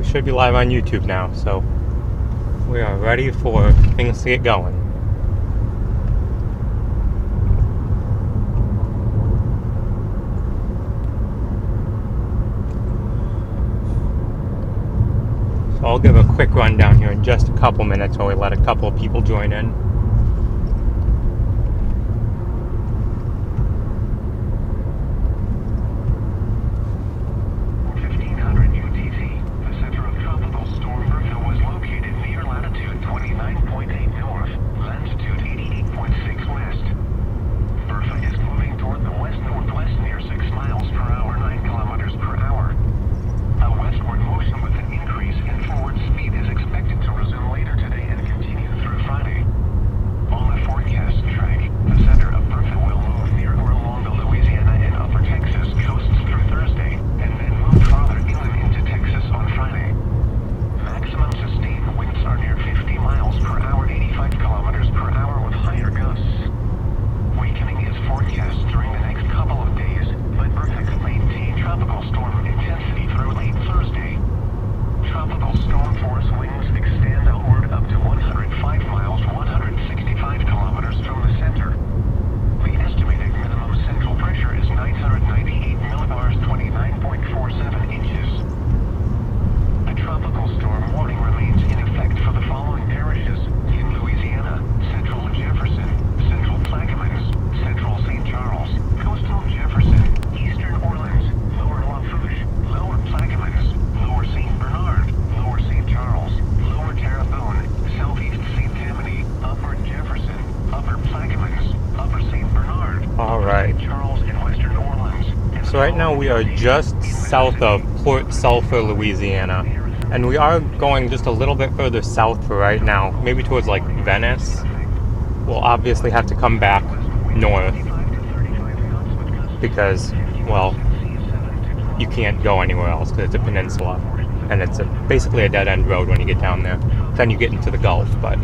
should be live on YouTube now, so we are ready for things to get going. So I'll give a quick rundown here in just a couple minutes while we let a couple of people join in. So right now we are just south of Port Sulphur, Louisiana, and we are going just a little bit further south for right now, maybe towards like Venice. We'll obviously have to come back north because, well, you can't go anywhere else because it's a peninsula and it's basically a dead-end road when you get down there. Then you get into the Gulf, but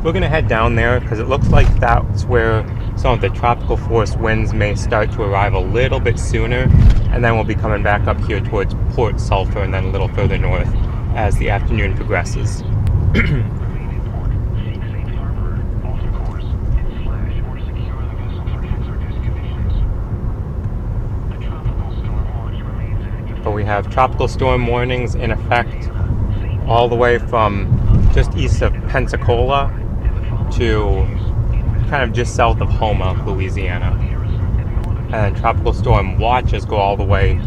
we're going to head down there because it looks like that's where some of the tropical force winds may start to arrive a little bit sooner, and then we'll be coming back up here towards Port Sulphur and then a little further north as the afternoon progresses. But we have tropical storm warnings in effect all the way from just east of Pensacola to kind of just south of Houma, Louisiana. And tropical storm watches go all the way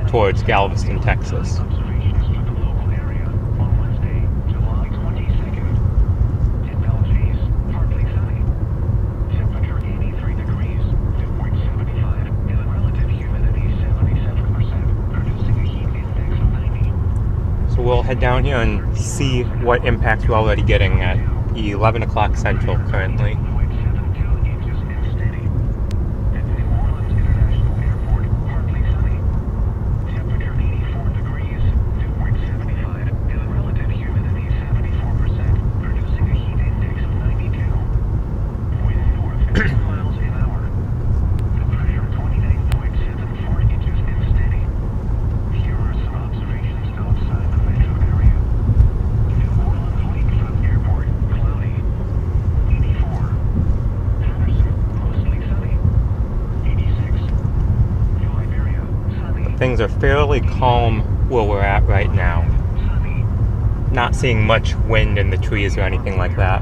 towards Galveston, Texas. So we'll head down here and see what impacts we're already getting at 11 o'clock Central currently. Things are fairly calm where we're at right now. Not seeing much wind in the trees or anything like that.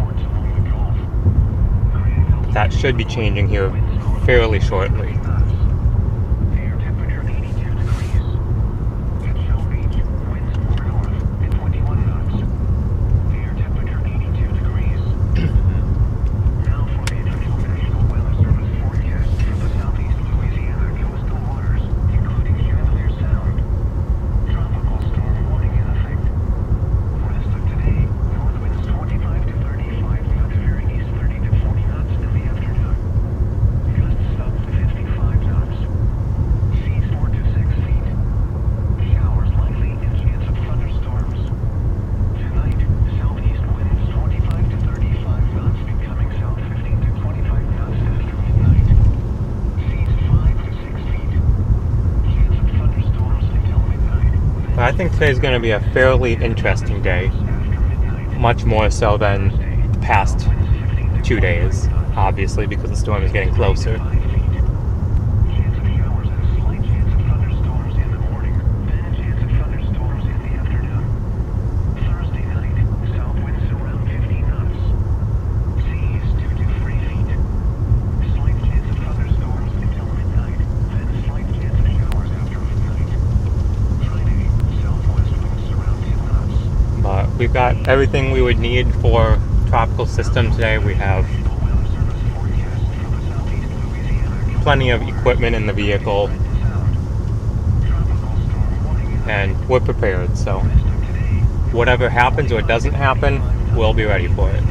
That should be changing here fairly shortly. think today's going to be a fairly interesting day. Much more so than the past 2 days, obviously, because the storm is getting closer. We've got everything we would need for tropical system today. We have plenty of equipment in the vehicle, and we're prepared. So whatever happens or doesn't happen, we'll be ready for it.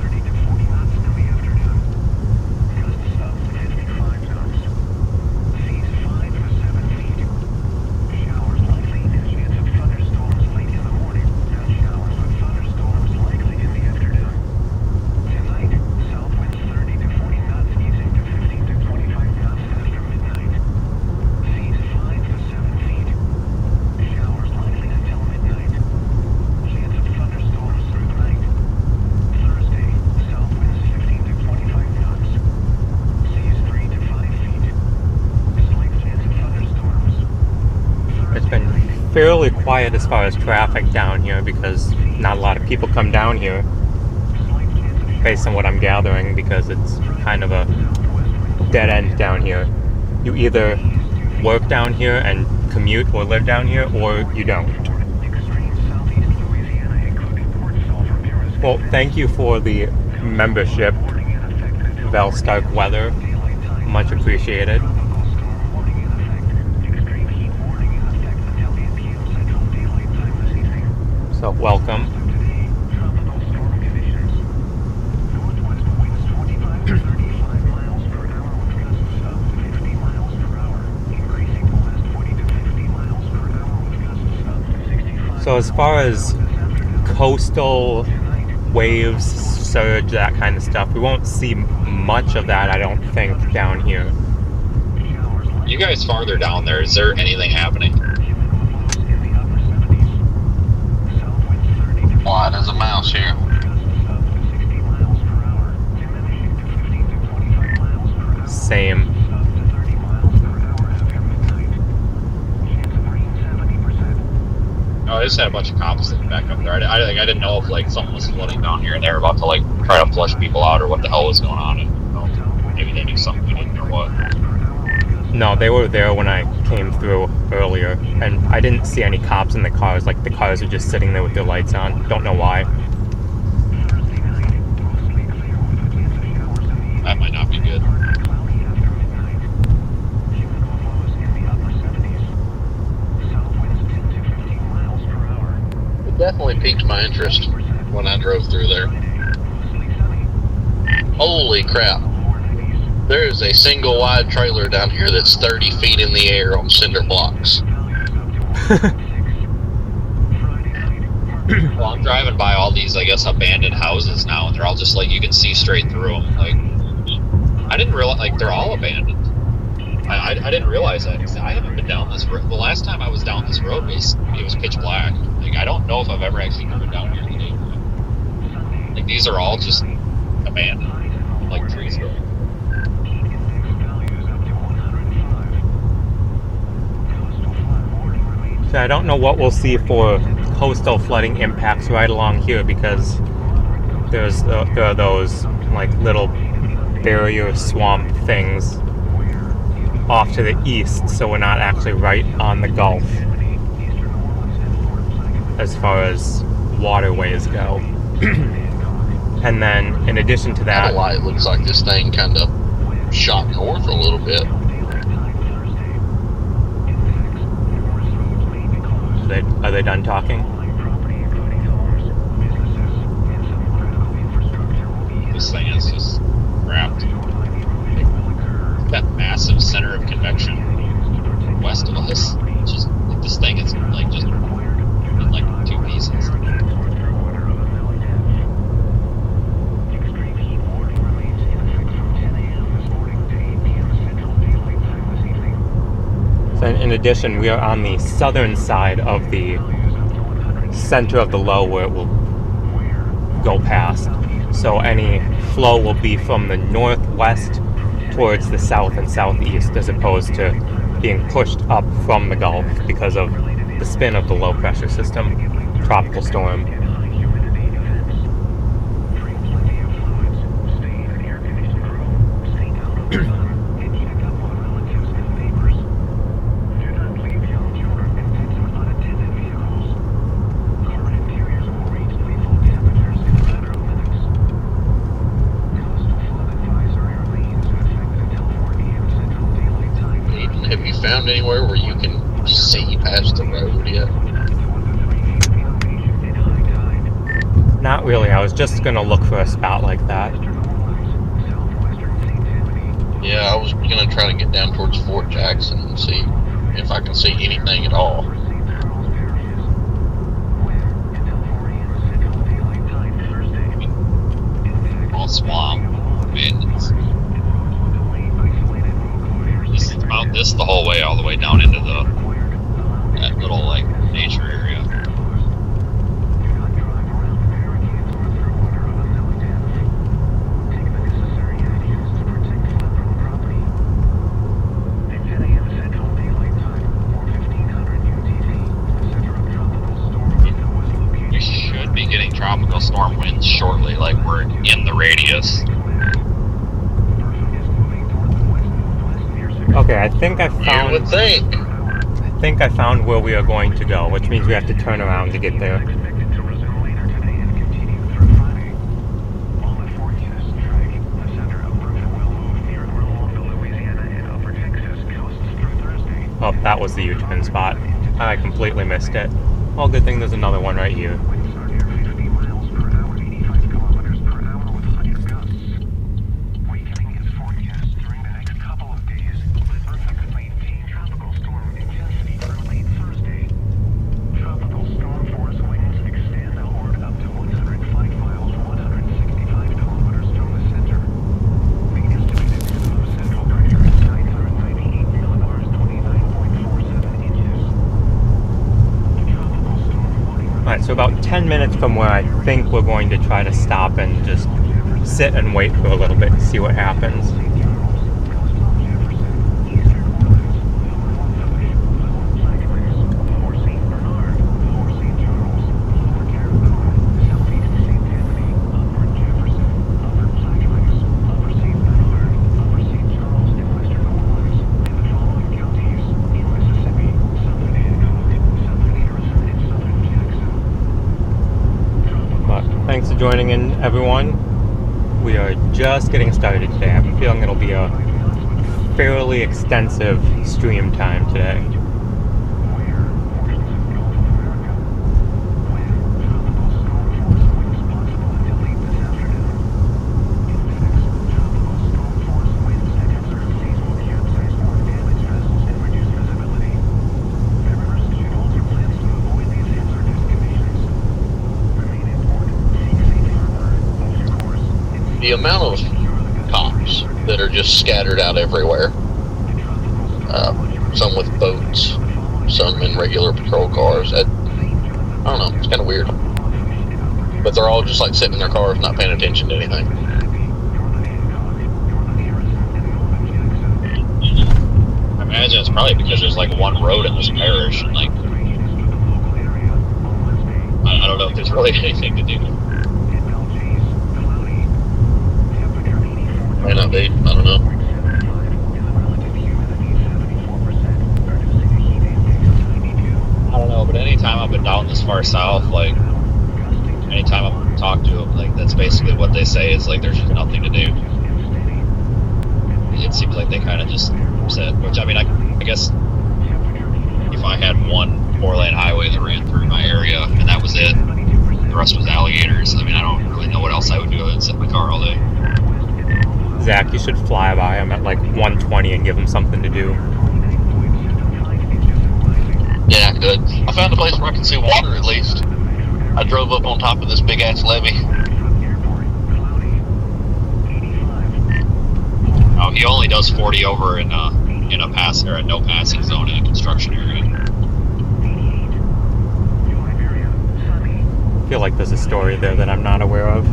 Fairly quiet as far as traffic down here because not a lot of people come down here, based on what I'm gathering, because it's kind of a dead end down here. You either work down here and commute or live down here, or you don't. Well, thank you for the membership, Val Stark Weather. Much appreciated. So welcome. So as far as coastal waves, surge, that kind of stuff, we won't see much of that, I don't think, down here. You guys farther down there, is there anything happening? Wide as a mouse here. Same. Oh, I just had a bunch of cops sitting back up there. I didn't know if like someone was flooding down here and they were about to like try to flush people out or what the hell was going on. And, you know, maybe they knew something we didn't or what. No, they were there when I came through earlier, and I didn't see any cops in the cars. Like, the cars are just sitting there with their lights on. Don't know why. That might not be good. It definitely piqued my interest when I drove through there. Holy crap. There is a single wide trailer down here that's 30 feet in the air on cinder blocks. Well, I'm driving by all these, I guess, abandoned houses now, and they're all just like, you can see straight through them. Like, I didn't realize, like, they're all abandoned. I didn't realize that. I haven't been down this road. The last time I was down this road, it was pitch black. Like, I don't know if I've ever actually driven down here in the daytime. Like, these are all just abandoned, like trees growing. So I don't know what we'll see for coastal flooding impacts right along here, because there are those like little barrier swamp things off to the east, so we're not actually right on the Gulf as far as waterways go. And then in addition to that, it looks like this thing kind of shot north a little bit. Are they done talking? This thing is just wrapped. That massive center of convection west of us. Just like this thing is like just in like 2 pieces. So in addition, we are on the southern side of the center of the low where it will go past. So any flow will be from the northwest towards the south and southeast, as opposed to being pushed up from the Gulf because of the spin of the low pressure system, tropical storm. Have you found anywhere where you can see past the road yet? Not really. I was just gonna look for a spot like that. Yeah, I was gonna try to get down towards Fort Jackson and see if I can see anything at all. All swamp. I mean, this is about this the whole way, all the way down into that little like nature area. You should be getting tropical storm winds shortly, like we're in the radius. Okay, I think I found. You would think. I think I found where we are going to go, which means we have to turn around to get there. Oh, that was the U-turn spot. I completely missed it. Well, good thing there's another one right here. Alright, so about 10 minutes from where I think we're going to try to stop and just sit and wait for a little bit to see what happens. Thanks for joining in, everyone. We are just getting started today. I'm feeling it'll be a fairly extensive stream time today. The amount of cops that are just scattered out everywhere, some with boats, some in regular patrol cars, I don't know, it's kind of weird. But they're all just like sitting in their cars not paying attention to anything. I imagine it's probably because there's like one road in this parish, and like I don't know if there's really anything to do. May not be, I don't know. I don't know, but anytime I've been down this far south, like, anytime I've talked to them, like, that's basically what they say is, like, there's just nothing to do. It seems like they kind of just said, which, I mean, I guess if I had one 4-lane highway that ran through my area, and that was it, the rest was alligators, I mean, I don't really know what else I would do other than sit in my car all day. Zach, you should fly by him at like 120 and give him something to do. Yeah, good. I found a place where I can see water at least. I drove up on top of this big ass levee. Oh, he only does 40 over in a pass or a no passing zone in a construction area. feel like there's a story there that I'm not aware of.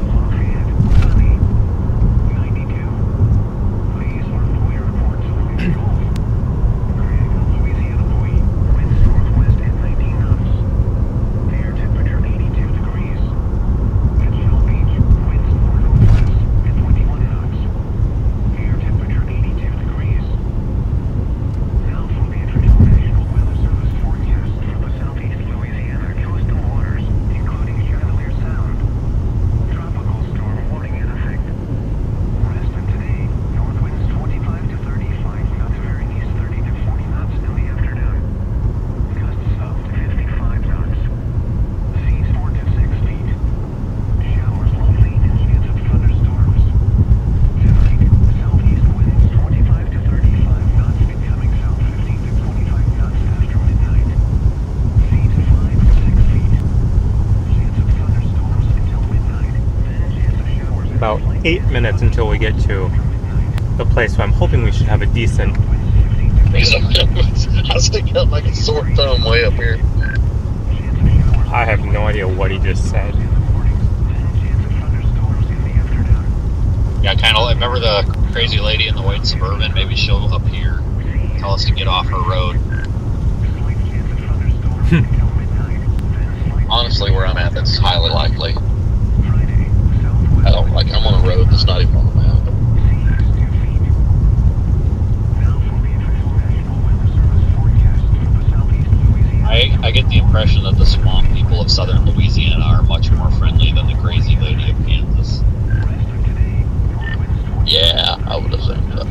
About 8 minutes until we get to the place where I'm hoping we should have a decent... I was thinking of like a sore thumb way up here. I have no idea what he just said. Yeah, kind of. Remember the crazy lady in the white Suburban? Maybe she'll up here, tell us to get off her road. Honestly, where I'm at, that's highly likely. I'm on a road that's not even on the map. I get the impression that the swamp people of southern Louisiana are much more friendly than the crazy lady of Kansas. Yeah, I would assume so.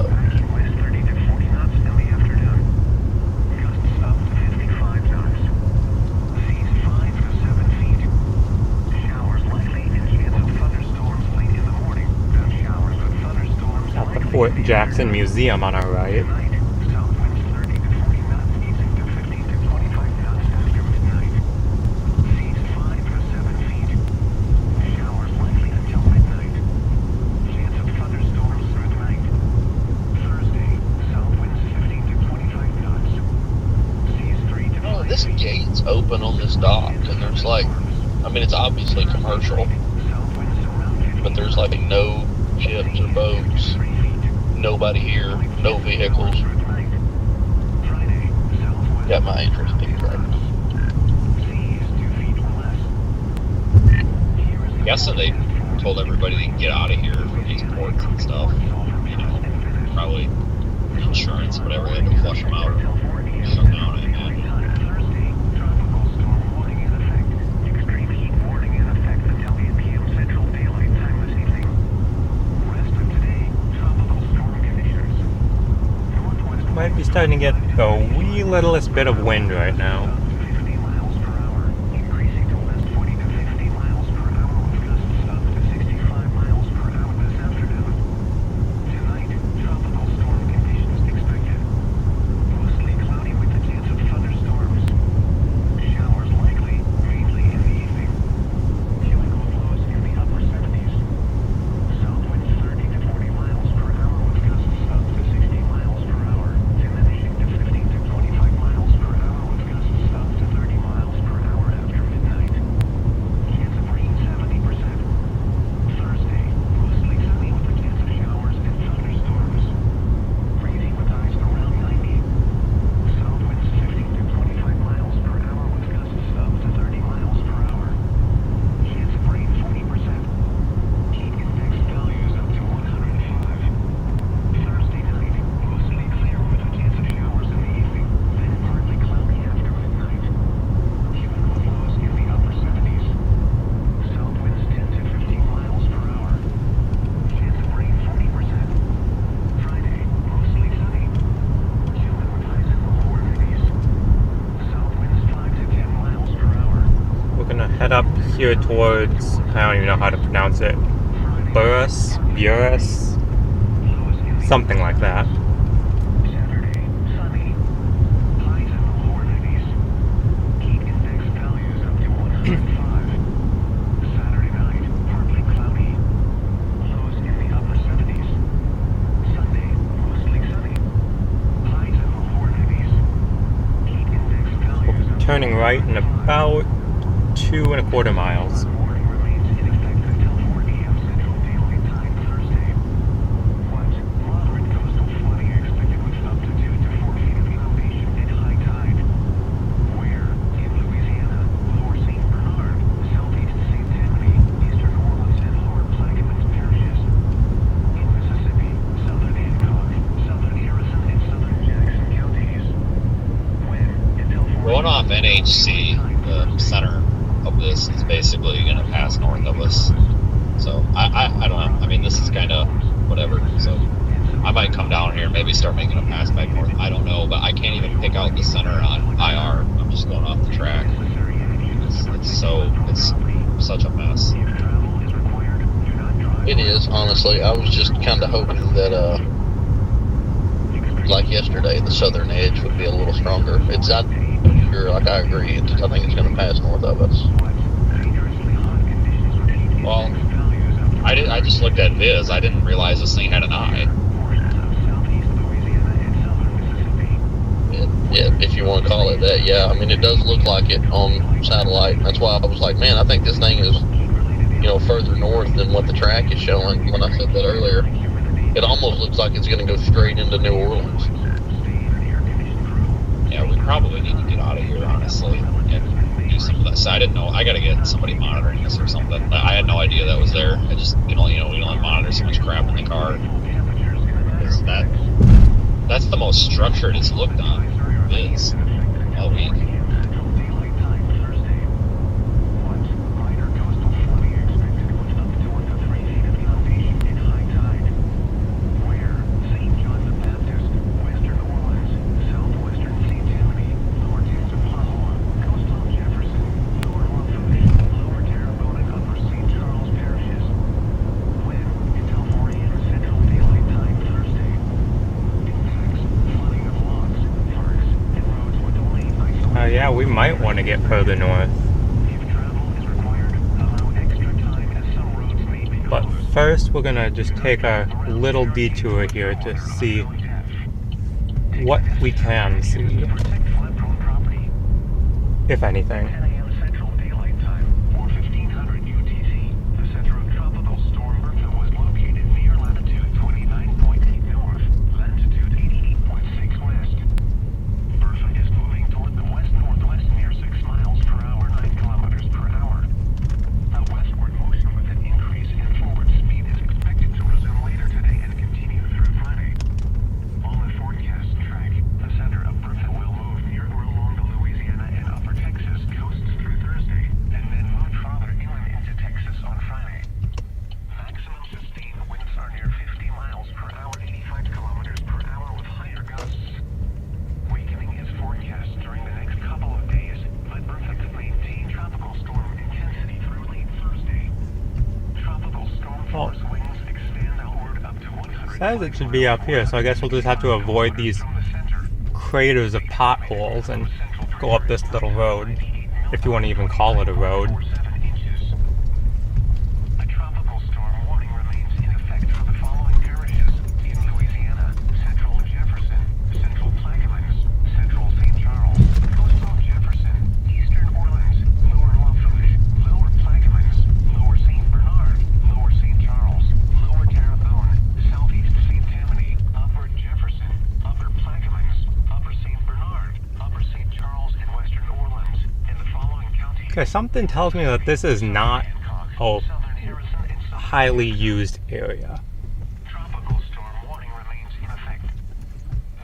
Fort Jackson Museum on our right. Oh, this gate's open on this dock, and there's it's obviously commercial, but there's no ships or boats. Nobody here, no vehicles. Got my interest piqued right now. I guess that they told everybody to get out of here from these ports and stuff. Probably insurance, whatever, they had to flush them out or shut down, I imagine. Might be starting to get the wee littlest bit of wind right now. Head up here towards, I don't even know how to pronounce it, Burris, something like that. We'll be turning right in about 2.25 miles. NHC, the center of this, is basically going to pass north of us. So I don't know. I mean, this is kind of whatever. So I might come down here and maybe start making a pass back north. I don't know, but I can't even pick out the center on IR. I'm just going off the track. It's such a mess. It is, honestly. I was just kind of hoping that, like yesterday, the southern edge would be a little stronger. It's not sure, like I agree. I think it's going to pass north of us. Well, I just looked at Viz. I didn't realize this thing had an eye. Yeah, if you want to call it that, yeah. I mean, it does look like it on satellite. That's why I was like, man, I think this thing is, further north than what the track is showing. When I said that earlier, it almost looks like it's going to go straight into New Orleans. Yeah, we probably need to get out of here, honestly, and do some of that. So I didn't know. I got to get somebody monitoring this or something. I had no idea that was there. I just, we only monitor so much crap in the car. That's the most structured it's looked on. It is all week. Yeah, we might want to get further north. But first, we're gonna just take a little detour here to see what we can see, if anything. Says it should be up here, so I guess we'll just have to avoid these craters of potholes and go up this little road, if you want to even call it a road. A tropical storm warning remains in effect for the following parishes in Louisiana: Central Jefferson, Central Plaquemines, Central St. Charles, Coastal Jefferson, Eastern Orleans, Lower Lafourche, Lower Plaquemines, Lower St. Bernard, Lower St. Charles, Lower Terrebonne, Southeast St. Tammany, Upper Jefferson, Upper Plaquemines, Upper St. Bernard, Upper St. Charles, and Western Orleans, and the following counties. Okay, something tells me that this is not a highly used area. Tropical storm warning remains in effect.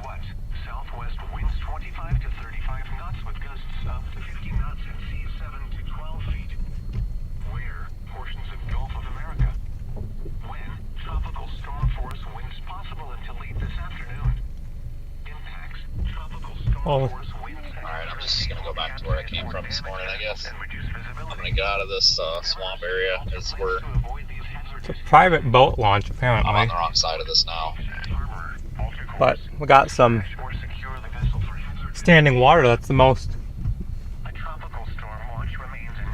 What? Southwest winds 25 to 35 knots with gusts up to 50 knots and seas 7 to 12 feet. Where? Portions of Gulf of America. When? Tropical storm force winds possible until late this afternoon. Impacts. Tropical storm force winds. Alright, I'm just going to go back to where I came from this morning, I guess. I'm going to get out of this swamp area. It's where It's a private boat launch, apparently. I'm on the wrong side of this now. But we got some standing water. That's the most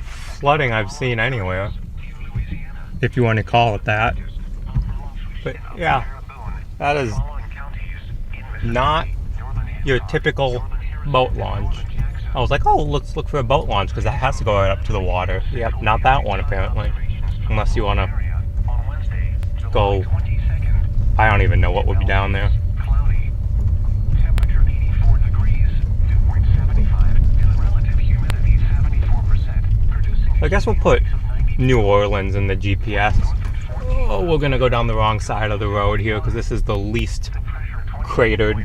flooding I've seen anywhere, if you want to call it that. But yeah, that is not your typical boat launch. I was like, oh, let's look for a boat launch because that has to go right up to the water. Yep, not that one apparently. Unless you want to go, I don't even know what would be down there. I guess we'll put New Orleans in the GPS. Oh, we're gonna go down the wrong side of the road here because this is the least cratered.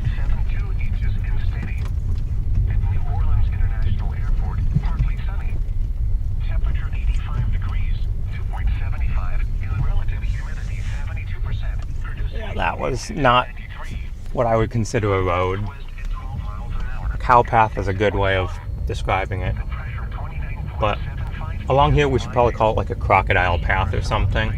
that was not what I would consider a road. A cow path is a good way of describing it. But along here we should probably call it like a crocodile path or something.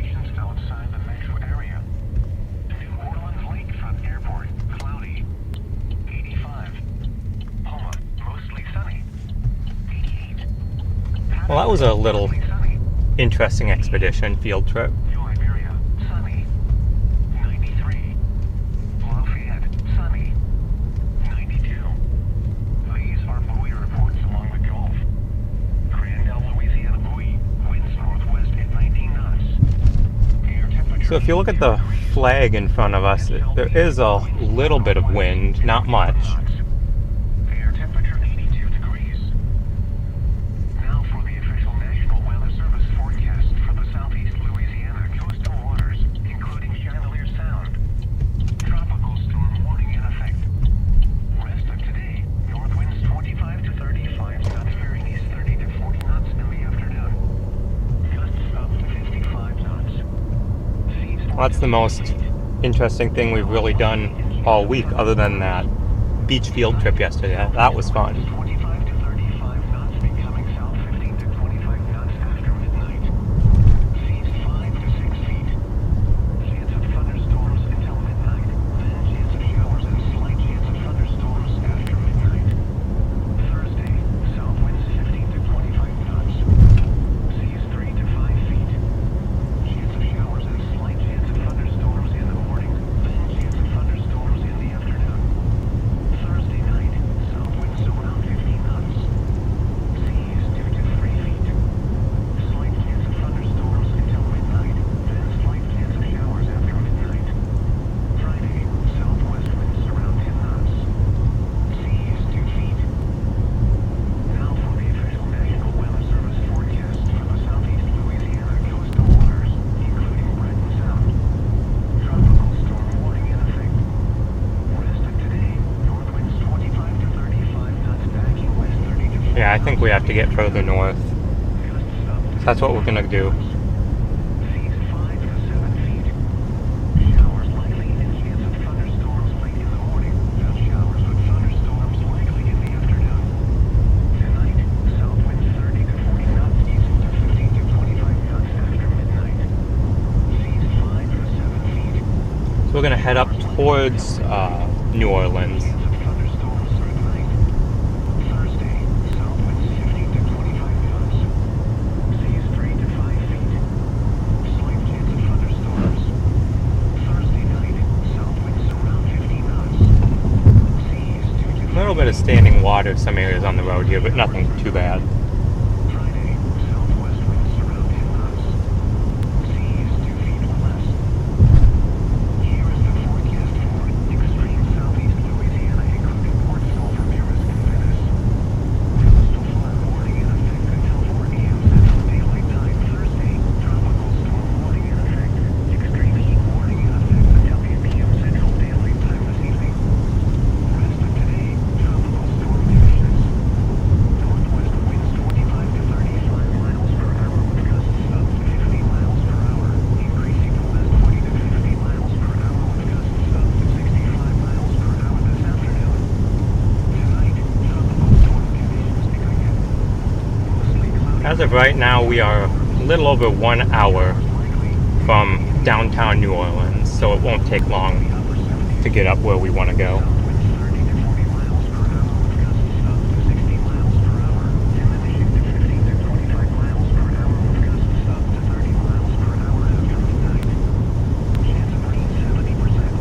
Well, that was a little interesting expedition field trip. So if you look at the flag in front of us, there is a little bit of wind, not much. Air temperature 82 degrees. Now for the official National Weather Service forecast for the southeast Louisiana coastal waters, including Chandelier Sound. Tropical storm warning in effect. Rest of today, north winds 25 to 35 knots veering east 30 to 40 knots in the afternoon. Gusts up to 55 knots. Well, that's the most interesting thing we've really done all week, other than that beach field trip yesterday. That was fun. 25 to 35 knots becoming south 15 to 25 knots after midnight. Seas 5 to 6 feet. Chance of thunderstorms until midnight. Then chance of showers and slight chance of thunderstorms after midnight. Thursday, south winds 15 to 25 knots. Seas 3 to 5 feet. Chance of showers and slight chance of thunderstorms in the morning. Then chance of thunderstorms in the afternoon. Thursday night, south winds around 15 knots. Seas 2 to 3 feet. Slight chance of thunderstorms until midnight. Then slight chance of showers after midnight. Friday, southwest winds around 10 knots. Seas 2 feet. Now for the official National Weather Service forecast for the southeast Louisiana coastal waters, including Bertha Sound. Tropical storm warning in effect. Rest of today, north winds 25 to 35 knots backing west 30 to 40. Yeah, I think we have to get further north. Gusts up to So that's what we're gonna do. Seas 5 to 7 feet. Showers likely and chance of thunderstorms late in the morning. Then showers with thunderstorms likely in the afternoon. Tonight, south winds 30 to 40 knots east to 15 to 25 knots after midnight. Seas 5 to 7 feet. So we're gonna head up towards New Orleans. Chance of thunderstorms through the night. Thursday, south winds 15 to 25 knots. Seas 3 to 5 feet. Slight chance of thunderstorms. Thursday night, south winds around 50 knots. Seas 2 to 5 A little bit of standing water some areas on the road here, but nothing too bad. Friday, southwest winds around 10 knots. Seas 2 feet or less. Here is the forecast for extreme southeast Louisiana, including Port Sulphur, Muris, and Venice. Coastal flood warning in effect until 4 a.m. Central Daylight Time Thursday. Tropical storm warning in effect. Extreme heat warning in effect until 8 p.m. Central Daylight Time this evening. Rest of today, tropical storm conditions. Northwest winds 25 to 35 miles per hour with gusts up to 50 miles per hour, increasing to west 40 to 50 miles per hour with gusts up to 65 miles per hour this afternoon. Tonight, tropical storm conditions pick again. Mostly cloudy. As of right now, we are a little over 1 hour from downtown New Orleans, so it won't take long to get up where we want to go. Winds 30 to 40 miles per hour with gusts up to 60 miles per hour, diminishing to 15 to 25 miles per hour with gusts up to 30 miles per hour after midnight. Chance of rain 70%.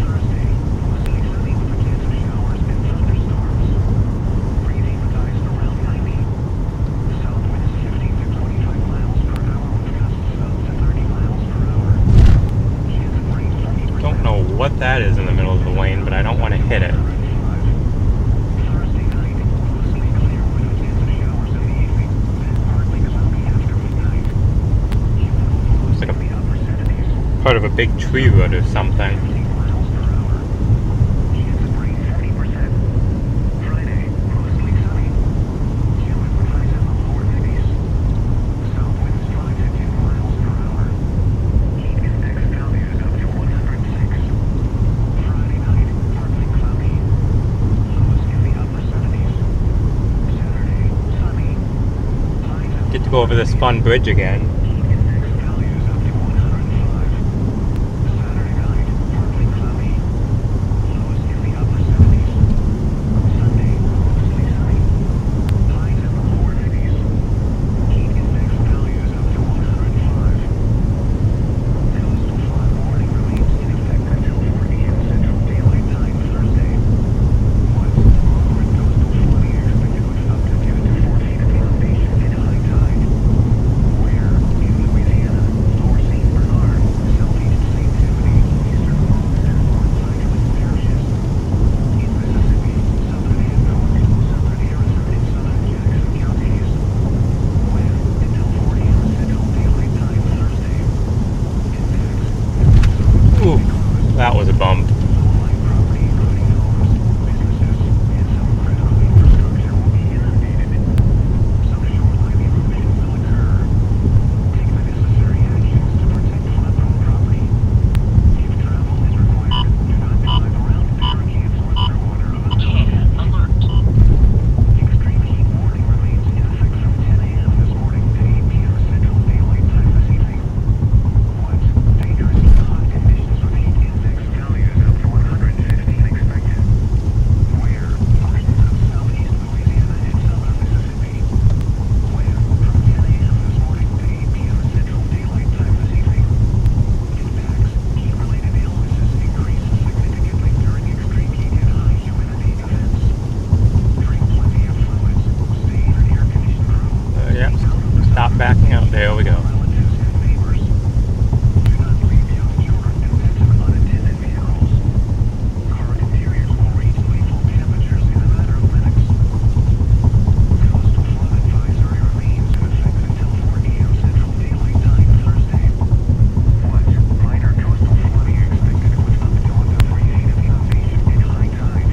Thursday, mostly sunny with a chance of showers and thunderstorms. Breezy with highs around 90. South winds 15 to 25 miles per hour with gusts up to 30 miles per hour. Chance of rain 40%. Don't know what that is in the middle of the lane, but I don't want to hit it. Thursday night, mostly clear with a chance of showers in the evening, then partly cloudy after midnight. Humid It's like in the upper 70s, Part of a big tree root or something. 15 miles per hour. Chance of rain 40%. Friday, mostly sunny. Humid with highs in the lower 50s. South winds 5 to 10 miles per hour. Heat index values up to 106. go over this fun bridge again. Values up to 105. Saturday night, partly cloudy. Lows in the upper 70s. Sunday, mostly sunny. Highs in the lower 80s. Heat index values up to 105. Coastal flood warning remains in effect until 4 p.m. Central Daylight Time Thursday. What's moderate coastal flooding expected with up to 2 to 4 feet of inundation at high tide. Where in Louisiana, lower St. Bernard, southeast St. Timothy, eastern Walls and north Cycling parishes. In Mississippi, southern Hancock, southern Harrison and southern Jackson counties. Wind until 4 a.m. Central Daylight Time Thursday. Ooh, that was a bump. Low-lying property, including homes, businesses, and some critical infrastructure will be inundated. Some shoreline erosion will occur. Take the necessary actions to protect flood-prone property. If travel is required, do not drive around barricades or underwater unattended. Extreme heat warning remains in effect from 10 a.m. this morning to 8 p.m. Central Daylight Time this evening. What's dangerously hot conditions with heat index values up to 115 expected. Where portions of southeast Louisiana and southern Mississippi. Wind from 10 a.m. this morning to 8 p.m. Central Daylight Time this evening. Impacts, heat-related illnesses increase significantly during extreme heat and high humidity events. Drink plenty of fluids. Stay in an air-conditioned room. Yeah, stop backing out. There we go. Relatives and neighbors. Do not leave young children and pets in unattended vehicles. Car interiors will reach lethal temperatures in a matter of minutes. Coastal flood advisory remains in effect until 4 p.m. Central Daylight Time Thursday. What? Minor coastal flooding expected with up to 1 to 3 feet of inundation at high tide.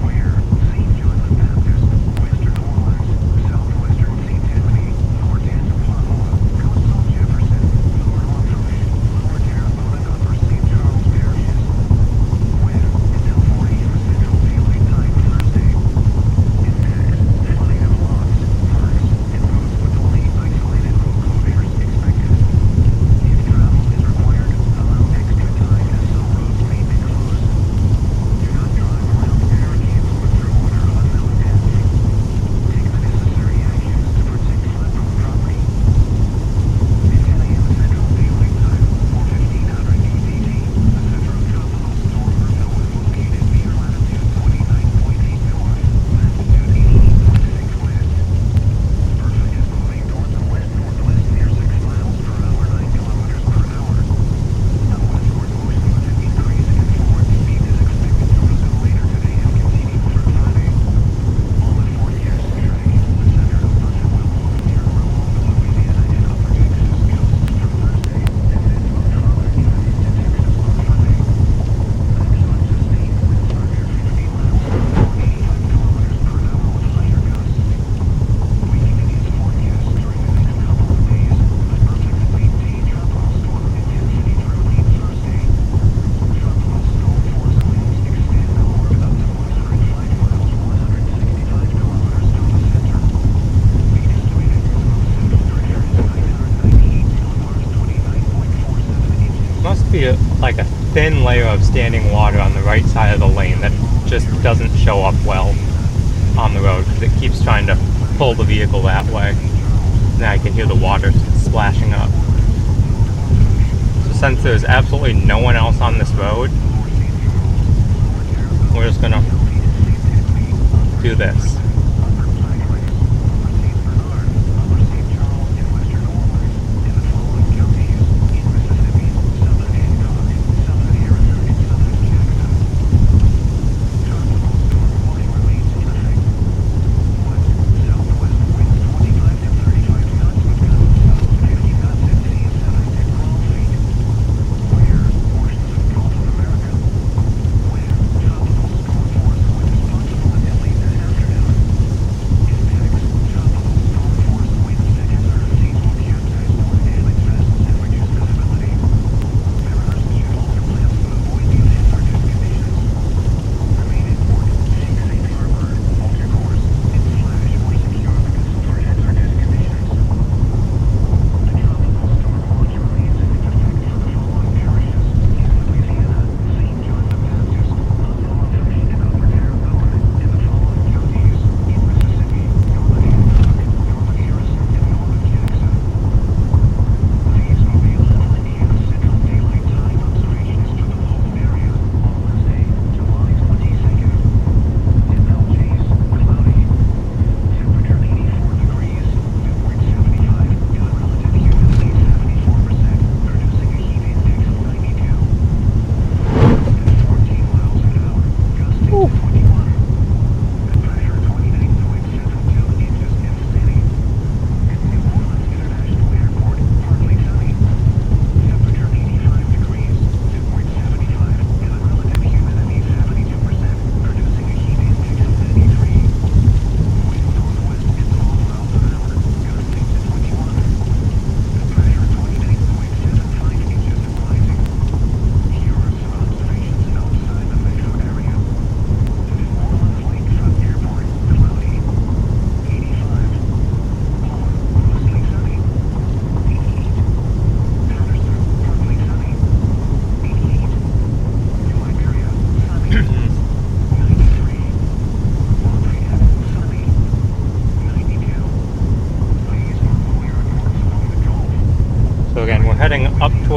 Where? St. John the Baptist, Western Orleans, Southwestern St. Timothy, Lower Tangipahoa, Coastal Jefferson, Lower Lafourche, Lower Terrebonne and Upper St. Charles parishes. Wind until 4 a.m. Central Daylight Time Thursday. Impacts, flooding of lofts, parks, and roads with only isolated road closures expected. If travel is required, allow extra time as some roads may be closed. Do not drive around barricades or through water unknown depths. Take the necessary actions to protect flood-prone property. At 10 a.m. Central Daylight Time, or 1500 EDT, the center of tropical storm Bertha was located near latitude 29.8 north, latitude 88.6 west. Bertha is moving toward the west-northwest near 6 miles per hour, 9 kilometers per hour. A westward motion with an increase in forward speed is expected to resume later today and continue through Friday. All the forecasts tracking the center of Bertha will move near or along the Louisiana and upper Texas coasts through Thursday, and then move further even into Texas on Friday. Maximum sustained wind factor 50 miles per hour, 85 kilometers per hour with higher gusts. Weakening is forecast during the next couple of days, but Bertha could maintain tropical storm intensity through late Thursday. Tropical storm force winds extend north up to 105 miles, 165 kilometers from the center. The estimated minimum central pressure is 998 millibars, 29.47 inches. Must be like a thin layer of standing water on the right side of the lane that just doesn't show up well on the road because it keeps trying to pull the vehicle that way. Now I can hear the water splashing up. So since there's absolutely no one else on this road, we're just gonna do this. Tropical storm force winds possible as late this afternoon.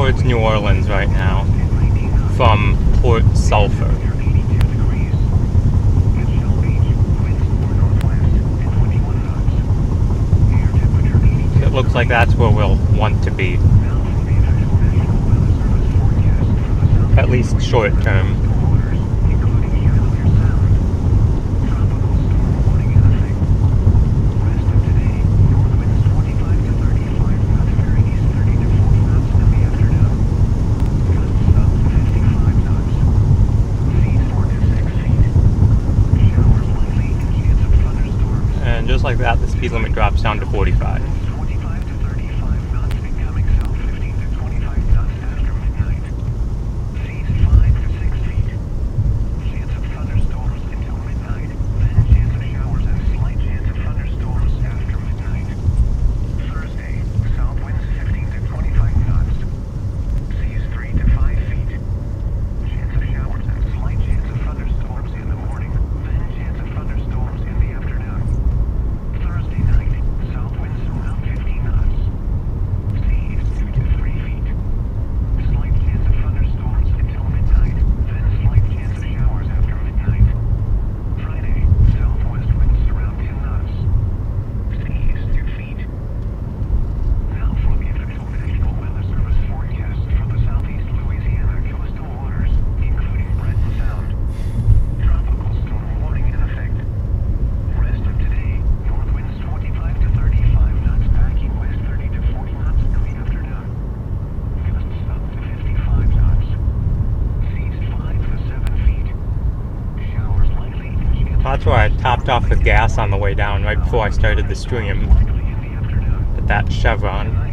towards New Orleans right now from Port Sulphur. So it looks like that's where we'll want to be. At least short term. And just like that, the speed limit drops down to 45. That's where I topped off with gas on the way down right before I started the stream at that Chevron.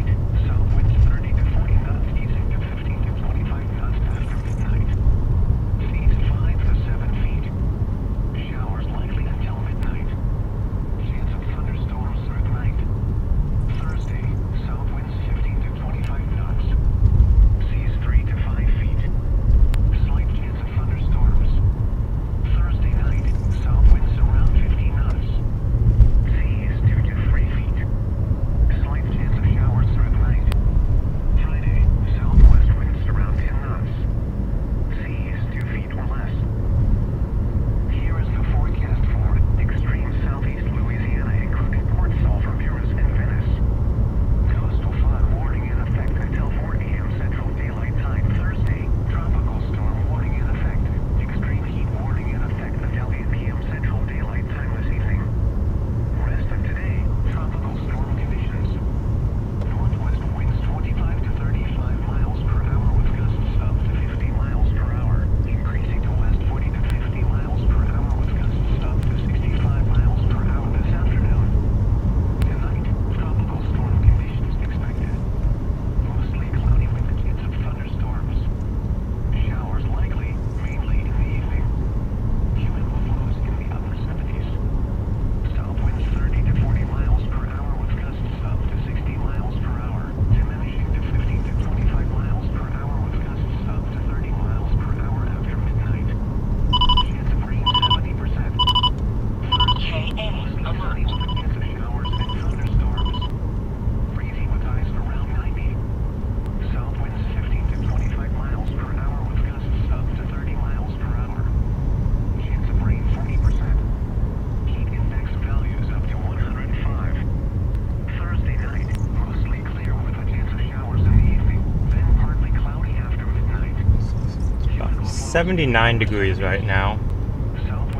About 79 degrees right now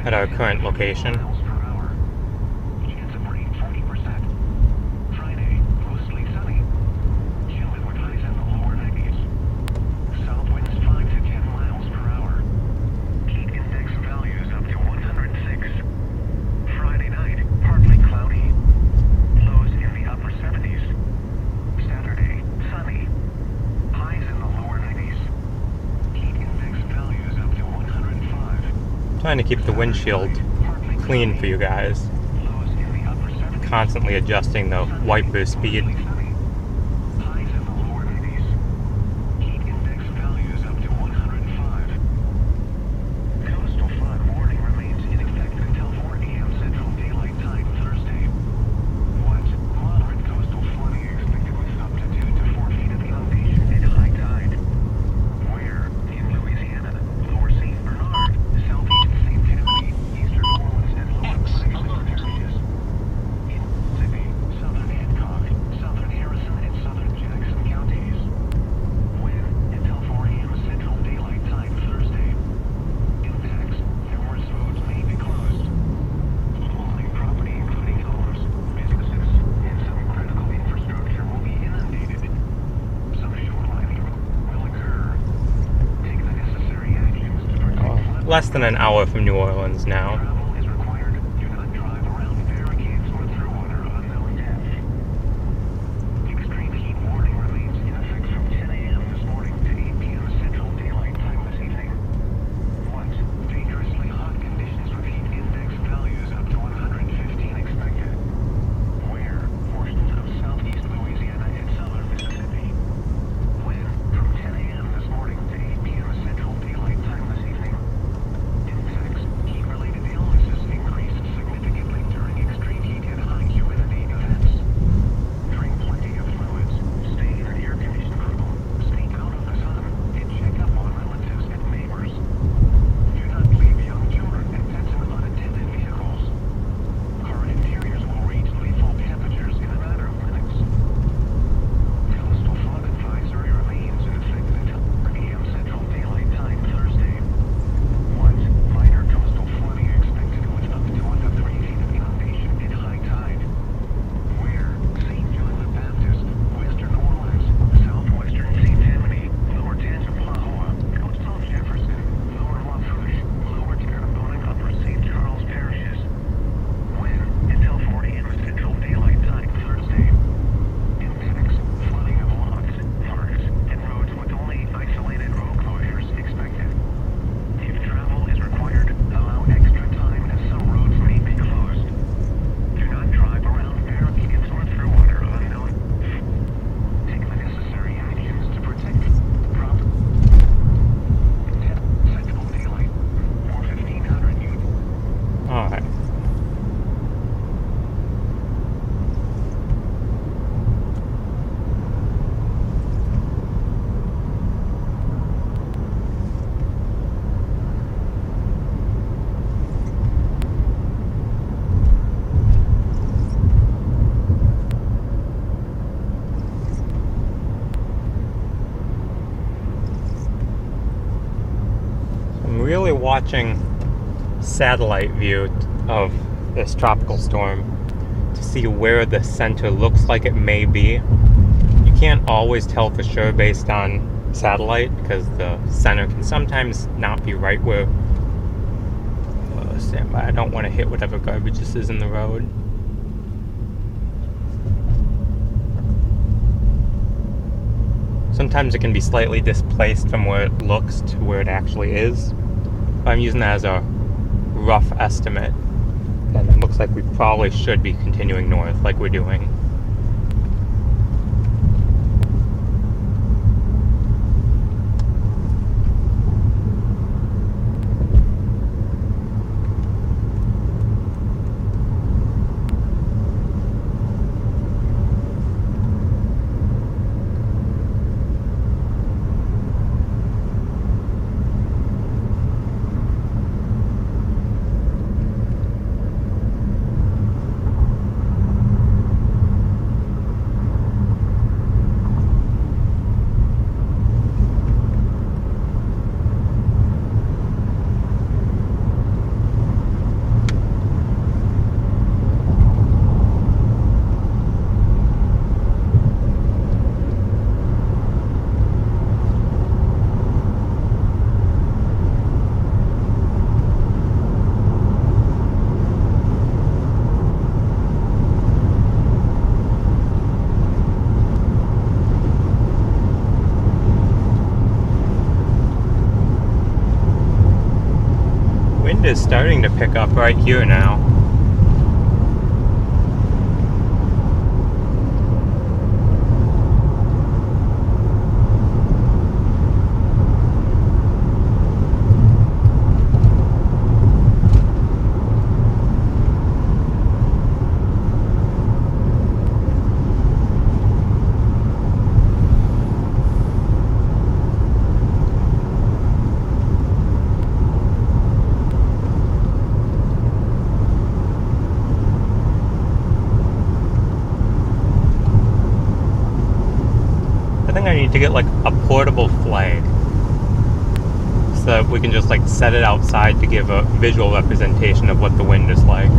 at our current location. Trying to keep the windshield clean for you guys. Constantly adjusting the wiper speed. less than an hour from New Orleans now. Travel is required. Do not drive around barricades or through water of unknown depth. Extreme heat warning remains in effect from 10 a.m. this morning to 8 p.m. Central Daylight Time this evening. Once, dangerously hot conditions with heat index values up to 115 expected. Where? Portions of southeast Louisiana and southern Mississippi. When? From 10 a.m. this morning to 8 p.m. Central Daylight Time this evening. Insects, heat-related illnesses increase significantly during extreme heat and high humidity events. Drink plenty of fluids, stay in an air-conditioned room, stay out of the sun, and check up on relatives and neighbors. Do not leave young children and pets in unattended vehicles. Car interiors will reach lethal temperatures in a matter of minutes. Coastal flood advisory remains in effect until 4 p.m. Central Daylight Time Thursday. Once, minor coastal flooding expected with up to 1 3 feet of inundation at high tide. Where? St. John the Baptist, Western Orleans, Southwestern St. Tammany, Lower Tangipahoa, Coastal Jefferson, Lower Lafourche, Lower Terrebonne, and Upper St. Charles parishes. When? Until 4 a.m. Central Daylight Time Thursday. Impacts, flooding of lots, parks, and roads with only isolated road closures expected. If travel is required, allow extra time as some roads may be closed. Do not drive around barricades or through water of unknown. Take the necessary actions to protect the property. Central Daylight, or 1500 units. Alright. I'm really watching satellite view of this tropical storm to see where the center looks like it may be. You can't always tell for sure based on satellite because the center can sometimes not be right where. Stand by. I don't want to hit whatever garbage this is in the road. Sometimes it can be slightly displaced from where it looks to where it actually is. I'm using that as a rough estimate, and it looks like we probably should be continuing north like we're doing. Wind is starting to pick up right here now. I need to get like a portable flag so that we can just like set it outside to give a visual representation of what the wind is like.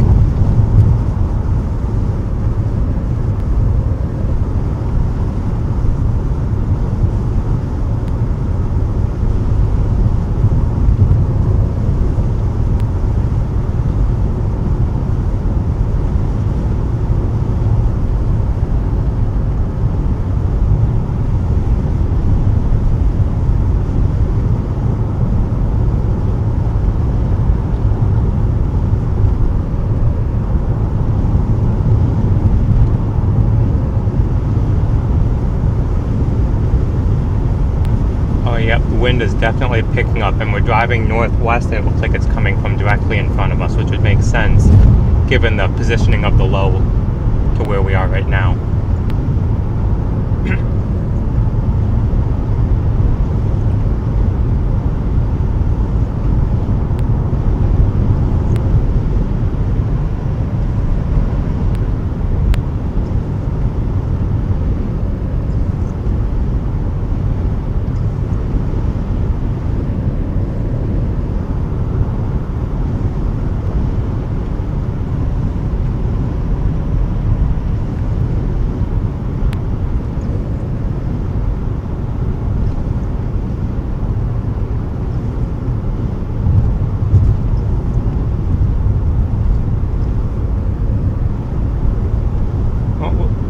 wind is definitely picking up, and we're driving northwest, and it looks like it's coming from directly in front of us, which would make sense given the positioning of the low to where we are right now.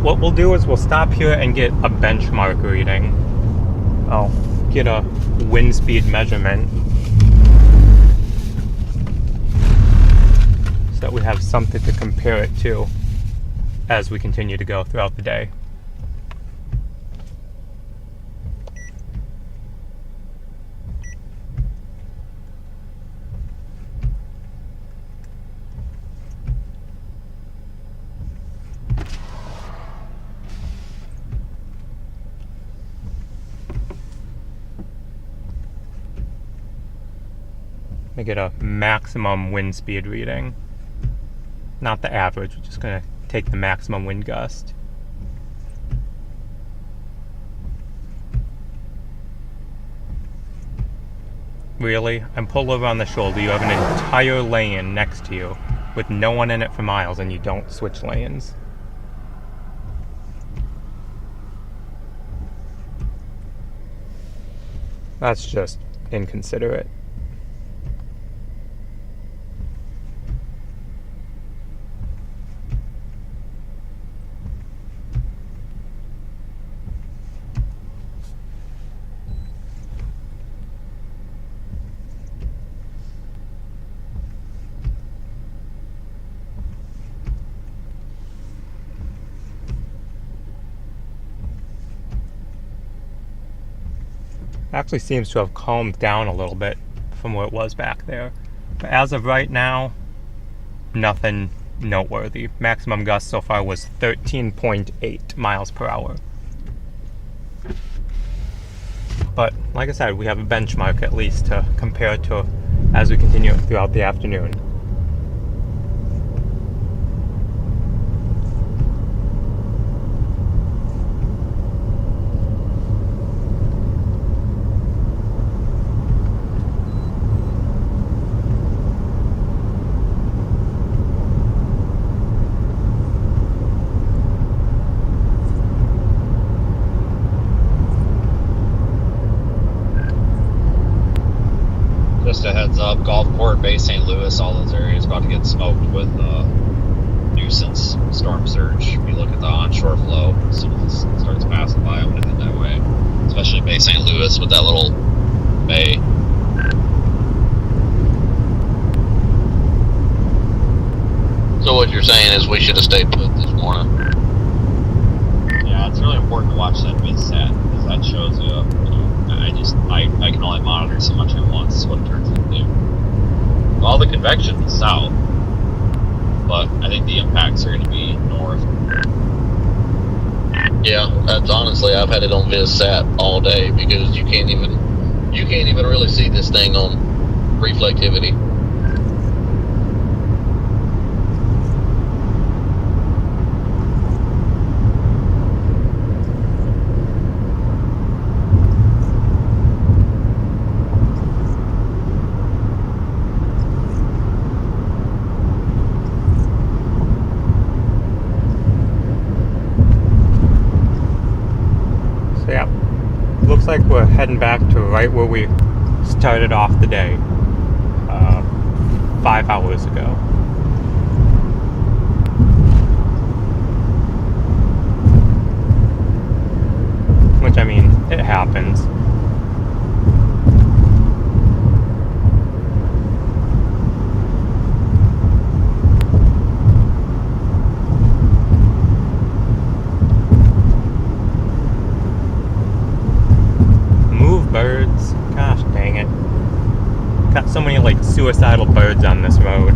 What we'll do is we'll stop here and get a benchmark reading. I'll get a wind speed measurement so that we have something to compare it to as we continue to go throughout the day. I get a maximum wind speed reading. Not the average, we're just going to take the maximum wind gust. Really? I'm pulled over on the shoulder. You have an entire lane next to you with no one in it for miles, and you don't switch lanes. That's just inconsiderate. Actually seems to have calmed down a little bit from where it was back there. But as of right now, nothing noteworthy. Maximum gust so far was 13.8 miles per hour. But like I said, we have a benchmark at least to compare to as we continue throughout the afternoon. Just a heads up, Gulfport, Bay St. Louis, all those areas about to get smoked with nuisance storm surge. If you look at the onshore flow, as soon as it starts passing by, I'm going to head that way. Especially Bay St. Louis with that little bay. So what you're saying is we should have stayed put this morning. Yeah, it's really important to watch that VSAT because that shows you, I can only monitor so much at once, is what it turns into. All the convection is south, but I think the impacts are going to be north. Yeah, that's honestly, I've had it on VSAT all day because you can't even really see this thing on reflectivity. Looks like we're heading back to right where we started off the day 5 hours ago. Which, I mean, it happens. Birds, God. suicidal birds on this road.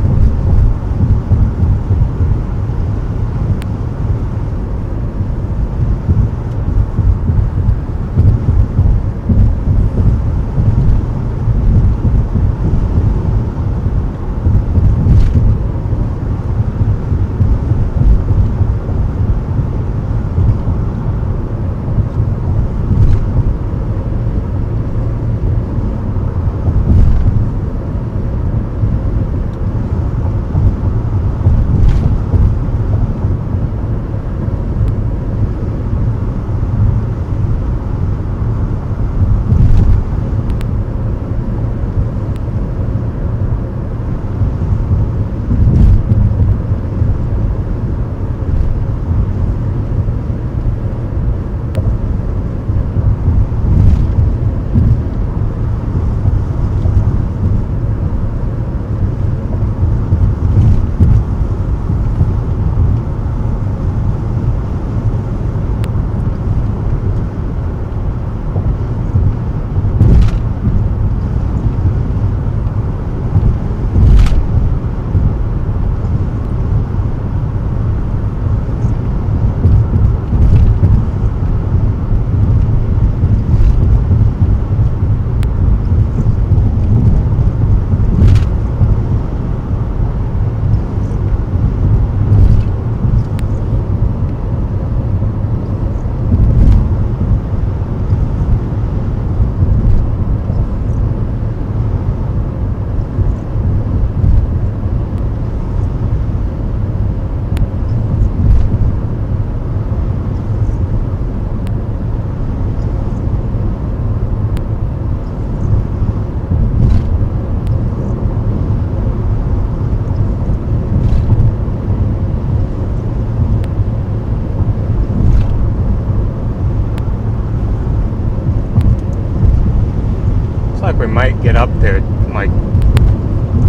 Like we might get up there like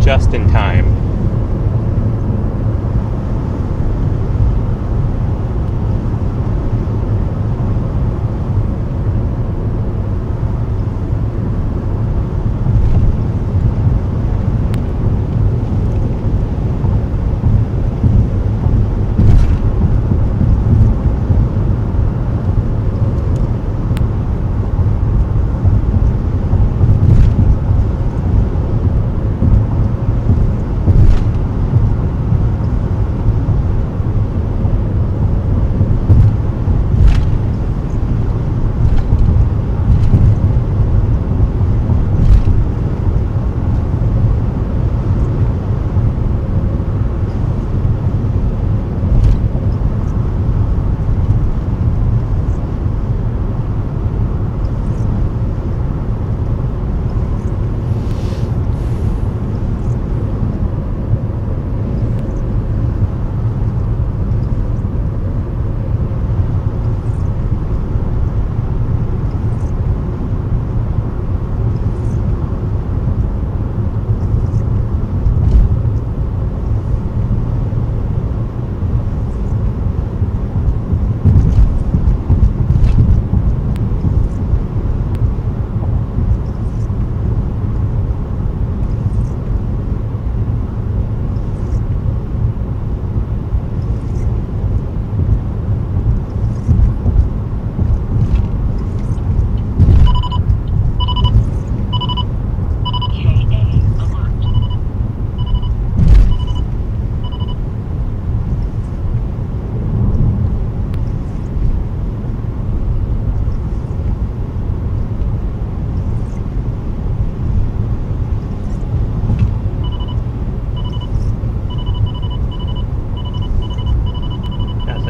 just in time.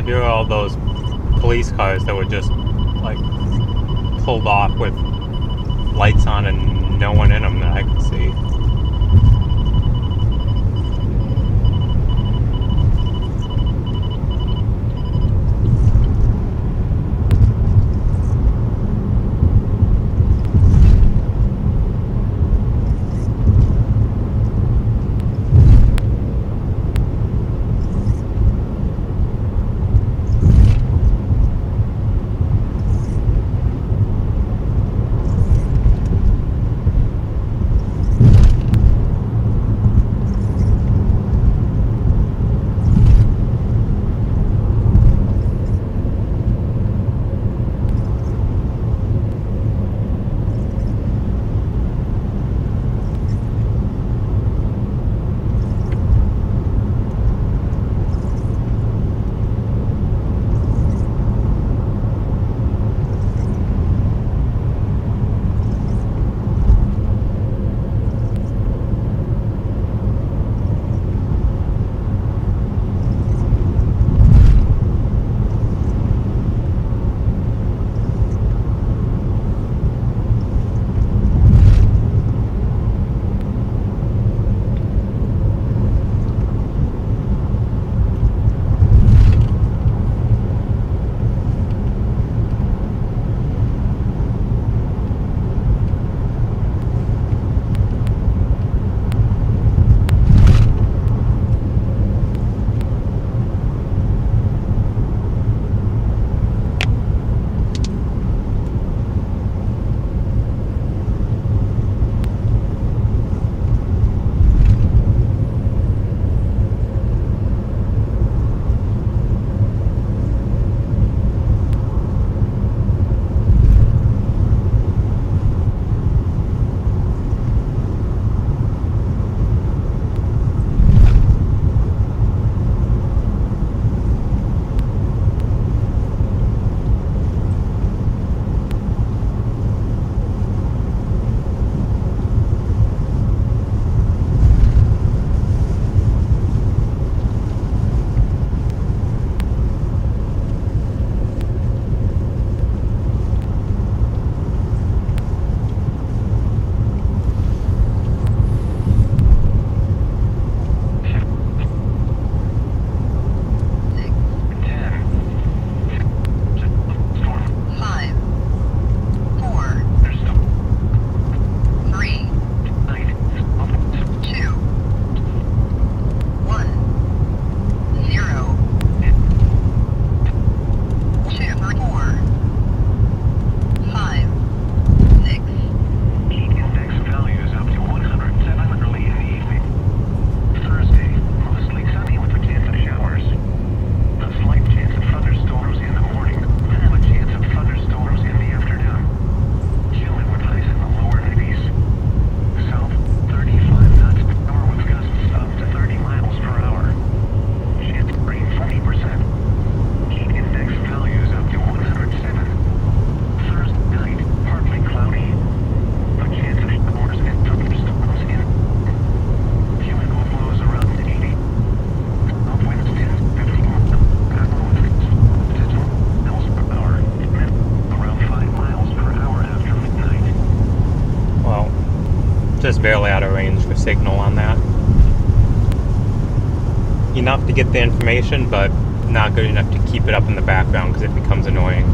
Here are all those police cars that were just like pulled off with lights on and no one in them that I could see. Just barely out of range for signal on that. Enough to get the information, but not good enough to keep it up in the background because it becomes annoying.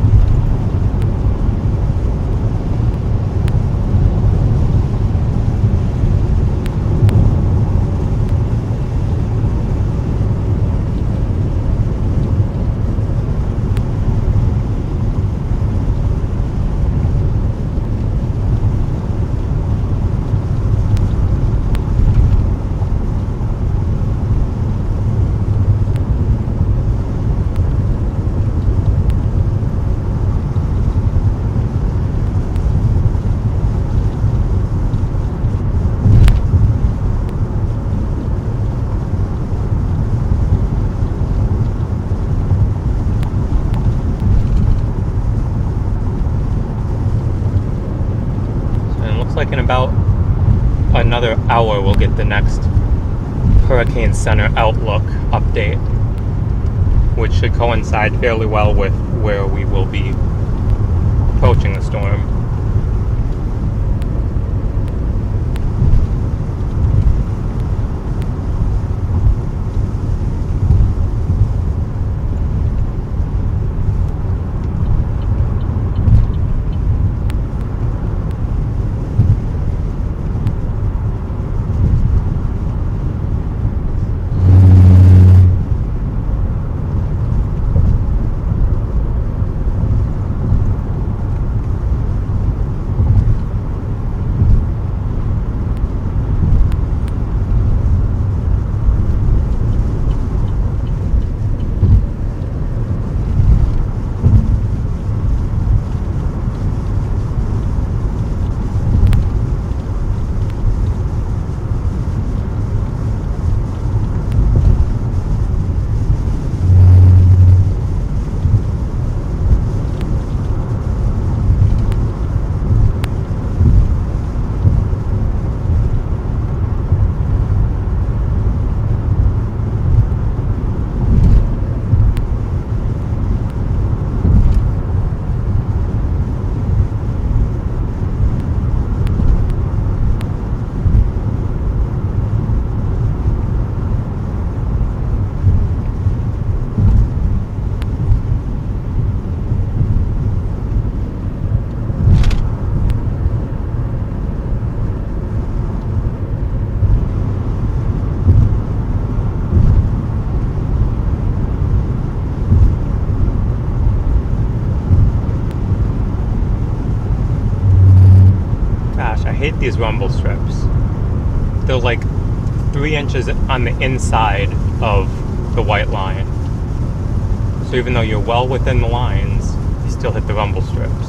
Like in about another hour we'll get the next Hurricane Center outlook update, which should coincide fairly well with where we will be approaching the storm. Hate these rumble strips. They're like 3 inches on the inside of the white line. So even though you're well within the lines, you still hit the rumble strips.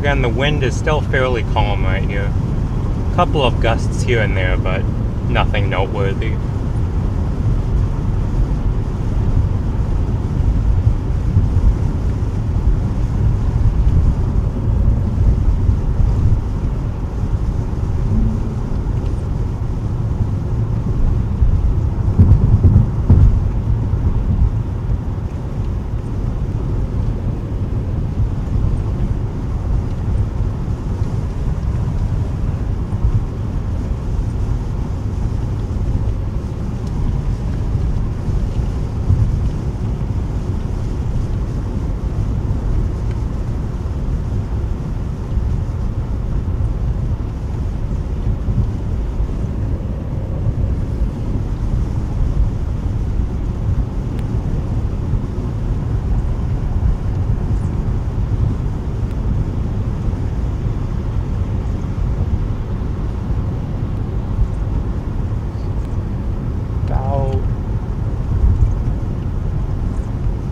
again, the wind is still fairly calm right here. A couple of gusts here and there, but nothing noteworthy.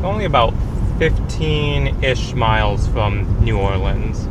Only about 15-ish miles from New Orleans.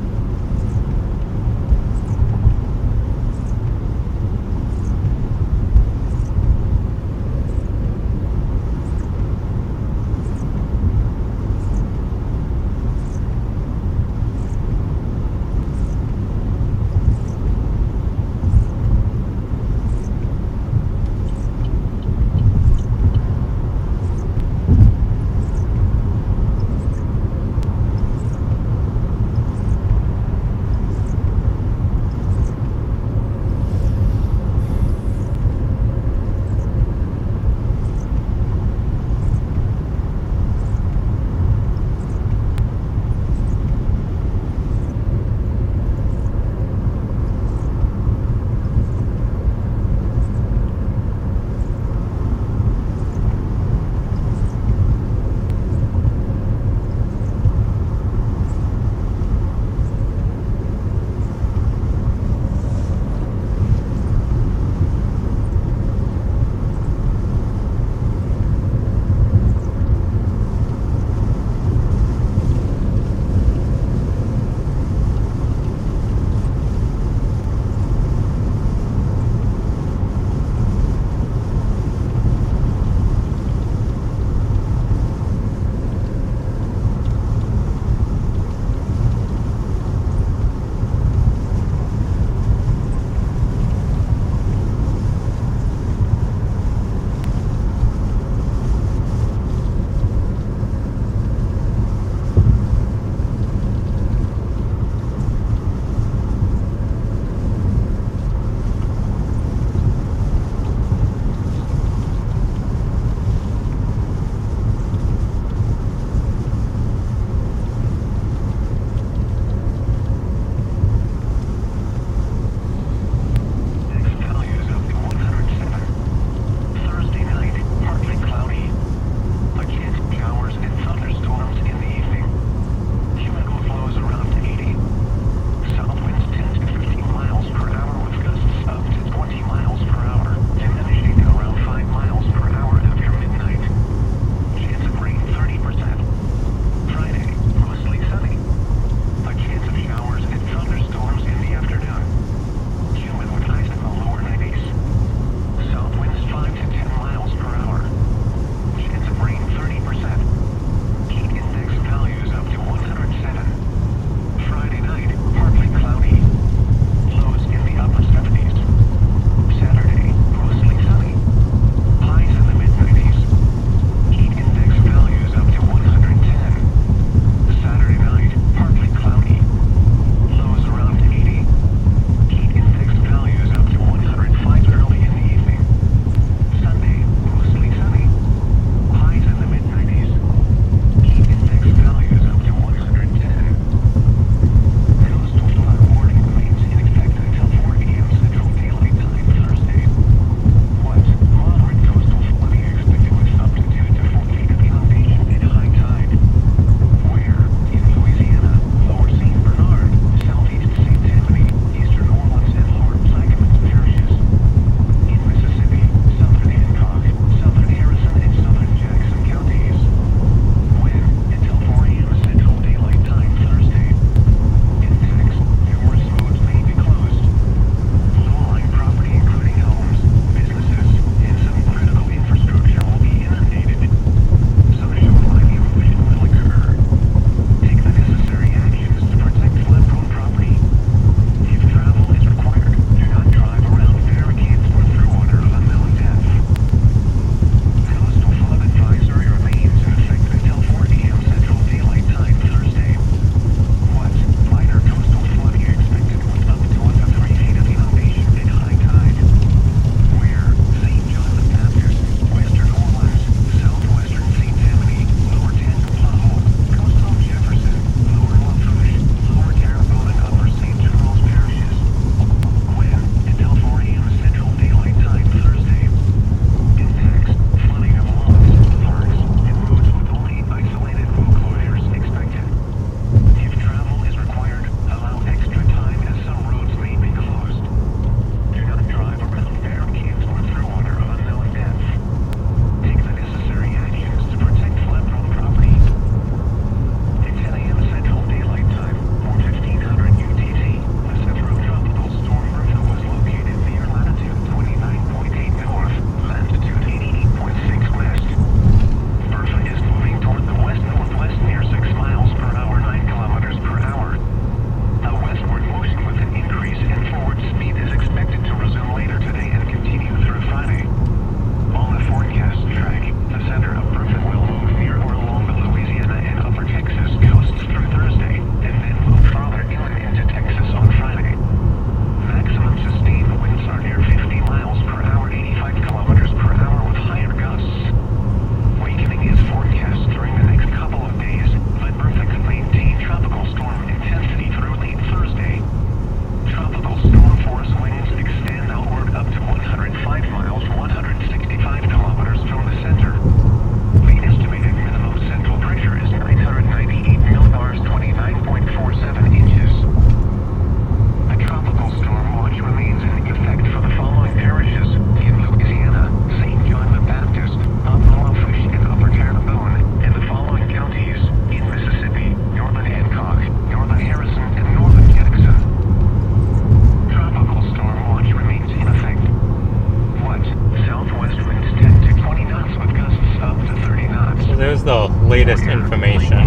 there's the latest information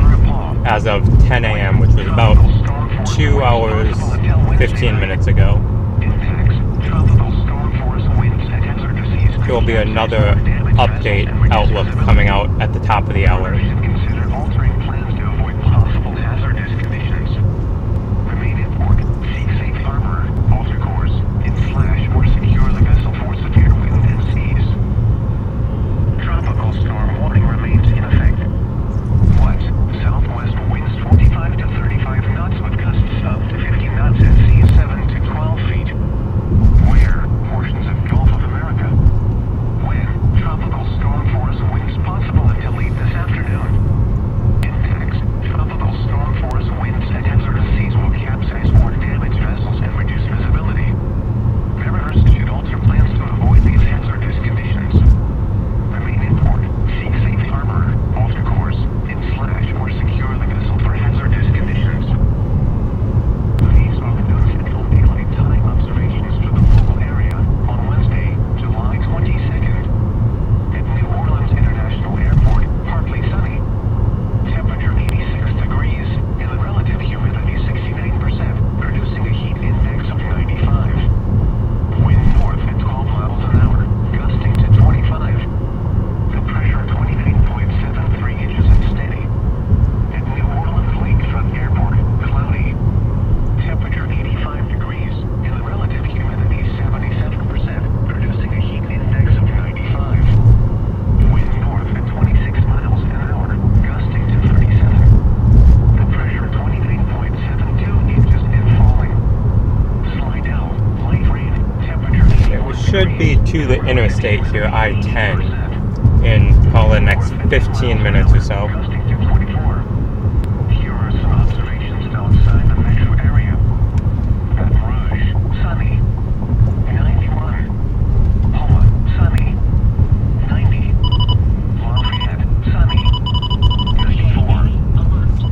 as of 10 a.m., which was about 2 hours, 15 minutes ago. There will be another update outlook coming out at the top of the hour. Consider altering plans to avoid possible hazardous conditions. Remain in port. Seek safe harbor. Alter course. Slash or secure the vessel for severe wind and seas. Tropical storm warning remains in effect. What? Southwest winds 25 to 35 knots with gusts up to 50 knots at sea 7 to 12 feet. Where? Portions of Gulf of America. When? Tropical storm force winds possible until late this afternoon. Impacts. Tropical storm force winds and hazardous seas will capsize or damage vessels and reduce visibility. Mariners should alter plans to avoid these hazardous conditions. Remain in port. Seek safe harbor. Alter course. Slash or secure the vessel for hazardous conditions. These are the Central Daylight Time observations for the local area on Wednesday, July 22nd. At New Orleans International Airport, partly sunny. Temperature 86 degrees and the relative humidity 69%, producing a heat index of 95. Wind north at 12 miles an hour, gusting to 25. The pressure 29.73 inches and steady. At New Orleans Lakefront Airport, cloudy. Temperature 85 degrees and the relative humidity 77%, producing a heat index of 95. Wind north at 26 miles an hour, gusting to 37. The pressure 29.72 inches and falling. Slidell, light rain, temperature 81 We should be to the interstate here, I-10, in probably the next 15 minutes or so. gusting to 24. Here are some observations outside the metro area. Baton Rouge, sunny. 91. Houma, sunny. 90. Lafayette, sunny. 94.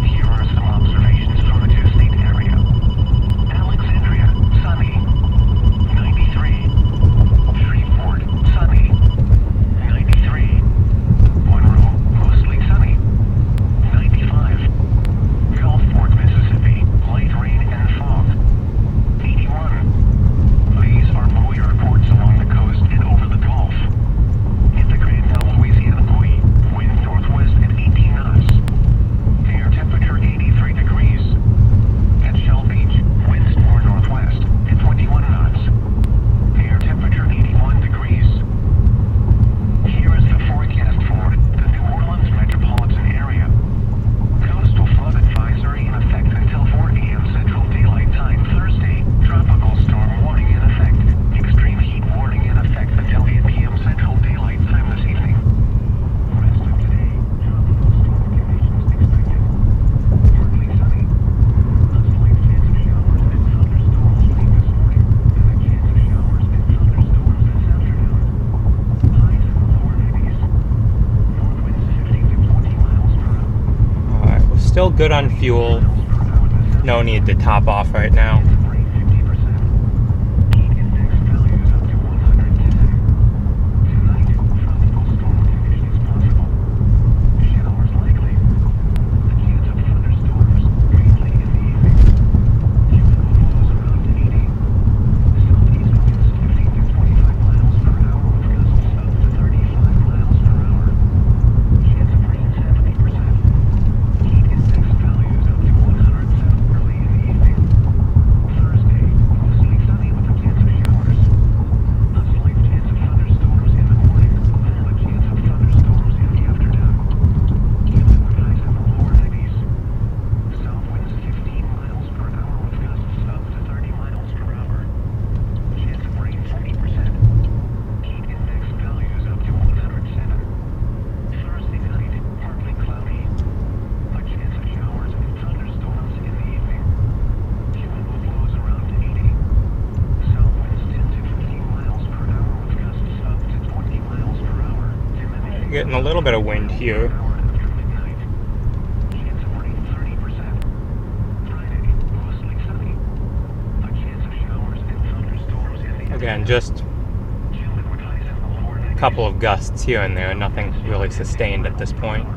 Here are some observations from the two-state area. Alexandria, sunny. 93. Shreveport, sunny. 93. Monroe, mostly sunny. 95. Gulfport, Mississippi, light rain and fog. 81. These are buoy reports along the coast and over the Gulf. In the Grand Louisiana buoy, wind northwest at 18 knots. Air temperature 83 degrees. At Shell Beach, winds northwest at 21 knots. Air temperature 81 degrees. Here is the forecast for the New Orleans metropolitan area. Coastal flood advisory in effect until 4 a.m. Central Daylight Time Thursday. Tropical storm warning in effect. Extreme heat warning in effect until 8 p.m. Central Daylight Time this evening. Rest of today, tropical storm conditions expected. Partly sunny. A slight chance of showers and thunderstorms late this morning, and a chance of showers and thunderstorms this afternoon. Highs in the lower 90s. North winds 15 to 20 miles per hour. Alright, we're still good on fuel. No need to top off right now. Rain 50%. Heat index values up to 110. Tonight, tropical storm conditions possible. Showers likely. A chance of thunderstorms, mainly in the evening. Humidity flows around 80. Southeast winds 15 to 25 miles per hour with gusts up to 35 miles per hour. Chance of rain 70%. Heat index values up to 107 early in the evening. Thursday, mostly sunny with a chance of showers. A slight chance of thunderstorms in the morning, then a chance of thunderstorms in the afternoon. Humid highs in the lower 90s. South winds 15 miles per hour with gusts up to 30 miles per hour. Chance of rain 40%. Heat index values up to 107. Thursday night, partly cloudy. A chance of showers and thunderstorms in the evening. Humid flows around 80. South winds 10 to 15 miles per hour with gusts up to 20 miles per hour. Diminishing Getting a little bit of wind here. hour after midnight. Chance of rain 30%. Friday, mostly sunny. A chance of showers and thunderstorms in the Again, just humid with highs in the lower a 90s. couple of gusts here and there, nothing really sustained at this point.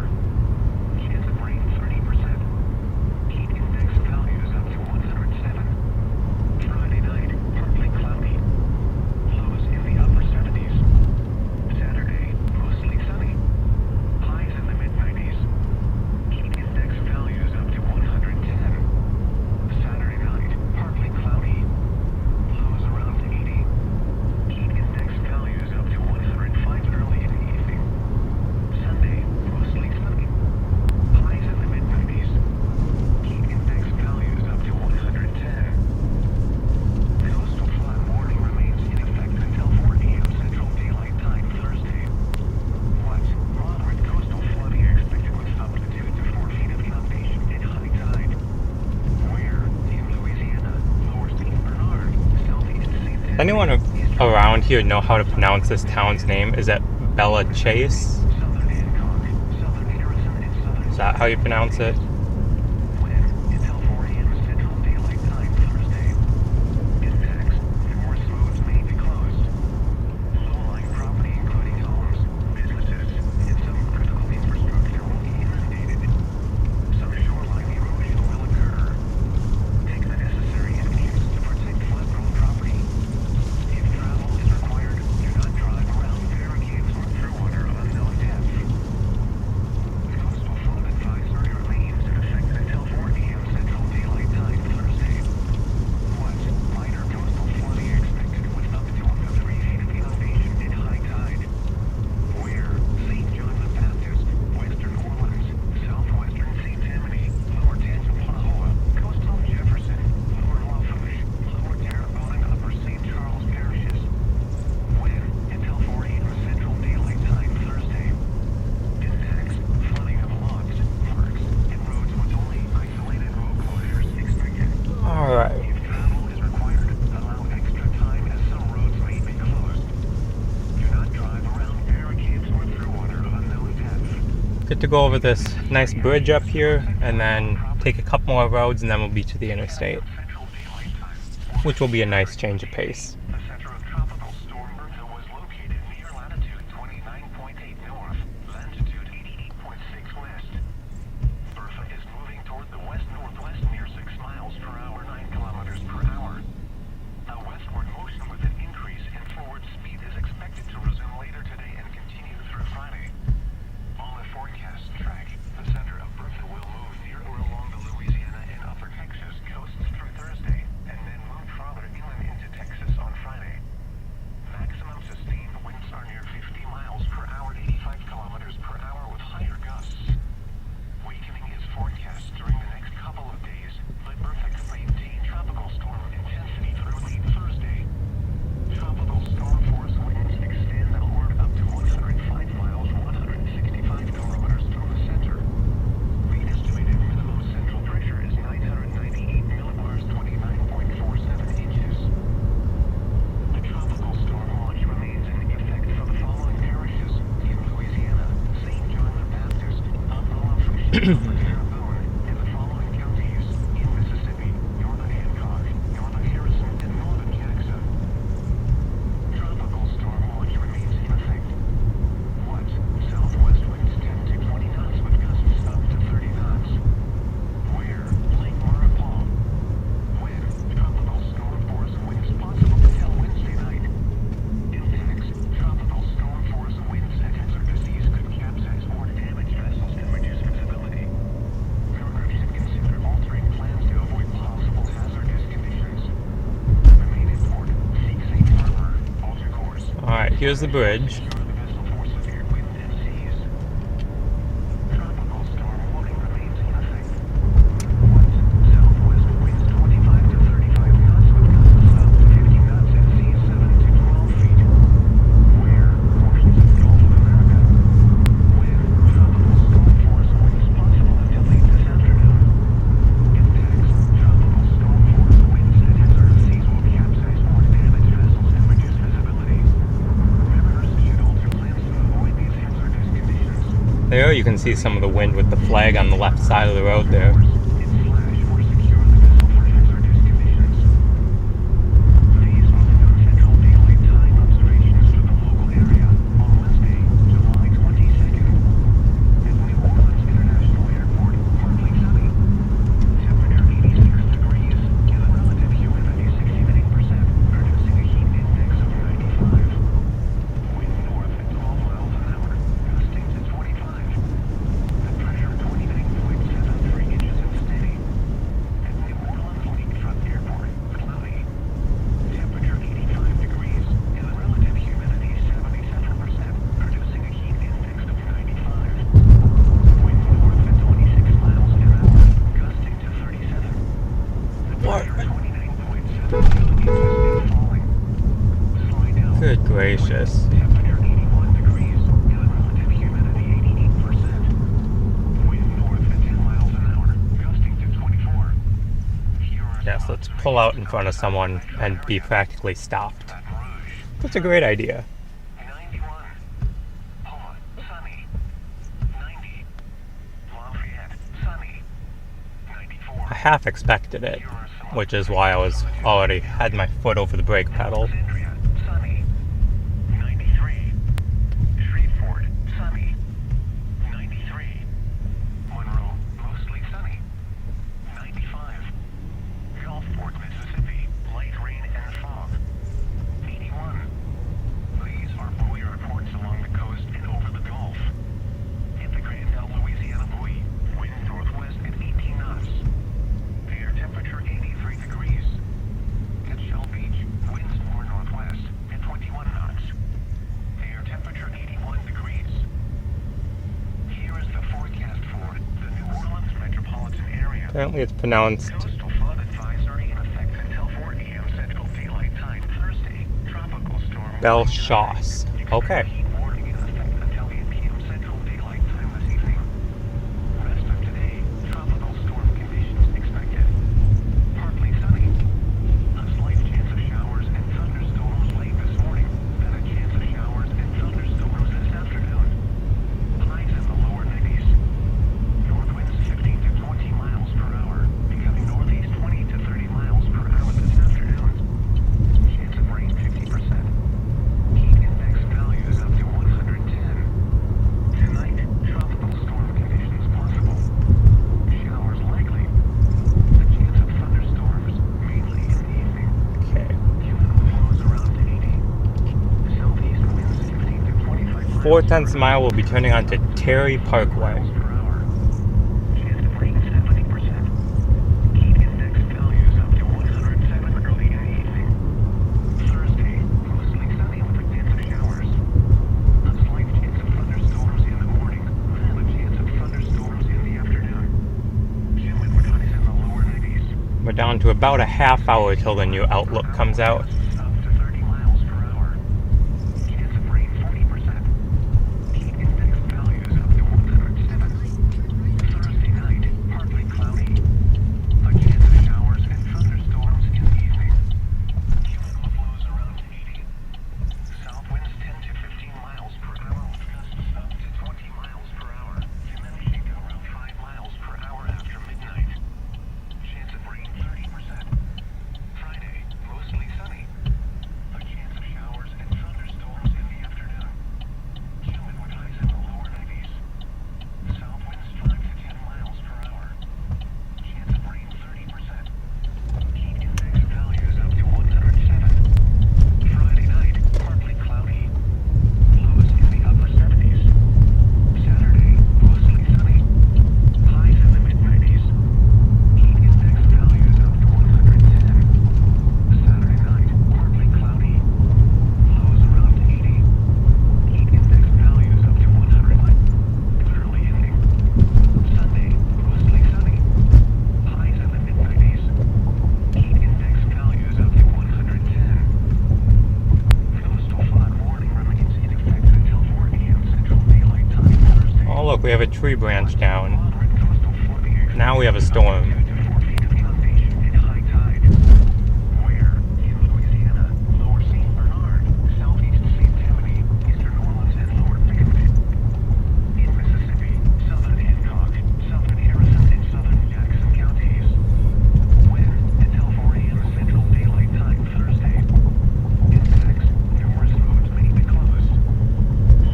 anyone around here know how to pronounce this town's name? Is it Bella Chase? Is that how you pronounce it? Good to go over this nice bridge up here and then take a couple more roads and then we'll be to the interstate, which will be a nice change of pace. The center of tropical storm Bertha was located near latitude 29.8 north, longitude 88.6 west. Bertha is moving toward the west-northwest near 6 miles per hour, 9 kilometers per hour. A westward motion with an increase in forward speed is expected to resume later today and continue through Friday. On the forecast track, the center of Bertha will move near or along the Louisiana and upper Texas coasts through Thursday, and then move farther inland into Texas on Friday. Maximum sustained winds are near 50 miles per hour, 85 kilometers per hour with higher gusts. Weakening is forecast during the next couple of days, but Bertha could maintain tropical storm intensity through late Thursday. Tropical storm force winds extend northward up to 105 miles, 165 kilometers from the center. The estimated minimum central pressure is 998 millibars, 29.47 inches. The tropical storm watch remains in effect for the following parishes in Louisiana: St. John the Baptist, Upper Lafourche, Upper Terrebonne, and the following counties in Mississippi: Northern Hancock, Northern Harrison, and Northern Jackson. Tropical storm watch remains in effect. What? Southwest winds 10 to 20 knots with gusts up to 30 knots. Where? Lake Maripol. When? Tropical storm force winds possible until Wednesday night. Impacts: tropical storm force winds at hazardous seas could capsize or damage vessels and reduce visibility. Members should consider altering plans to avoid possible hazardous conditions. Remain in port. Seek safe harbor. Alter course. Alright, here's the bridge. Secure the vessel for severe wind and seas. Tropical storm warning remains in effect. What? Southwest winds 25 to 35 knots with gusts up to 50 knots and seas 7 to 12 feet. Where? Portions of Gulf of America. When? Tropical storm force winds possible until late this afternoon. Impacts: tropical storm force winds at hazardous seas will capsize or damage vessels and reduce visibility. Members should alter plans to avoid these hazardous conditions. There you can see some of the wind with the flag on the left side of the road there. In flash or secure the vessel for hazardous conditions. These are the Central Daylight Time observations for the local area on Wednesday, July 22nd. At New Orleans International Airport, partly sunny. Temperature 86 degrees and the relative humidity 69%, producing a heat index of 95. Wind north at 12 miles an hour, gusting to 25. The pressure 29.73 inches and steady. At New Orleans Lakefront Airport, cloudy. Temperature 85 degrees and the relative humidity 77%, producing a heat index of 95. Wind north at 26 miles an hour, gusting to 37. The pressure 29.7 inches and falling. Slide out. Good gracious. Temperature 81 degrees and the relative humidity 88%. Wind north at 10 miles an hour, gusting to 24. Here are Yes, let's pull out in front of someone and be practically stopped. That's a great idea. 91. Homa, sunny. 90. Lafayette, sunny. 94. I half expected it, which is why I was already had my foot over the brake pedal. Alexandria, sunny. 93. Shreveport, sunny. 93. Monroe, mostly sunny. 95. Gulfport, Mississippi, light rain and fog. 81. These are buoy reports along the coast and over the Gulf. In the Grand Louisiana buoy, wind northwest at 18 knots. Air temperature 83 degrees. At Shell Beach, winds more northwest at 21 knots. Air temperature 81 degrees. Here is the forecast for the New Orleans metropolitan area. Apparently it's pronounced Coastal flood advisory in effect until 4 a.m. Central Daylight Time Thursday. Tropical storm. Belchos. Okay. Heat warning in effect until 8 p.m. Central Daylight Time this evening. Rest of today, tropical storm conditions expected. Partly sunny. A slight chance of showers and thunderstorms late this morning. Then a chance of showers and thunderstorms this afternoon. Highs in the lower 90s. North winds 15 to 20 miles per hour. Becoming northeast 20 to 30 miles per hour this afternoon. Chance of rain 50%. Heat index values up to 110. Tonight, tropical storm conditions possible. Showers likely. A chance of thunderstorms, mainly in the evening. Okay. Chemical flows around 80. Southeast winds 15 to 25 miles 4/10 mile will be turning onto Terry Parkway. per hour. Chance of rain 70%. Heat index values up to 107 early in the evening. Thursday, mostly sunny with a chance of showers. A slight chance of thunderstorms in the morning, then a chance of thunderstorms in the afternoon. Humid with highs in the lower 90s. We're down to about a half hour till the new outlook comes out. Up to 30 miles per hour. Chance of rain 40%. Heat index values up to 107. Thursday night, partly cloudy. A chance of showers and thunderstorms in the evening. Chemical flows around 80. South winds 10 to 15 miles per hour with gusts up to 20 miles per hour, diminishing to around 5 miles per hour after midnight. Chance of rain 30%. Friday, mostly sunny. A chance of showers and thunderstorms in the afternoon. Humid with highs in the lower 90s. South winds 5 to 10 miles per hour. Chance of rain 30%. Heat index values up to 107. Friday night, partly cloudy. Lows in the upper 70s. Saturday, mostly sunny. Highs in the mid-90s. Heat index values up to 110. Saturday night, partly cloudy. Lows around 80. Heat index values up to 100. Early evening. Sunday, mostly sunny. Highs in the mid-90s. Heat index values up to 110. Coastal flood warning remains in effect until 4 a.m. Central Daylight Time Thursday. Oh look, we have a tree branch down. Moderate coastal flooding expected. Now we have a storm. 2 to 4 feet of inundation at high tide. Where? In Louisiana, lower St. Bernard, southeast St. Tammany, eastern Orleans, and lower Pickett. In Mississippi, southern Hancock, southern Harrison, and southern Jackson counties. When? Until 4 a.m. Central Daylight Time Thursday. Impacts. Numerous roads may be closed.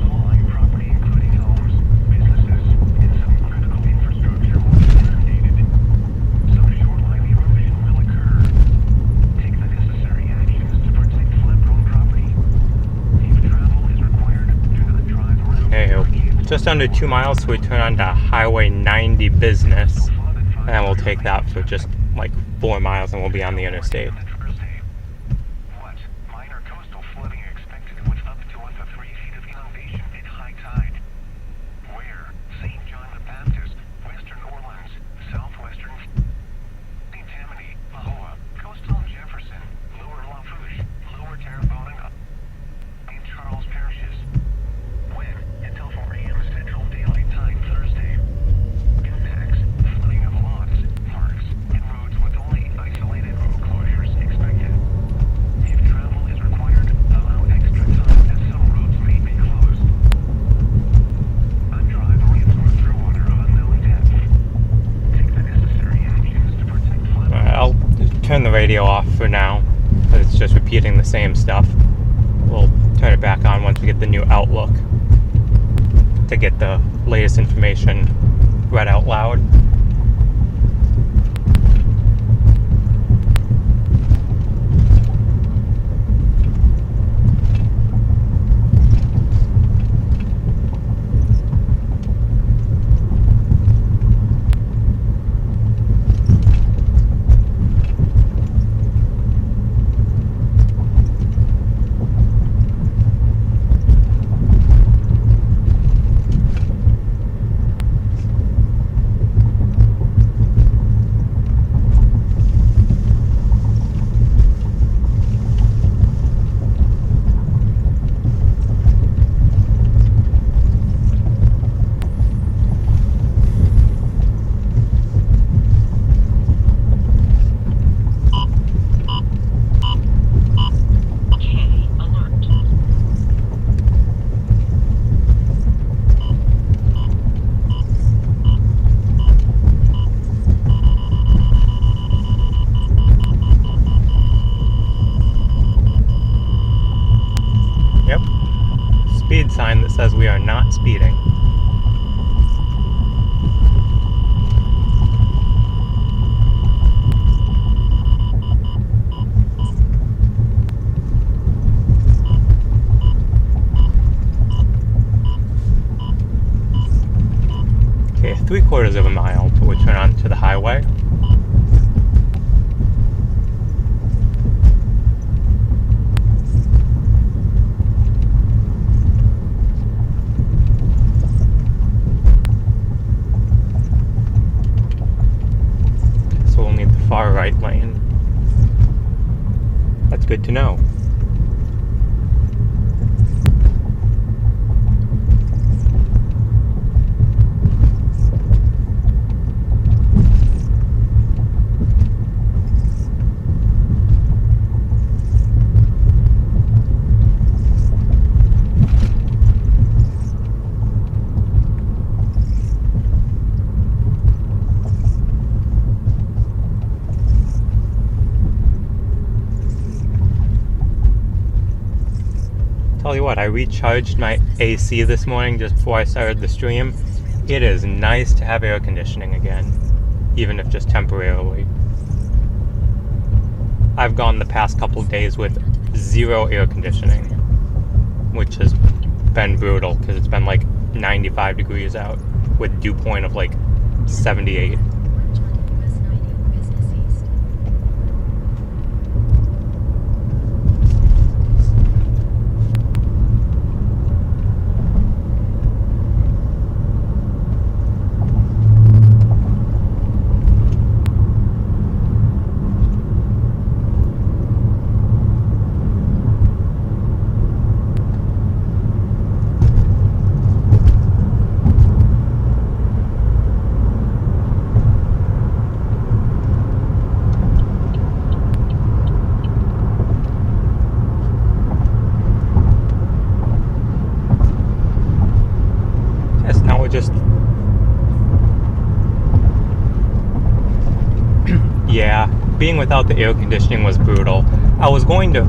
Low-lying property including homes, businesses, and some critical infrastructure will be inundated. Some shoreline erosion will occur. Take the necessary actions to protect flood-prone property. If travel is required, do not drive around. Okay, just under 2 miles, so we turn onto Highway 90 Business. And we'll take that for just like 4 miles and we'll be on the interstate. What? Minor coastal flooding expected with up to 1 to 3 feet of inundation at high tide. Where? St. John the Baptist, western Orleans, southwestern St. Tammany, Mahoa, coastal Jefferson, lower Lafourche, lower Terrebonne, and Charles parishes. When? Until 4 a.m. Central Daylight Time Thursday. Impacts. Flooding of lawns, parks, and roads with only isolated road closures turn the radio off for now, because it's just repeating the same stuff. We'll turn it back on once we get the new Outlook to get the latest information read out loud. Speed sign that says we are not speeding. Okay, 3/4 of a mile till we turn onto the highway. Far right lane. That's good to know. Tell you what, I recharged my AC this morning just before I started the stream. It is nice to have air conditioning again, even if just temporarily. I've gone the past couple days with 0 air conditioning, which has been brutal because it's been like 95 degrees out with dew point of like 78. Just yeah, being without the air conditioning was brutal. I was going to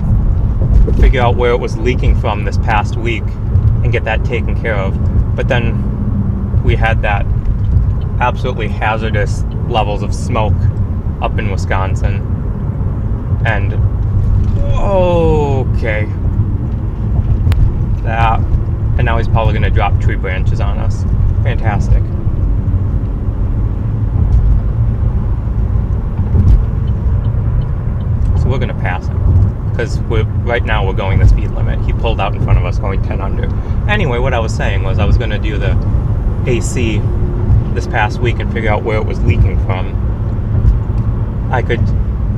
figure out where it was leaking from this past week and get that taken care of, but then we had that absolutely hazardous levels of smoke up in Wisconsin, and okay, that, and now he's probably going to drop tree branches on us. Fantastic. So we're gonna pass him because right now we're going the speed limit. He pulled out in front of us going 10 under. Anyway, what I was saying was I was gonna do the AC this past week and figure out where it was leaking from. I could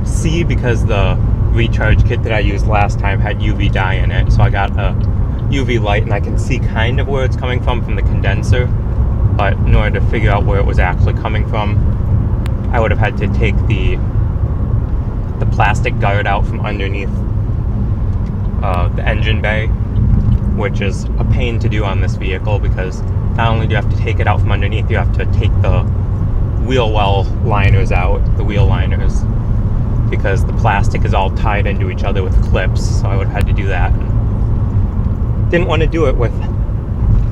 see because the recharge kit that I used last time had UV dye in it, so I got a UV light and I can see kind of where it's coming from the condenser. But in order to figure out where it was actually coming from, I would have had to take the plastic guard out from underneath the engine bay, which is a pain to do on this vehicle because not only do you have to take it out from underneath, you have to take the wheel well liners out, the wheel liners. because the plastic is all tied into each other with clips, so I would have had to do that. Didn't want to do it with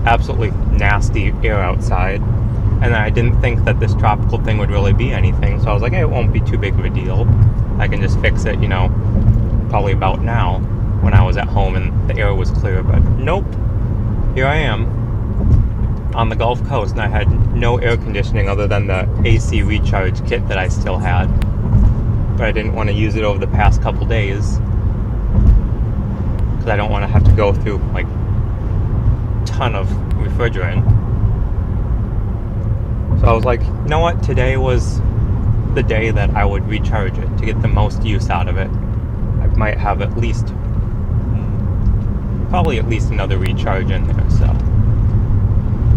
absolutely nasty air outside, and I didn't think that this tropical thing would really be anything, so I was like, hey, it won't be too big of a deal. I can just fix it, probably about now when I was at home and the air was clear, but nope. Here I am on the Gulf Coast, and I had no air conditioning other than the AC recharge kit that I still had. But I didn't want to use it over the past couple days because I don't want to have to go through like a ton of refrigerant. So I was like, you know what? Today was the day that I would recharge it to get the most use out of it. I might have probably at least another recharge in there, so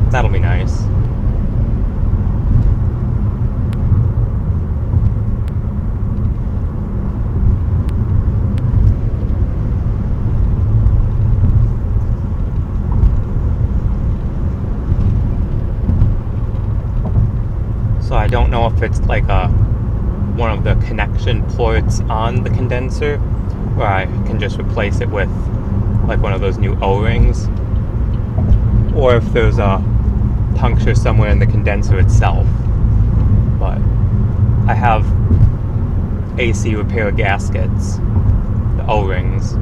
that'll be nice. So I don't know if it's like one of the connection ports on the condenser, where I can just replace it with like one of those new O-rings, or if there's a puncture somewhere in the condenser itself. But I have AC repair gaskets, the O-rings,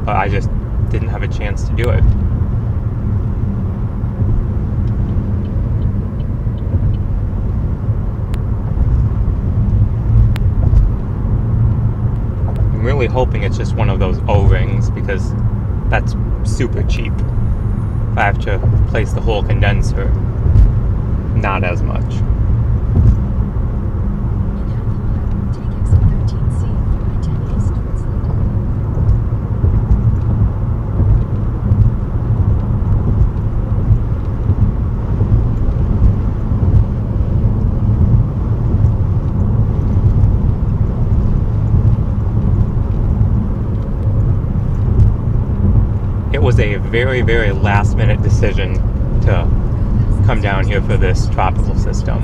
but I just didn't have a chance to do it. I'm really hoping it's just one of those O-rings, because that's super cheap. If I have to replace the whole condenser, not as much. It was a very, very last minute decision to come down here for this tropical system.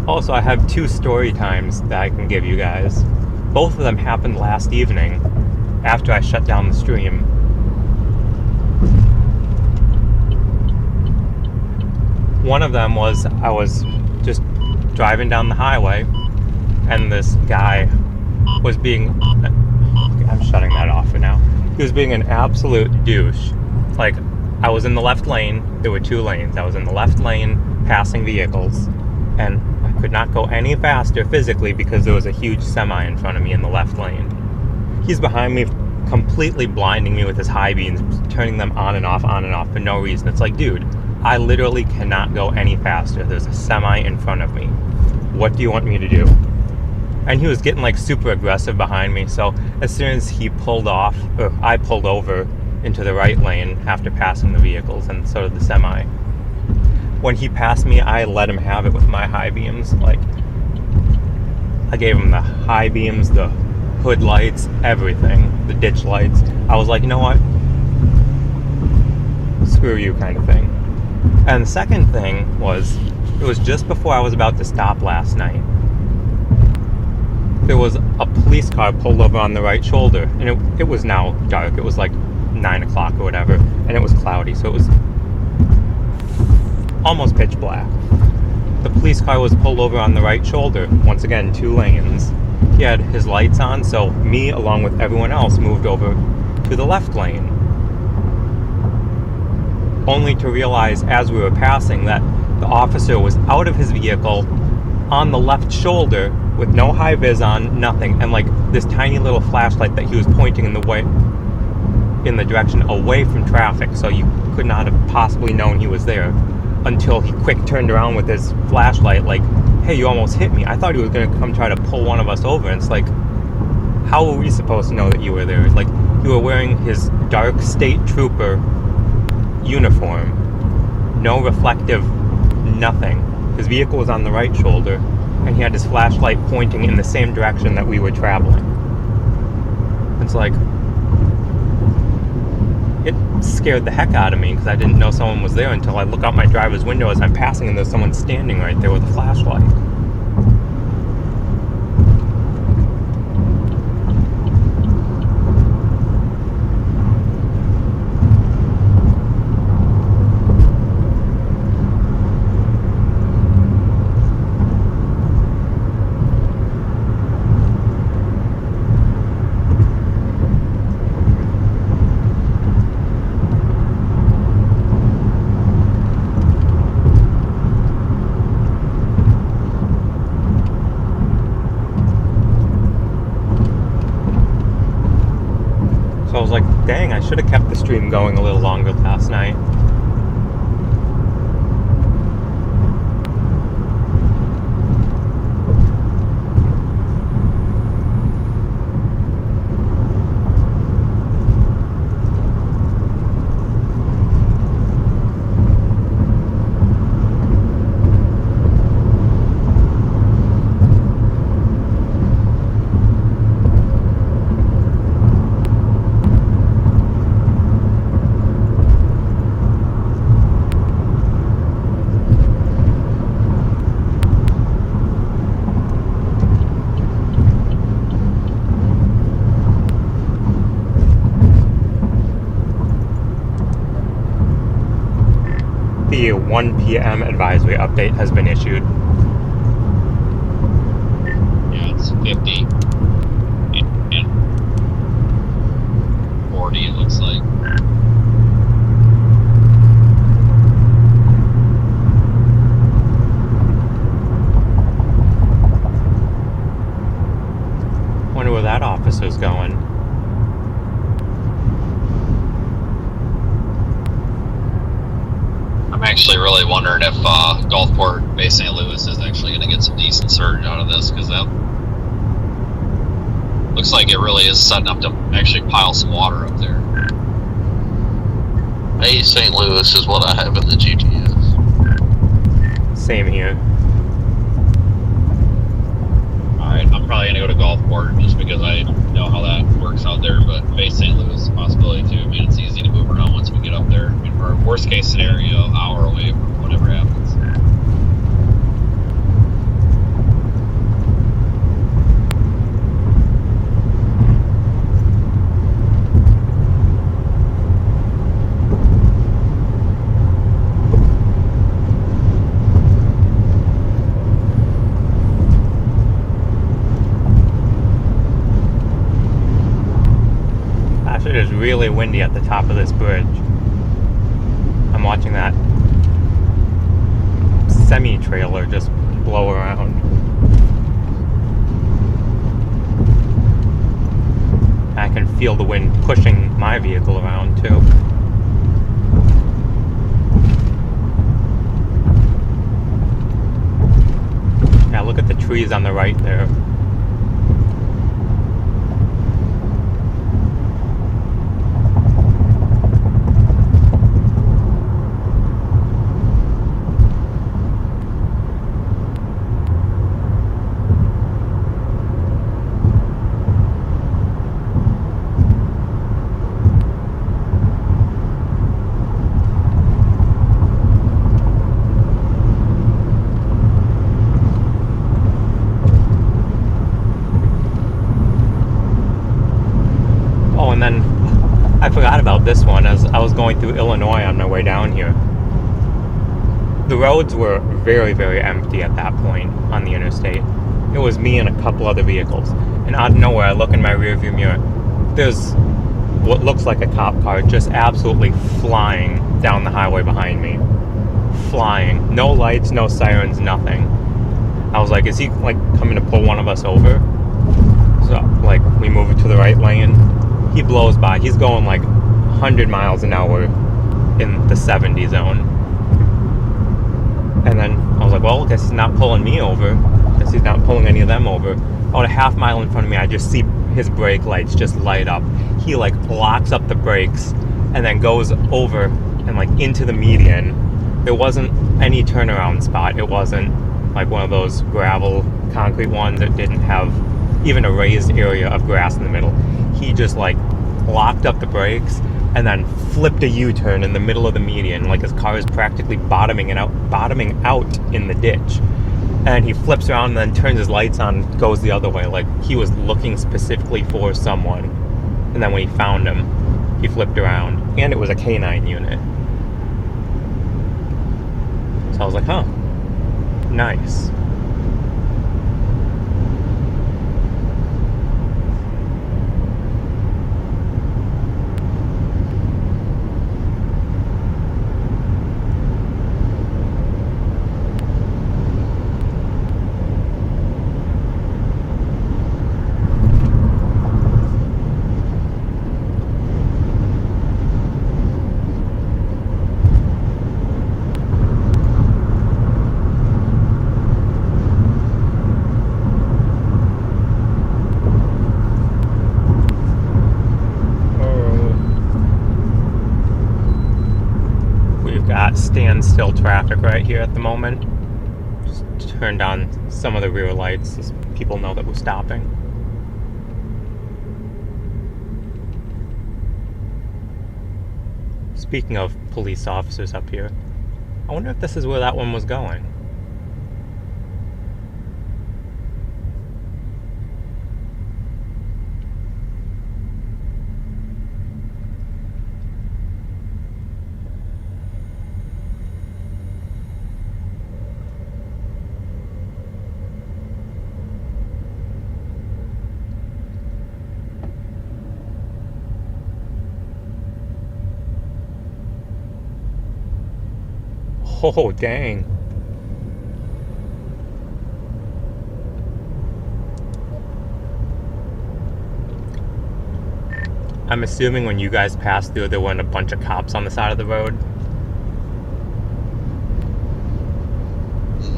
Also, I have two story times that I can give you guys. Both of them happened last evening, after I shut down the stream. One of them was, I was just driving down the highway, and this guy was being... I'm shutting that off for now. He was being an absolute douche. Like, I was in the left lane, there were two lanes. I was in the left lane, passing vehicles, and I could not go any faster physically because there was a huge semi in front of me in the left lane. He's behind me, completely blinding me with his high beams, turning them on and off for no reason. It's like, dude, I literally cannot go any faster. There's a semi in front of me. What do you want me to do? And he was getting like super aggressive behind me, so as soon as he pulled off, or I pulled over into the right lane after passing the vehicles, and so did the semi. When he passed me, I let him have it with my high beams. Like, I gave him the high beams, the hood lights, everything, the ditch lights. I was like, you know what? Screw you, kind of thing. And the second thing was, it was just before I was about to stop last night. There was a police car pulled over on the right shoulder, and it was now dark. It was like 9 o'clock or whatever, and it was cloudy, so it was almost pitch black. The police car was pulled over on the right shoulder. Once again, two lanes. He had his lights on, so me, along with everyone else, moved over to the left lane. Only to realize as we were passing that the officer was out of his vehicle on the left shoulder with no high vis on, nothing, and like this tiny little flashlight that he was pointing in the direction away from traffic, so you could not have possibly known he was there. Until he quick turned around with his flashlight like, hey, you almost hit me. I thought he was going to come try to pull one of us over. And it's like, how were we supposed to know that you were there? Like, you were wearing his dark state trooper uniform. No reflective nothing. His vehicle was on the right shoulder, and he had his flashlight pointing in the same direction that we were traveling. It's like, it scared the heck out of me because I didn't know someone was there until I look out my driver's window as I'm passing and there's someone standing right there with a flashlight. So I was like, dang, I should have kept the stream going a little longer last night. The 1 p.m. advisory update has been issued. Yeah, it's 50 and 40, it looks like. Wonder where that officer's going. I'm actually really wondering if Gulfport, Bay St. Louis, is actually going to get some decent surge out of this, because that looks like it really is setting up to actually pile some water up there. Hey, St. Louis is what I have in the GPS. Same here. Alright, I'm probably going to go to Gulfport just because I know how that works out there, but Bay St. Louis is a possibility too. I mean, it's easy to move around once we get up there. I mean, for worst case scenario, hour away from whatever happens. It is really windy at the top of this bridge. I'm watching that semi-trailer just blow around. I can feel the wind pushing my vehicle around too. Now look at the trees on the right there. And then I forgot about this one as I was going through Illinois on my way down here. The roads were very, very empty at that point on the interstate. It was me and a couple other vehicles. And out of nowhere, I look in my rearview mirror. There's what looks like a cop car just absolutely flying down the highway behind me. Flying. No lights, no sirens, nothing. I was like, is he like coming to pull one of us over? So like we move to the right lane. He blows by. He's going like 100 miles an hour in the 70 zone. And then I was like, well, I guess he's not pulling me over. I guess he's not pulling any of them over. About a half mile in front of me, I just see his brake lights just light up. He like locks up the brakes and then goes over and like into the median there wasn't any turnaround spot. It wasn't like one of those gravel concrete ones that didn't have even a raised area of grass in the middle. He just like locked up the brakes and then flipped a U-turn in the middle of the median, like his car is practically bottoming out in the ditch. And he flips around and then turns his lights on, goes the other way, like he was looking specifically for someone. And then when he found him, he flipped around, and it was a K9 unit. So I was like, huh, nice. Standstill traffic right here at the moment. Just turned on some of the rear lights so people know that we're stopping. Speaking of police officers up here, I wonder if this is where that one was going. Oh, dang. I'm assuming when you guys passed through, there weren't a bunch of cops on the side of the road?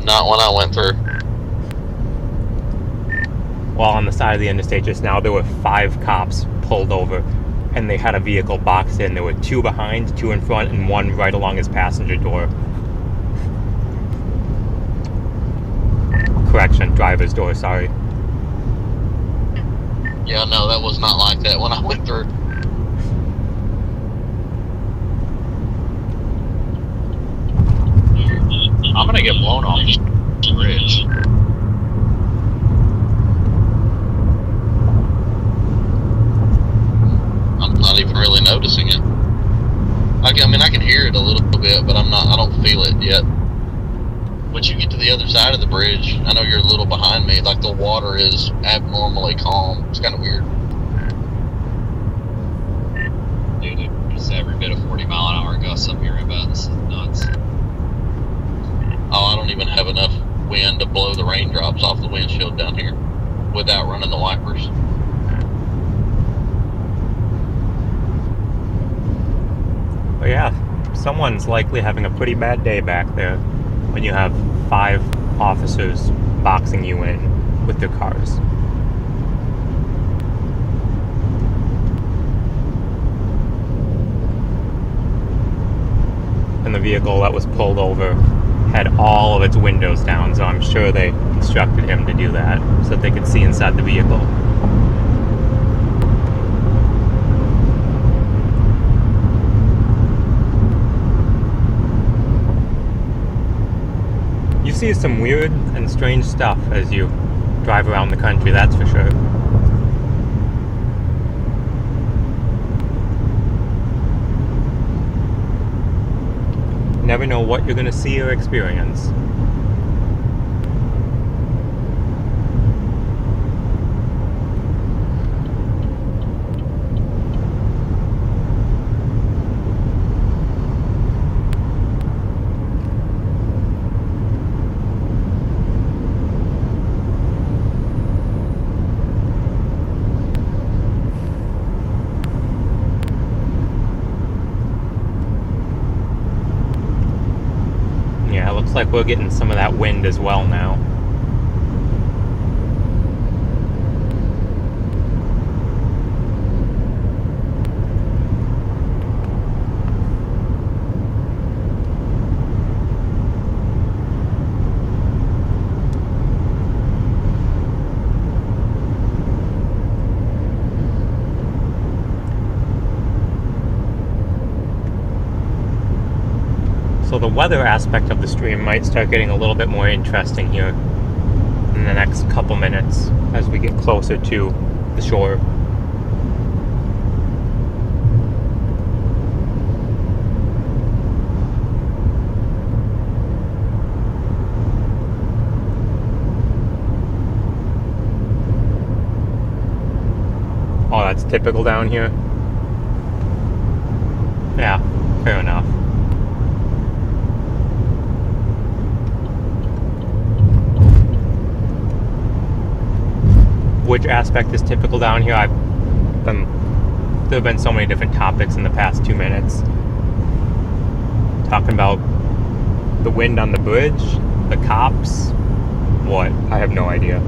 Not when I went through. Well, on the side of the interstate just now, there were 5 cops pulled over, and they had a vehicle boxed in. There were 2 behind, 2 in front, and 1 right along his passenger door. Correction, driver's door, sorry. Yeah, no, that was not like that when I went through. I'm gonna get blown off this bridge. I'm not even really noticing it. I mean, I can hear it a little bit, but I don't feel it yet. Once you get to the other side of the bridge, I know you're a little behind me, like the water is abnormally calm. It's kind of weird. Dude, it's every bit of 40-mile-an-hour gusts up here, I bet. This is nuts. Oh, I don't even have enough wind to blow the raindrops off the windshield down here without running the wipers. But yeah, someone's likely having a pretty bad day back there when you have 5 officers boxing you in with their cars. And the vehicle that was pulled over had all of its windows down, so I'm sure they instructed him to do that so that they could see inside the vehicle. You see some weird and strange stuff as you drive around the country, that's for sure. Never know what you're going to see or experience. Yeah, it looks like we're getting some of that wind as well now. So the weather aspect of the stream might start getting a little bit more interesting here in the next couple minutes as we get closer to the shore. Oh, that's typical down here? Yeah, fair enough. Which aspect is typical down here? There have been so many different topics in the past 2 minutes. Talking about the wind on the bridge, the cops, what? I have no idea.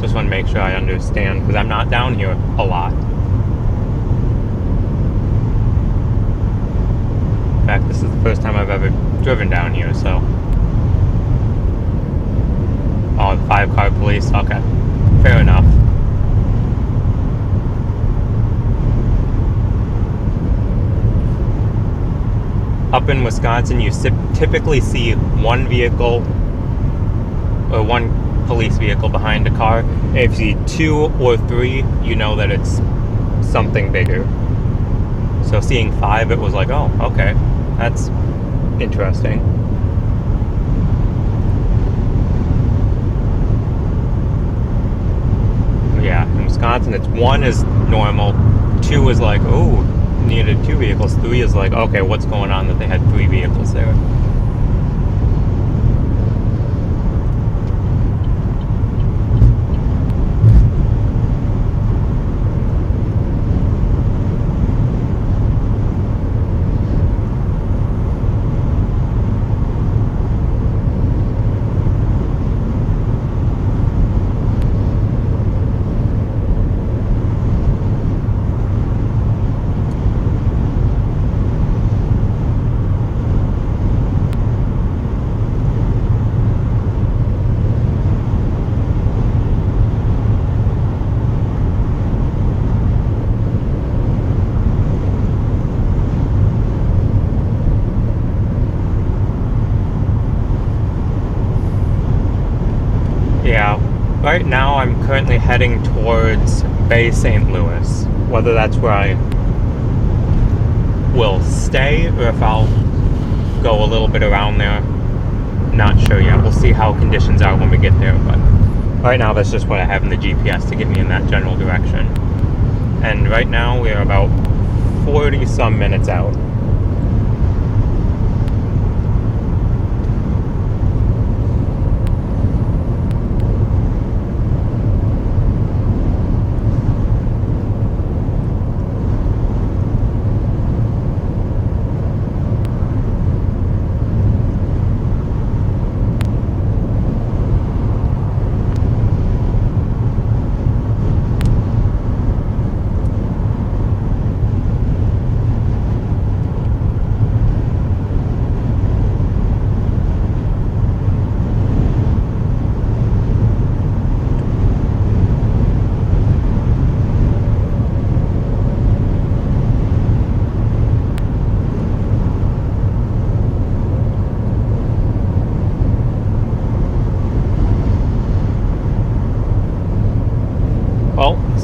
Just want to make sure I understand, because I'm not down here a lot. In fact, this is the first time I've ever driven down here, so... Oh, the 5-car police, okay. Fair enough. Up in Wisconsin, you typically see one vehicle, or one police vehicle behind a car. If you see 2 or 3, you know that it's something bigger. So seeing 5, it was like, oh, okay, that's interesting. Yeah, in Wisconsin, it's 1 is normal, 2 is like, oh, needed 2 vehicles, 3 is like, okay, what's going on that they had 3 vehicles there? Right now, I'm currently heading towards Bay St. Louis. Whether that's where I will stay or if I'll go a little bit around there, not sure yet. We'll see how conditions are when we get there, but right now that's just what I have in the GPS to get me in that general direction. And right now we're about 40 some minutes out.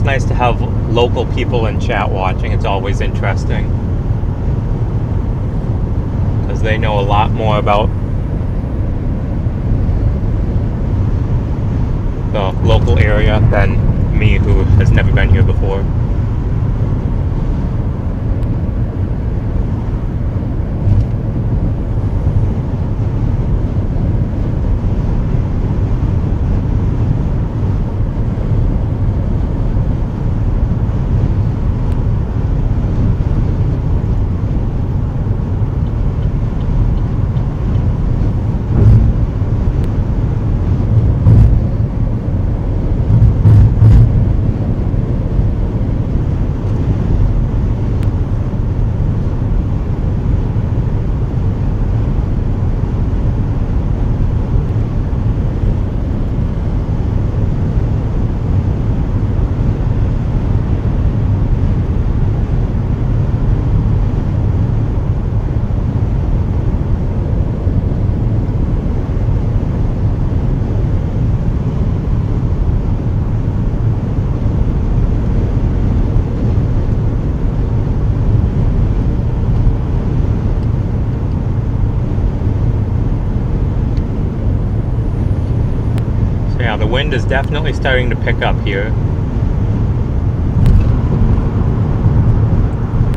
Nice to have local people in chat watching. It's always interesting because they know a lot more about the local area than me, who has never been here before. wind is definitely starting to pick up here.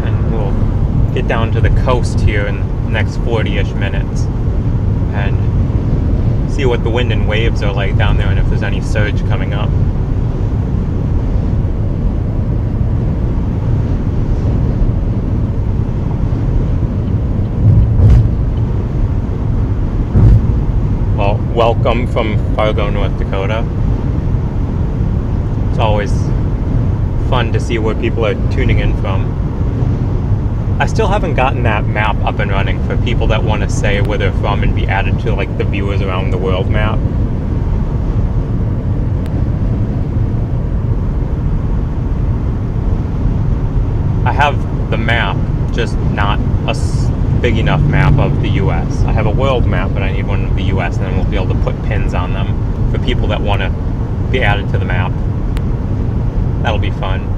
And we'll get down to the coast here in the next 40-ish minutes and see what the wind and waves are like down there and if there's any surge coming up. Well, welcome from Fargo, North Dakota. It's always fun to see where people are tuning in from. I still haven't gotten that map up and running for people that want to say where they're from and be added to like the Viewers Around the World map. I have the map, just not a big enough map of the US. I have a world map, but I need one of the US, and then we'll be able to put pins on them for people that want to be added to the map. That'll be fun.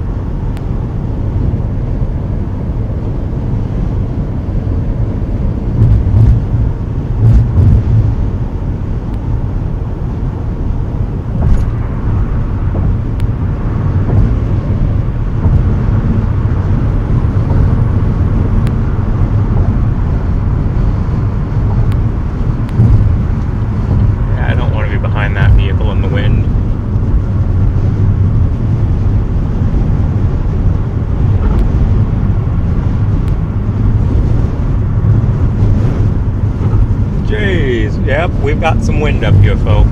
Yep, we've got some wind up here, folks.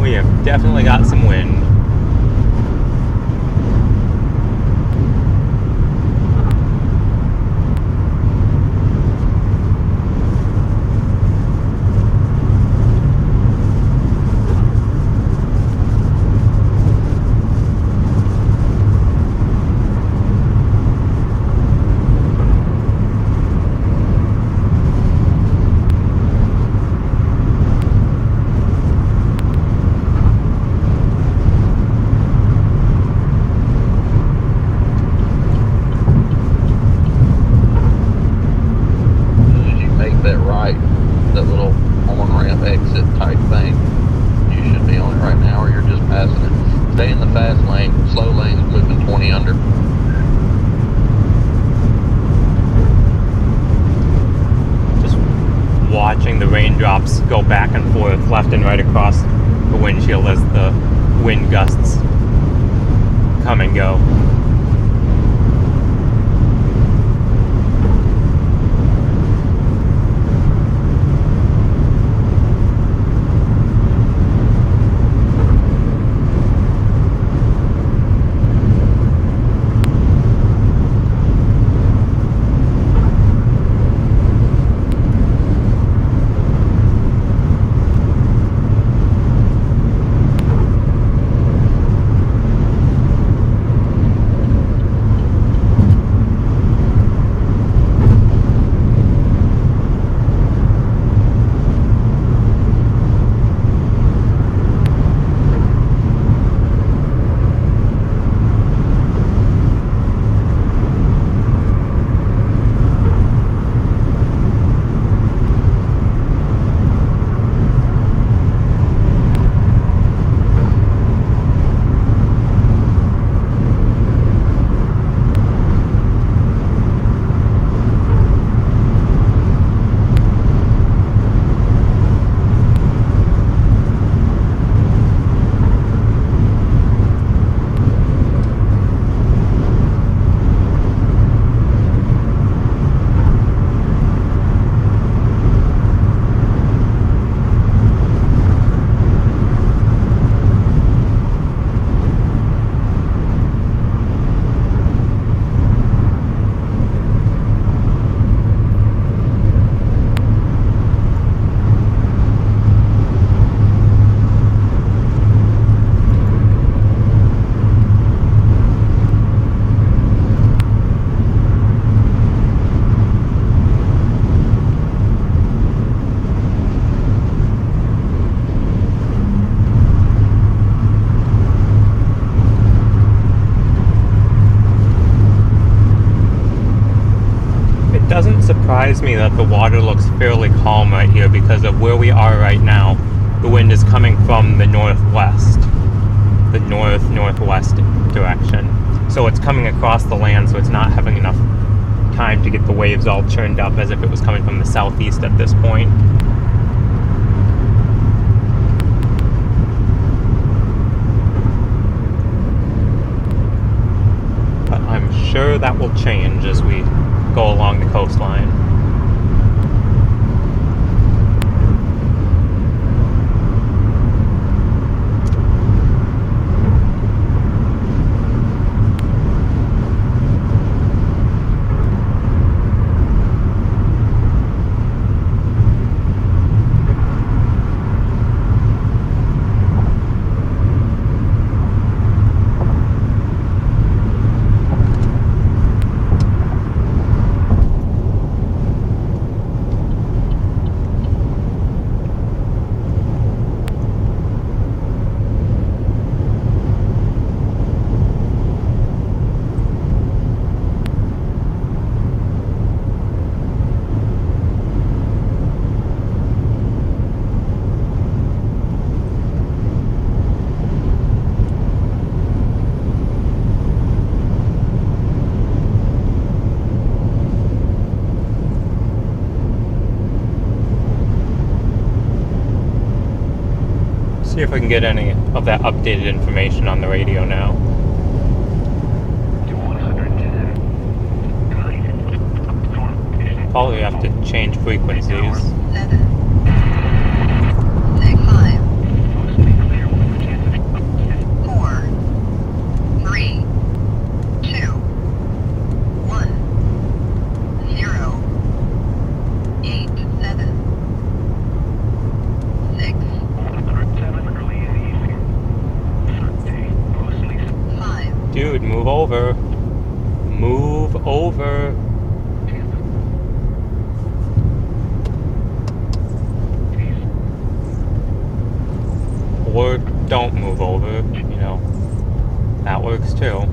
We have definitely got some wind. Watching the raindrops go back and forth left and right across the windshield as the wind gusts come and go. Surprise me that the water looks fairly calm right here because of where we are right now. the wind is coming from the northwest, the northwest direction. So it's coming across the land, so it's not having enough time to get the waves all churned up as if it was coming from the southeast at this point. But I'm sure that will change as we go along the coastline. See if I can get any of that updated information on the radio now. To 110. Probably have to change frequencies. 7, 6, 5, 4, 3, 2, 1, 0, 8, 7, 6, 107 early in the evening. Sunday, mostly 5, Dude, move over. Move over. Or don't move over, you know. That works too.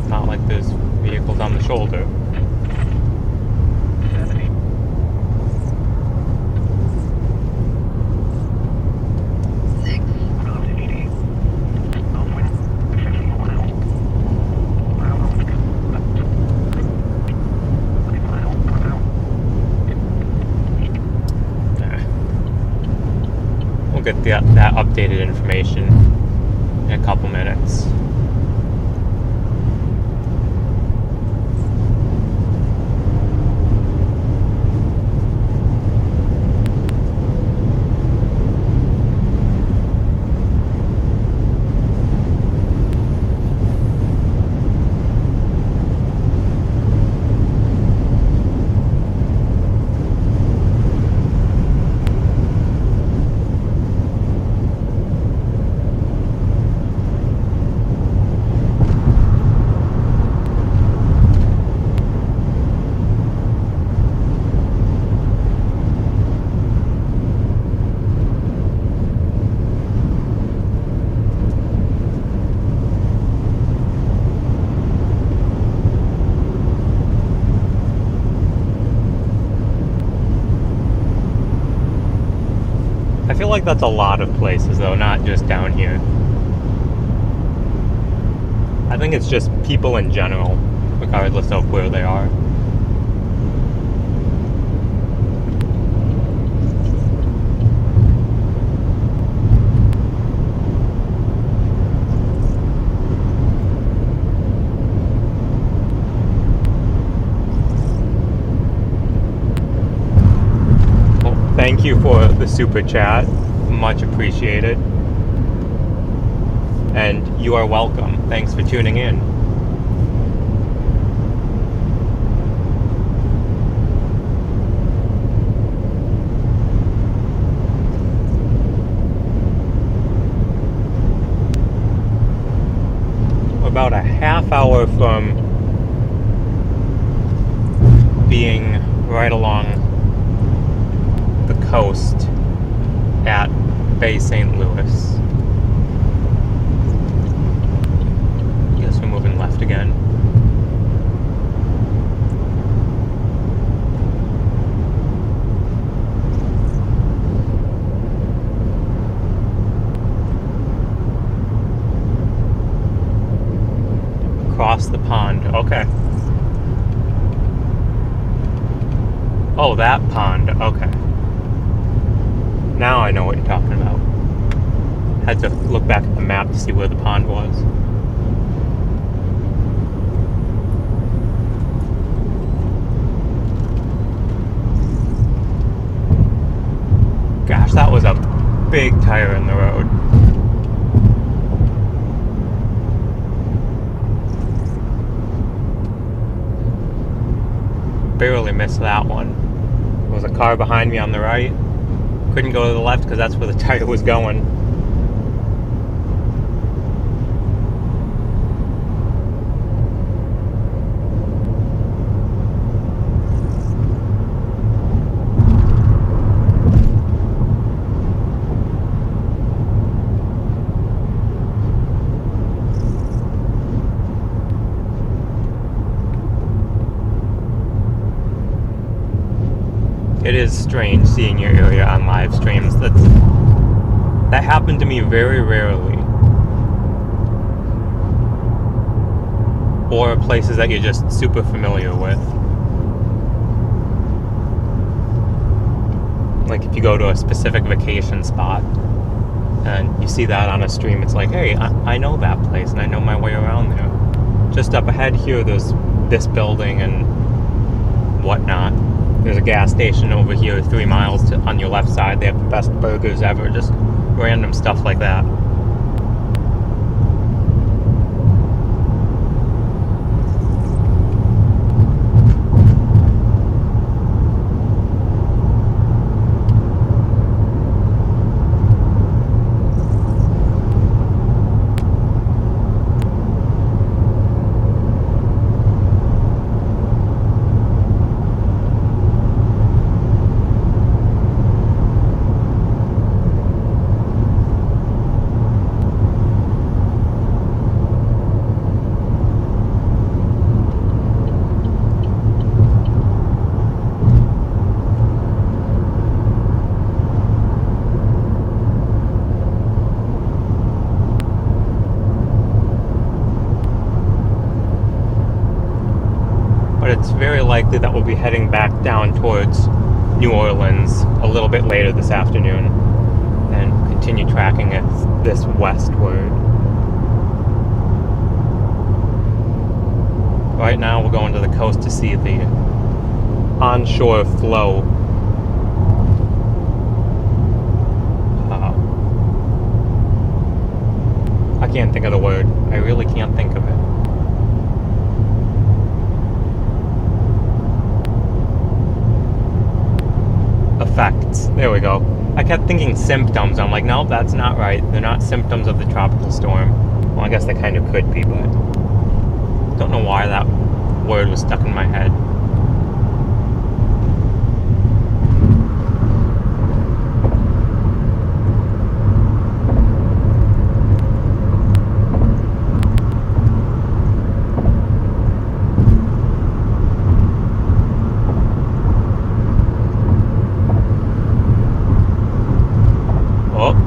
Not like there's vehicles on the shoulder. 70. 6, Route 80. Upwind 50 mile. Mile. 30 mile per hour. We'll get that updated information in a couple minutes. I feel like that's a lot of places though, not just down here. I think it's just people in general, regardless of where they are. Thank you for the super chat. Much appreciated. And you are welcome. Thanks for tuning in. We're about a half hour from being right along the coast at Bay St. Louis. Guess we're moving left again. Oh, that pond. Okay. Now I know what you're talking about. Had to look back at the map to see where the pond was. Gosh, that was a big tire in the road. Barely missed that one. There was a car behind me on the right. Couldn't go to the left because that's where the tire was going. It is strange seeing your area on live streams. That happened to me very rarely. Or places that you're just super familiar with. Like if you go to a specific vacation spot and you see that on a stream, it's like, hey, I know that place and I know my way around there. Just up ahead here, there's this building and whatnot. There's a gas station over here 3 miles on your left side. They have the best burgers ever. Just random stuff like that. But it's very likely that we'll be heading back down towards New Orleans a little bit later this afternoon and continue tracking it this westward. Right now we're going to the coast to see the onshore flow. I can't think of the word. I really can't think of it. Effects. There we go. I kept thinking symptoms. I'm like, no, that's not right. They're not symptoms of the tropical storm. Well, I guess they kind of could be, but don't know why that word was stuck in my head.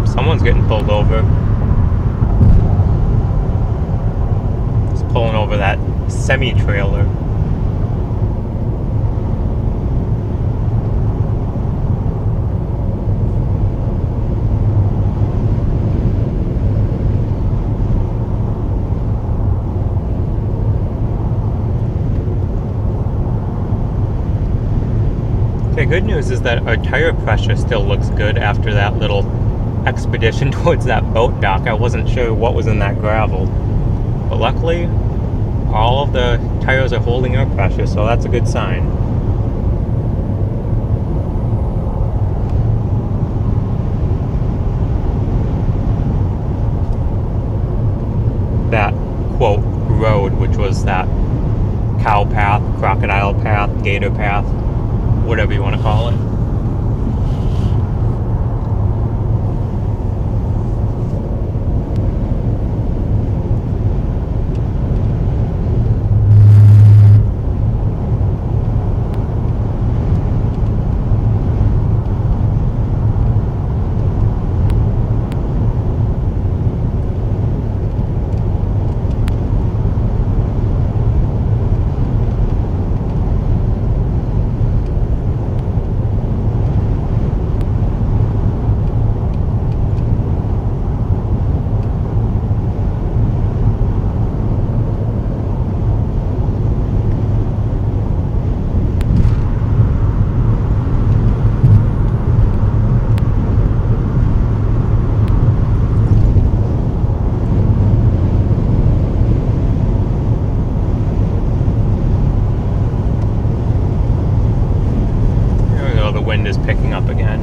Someone's getting pulled over. It's pulling over that semi-trailer. Okay, good news is that our tire pressure still looks good after that little expedition towards that boat dock. I wasn't sure what was in that gravel, but luckily all of the tires are holding air pressure, so that's a good sign. That quote road, which was that cow path, crocodile path, gator path, whatever you want to call it. wind is picking up again.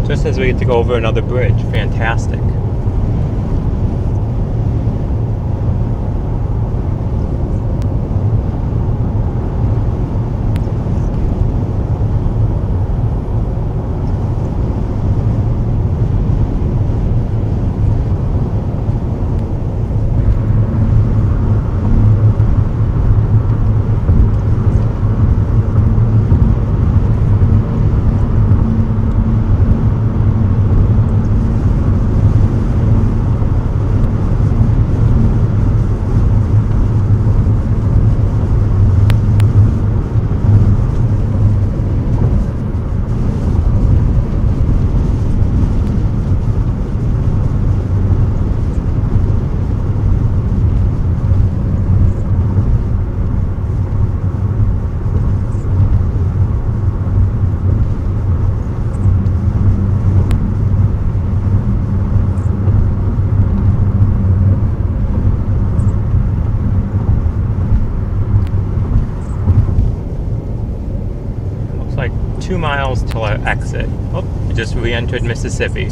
Just as we get to go over another bridge. Fantastic. Like 2 miles till our exit. Oh, we just re-entered Mississippi.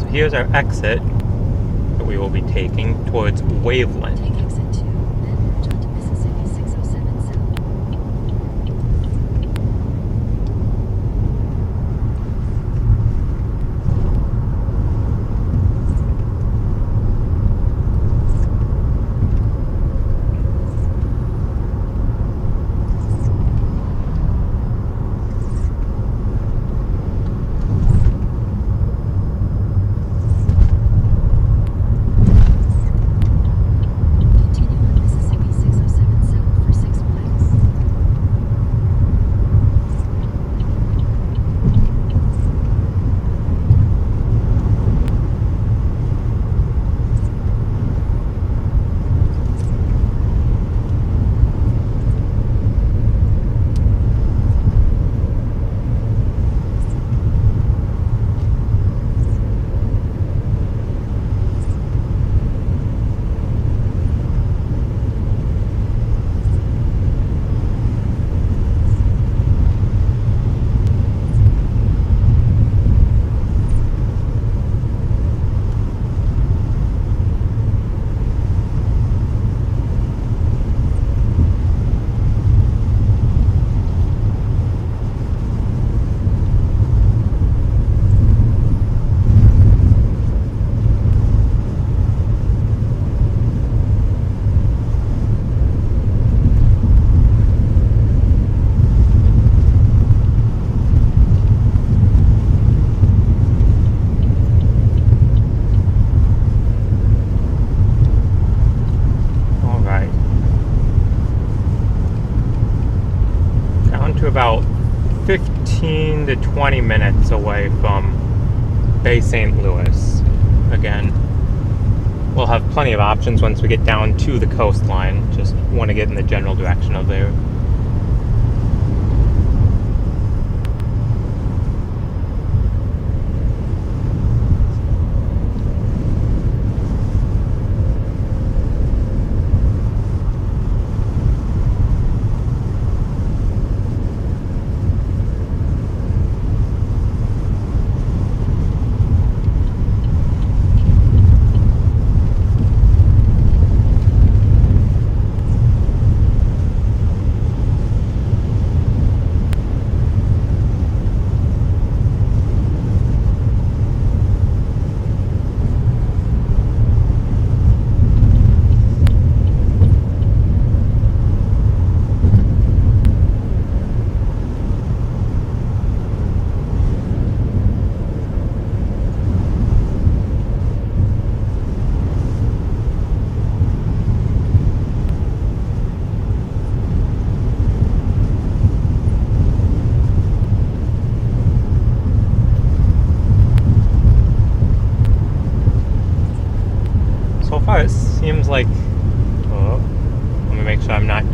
Here's our exit that we will be taking towards Waveland. Take exit 2, then merge onto Mississippi 607 South. About 15 to 20 minutes away from Bay St. Louis. Again, we'll have plenty of options once we get down to the coastline. Just want to get in the general direction of there.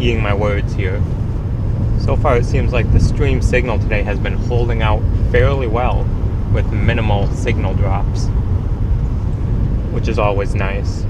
eating my words here. So far, it seems like the stream signal today has been holding out fairly well with minimal signal drops, which is always nice.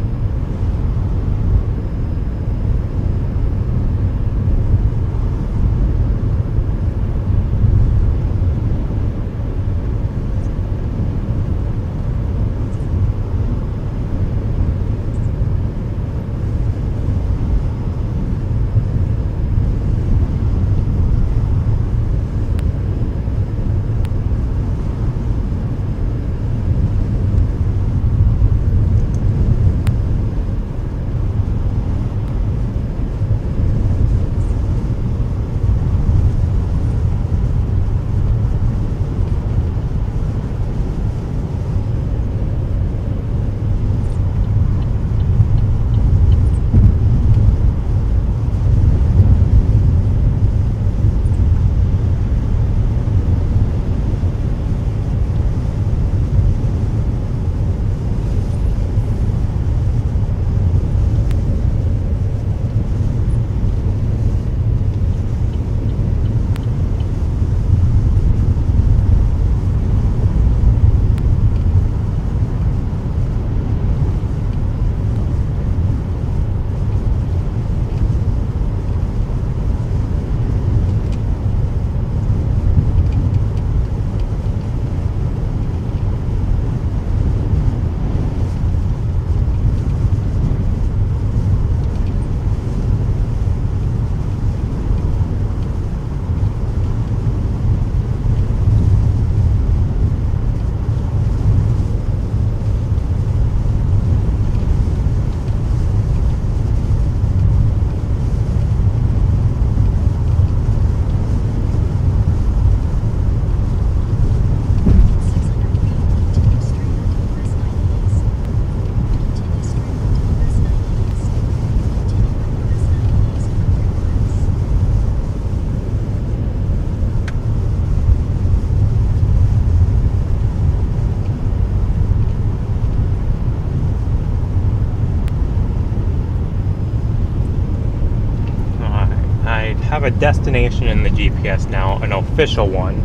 Have a destination in the GPS now, an official one,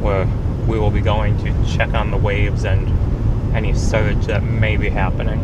where we will be going to check on the waves and any surge that may be happening.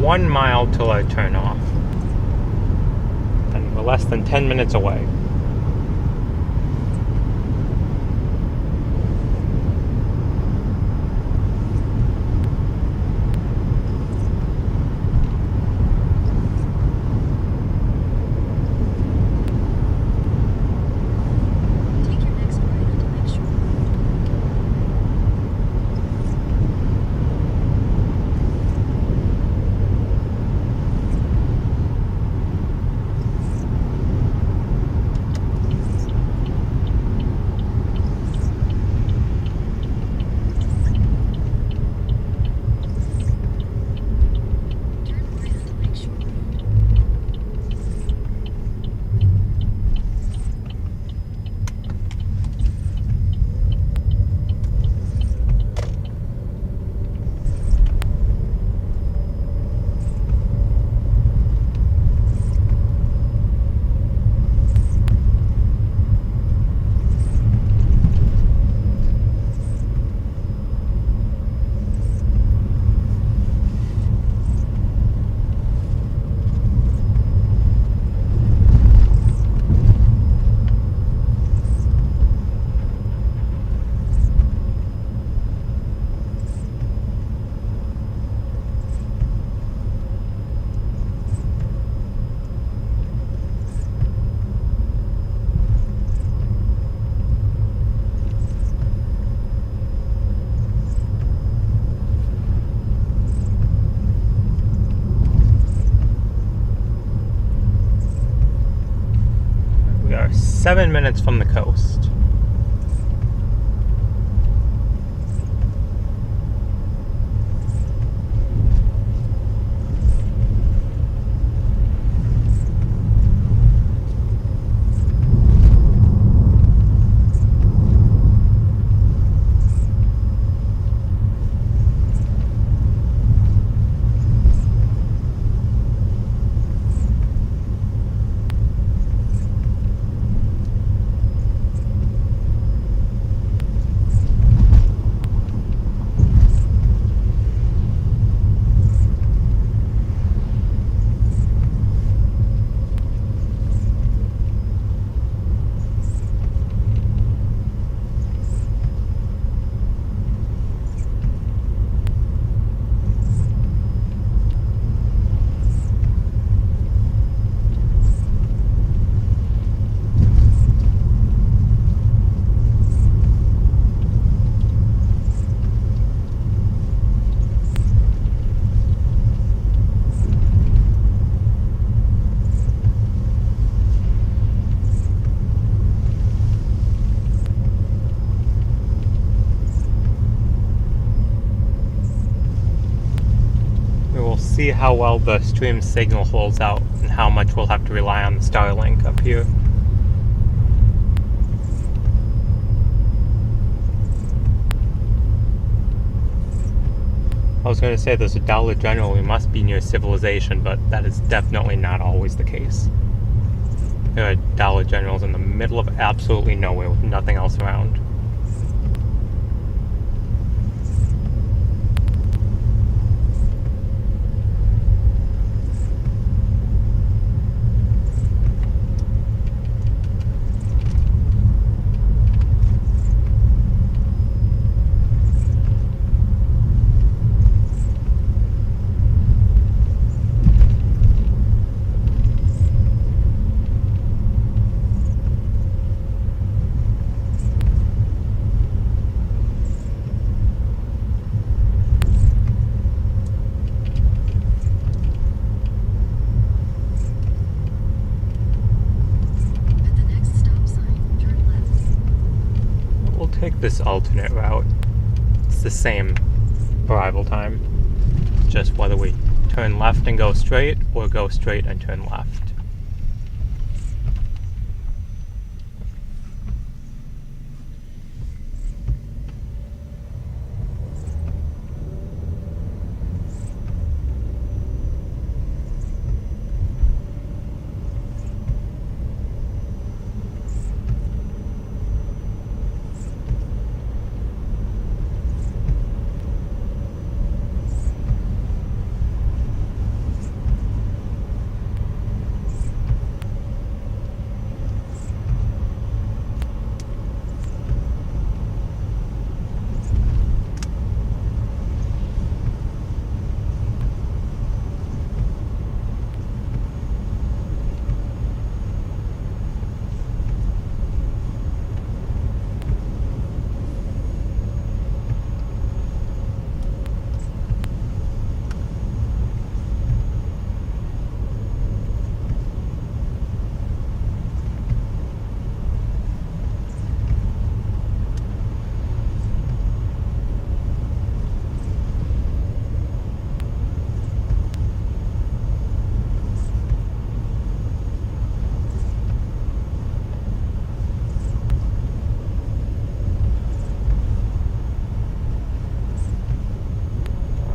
One mile till I turn off. And we're less than 10 minutes away. Take your next right onto Lakeshore. 7 minutes from the coast. See how well the stream signal holds out and how much we'll have to rely on the Starlink up here. I was going to say there's a Dollar General, we must be near civilization, but that is definitely not always the case. There are Dollar Generals in the middle of absolutely nowhere with nothing else around. Take this alternate route. It's the same arrival time, just whether we turn left and go straight or go straight and turn left.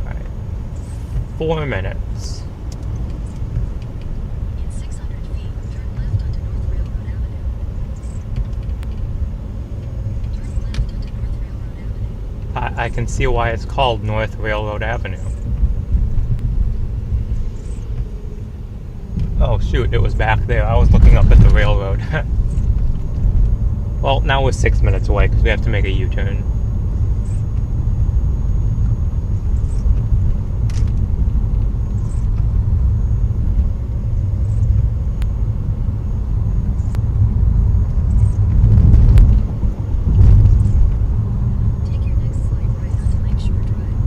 Alright. 4 minutes. In 600 feet, turn left onto North Railroad Avenue. Turn left onto North Railroad Avenue. I can see why it's called North Railroad Avenue. Oh shoot, it was back there. I was looking up at the railroad. Well, now we're 6 minutes away because we have to make a U-turn. Take your next slight right onto Lakeshore Drive.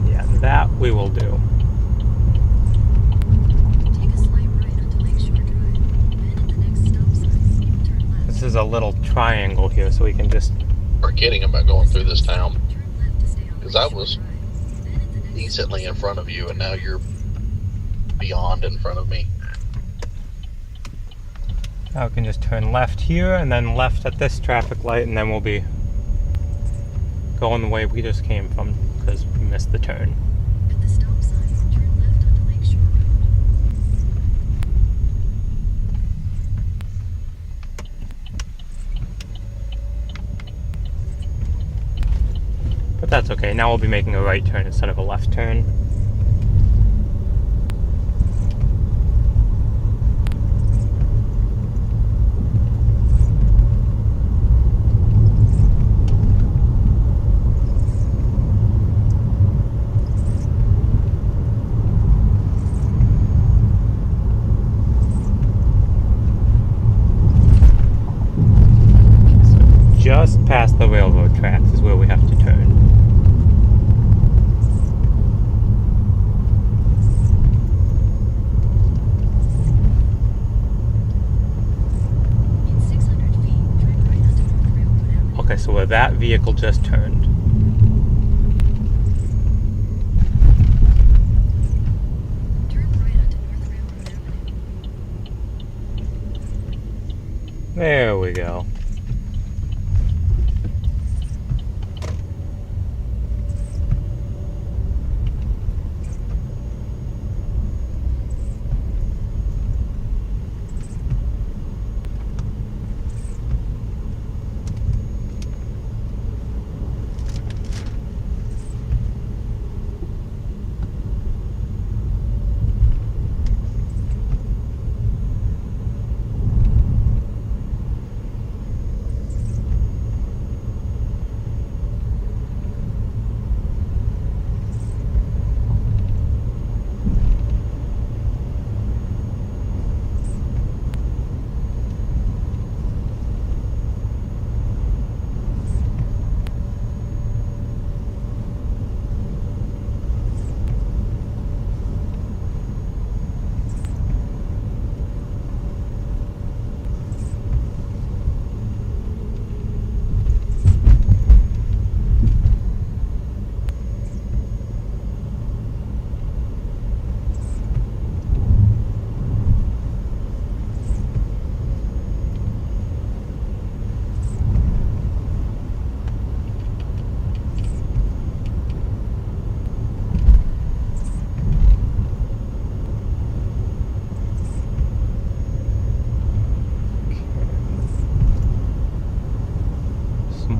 Yeah, that we will do. Take a slight right onto Lakeshore Drive. Then at the next stop sign, uses a little triangle here so we can just... Forgetting about going through this town. Turn left to stay on Because I Lakeshore was Drive. Then at the next decently in stop front of you, and now you're beyond in front of me. Now we can just turn left here and then left at this traffic light, and then we'll be going the way we just came from because we missed the turn. at the stop sign, turn left onto Lakeshore Road. But that's okay. Now we'll be making a right turn instead of a left turn. Just past the railroad tracks is where we have to turn. In 600 feet, turn right onto North Railroad Avenue. Okay, so where that vehicle just turned. Turn right onto North Railroad Avenue. There we go.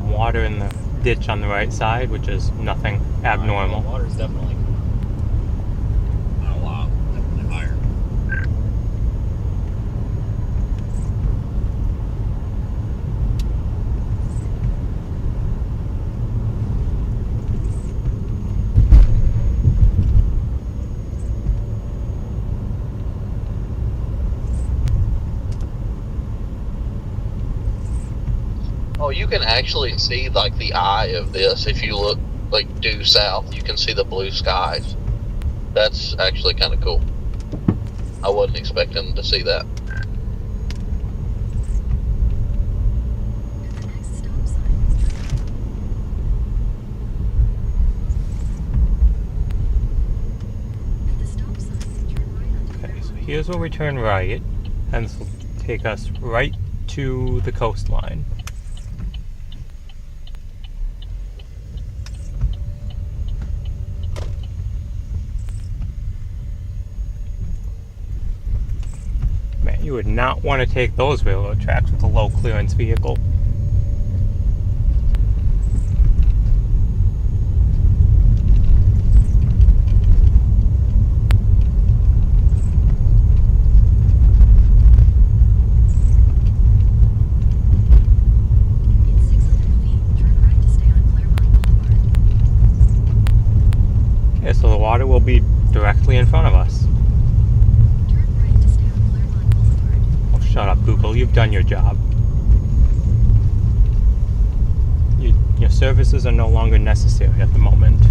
Water in the ditch on the right side, which is nothing abnormal. Water's definitely not a lot, definitely higher. Oh, you can actually see like the eye of this if you look like due south. You can see the blue skies. That's actually kind of cool. I wasn't expecting to see that. At the next stop sign, at the stop sign, turn right onto Okay, so Fairmont here's where we turn right, and this will take us right to the coastline. Man, you would not want to take those railroad tracks with a low clearance vehicle. In 600 feet, turn right to stay on Claremont Boulevard. Yeah, so the water will be directly in front of us. Turn right to stay on Claremont Boulevard. Oh, shut up, Google. You've done your job. Your services are no longer necessary at the moment.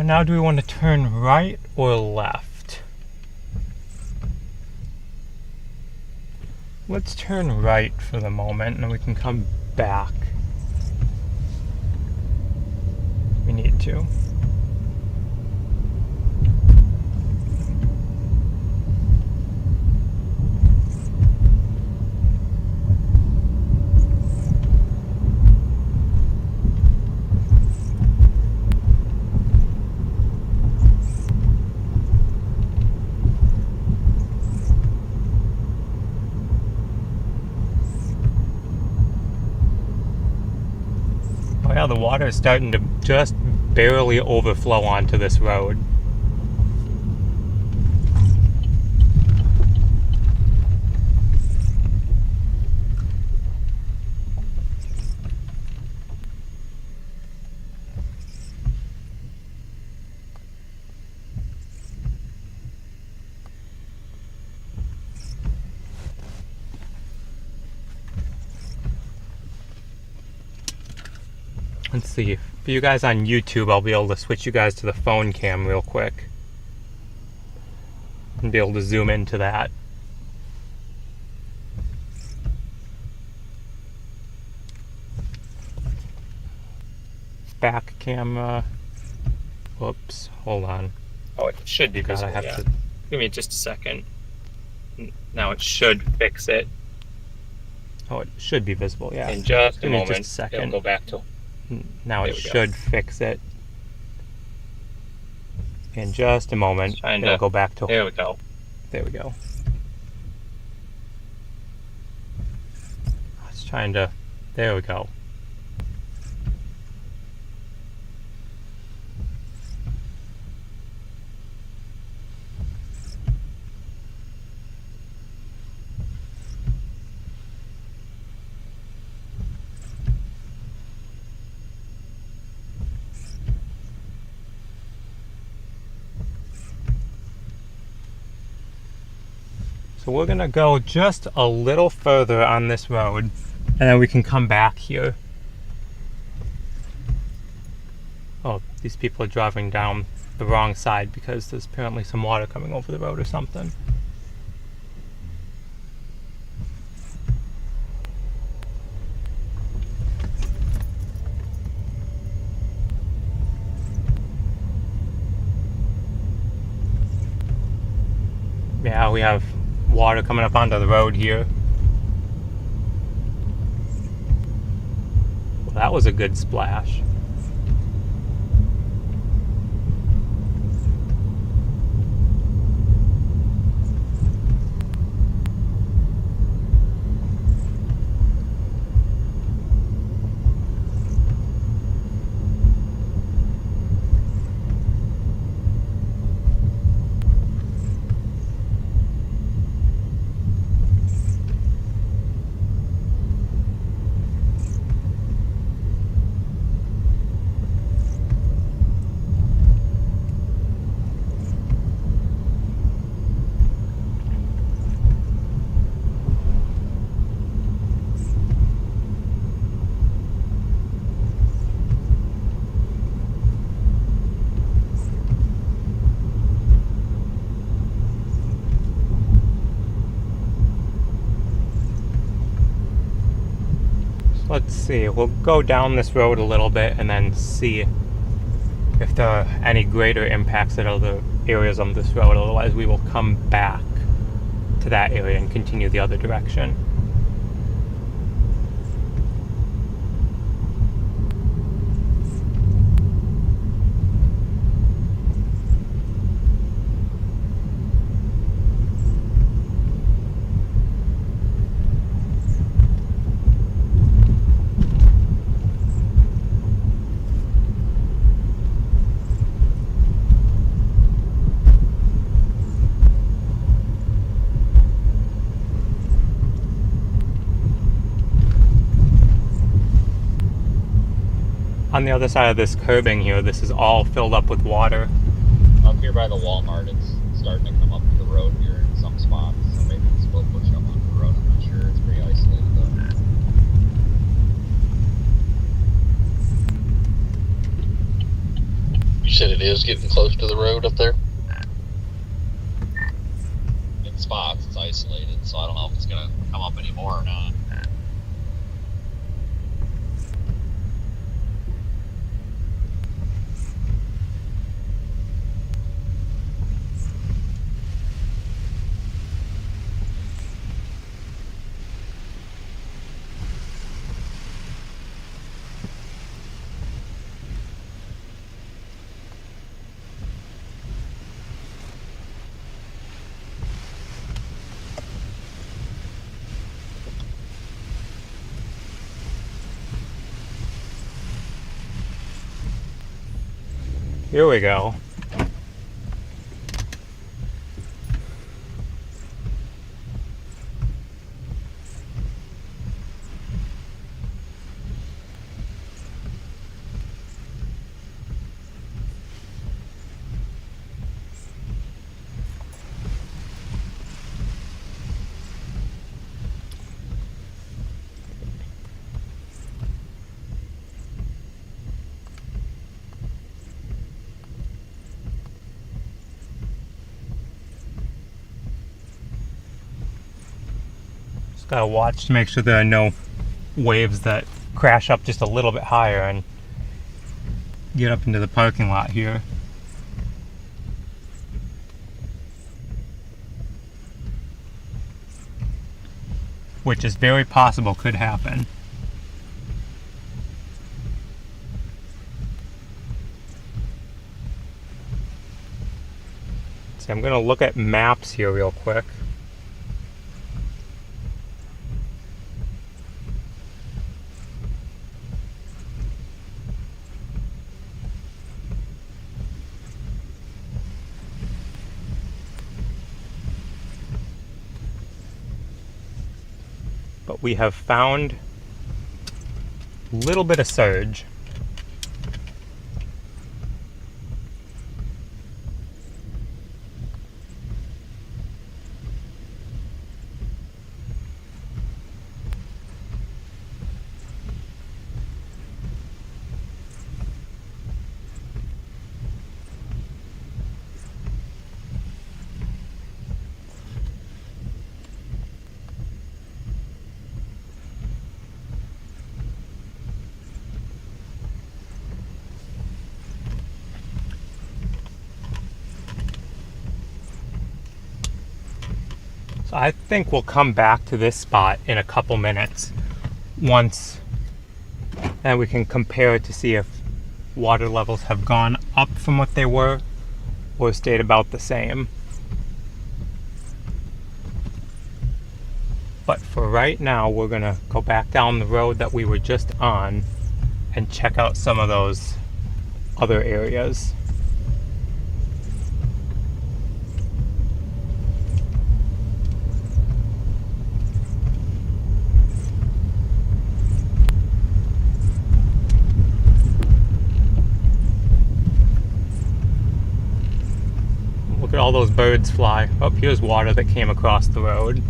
Now do we want to turn right or left? Let's turn right for the moment and then we can come back. We need to. Oh yeah, the water is starting to just barely overflow onto this road. Let's see, for you guys on YouTube, I'll be able to switch you guys to the phone cam real quick. And be able to zoom into that. Back camera. Whoops, hold on. Oh, it should be visible, I have to... Give me just a second. Now it should fix it. Oh, it should be visible, yeah. In just a moment, just a second. It'll go back to... Now it should fix it. In just a moment, it'll go back to... There we go. There we go. I was trying to... There we go. So we're gonna go just a little further on this road and then we can come back here. Oh, these people are driving down the wrong side because there's apparently some water coming over the road or something. Yeah, we have water coming up onto the road here. Well, that was a good splash. Let's see, we'll go down this road a little bit and then see if there are any greater impacts at other areas on this road. Otherwise we will come back to that area and continue the other direction. On the other side of this curbing here, this is all filled up with water. Up here by the Walmart, it's starting to come up to the road here in some spots. So maybe it's will push up onto the road. I'm not sure. It's pretty isolated though. said it is getting close to the road up there. In spots, it's isolated, so I don't know if it's gonna come up anymore or not. Here we go. Just gotta watch to make sure there are no waves that crash up just a little bit higher and get up into the parking lot here. Which is very possible could happen. See, I'm gonna look at maps here real quick. But we have found a little bit of surge. So I think we'll come back to this spot in a couple minutes once, and we can compare it to see if water levels have gone up from what they were or stayed about the same. But for right now, we're gonna go back down the road that we were just on and check out some of those other areas. Look at all those birds fly. Oh, here's water that came across the road.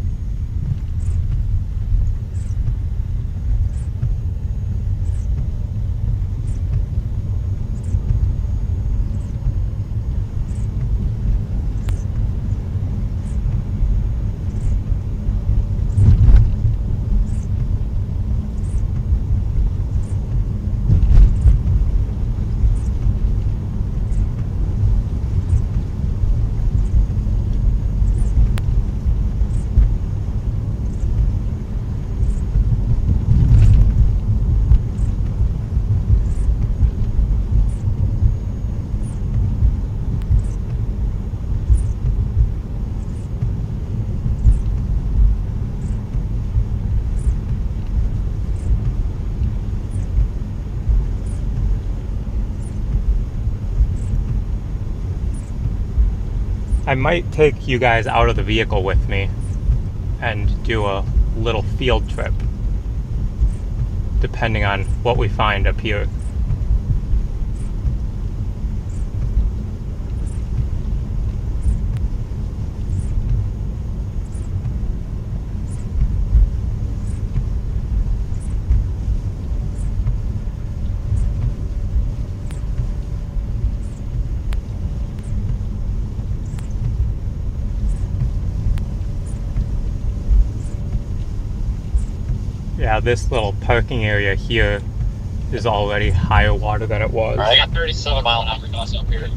I might take you guys out of the vehicle with me and do a little field trip, depending on what we find up here. Yeah, this little parking area here is already higher water than it was. All right, I got 37-mile-an-hour gusts up here.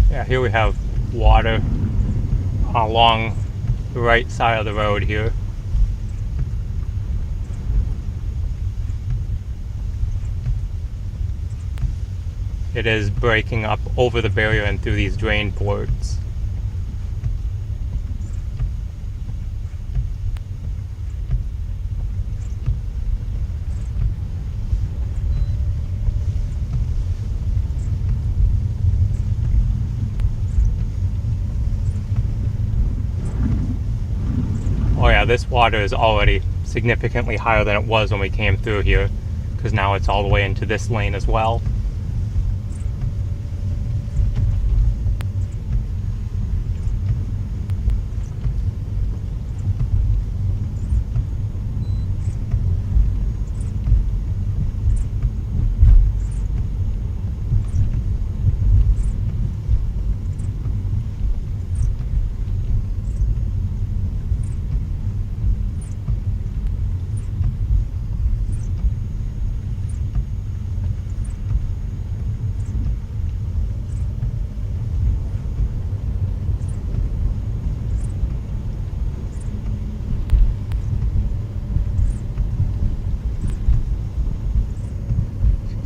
Yeah, here we have water along the right side of the road here. It is breaking up over the barrier and through these drain ports. Oh yeah, this water is already significantly higher than it was when we came through here, because now it's all the way into this lane as well.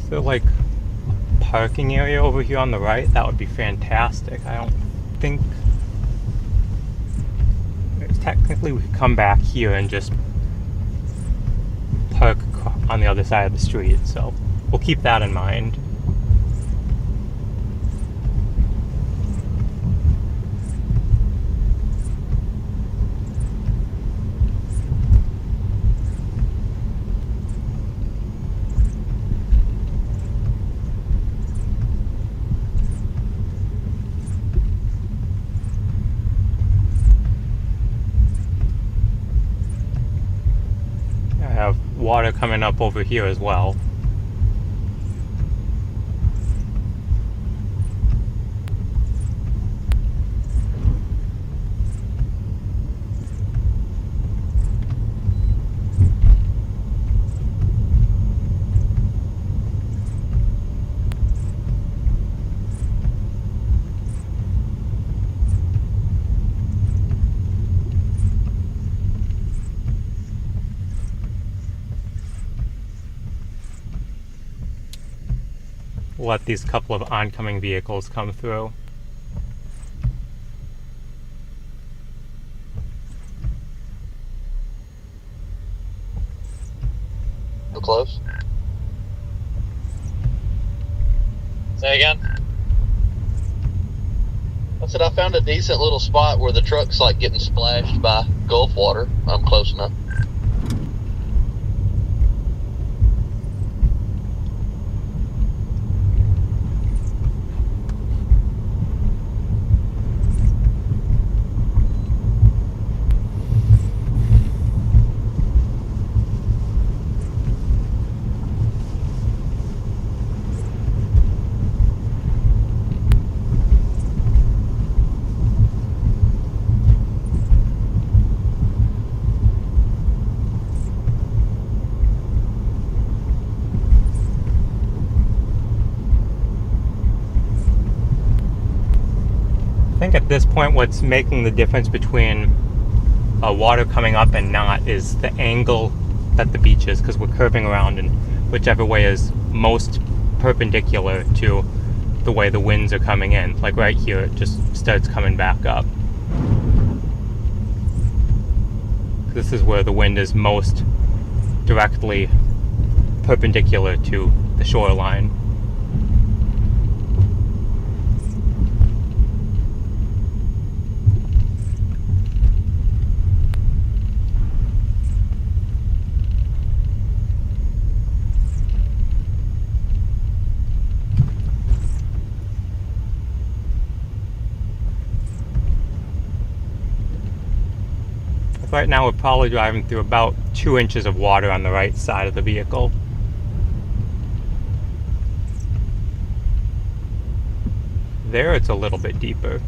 Is there like a parking area over here on the right? That would be fantastic. I don't think... Technically we could come back here and just park on the other side of the street, so we'll keep that in mind. I have water coming up over here as well. Let these couple of oncoming vehicles come through. So close. Say again? I said I found a decent little spot where the truck's like getting splashed by Gulf water. I'm close enough. I think at this point what's making the difference between water coming up and not is the angle that the beach is, because we're curving around in whichever way is most perpendicular to the way the winds are coming in. Like right here, it just starts coming back up. This is where the wind is most directly perpendicular to the shoreline. I Right now we're probably driving through about 2 inches of water on the right side of the vehicle. There it's a little bit deeper.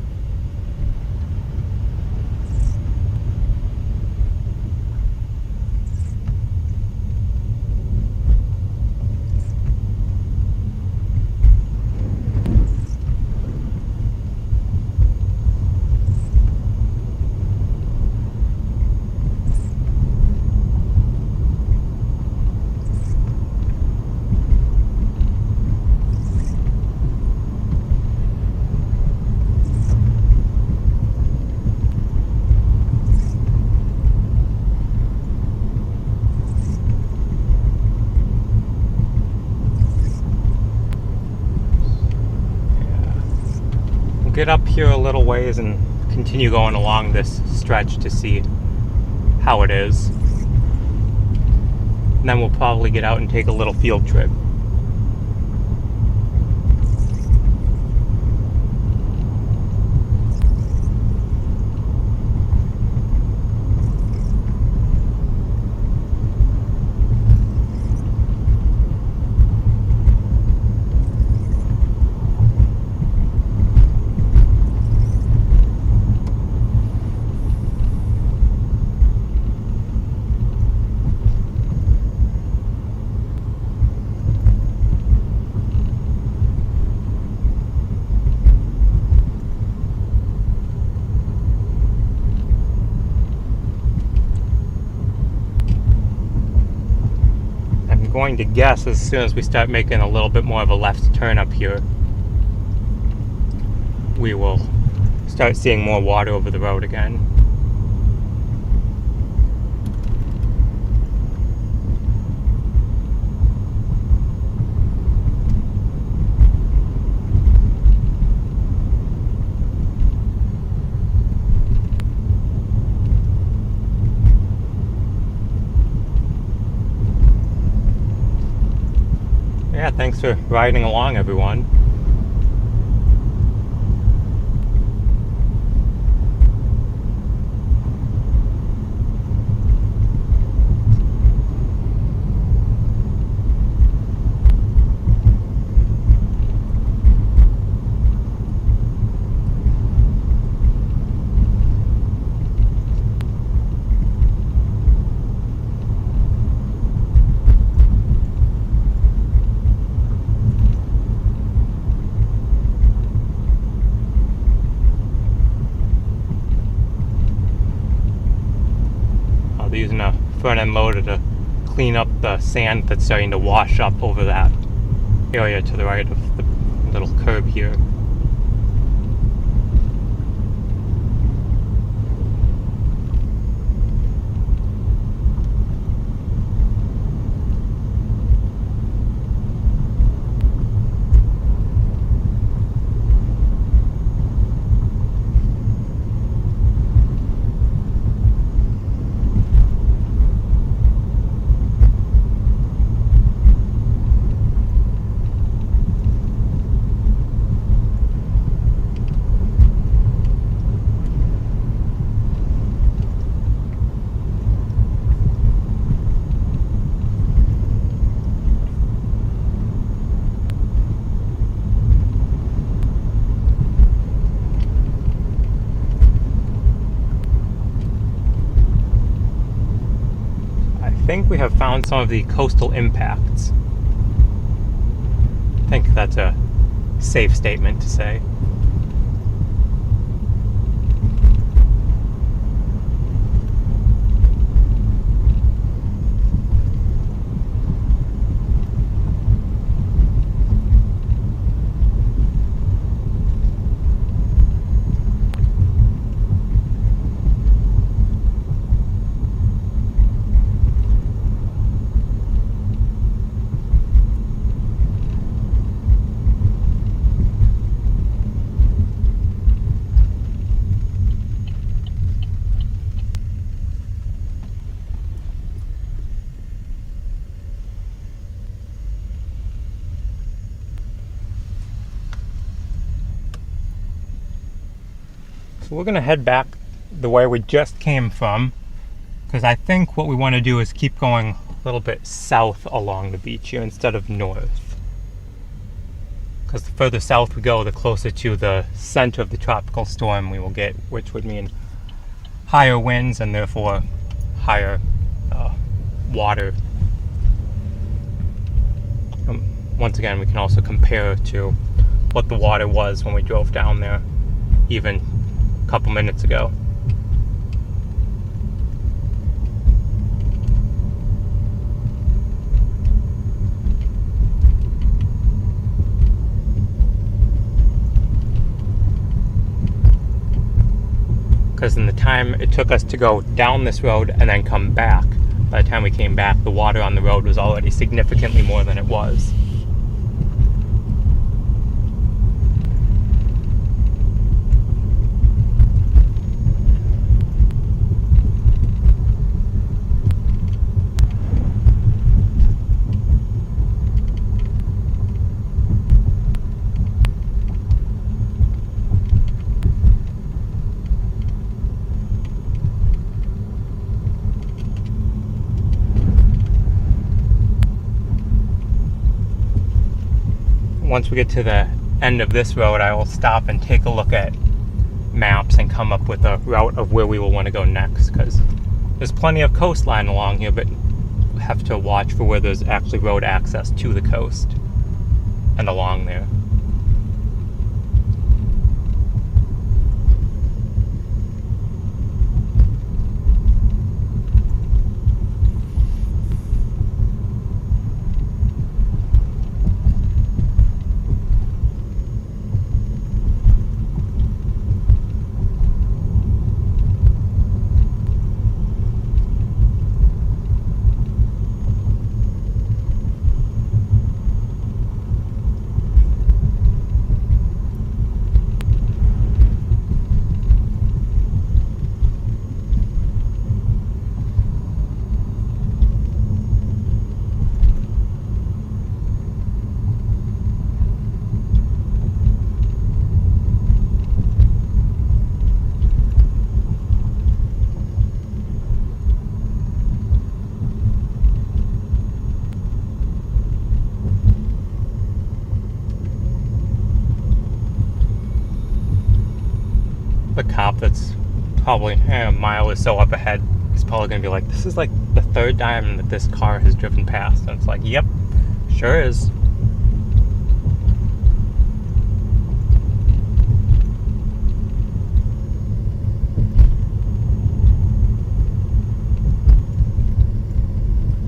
Get up here a little ways and continue going along this stretch to see how it is. And then we'll probably get out and take a little field trip. Going to guess as soon as we start making a little bit more of a left turn up here, we will start seeing more water over the road again. Yeah, thanks for riding along, everyone. Using a front end loader to clean up the sand that's starting to wash up over that area to the right of the little curb here. I think we have found some of the coastal impacts. I think that's a safe statement to say. So we're going to head back the way we just came from, Because I think what we want to do is keep going a little bit south along the beach here instead of north. Because the further south we go, the closer to the center of the tropical storm we will get, which would mean higher winds and therefore higher water. Once again, we can also compare to what the water was when we drove down there even a couple minutes ago. Because in the time it took us to go down this road and then come back, by the time we came back, the water on the road was already significantly more than it was. Once we get to the end of this road, I will stop and take a look at maps and come up with a route of where we will want to go next, because there's plenty of coastline along here, but we have to watch for where there's actually road access to the coast and along there. The cop that's probably a mile or so up ahead is probably going to be like, this is like the third time that this car has driven past. And it's like, yep, sure is.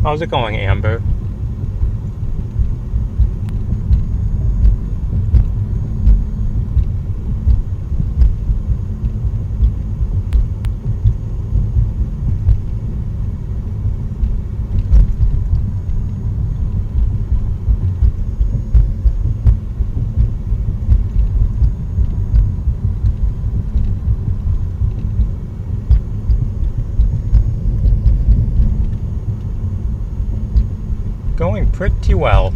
How's it going, Amber? Going pretty well.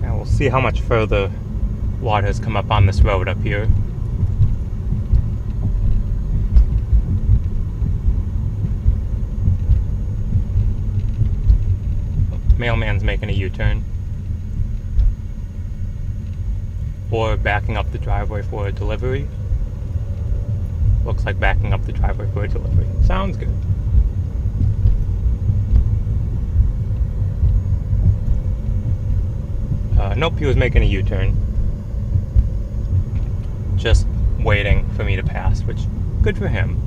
Now we'll see how much further water has come up on this road up here. Mailman's making a U-turn. Or backing up the driveway for a delivery. Looks like backing up the driveway for a delivery. Sounds good. Nope, he was making a U-turn. Just waiting for me to pass, which, good for him.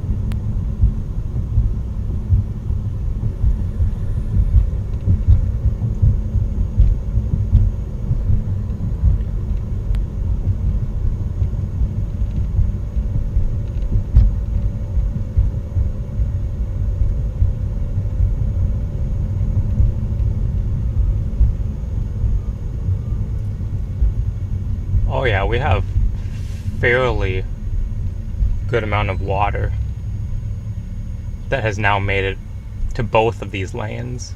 Yeah, we have fairly good amount of water that has now made it to both of these lanes.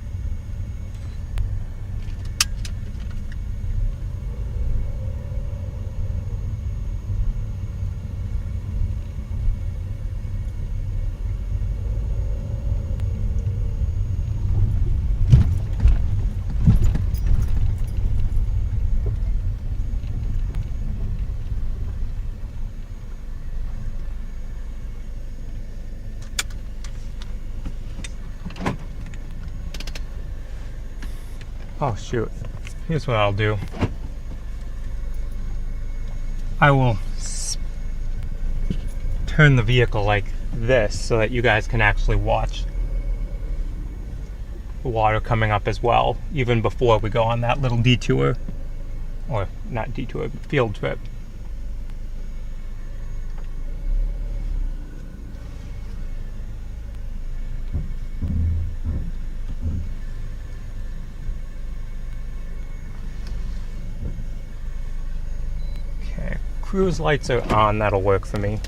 Oh shoot, here's what I'll do. I will turn the vehicle like this so that you guys can actually watch the water coming up as well, even before we go on that little detour. Or not detour, but field trip. Okay, cruise lights are on, that'll work for me.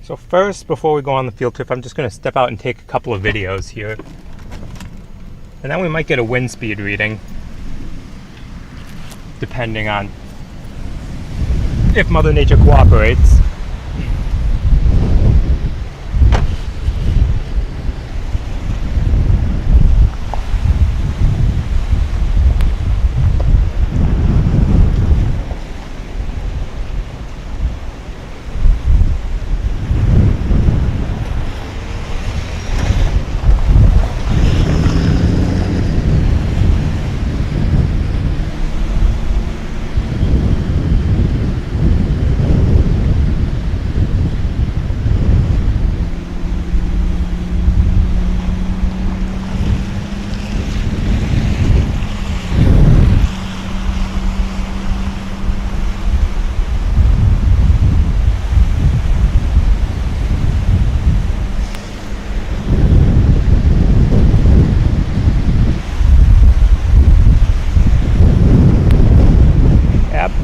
So first, before we go on the field trip, I'm just going to step out and take a couple of videos here. And then we might get a wind speed reading, depending on if Mother Nature cooperates.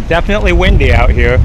Definitely windy out here.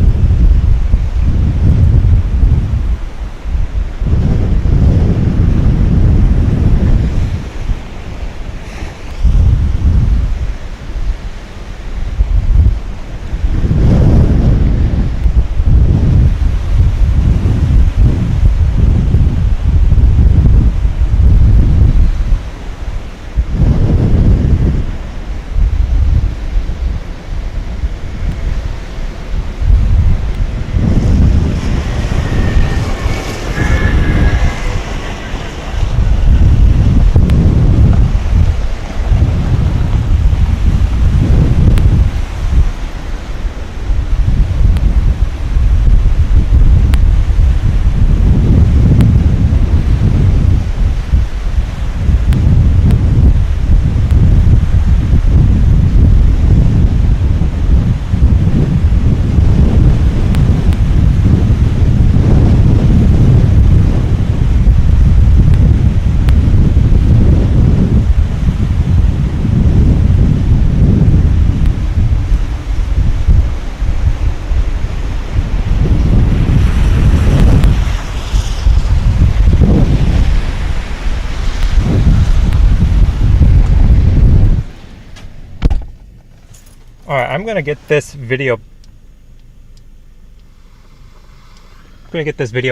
Alright, I'm gonna get this video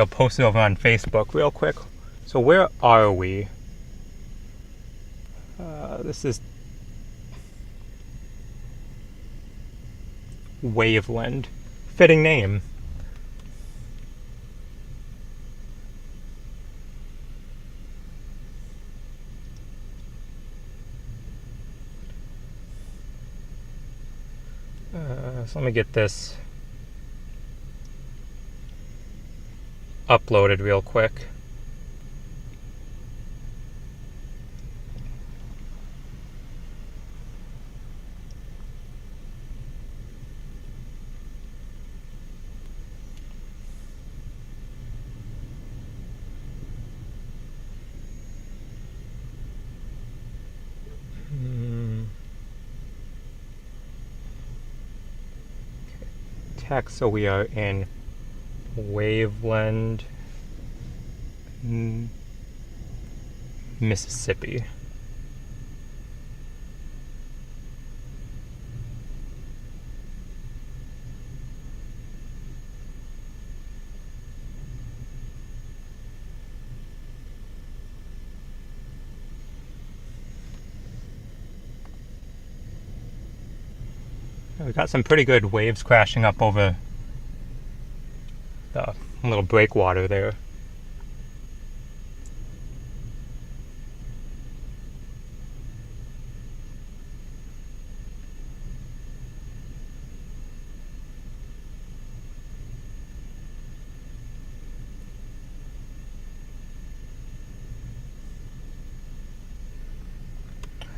posted over on Facebook real quick. So where are we? This is Waveland. Fitting name. So let me get this uploaded real quick. text, so we are in Waveland, Mississippi. We got some pretty good waves crashing up over the little breakwater there.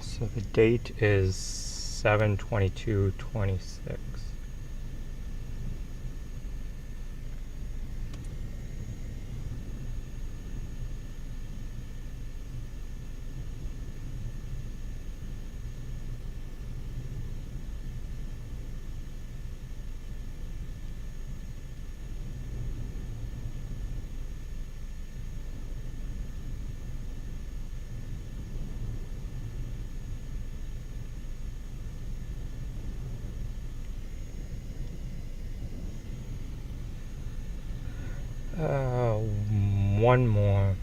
So the date is 7/22/26. One more.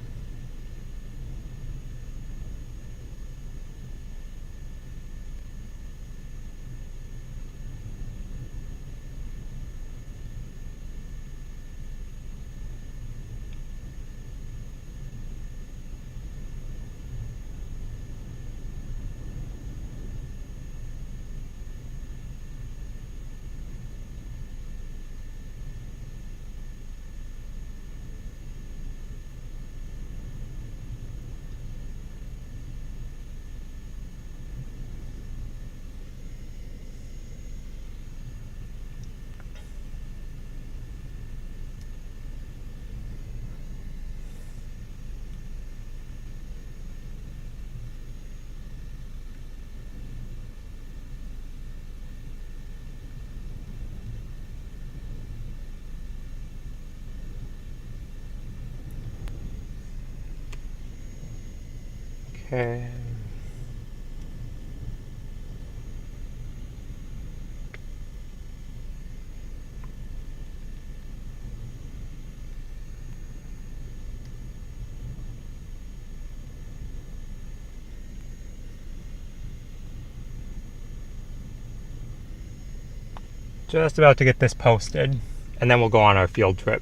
Okay. Just about to get this posted, and then we'll go on our field trip.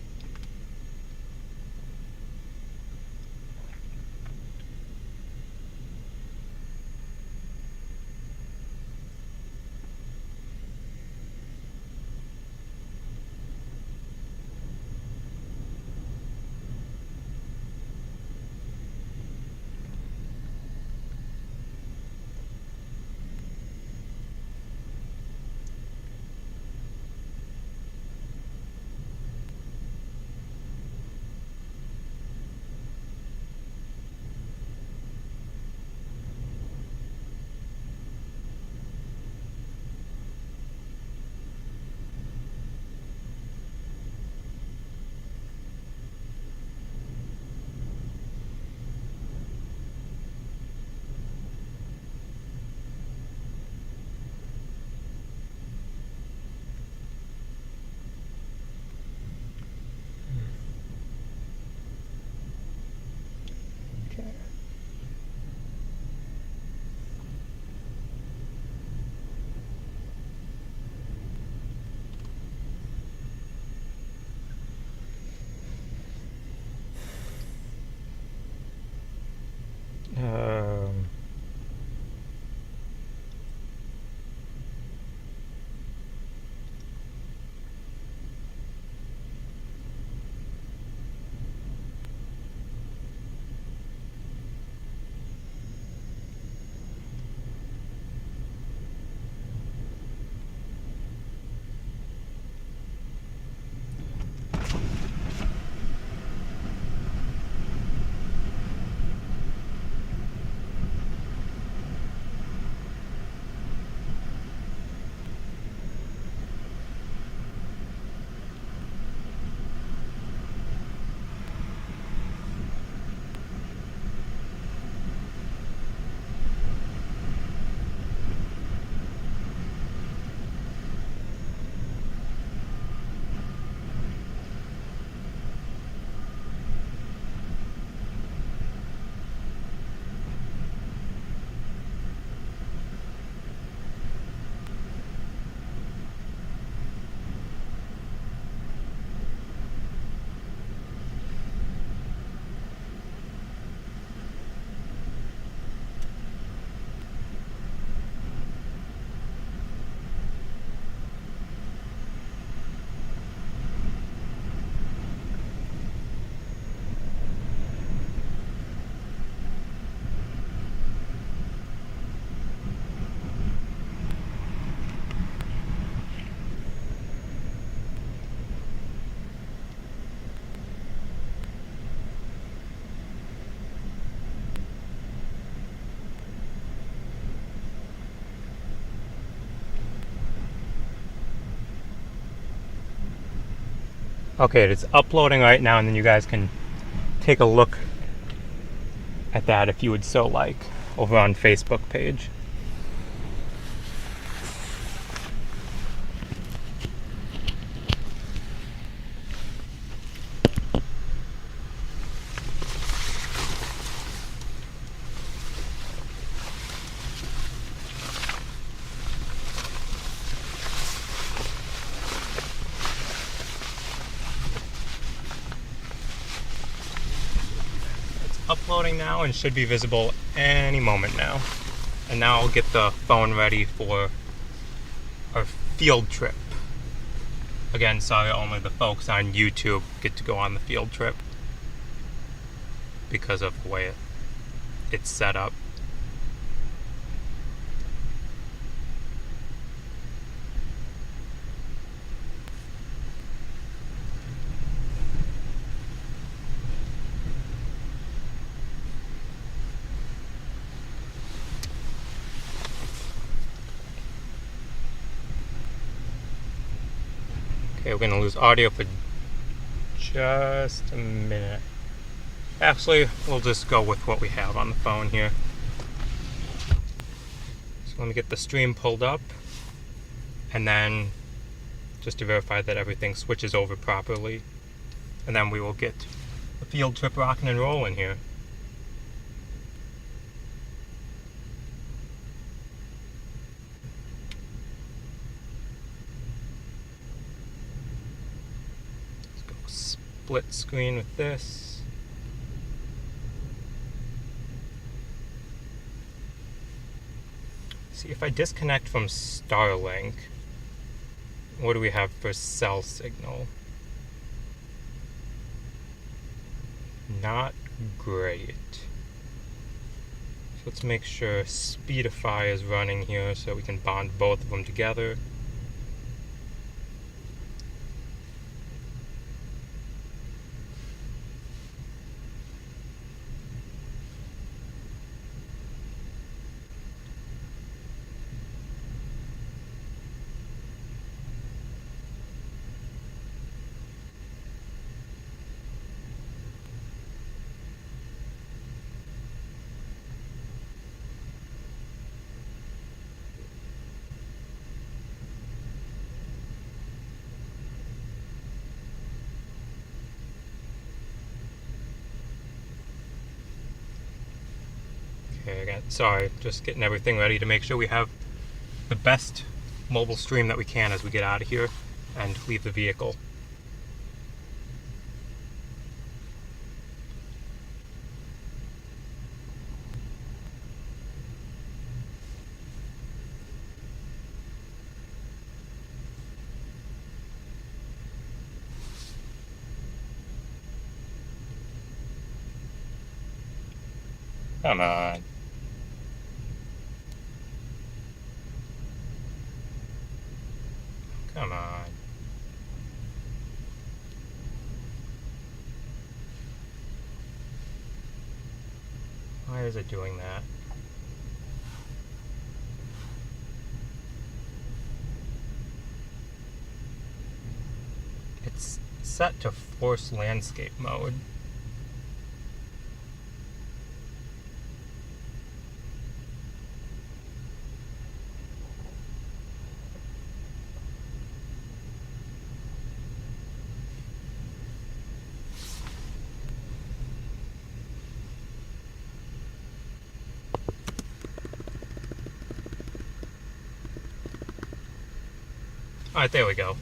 Okay, it's uploading right now, and then you guys can take a look at that if you would so like over on Facebook page. Uploading now and should be visible any moment now. And now I'll get the phone ready for our field trip. Again, sorry, only the folks on YouTube get to go on the field trip because of the way it's set up. Okay, we're going to lose audio for just a minute. Actually, we'll just go with what we have on the phone here. So let me get the stream pulled up, and then just to verify that everything switches over properly, and then we will get the field trip rocking and rolling here. Split screen with this. See, if I disconnect from Starlink, what do we have for cell signal? Not great. So let's make sure Speedify is running here so we can bond both of them together. Okay, again, sorry, just getting everything ready to make sure we have the best mobile stream that we can as we get out of here and leave the vehicle. Come on. Come on. Why is it doing that? It's set to force landscape mode. Alright, there we go.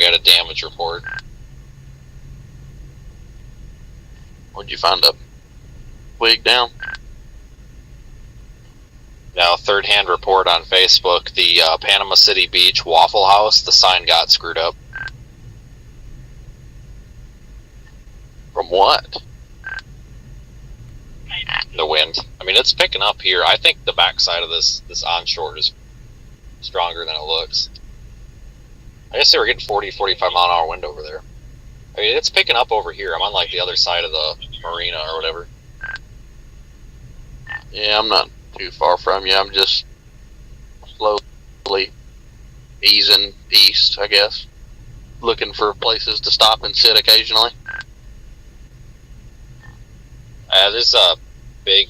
got a damage report. What'd you find up? Wig down? Now, third-hand report on Facebook, the Panama City Beach Waffle House, the sign got screwed up. From what? The wind. I mean, it's picking up here. I think the backside of this onshore is stronger than it looks. I guess they were getting 40, 45 mile an hour wind over there. I mean, it's picking up over here. I'm on like the other side of the marina or whatever. Yeah, I'm not too far from you. I'm just slowly easing east, I guess. Looking for places to stop and sit occasionally. There's a big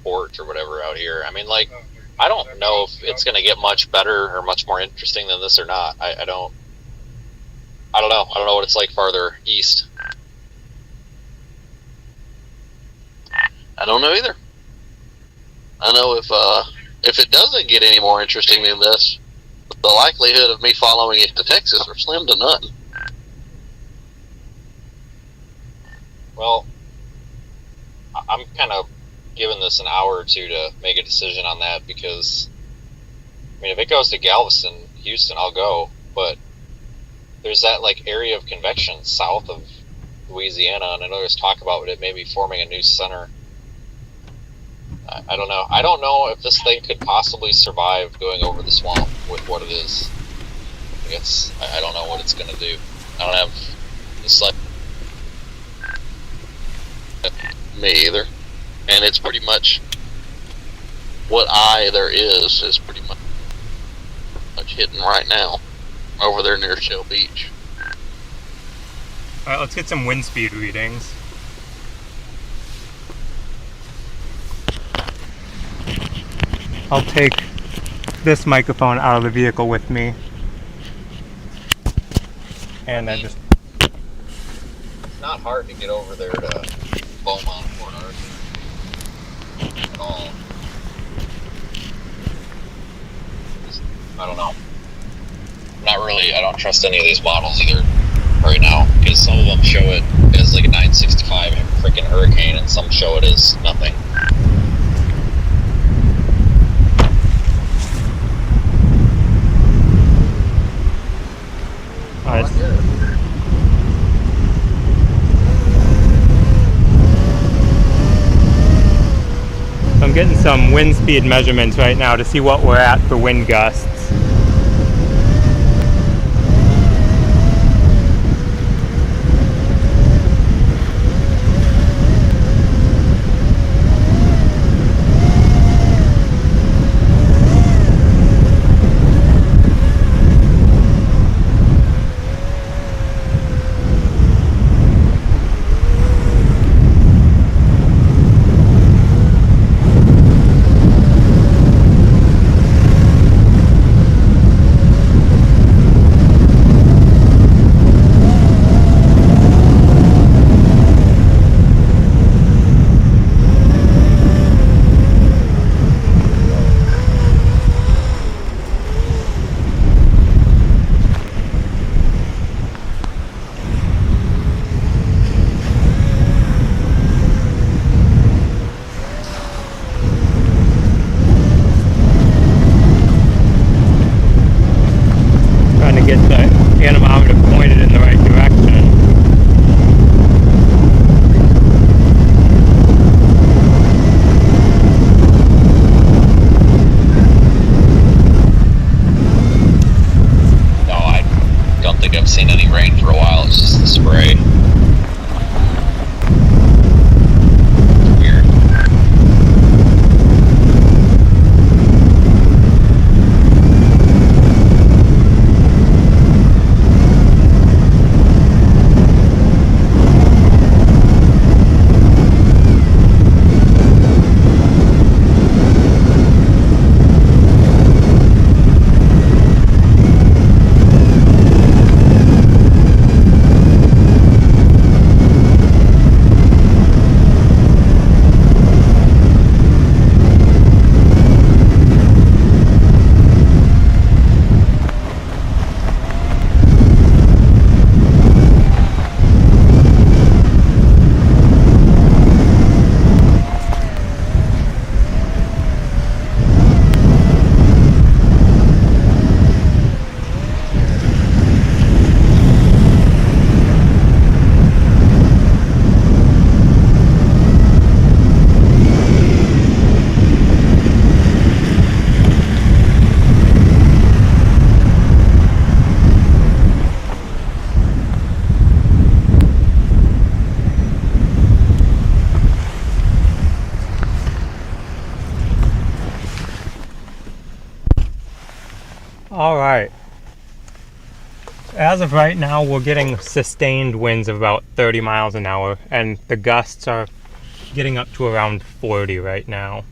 port or whatever out here. I mean, like, I don't know if it's going to get much better or much more interesting than this or not. I don't know. I don't know what it's like farther east. I don't know either. I know if it doesn't get any more interesting than this, the likelihood of me following it to Texas are slim to none. Well, I'm kind of giving this an hour or two to make a decision on that because, I mean, if it goes to Galveston, Houston, I'll go. But there's that like area of convection south of Louisiana, and I know there's talk about it maybe forming a new center. I don't know. I don't know if this thing could possibly survive going over the swamp with what it is. I don't know what it's going to do. I don't have the slight. Me either. And it's pretty much what there is pretty much hitting right now over there near Shell Beach. Alright, let's get some wind speed readings. I'll take this microphone out of the vehicle with me. And then just... It's not hard to get over there to Beaumont, Port Arthur. At all. I don't know. I don't trust any of these models either right now, because some of them show it as like a 965 and a freaking Hurricane, and some show it as nothing. I'm getting some wind speed measurements right now to see what we're at for wind gusts. All right. As of right now, we're getting sustained winds of about 30 miles an hour, and the gusts are getting up to around 40 right now.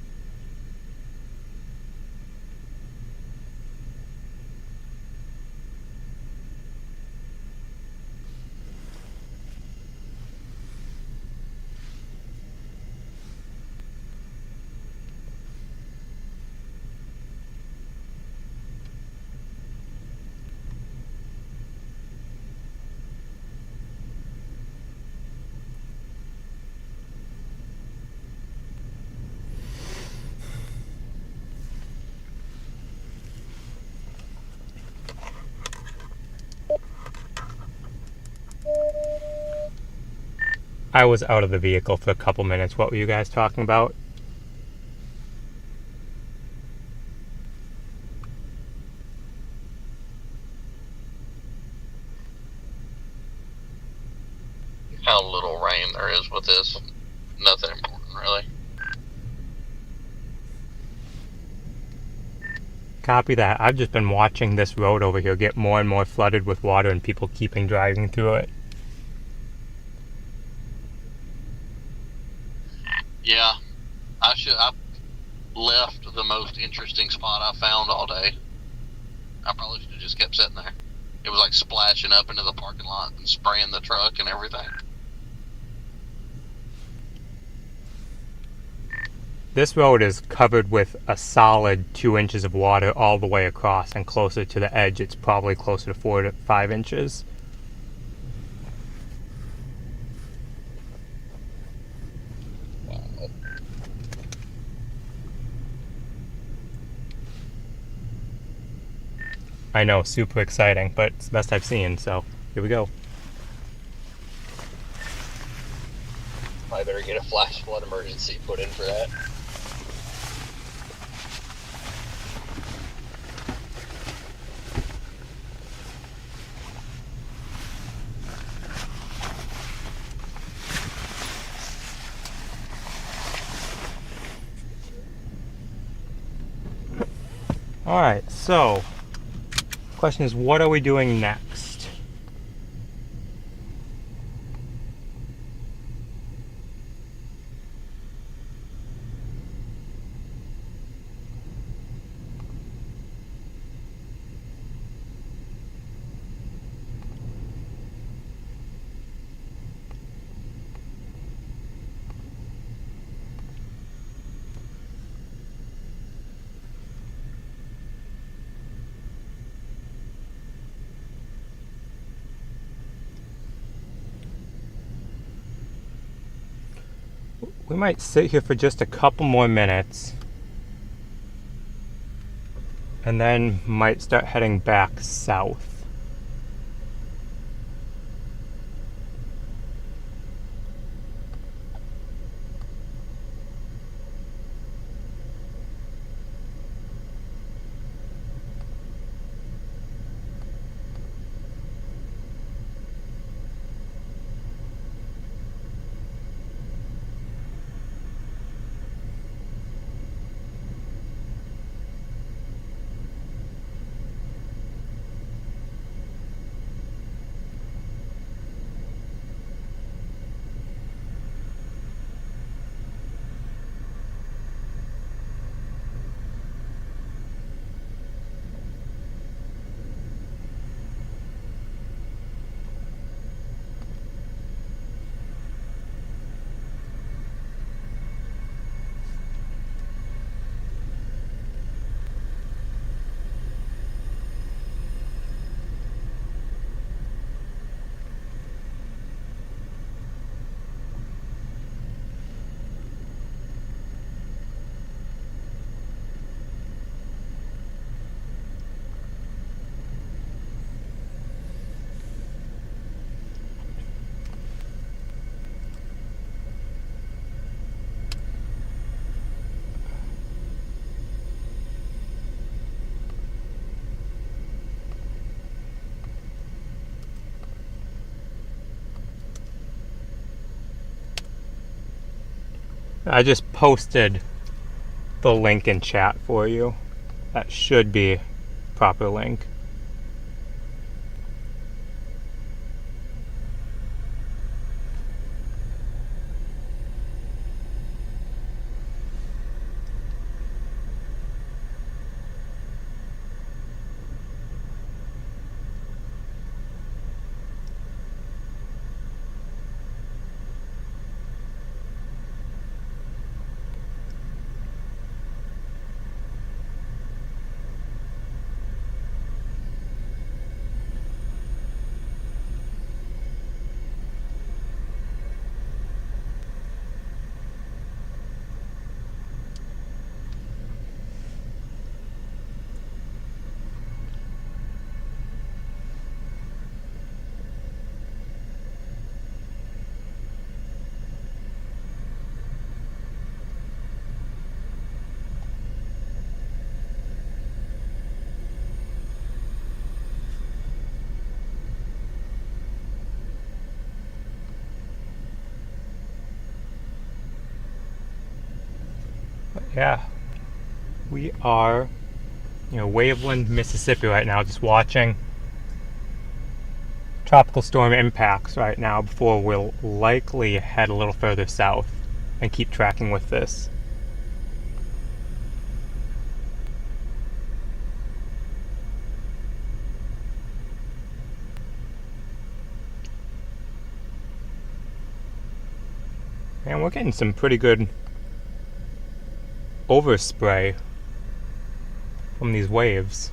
I was out of the vehicle for a couple minutes. What were you guys talking about? How little rain there is with this. Nothing important, really. Copy that. I've just been watching this road over here get more and more flooded with water and people keeping driving through it. Yeah, I left the most interesting spot I found all day. I probably should have just kept sitting there. It was like splashing up into the parking lot and spraying the truck and everything. This road is covered with a solid 2 inches of water all the way across, and closer to the edge it's probably closer to 4 to 5 inches. I know, super exciting, but it's the best I've seen, so here we go. I better get a flash flood emergency put in for that. Alright, so question is, what are we doing next? We might sit here for just a couple more minutes and then might start heading back south. I just posted the link in chat for you. That should be proper link. But yeah, we are, Waveland, Mississippi right now, just watching tropical storm impacts right now before we'll likely head a little further south and keep tracking with this. And we're getting some pretty good overspray from these waves.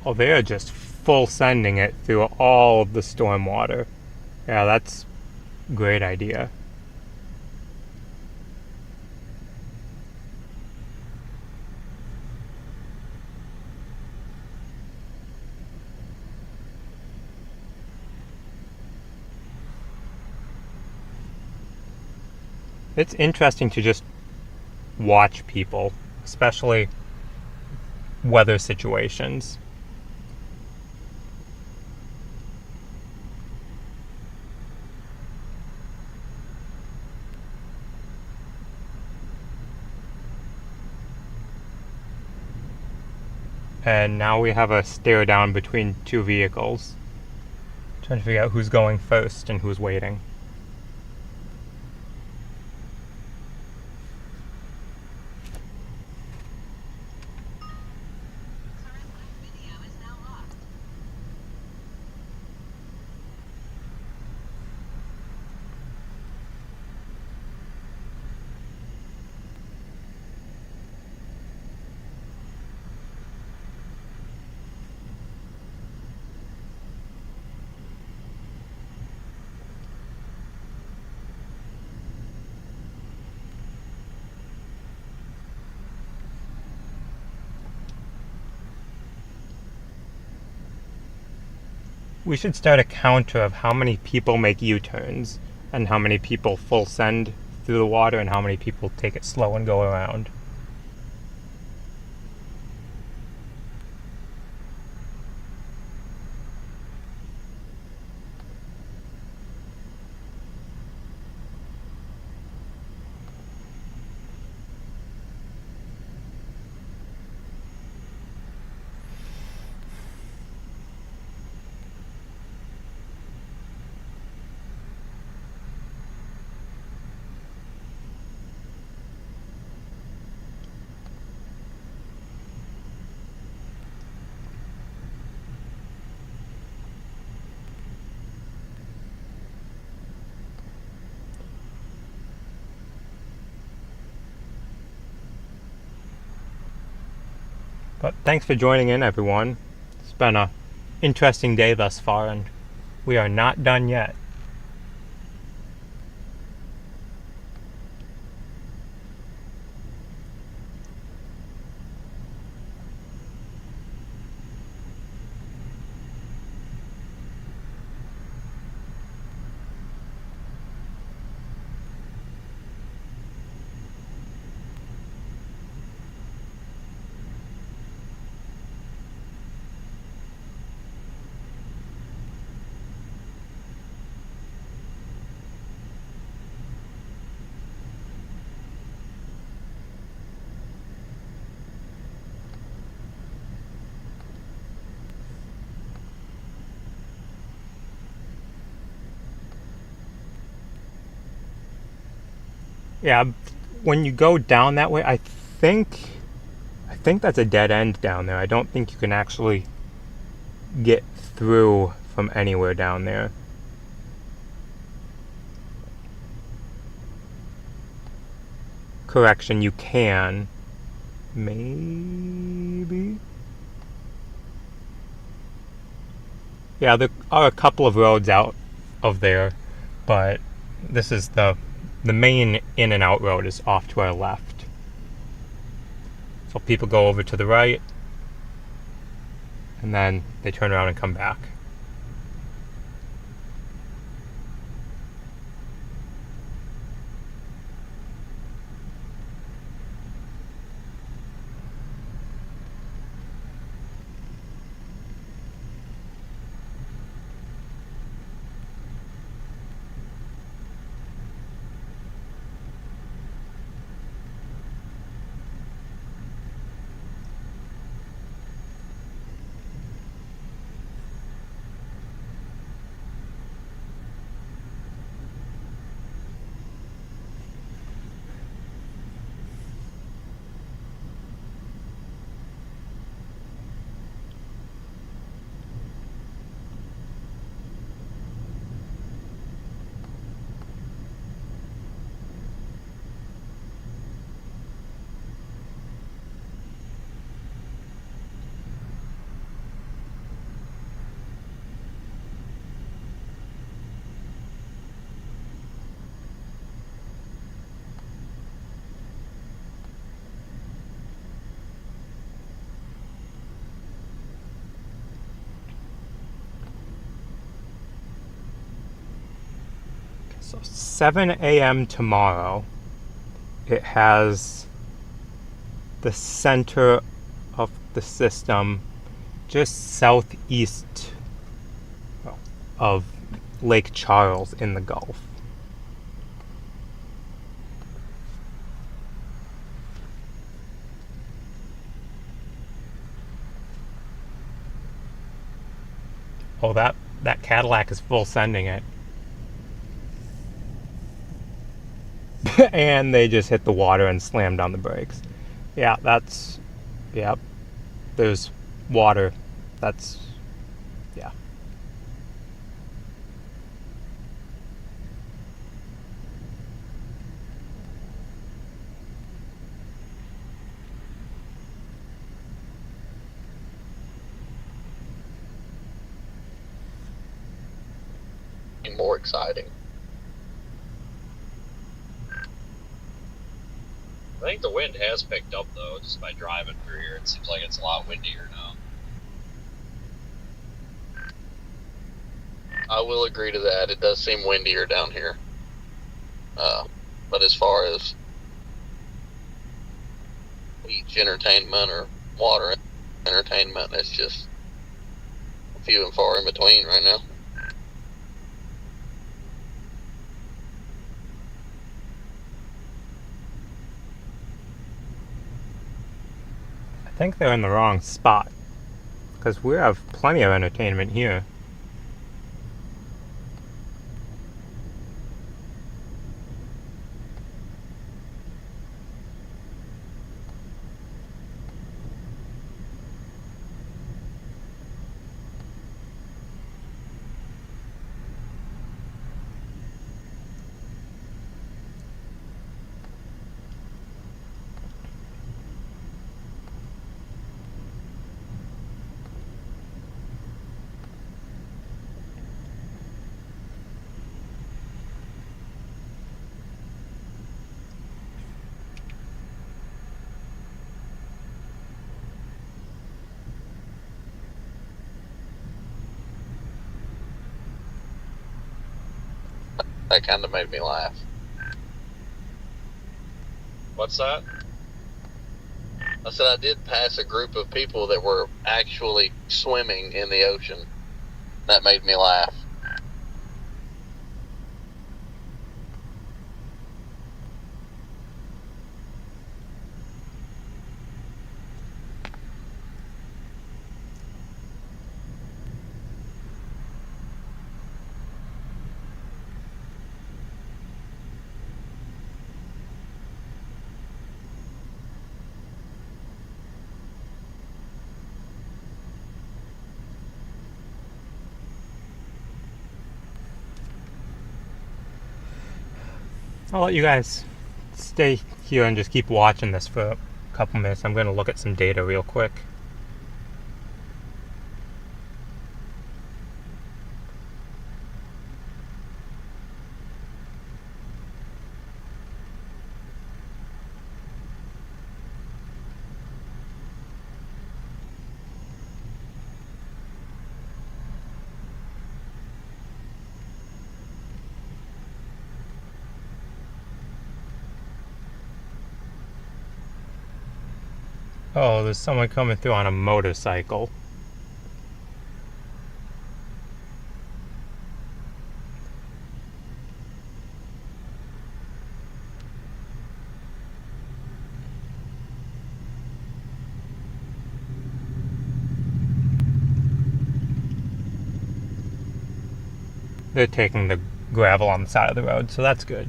Oh, they are just full sending it through all of the storm water. Yeah, that's a great idea. It's interesting to just watch people, especially weather situations. And now we have a stare down between two vehicles. Trying to figure out who's going first and who's waiting. We should start a counter of how many people make U-turns and how many people full send through the water and how many people take it slow and go around. But thanks for joining in, everyone. It's been a interesting day thus far, and we are not done yet. Yeah, when you go down that way, I think that's a dead end down there. I don't think you can actually get through from anywhere down there. Correction, you can. Maybe? Yeah, there are a couple of roads out of there, but this is the main in and out road is off to our left. So people go over to the right, and then they turn around and come back. So 7 a.m. tomorrow, it has the center of the system just southeast of Lake Charles in the Gulf. Oh, that Cadillac is full sending it. And they just hit the water and slammed on the brakes. Yeah, yep. There's water. Yeah. More exciting. I think the wind has picked up though, just by driving through here. It seems like it's a lot windier now. I will agree to that. It does seem windier down here. But as far as beach entertainment or water entertainment, it's just few and far in between right now. I think they're in the wrong spot, because we have plenty of entertainment here. That kind of made me laugh. What's that? I said I did pass a group of people that were actually swimming in the ocean. That made me laugh. I'll let you guys stay here and just keep watching this for a couple minutes. I'm going to look at some data real quick. Oh, there's someone coming through on a motorcycle. They're taking the gravel on the side of the road, so that's good.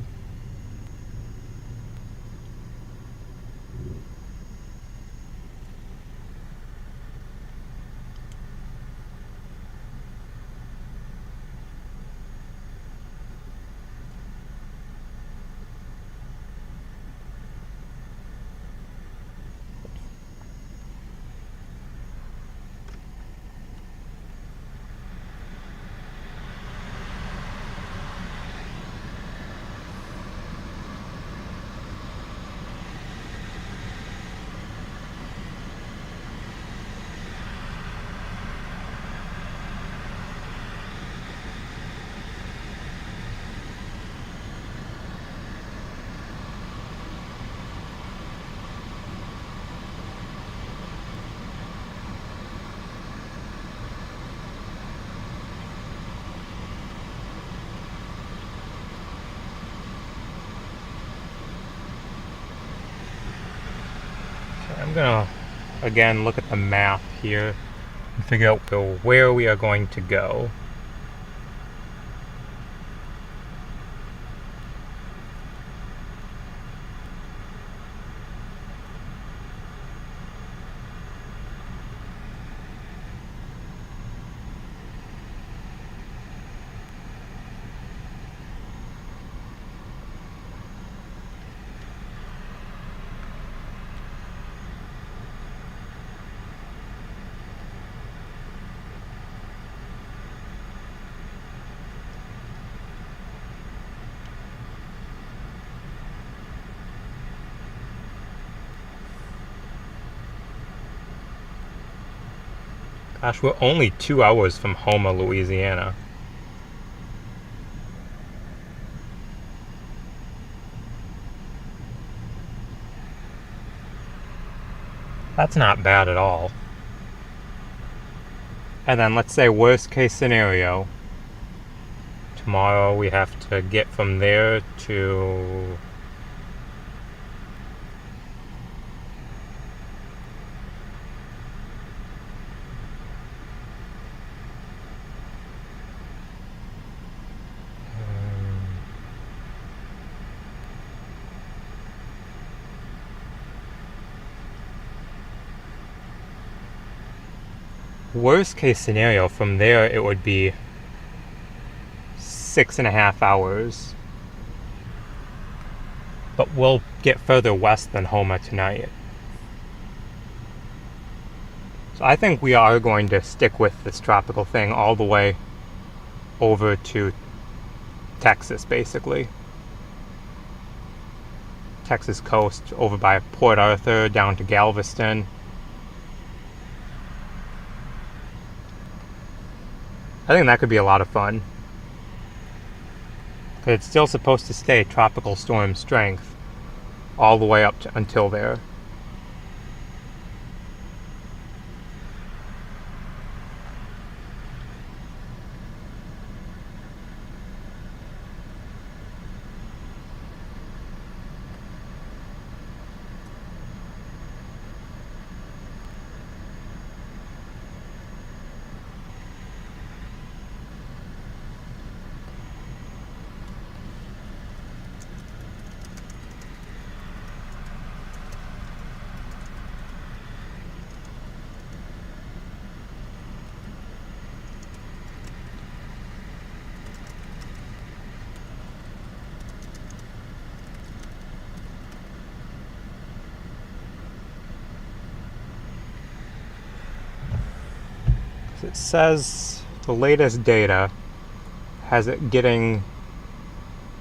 I'm gonna again look at the map here and figure out where we are going to go. Gosh, we're only 2 hours from Houma, Louisiana. That's not bad at all. And then let's say worst case scenario. Tomorrow we have to get from there to... worst case scenario, from there it would be 6.5 hours. But we'll get further west than Houma tonight. So I think we are going to stick with this tropical thing all the way over to Texas, basically. Texas coast, over by Port Arthur, down to Galveston. I think that could be a lot of fun. 'Cause it's still supposed to stay tropical storm strength all the way up to, until there. It says the latest data has it getting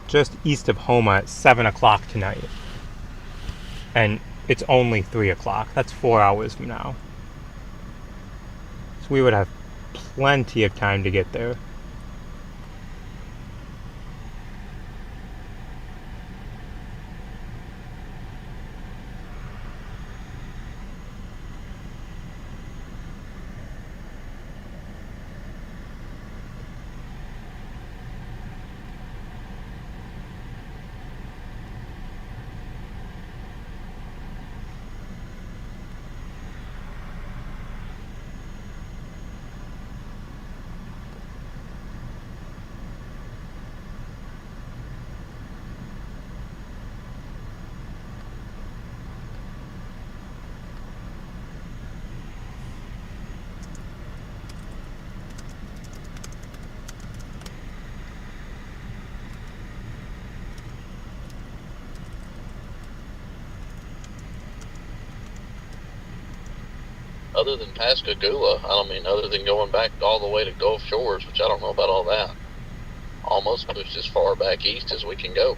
just east of Homa at 7 o'clock tonight. And it's only 3 o'clock. That's 4 hours from now. So we would have plenty of time to get there. Other than Pascagoula, other than going back all the way to Gulf Shores, which I don't know about all that. Almost pushed as far back east as we can go.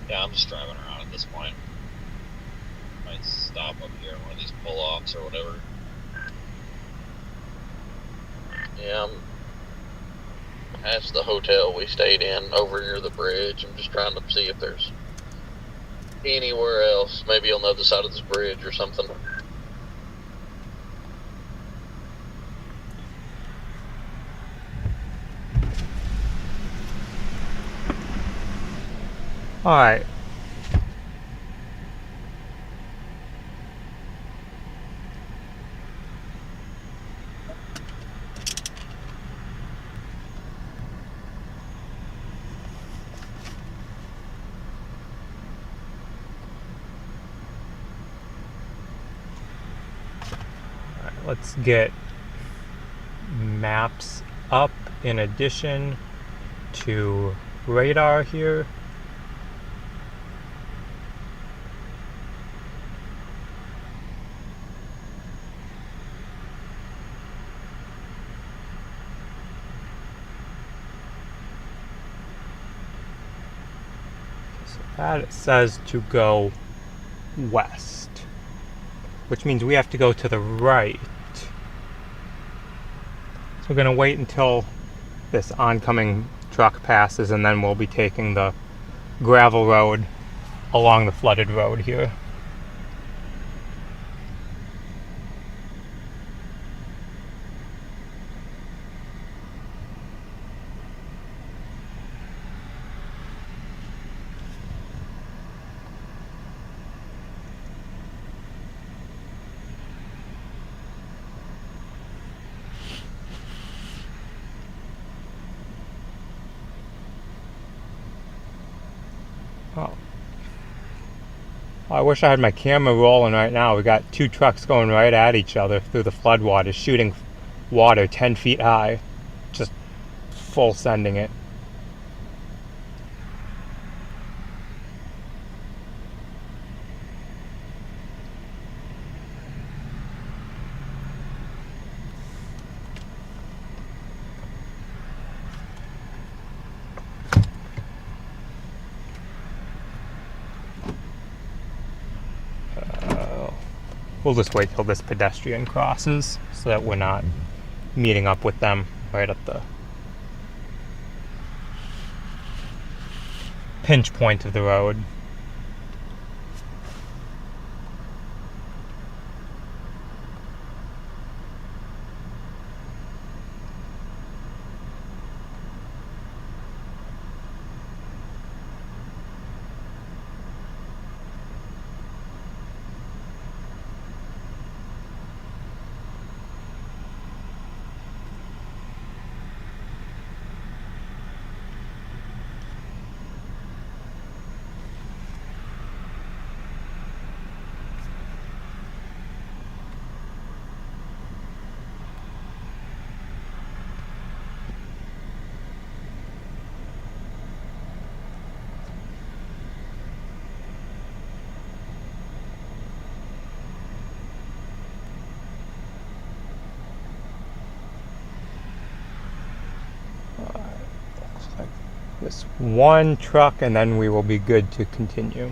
Yeah, I'm just driving around at this point. Might stop up here in one of these pull-offs or whatever. Yeah, I'm past the hotel we stayed in over near the bridge. I'm just trying to see if there's anywhere else, maybe on the other side of this bridge or something. Alright. Let's get maps up in addition to radar here. So that it says to go west, which means we have to go to the right. So we're going to wait until this oncoming truck passes, and then we'll be taking the gravel road along the flooded road here. Oh. I wish I had my camera rolling right now. We got two trucks going right at each other through the floodwaters, shooting water 10 feet high, just full sending it. We'll just wait till this pedestrian crosses so that we're not meeting up with them right at the pinch point of the road. This one truck, and then we will be good to continue.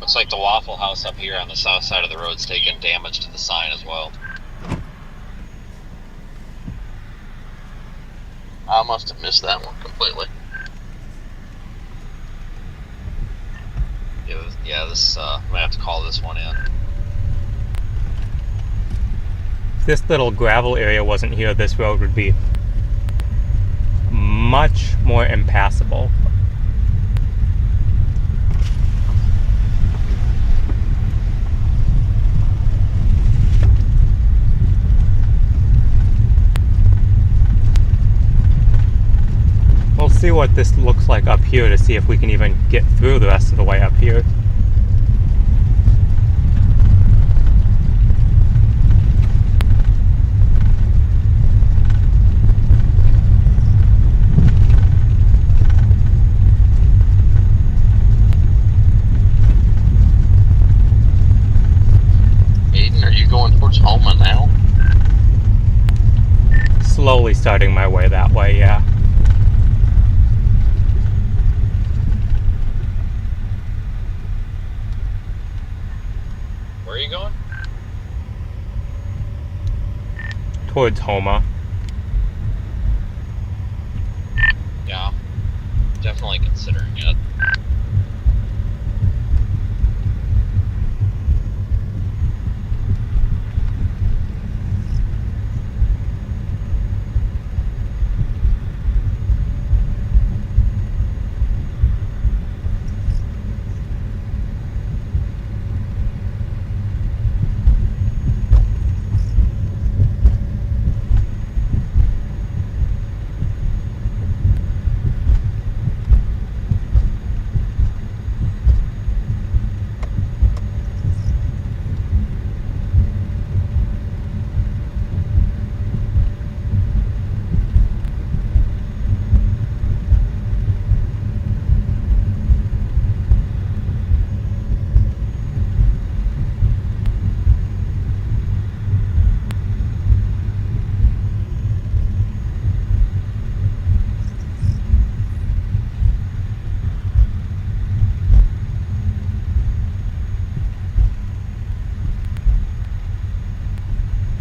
Looks like the Waffle House up here on the south side of the road's taking damage to the sign as well. I must have missed that one completely. Yeah, this I'm gonna have to call this one in. If this little gravel area wasn't here, this road would be much more impassable. We'll see what this looks like up here to see if we can even get through the rest of the way up here. Aiden, are you going towards Homa now? Slowly starting my way that way, yeah. Where are you going? Towards Homa. Yeah, definitely considering it.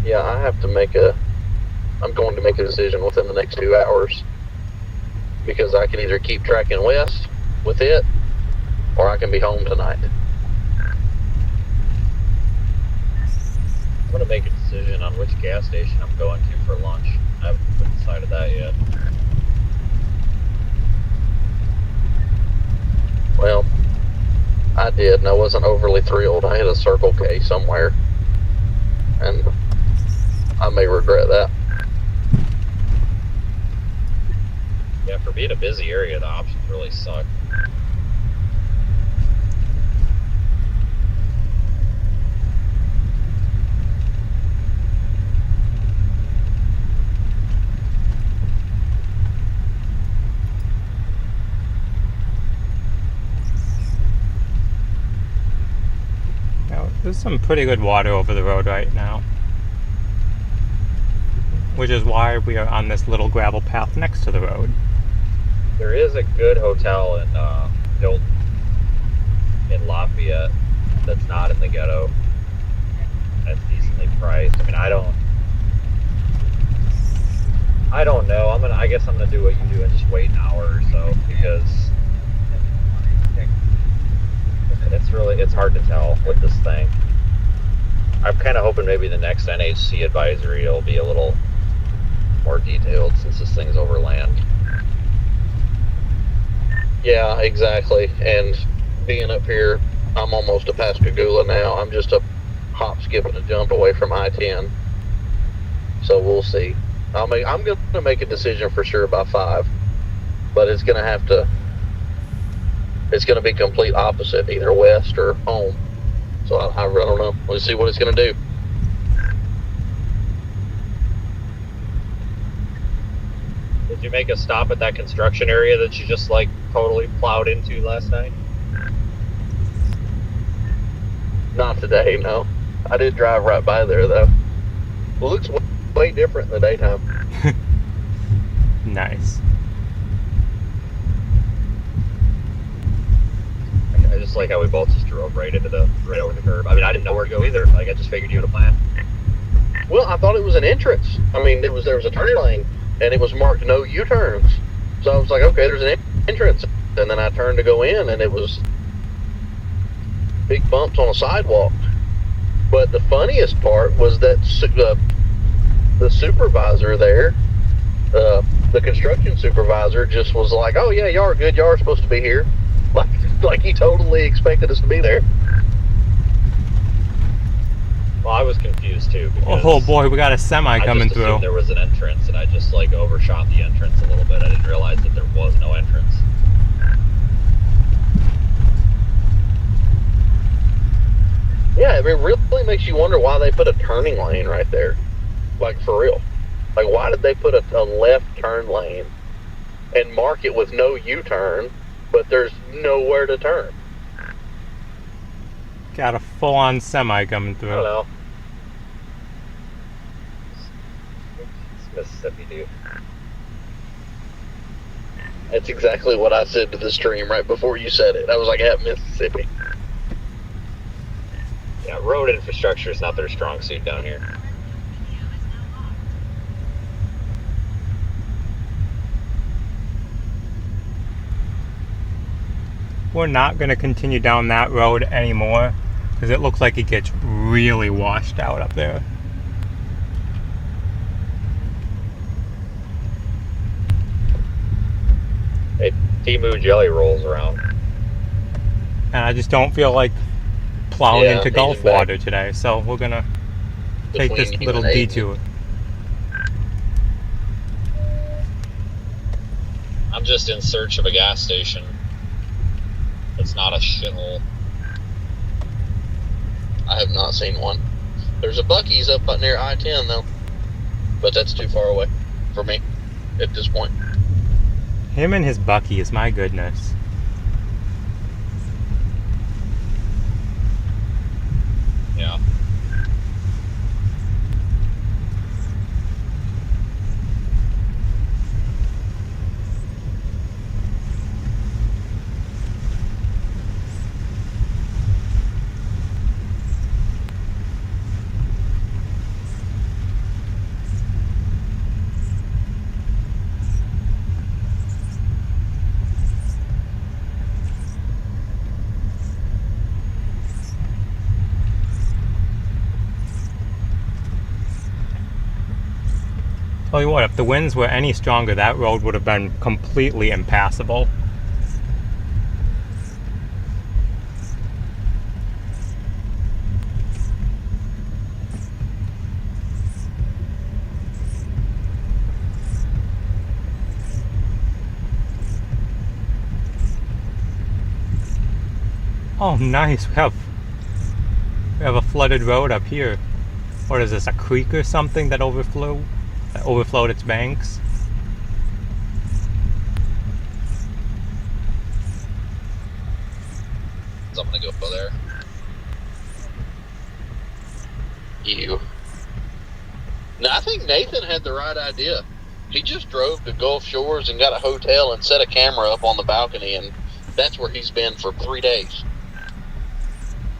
Yeah, I'm going to make a decision within the next 2 hours. Because I can either keep tracking west with it, or I can be home tonight. I'm gonna make a decision on which gas station I'm going to for lunch. I haven't decided that yet. Well, I did, and I wasn't overly thrilled. I hit a Circle K somewhere, and I may regret that. Yeah, for being a busy area, the options really suck. There's some pretty good water over the road right now, which is why we are on this little gravel path next to the road. There is a good hotel in Hilton in Lafayette that's not in the ghetto. That's decently priced. I mean, I don't know. I guess I'm gonna do what you do and just wait an hour or so because it's hard to tell with this thing. I'm kind of hoping maybe the next NHC advisory will be a little more detailed since this thing's over land. Yeah, exactly. And being up here, I'm almost to Pascagoula now. I'm just a hop, skip, and a jump away from I-10. So we'll see. I'm going to make a decision for sure by 5, but it's going to be complete opposite, either west or home. So I don't know. We'll see what it's going to do. Did you make a stop at that construction area that you just like totally plowed into last night? Not today, no. I did drive right by there though. It looks way different in the daytime. Nice. I just like how we both just drove right over the curb. I mean, I didn't know where to go either. Like, I just figured you had a plan. Well, I thought it was an entrance. I mean, there was a turn lane, and it was marked no U-turns. So I was like, okay, there's an entrance. And then I turned to go in, and it was big bumps on a sidewalk. But the funniest part was that the supervisor there, the construction supervisor, just was like, "Oh yeah, y'all are good. Y'all are supposed to be here." Like he totally expected us to be there. Well, I was confused too. Because Oh boy, we got a semi coming I just through. assumed there was an entrance, and I just like overshot the entrance a little bit. I didn't realize that there was no entrance. Yeah, it really makes you wonder why they put a turning lane right there. Like, for real. Like, why did they put a left turn lane and mark it with no U-turn, but there's nowhere to turn? Got a full-on semi coming I through. don't know. It's Mississippi, dude. That's exactly what I said to the stream right before you said it. I was like, at Mississippi. Yeah, road infrastructure is not their strong suit down here. We're not going to continue down that road anymore because it looks like it gets really washed out up there. Hey, Timu Jelly rolls around. And I just don't feel like plowing Yeah, into he's Gulf back. water today, so we're going to take this Between you little and Aiden. detour. I'm just in search of a gas station. It's not a shithole. I have not seen one. There's a Buc-ee's up near I-10 though, but that's too far away for me at this point. Him and his Buc-ee's, my goodness. Yeah. Tell you what, if the winds were any stronger, that road would have been completely impassable. Oh, nice. We have a flooded road up here. What is this, a creek or something that overflowed its banks? So I'm gonna go there. You. Now, I think Nathan had the right idea. He just drove to Gulf Shores and got a hotel and set a camera up on the balcony, and that's where he's been for 3 days.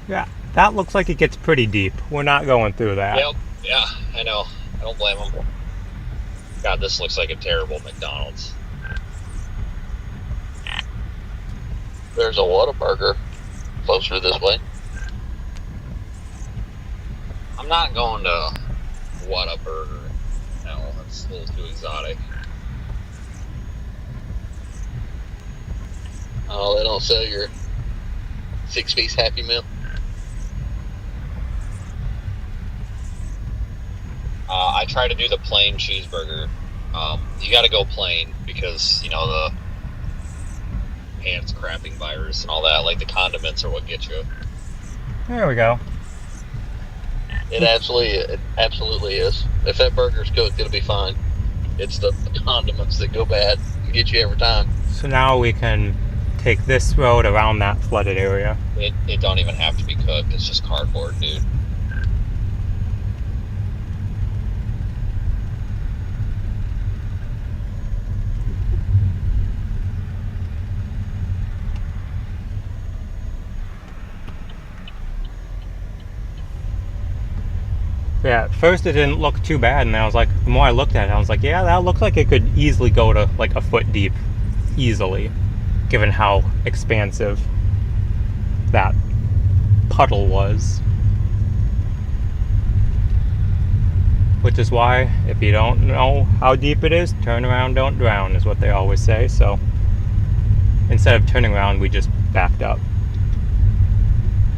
Yeah, that looks like it gets pretty deep. We're not going through that. Yep. Yeah, I know. I don't blame him. God, this looks like a terrible McDonald's. There's a Whataburger closer this way. I'm not going to Whataburger. No, that's a little too exotic. Oh, they don't sell your 6-piece Happy Meal. I try to do the plain cheeseburger. You got to go plain because, you know, the pants crapping virus and all that. Like, the condiments are what get you. There we go. It absolutely is. If that burger's cooked, it'll be fine. It's the condiments that go bad and get you every time. So now we can take this road around that flooded area. It don't even have to be cooked. It's just cardboard, dude. Yeah, at first it didn't look too bad, and I was like, the more I looked at it, I was like, yeah, that looks like it could easily go to like a foot deep. Easily. Given how expansive that puddle was. Which is why, if you don't know how deep it is, turn around, don't drown, is what they always say. So, instead of turning around, we just backed up.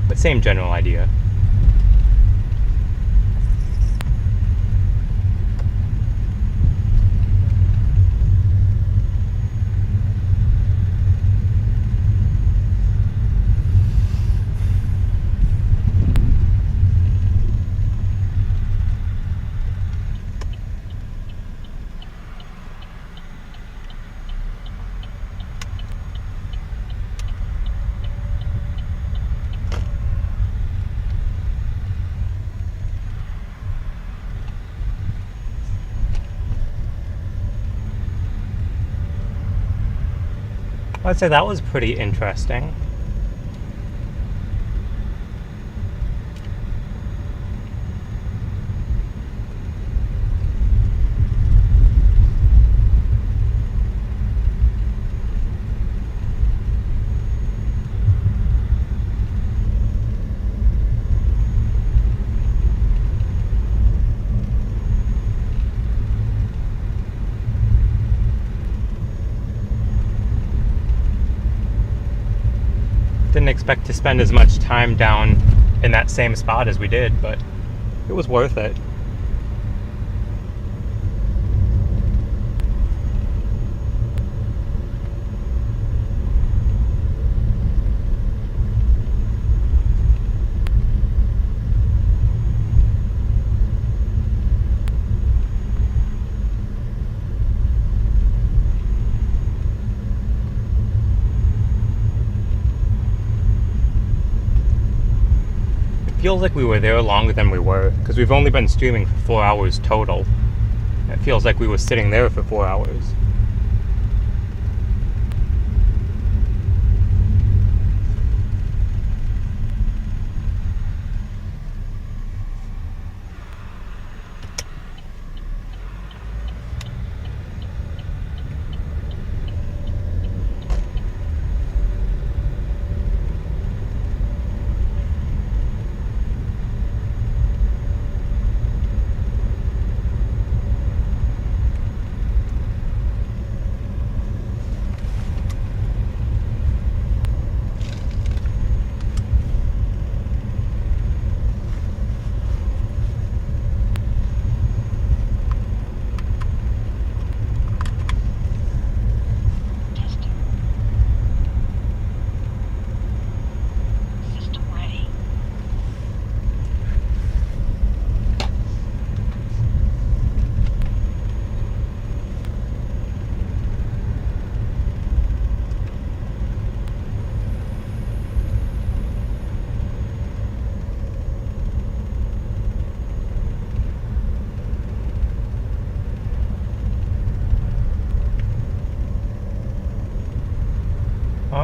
But same general idea. I'd say that was pretty interesting. Didn't expect to spend as much time down in that same spot as we did, but it was worth it. Feels like we were there longer than we were, because we've only been streaming for 4 hours total. It feels like we were sitting there for 4 hours.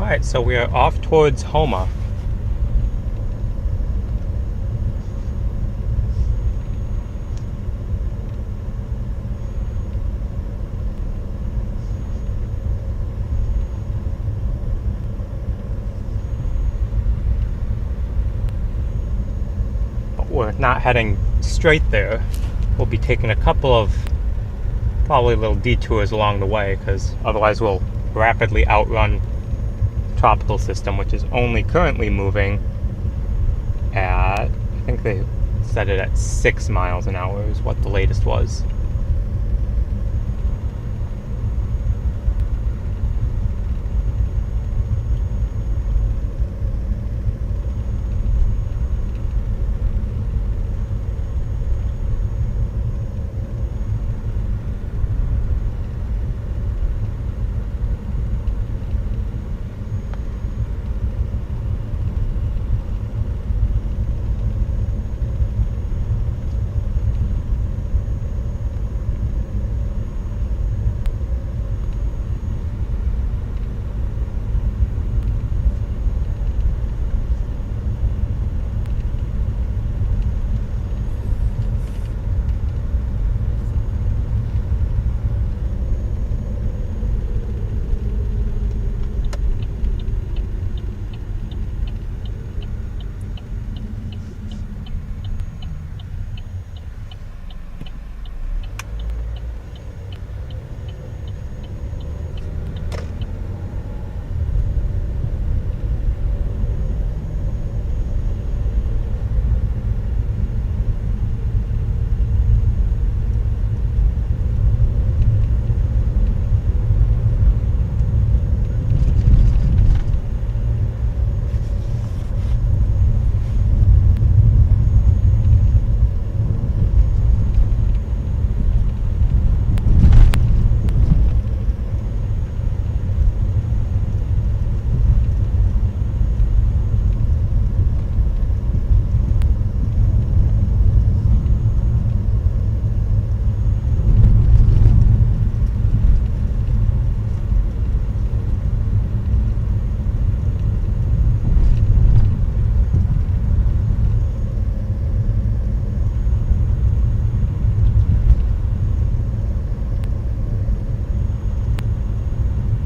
Alright, so we are off towards Houma. But we're not heading straight there. We'll be taking a couple of probably little detours along the way, because otherwise we'll rapidly outrun the tropical system, which is only currently moving at, I think they set it at 6 miles an hour is what the latest was.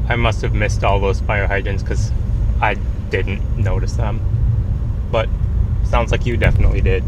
I must have missed all those fire hydrants because I didn't notice them. But sounds like you definitely did.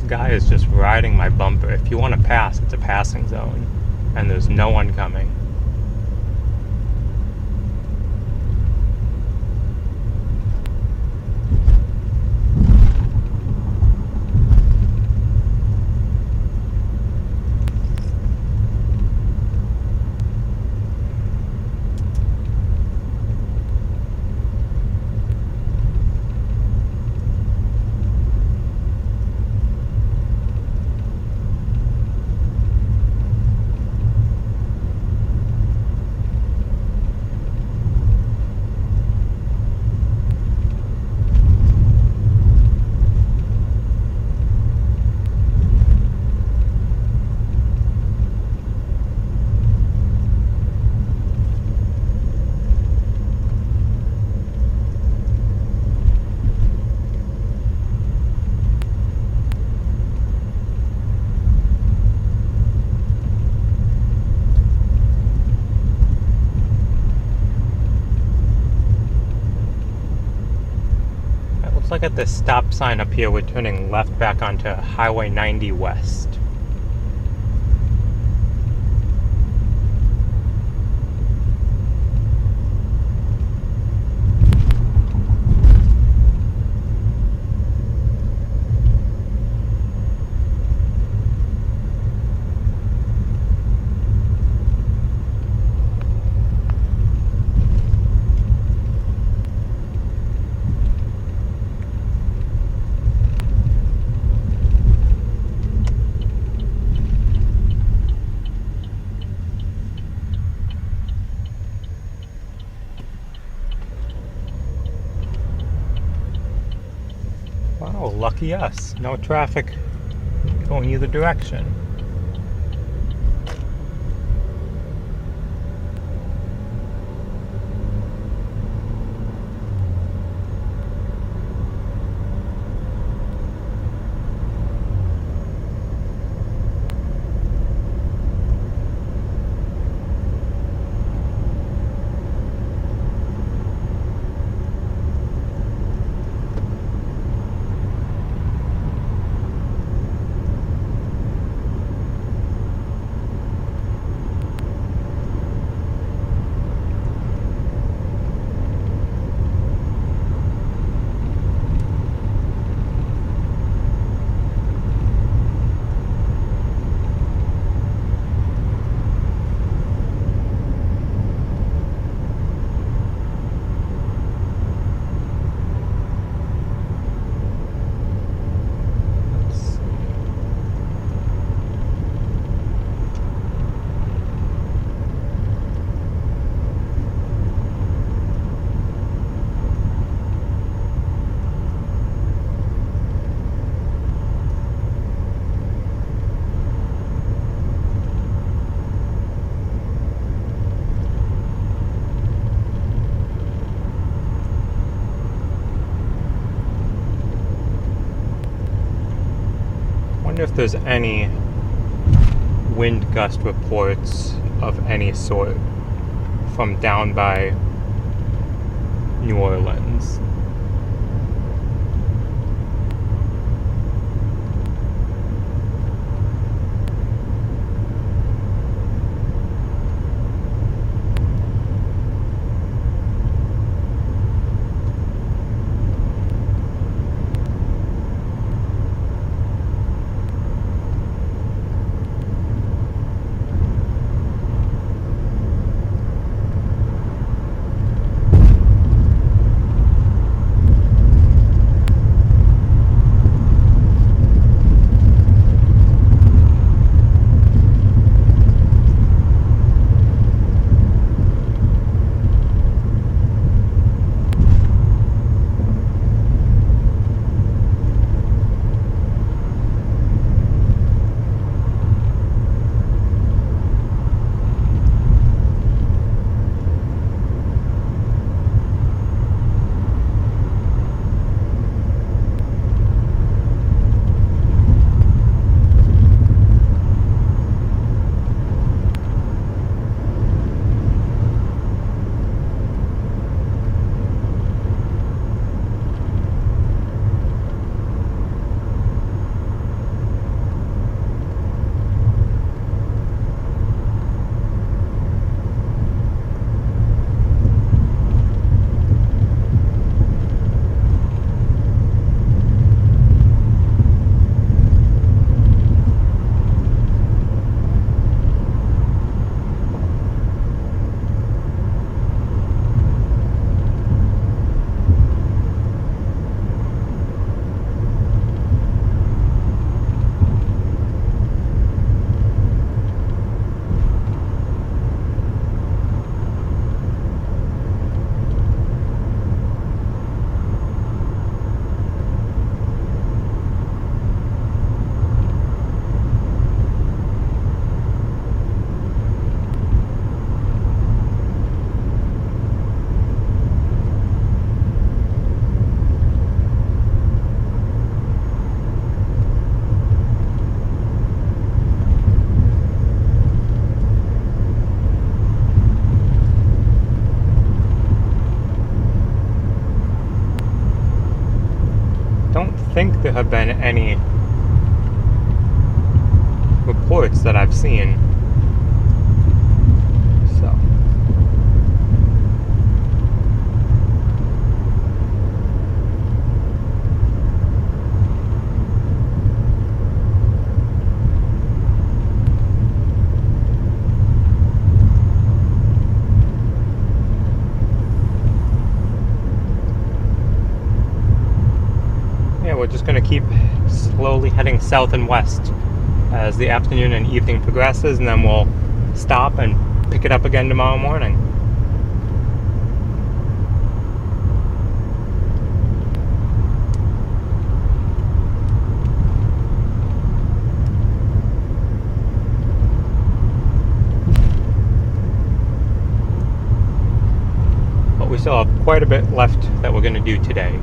Guy is just riding my bumper. If you want to pass, it's a passing zone, and there's no one coming. Looks like at this stop sign up here, we're turning left back onto Highway 90 West. lucky us. No traffic going either direction. Wonder if there's any wind gust reports of any sort from down by New Orleans. Think there have been any reports that I've seen. So we're just going to keep slowly heading south and west as the afternoon and evening progresses, and then we'll stop and pick it up again tomorrow morning. we still have quite a bit left that we're going to do today.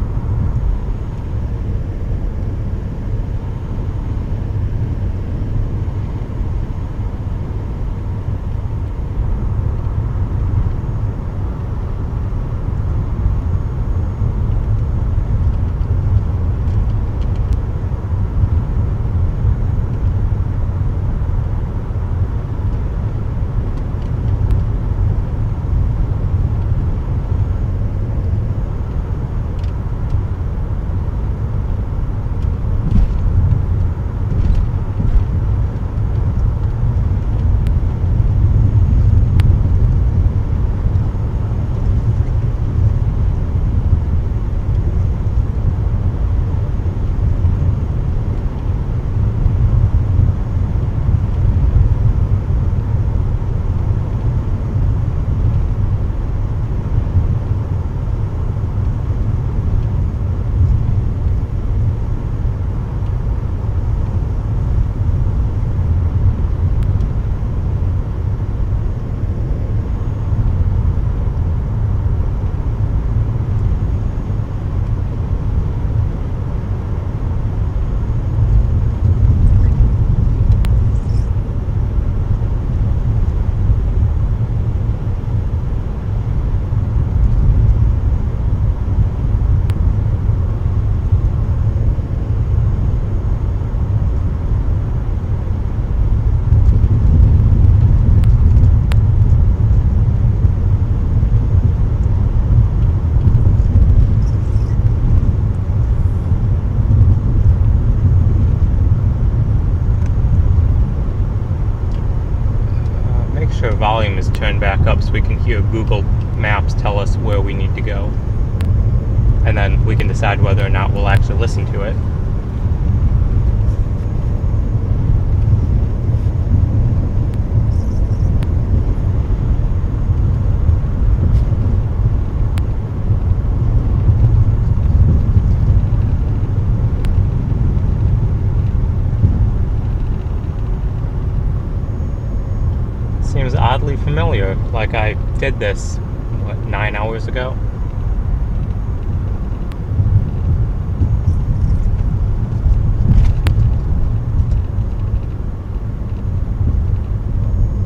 Volume is turned back up so we can hear Google Maps tell us where we need to go. And then we can decide whether or not we'll actually listen to it. Seems oddly familiar, like I did this, 9 hours ago?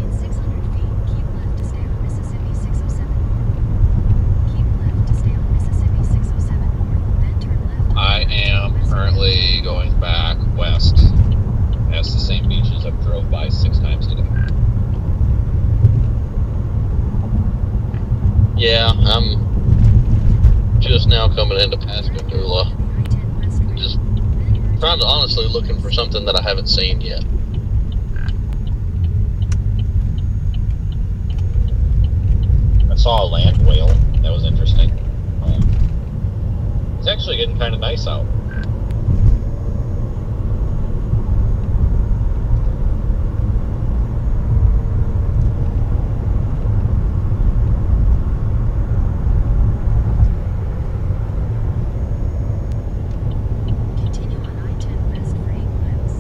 In 600 feet, keep left to stay on Mississippi 607 north. Keep left to stay on Mississippi 607 north, then turn left. I am currently going back west. That's the same beaches I've drove by 6 times today. Yeah, I'm just now coming into Pascagoula. I-10 west right. Just trying to honestly looking for something that I haven't seen yet. I saw a land whale. That was interesting. It's actually getting kind of nice out. Continue on I-10 west for 8 miles.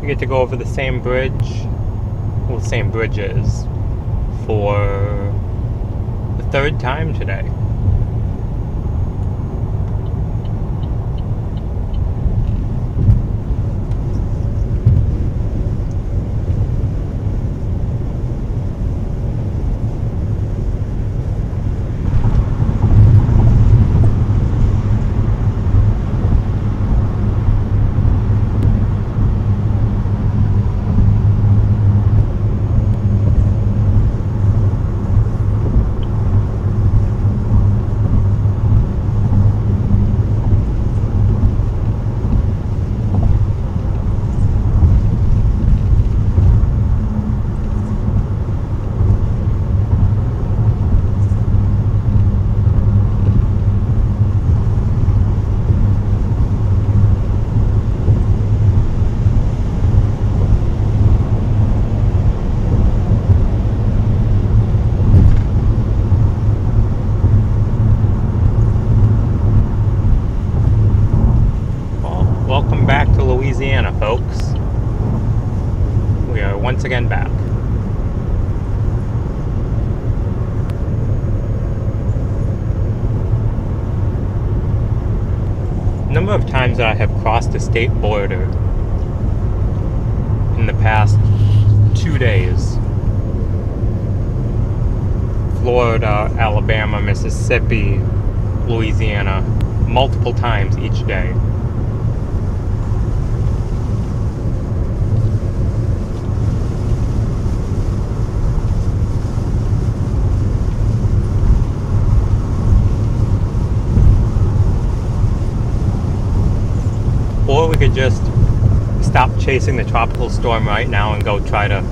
We get to go over the same bridge, well, the same bridges, for the 3rd time today. once again back. Number of times that I have crossed the state border in the past 2 days. Florida, Alabama, Mississippi, Louisiana, multiple times each day. Or we could just stop chasing the tropical storm right now and go try to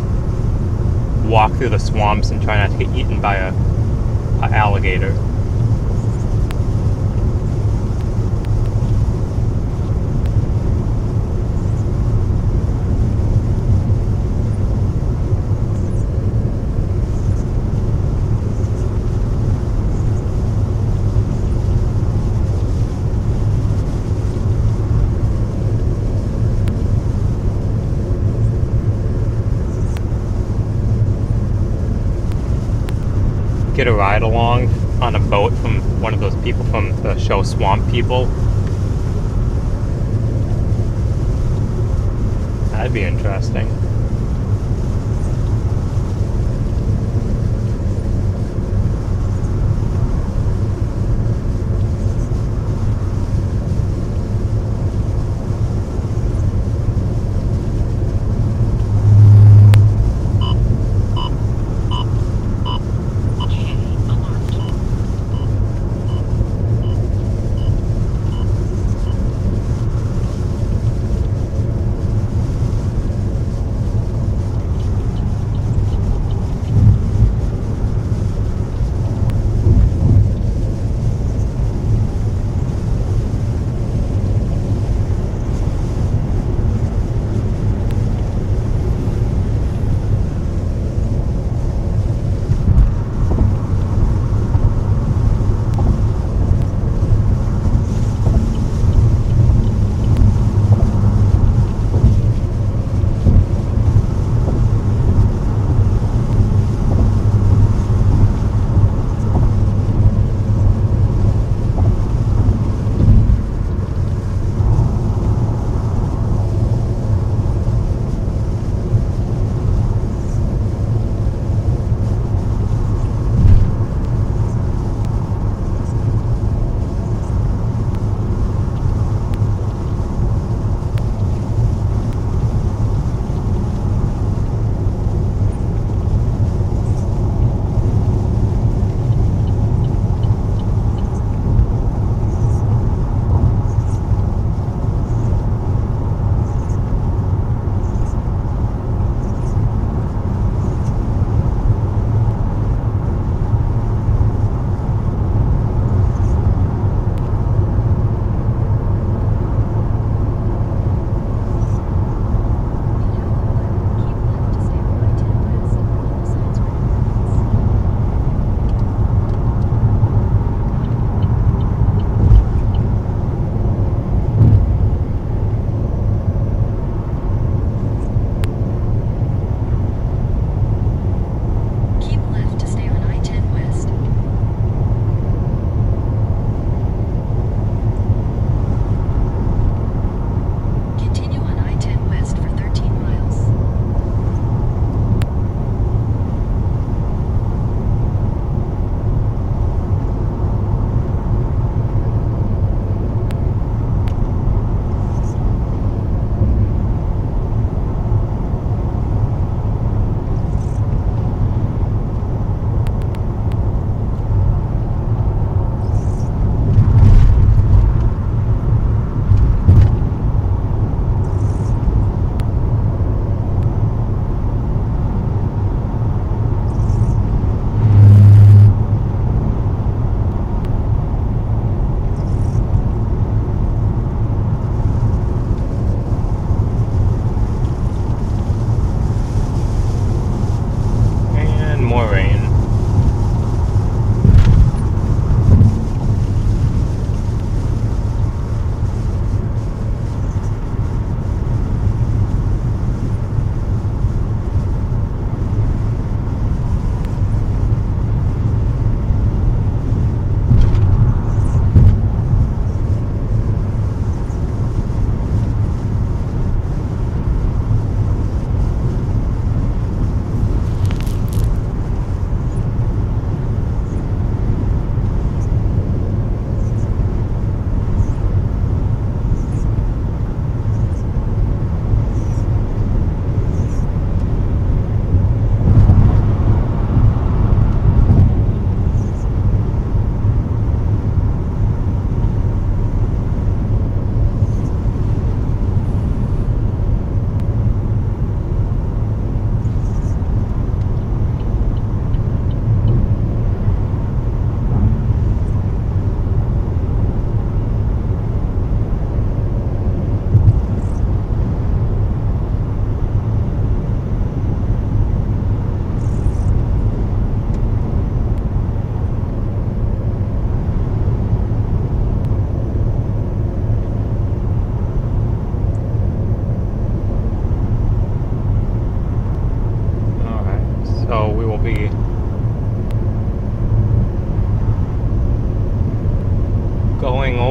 walk through the swamps and try not to get eaten by a alligator. Get a ride along on a boat from one of those people from the show Swamp People. That'd be interesting.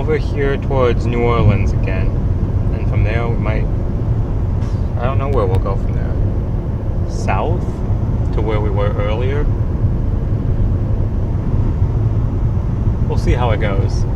over here towards New Orleans again. And from there we might... I don't know where we'll go from there. South? To where we were earlier? We'll see how it goes.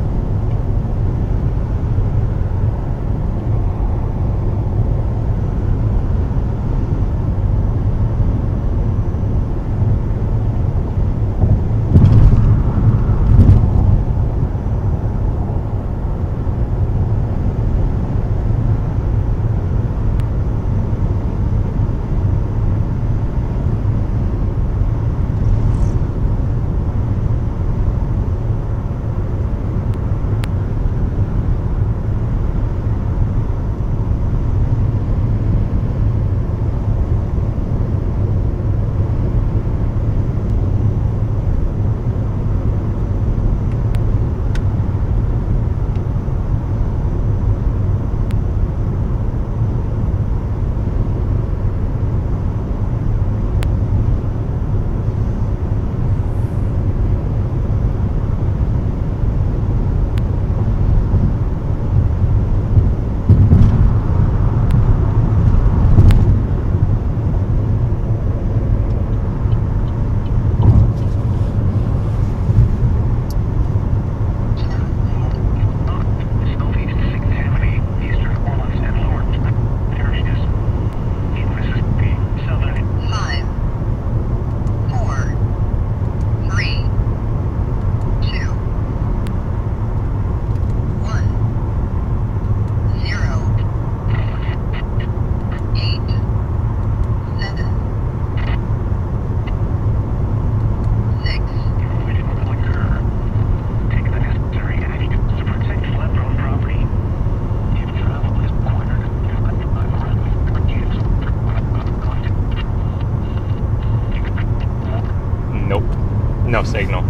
No signal.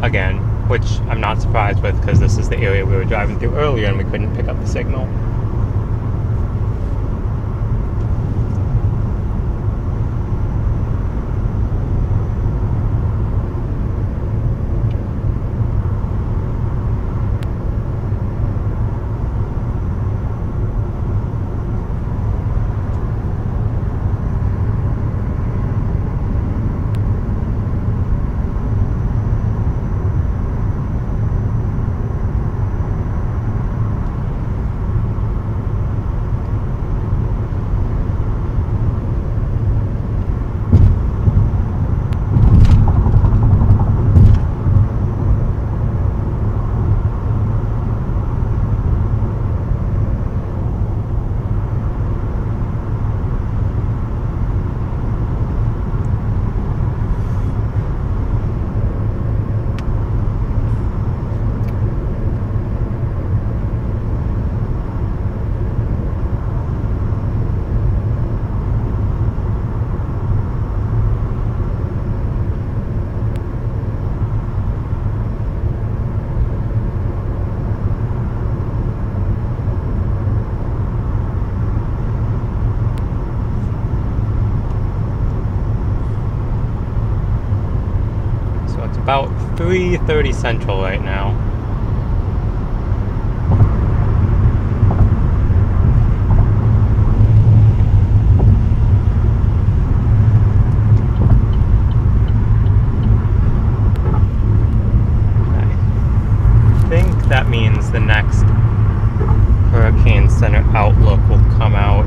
Again, which I'm not surprised with because this is the area we were driving through earlier and we couldn't pick up the signal. About 3:30 Central right now. I think that means the next Hurricane Center outlook will come out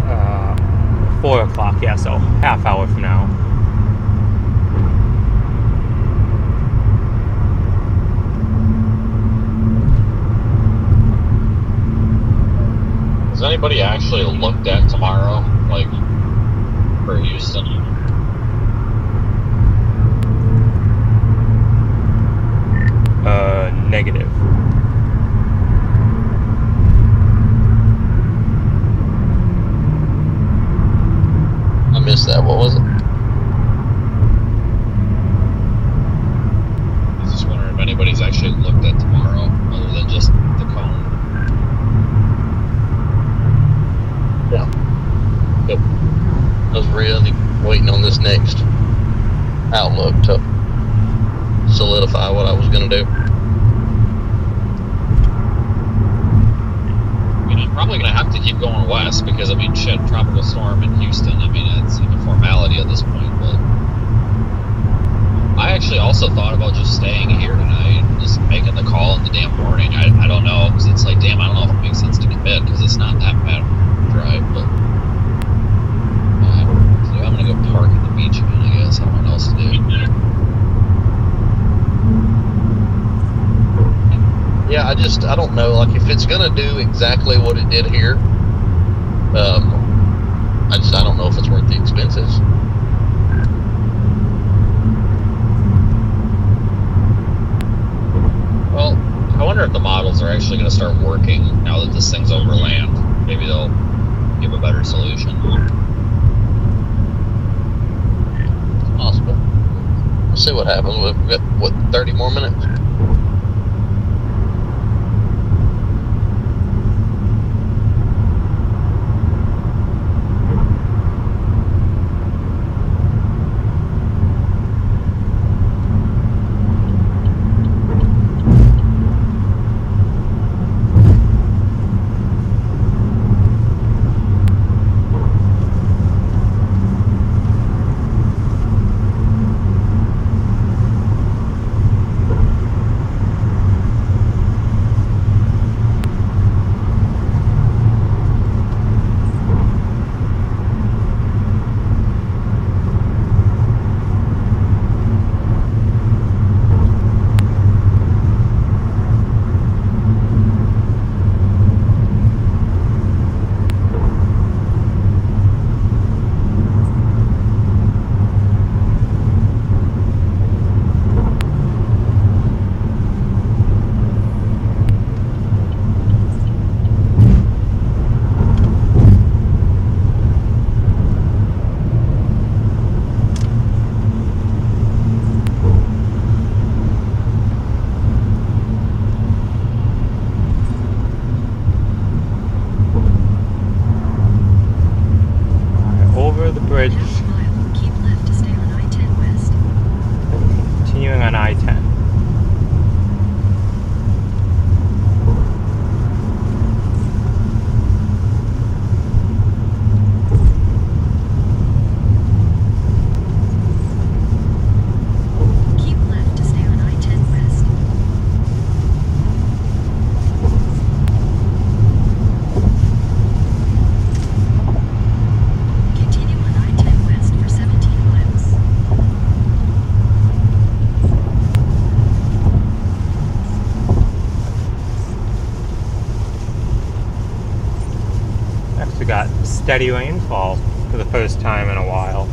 uh, 4 o'clock, yeah, so half hour from now. Has anybody actually looked at tomorrow, like, for Houston? Negative. I missed that. What was it? I was just wondering if anybody's actually looked at tomorrow, other than just the cone. look to solidify what I was going to do. I mean, I'm probably going to have to keep going west because, I mean, shit, tropical storm in Houston. I mean, it's like a formality at this point, but I actually also thought about just staying here tonight, just making the call in the damn morning. I don't know, because it's like, damn, I don't know if it makes sense to commit, because it's not that bad of a drive, but so I'm going to go park at the beach again, I guess. I don't know what else to do. Yeah, I don't know. Like, if it's going to do exactly what it did here, I don't know if it's worth the expenses. Well, I wonder if the models are actually going to start working now that this thing's over land. Maybe they'll give a better solution. It's possible. We'll see what happens. We've got, what, 30 more minutes? Over the bridge, Half mile, keep left to stay on I-10 West. continuing on I-10. Keep left to stay on I-10 West. Continue on I-10 West for 17 miles. Next we got steady rainfall for the first time in a while.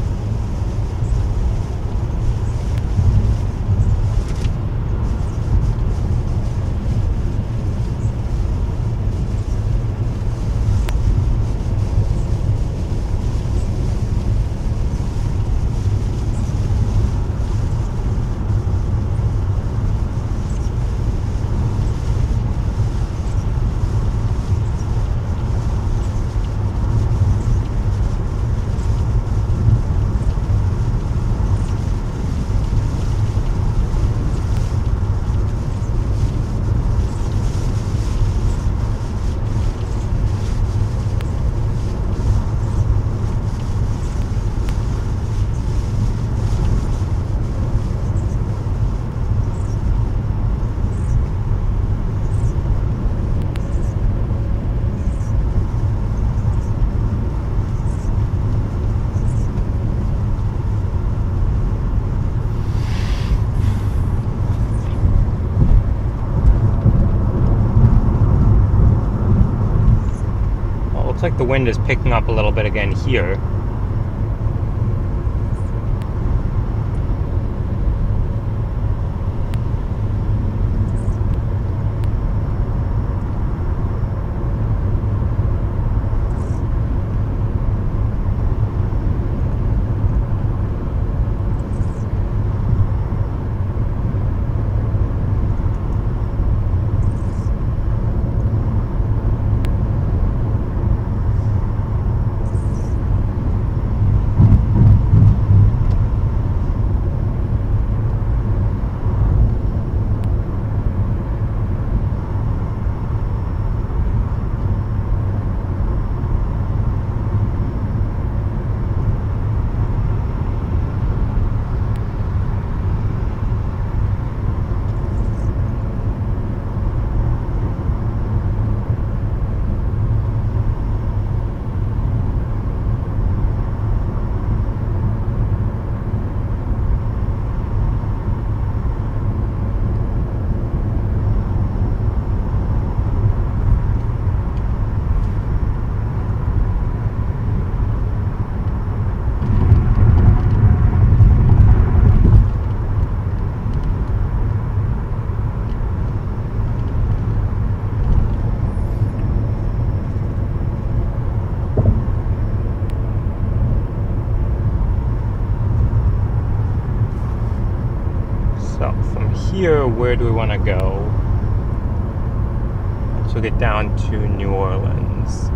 Looks like the wind is picking up a little bit again here. here, where do we want to go? So get down to New Orleans.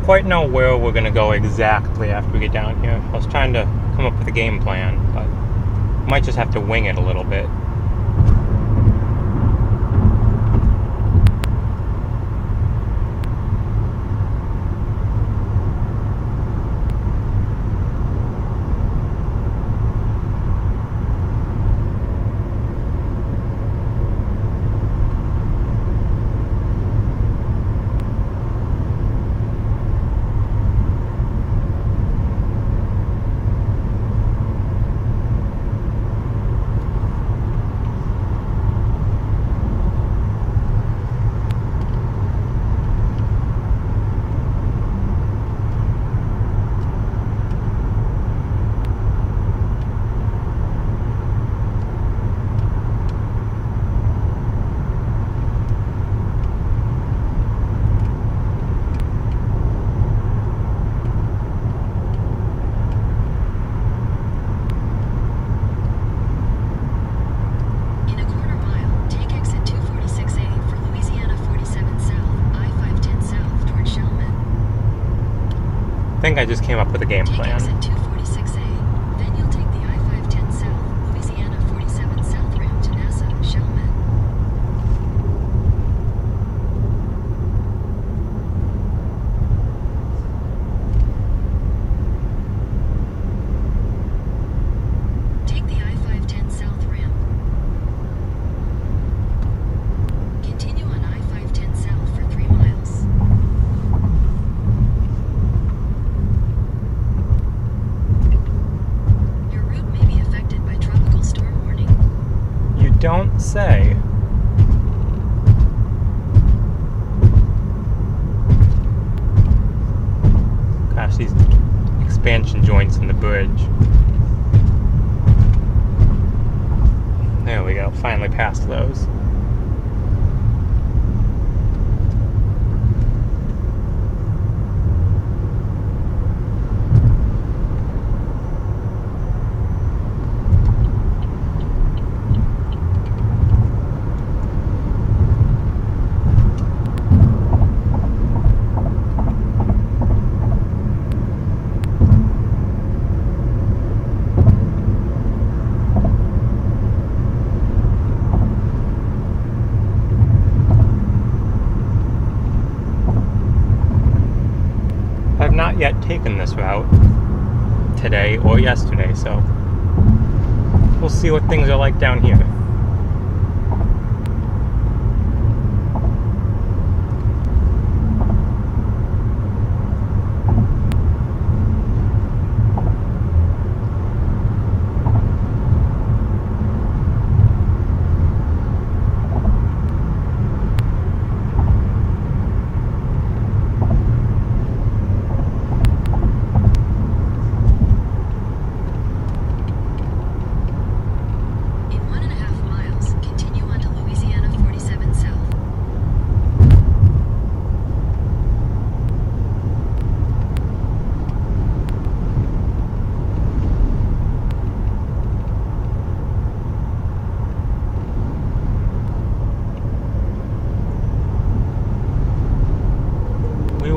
Quite know where we're gonna go exactly after we get down here. I was trying to come up with a game plan, but might just have to wing it a little bit. In a quarter mile, take exit 246A for Louisiana 47 South, I-510 South toward Shellman. I think I just came up with a game Take plan. exit 246A, then you'll take the I-510 South, Louisiana 47 South ramp to NASA, Shellman. Take the I-510 South ramp. Continue on I-510 South for 3 miles. Your route may be affected by tropical storm warning. You don't say. Gosh, these expansion joints in the bridge. There we go, finally past those. I've not yet taken this route today or yesterday, so we'll see what things are like down here.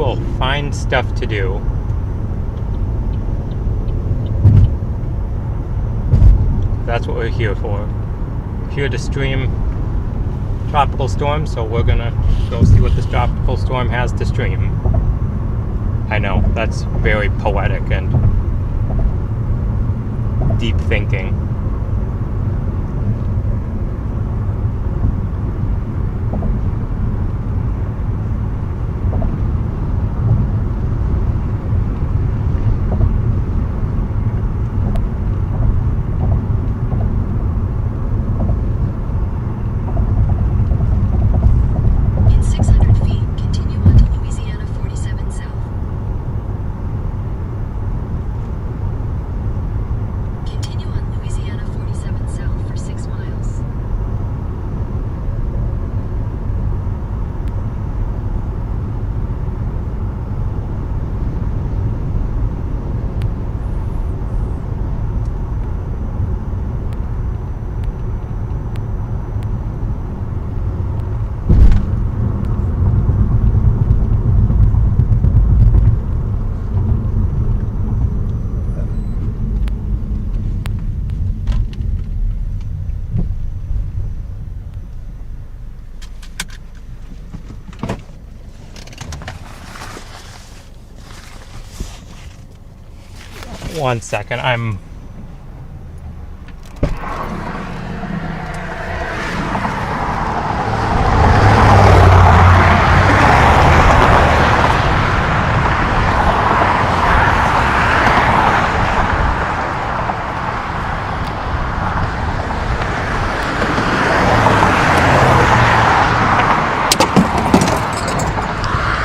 will find stuff to do. That's what we're here for. We're here to stream tropical storm, so we're gonna go see what this tropical storm has to stream. I know, that's very poetic and deep thinking. In 600 feet, continue on to Louisiana 47 South. Continue on Louisiana 47 South for 6 miles. One second, I'm...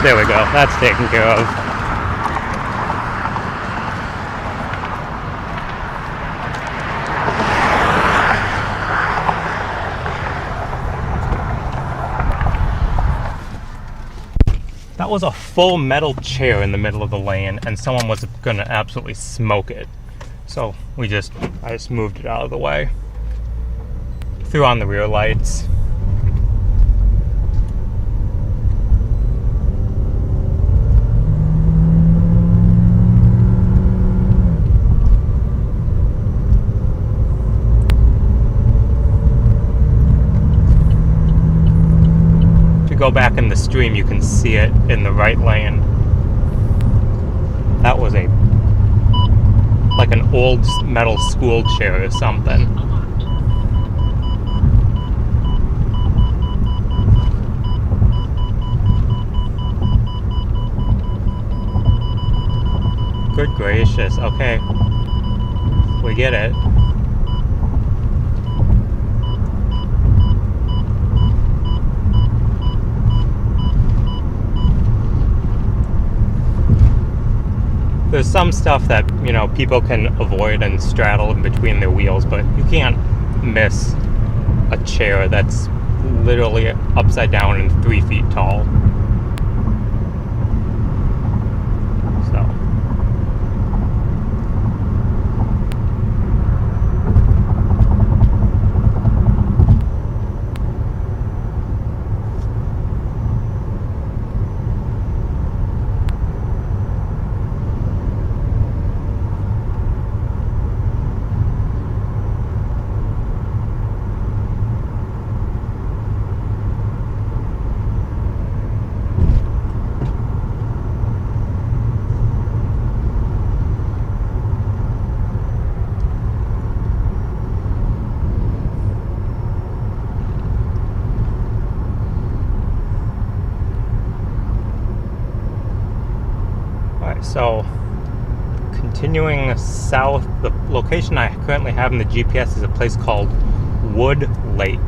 There we go, that's taken care of. That was a full metal chair in the middle of the lane, and someone was gonna absolutely smoke it. So I just moved it out of the way. Threw on the rear lights. Go back in the stream, you can see it in the right lane. That was like an old metal school chair or something. Good gracious, okay. We get it. There's some stuff that, people can avoid and straddle in between their wheels, but you can't miss a chair that's literally upside down and 3 feet tall. So. So, continuing south, the location I currently have in the GPS is a place called Wood Lake.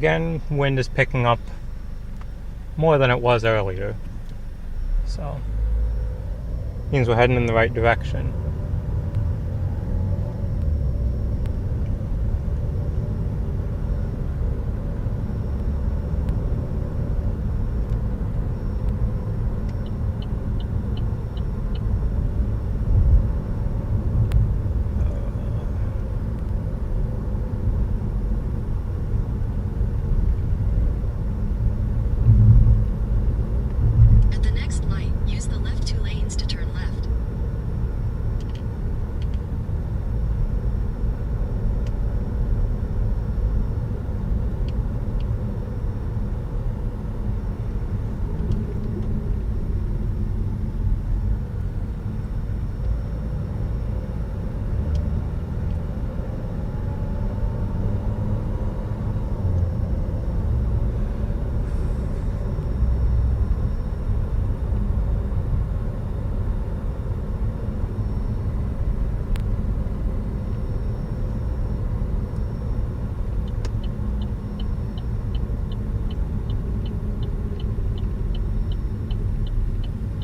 again, wind is picking up more than it was earlier. So, means we're heading in the right direction. At the next light, use the left 2 lanes to turn left.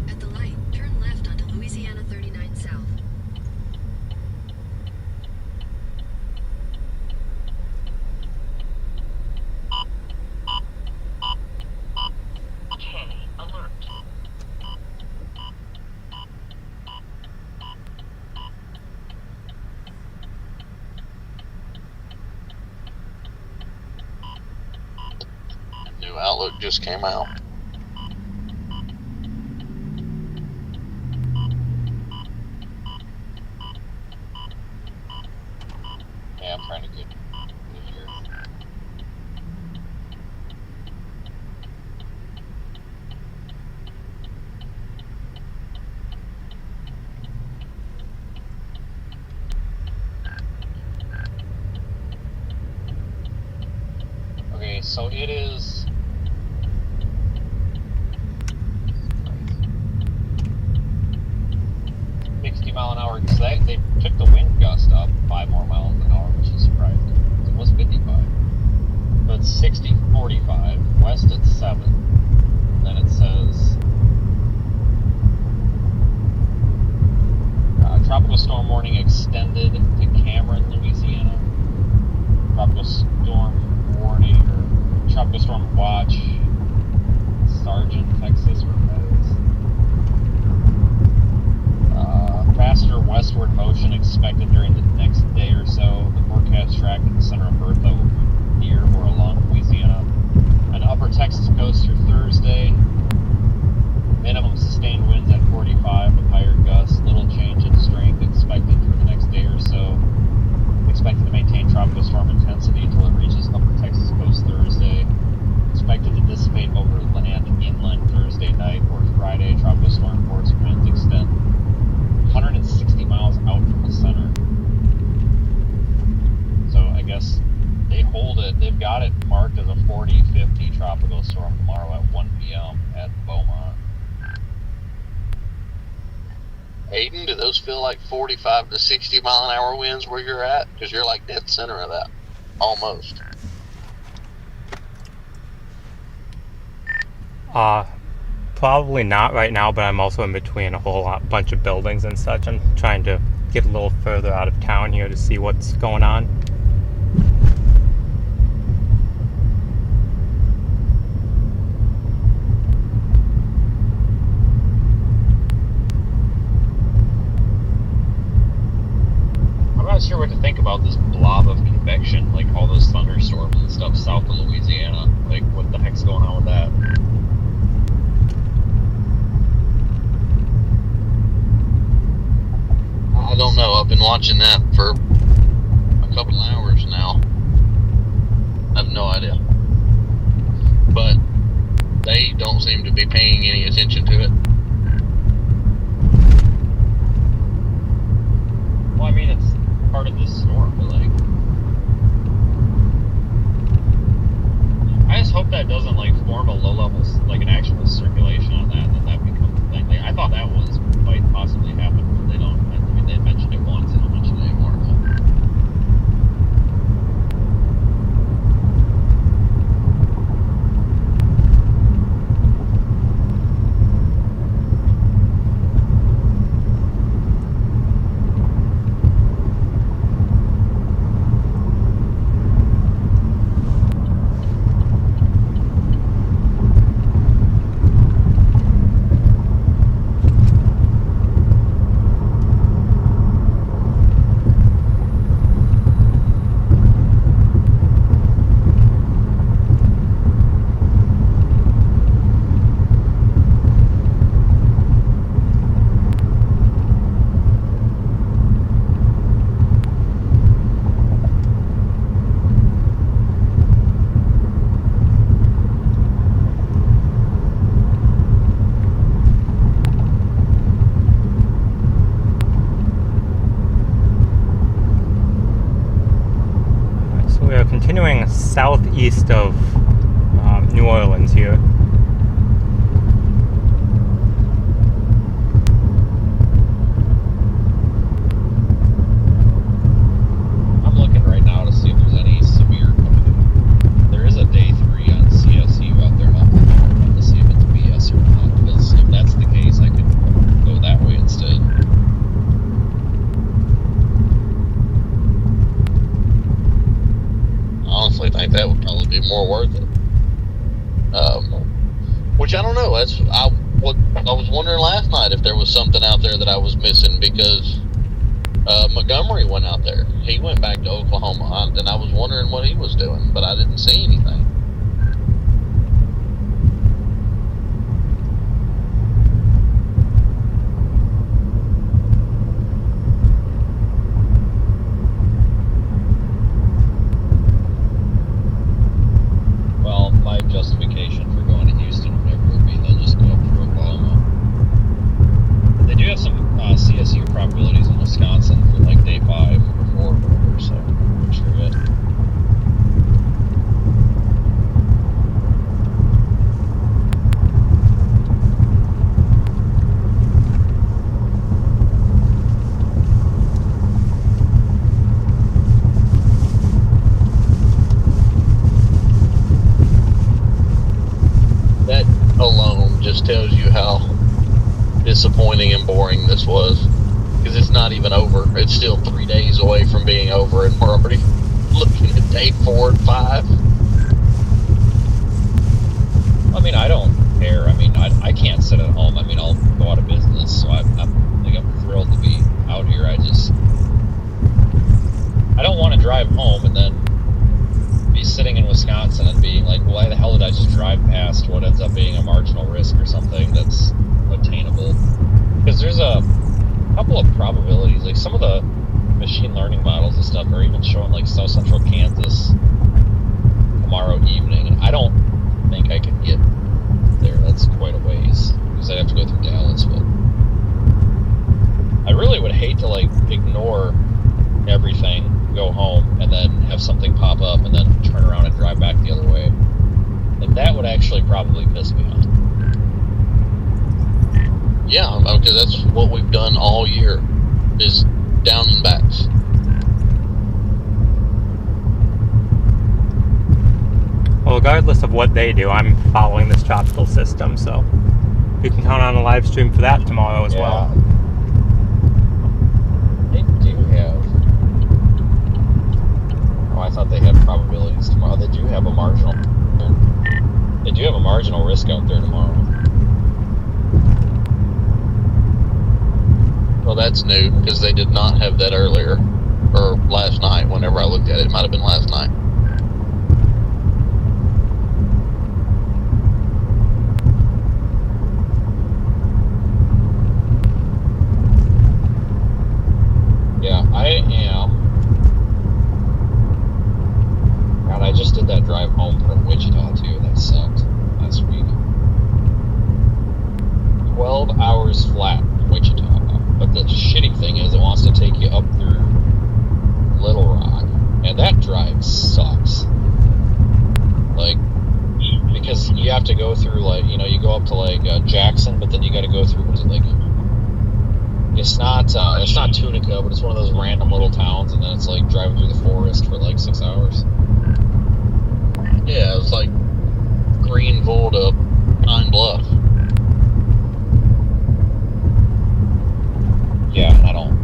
At the light, turn left onto Louisiana 39 South. K alert. New Outlook just came out. Yeah, I'm trying to get here. Okay, so it is 60 mile an hour, because they took the wind gust up 5 more miles an hour, which is surprising. It was 55. But it's 60, 45, west at 7. Then it says tropical storm warning extended to Cameron, Louisiana. Tropical storm warning, or tropical storm watch, Sargent, Texas, where that is. Faster westward motion expected during the next day or so. The forecast track at the center of Bertha will be near or along Louisiana and upper Texas coast through Thursday. Minimum sustained winds at 45 with higher gusts. Little change in strength expected for the next day or so. Expected to maintain tropical storm intensity until it reaches upper Texas coast Thursday. Expected to dissipate over land inland Thursday night or Friday. Tropical storm force winds extend 160 miles out from the center. So I guess they hold it. They've got it marked as a 40-50 tropical storm tomorrow at 1 p.m. at Beaumont. Aiden, do those feel like 45 to 60 mile an hour winds where you're at? Because you're like dead center of that. Almost. Probably not right now, but I'm also in between a bunch of buildings and such. I'm trying to get a little further out of town here to see what's going on. I'm not sure what to think about this blob of convection, like all those thunderstorms and stuff south of Louisiana. Like, what the heck's going on with that? I don't know. I've been watching that for a couple hours now. I have no idea. But they don't seem to be paying any attention to it. Well, I mean, it's part of this storm, but like, I just hope that doesn't like form a low level, like an actual circulation on that becomes a thing. Like, I thought that might possibly happen, but they don't. I mean, they mentioned it once, they don't mention it anymore. east of New Orleans here. I'm looking right now to see if there's any severe. There is a day 3 on CSU out there in Oklahoma to see if it's BS or not. Because if that's the case, I could go that way instead. Honestly, think that would probably be more worth it. Which I don't know. I was wondering last night if there was something out there that I was missing, because Montgomery went out there. He went back to Oklahoma, and I was wondering what he was doing, but I didn't see anything. Well, my justification for going to Houston whenever would be they'll just go up through Oklahoma. They do have some CSU probabilities in Wisconsin for like day 5 or 4 or whatever, so I'm sure it. That alone just tells you how disappointing and boring this was, because it's not even over. It's still 3 days away from being over, and we're already looking at day 4 and 5. I mean, I don't care. I mean, I can't sit at home. I mean, I'll go out of business, so I'm thrilled to be out here. I don't want to drive home and then be sitting in Wisconsin and being like, why the hell did I just drive past what ends up being a marginal risk or something that's attainable? Because there's a couple of probabilities, like some of the machine learning models and stuff are even showing like South Central Kansas tomorrow evening, and I don't think I could get there. That's quite a ways, because I'd have to go through Dallas. But I really would hate to like ignore everything, go home, and then have something pop up and then turn around and drive back the other way. Like, that would actually probably piss me off. Yeah, because that's what we've done all year, is down and backs. Well, regardless of what they do, I'm following this tropical system, so you can count on a live stream for that tomorrow as well. They do have... Oh, I thought they had probabilities tomorrow. They do have a marginal... They do have a marginal risk out there tomorrow. Well, that's new, because they did not have that earlier, or last night. Whenever I looked at it, it might have been last night. Yeah, I am. God, I just did that drive home from Wichita too. That sucked last week. 12 hours flat from Wichita. But the shitty thing is, it wants to take you up through Little Rock, and that drive sucks. Like, because you have to go through, like, you know, you go up to like Jackson, but then you got to go through, what is it, like? It's not Tunica, but it's one of those random little towns, and then it's like driving through the forest for like 6 hours. Yeah, it's like Greenville to Pine Bluff. Yeah, I don't.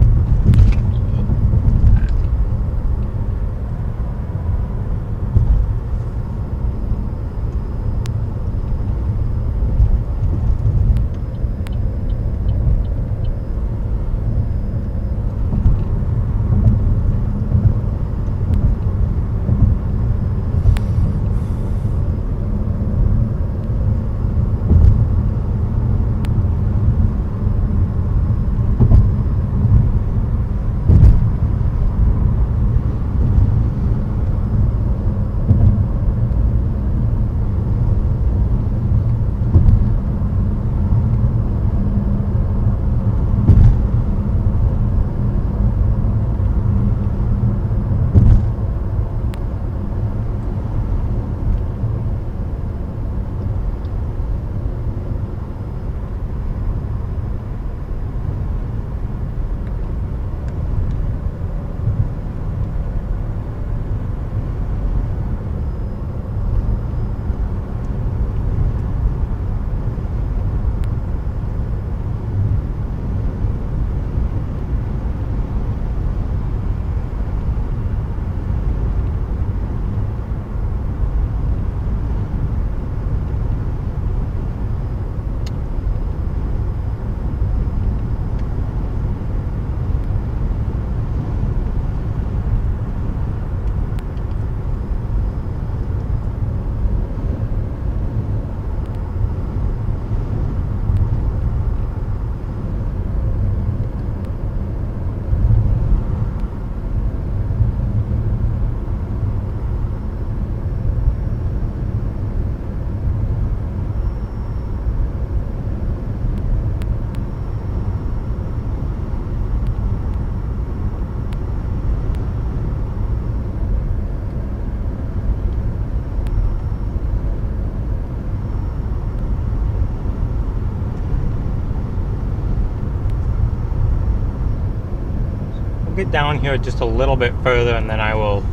get down here just a little bit further and then I will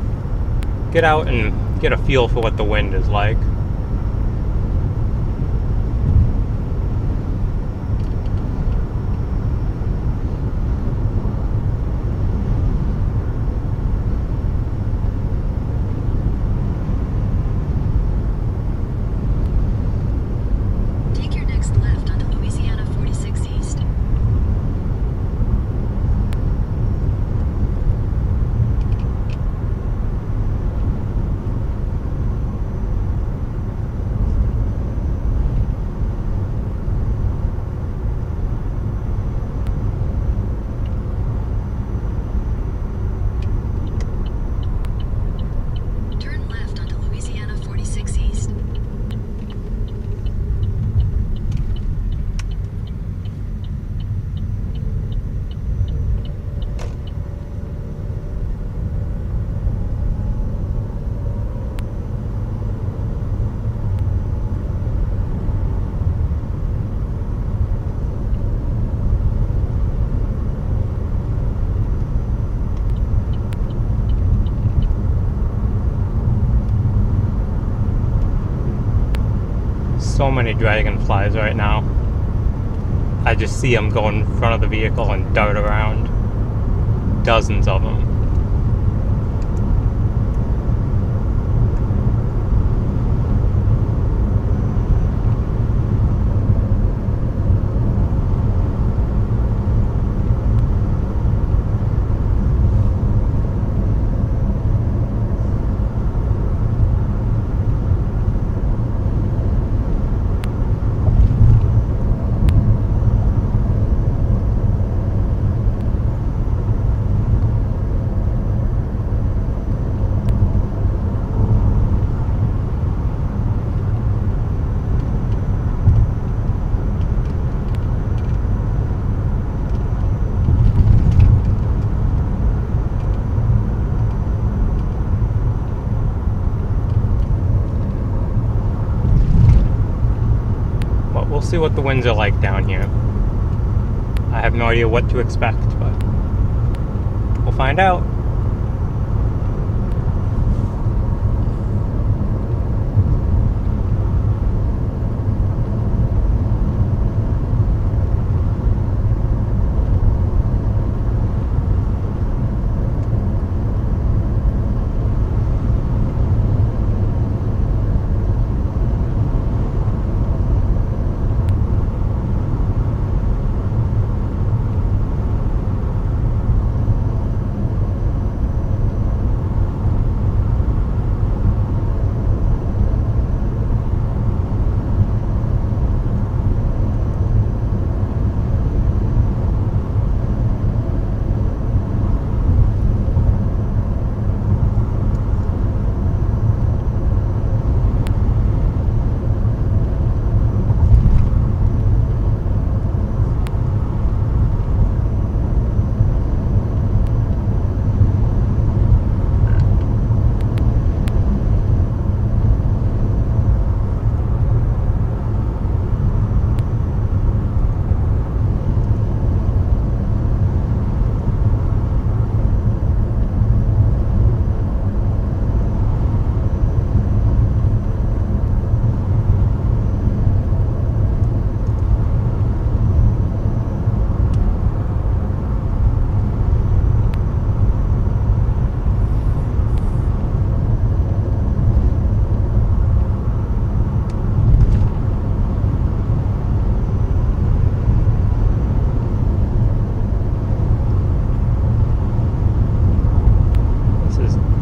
get out and get a feel for what the wind is like. Take your next left onto Louisiana 46 East. Turn left onto Louisiana 46 East. So many dragonflies right now. I just see them go in front of the vehicle and dart around. Dozens of them. We'll see what the winds are like down here. I have no idea what to expect, but we'll find out.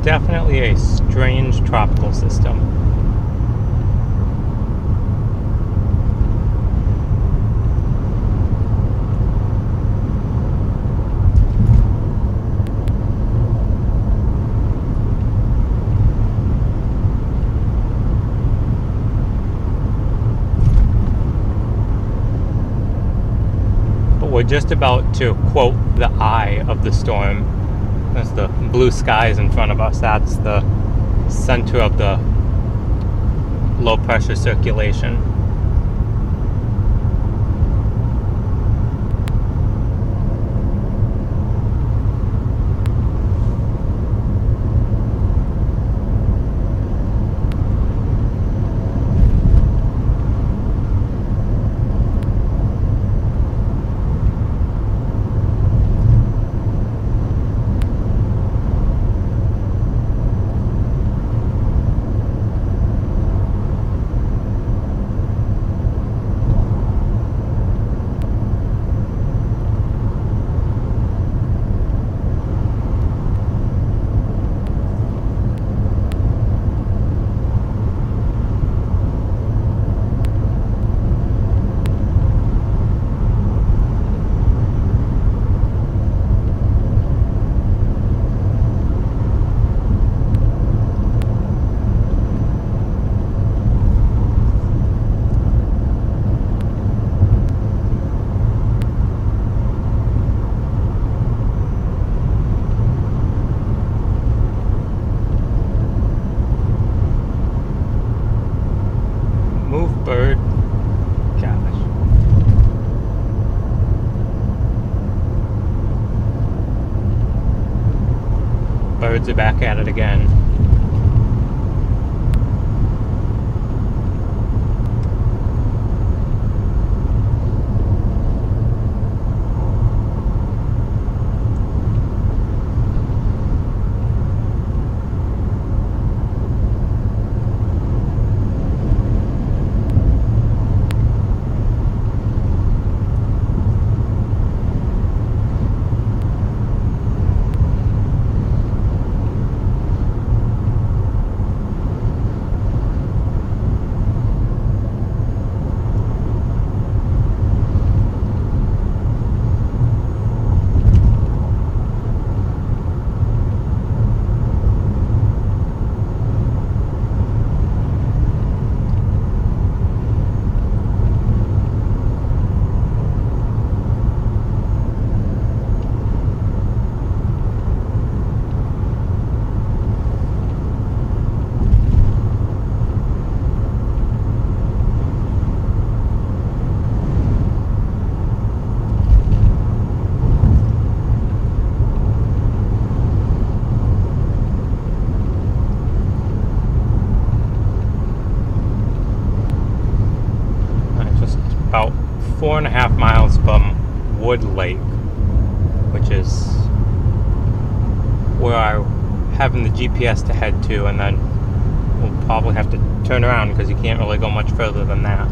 Definitely a strange tropical system. But we're just about to quote the eye of the storm. That's the blue skies in front of us. That's the center of the low pressure circulation. birds are back at it again. Just about 4.5 miles from Wood Lake, which is where I'm having the GPS to head to, and then we'll probably have to turn around because you can't really go much further than that.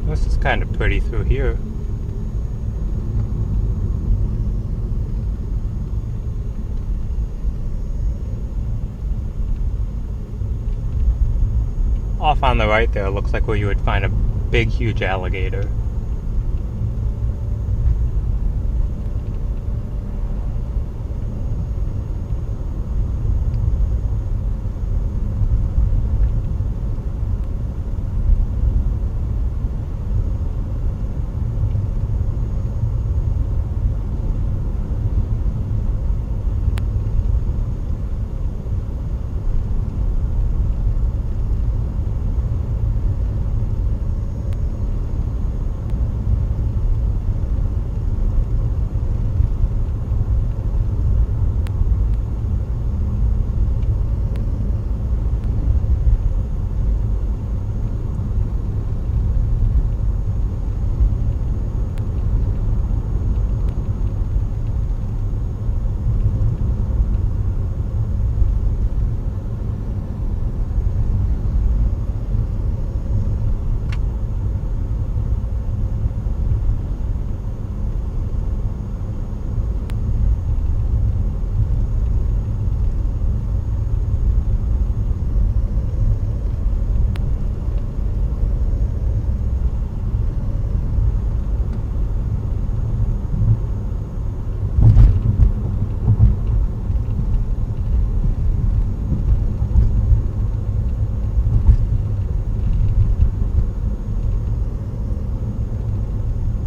This is kind of pretty through here. Off on the right there looks like where you would find a big, huge alligator.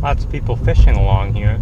Lots of people fishing along here.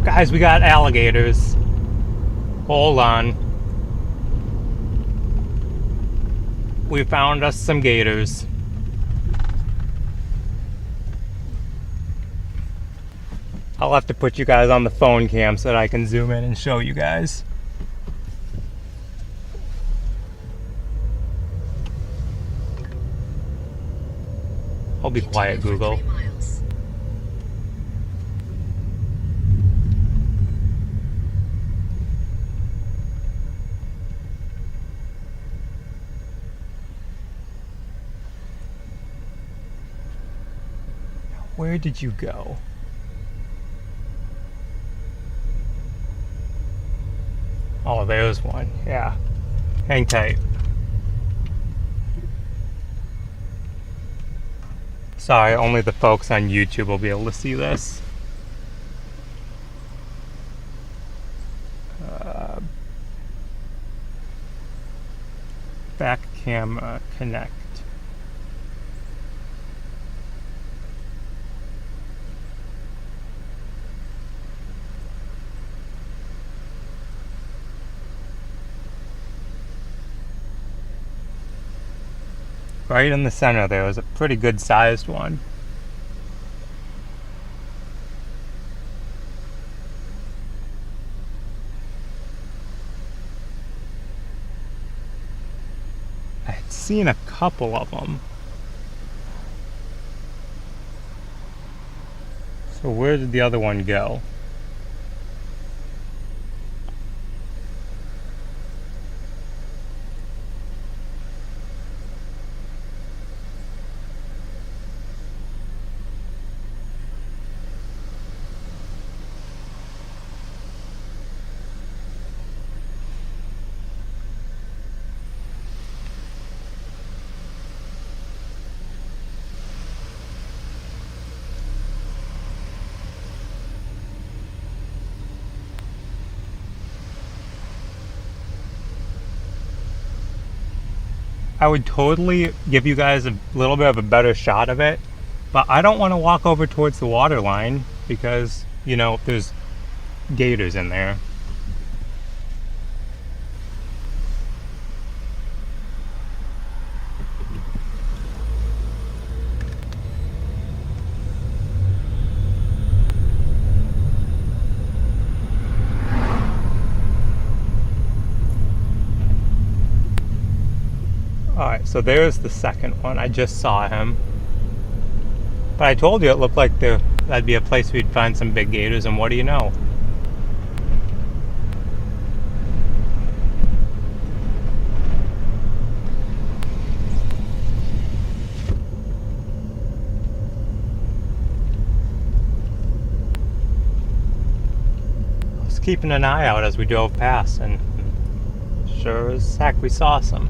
Guys, we got alligators. Hold on. We found us some gators. I'll have to put you guys on the phone cam so that I can zoom in and show you guys. I'll be quiet, Continue for Google. 3 miles. Where did you go? Oh, there's one. Yeah. Hang tight. Sorry, only the folks on YouTube will be able to see this. Back camera connect. Right in the center there was a pretty good sized one. I had seen a couple of them. So where did the other one go? I would totally give you guys a little bit of a better shot of it, but I don't want to walk over towards the water line because, you know, there's gators in there. Alright, so there's the second one. I just saw him. But I told you it looked like that'd be a place we'd find some big gators, and what do you know? I was keeping an eye out as we drove past, and sure as heck we saw some.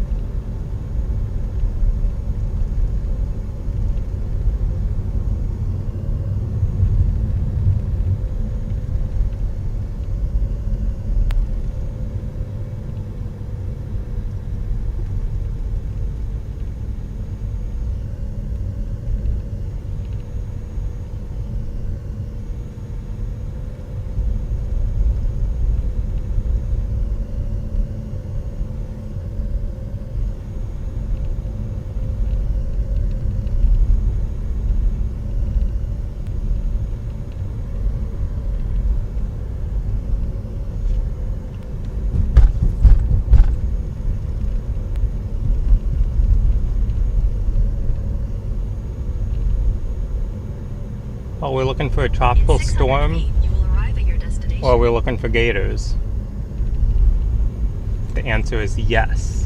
Well, we're looking for a tropical In 600 storm, feet, you will arrive at your destination. or we're looking for gators. The answer is yes.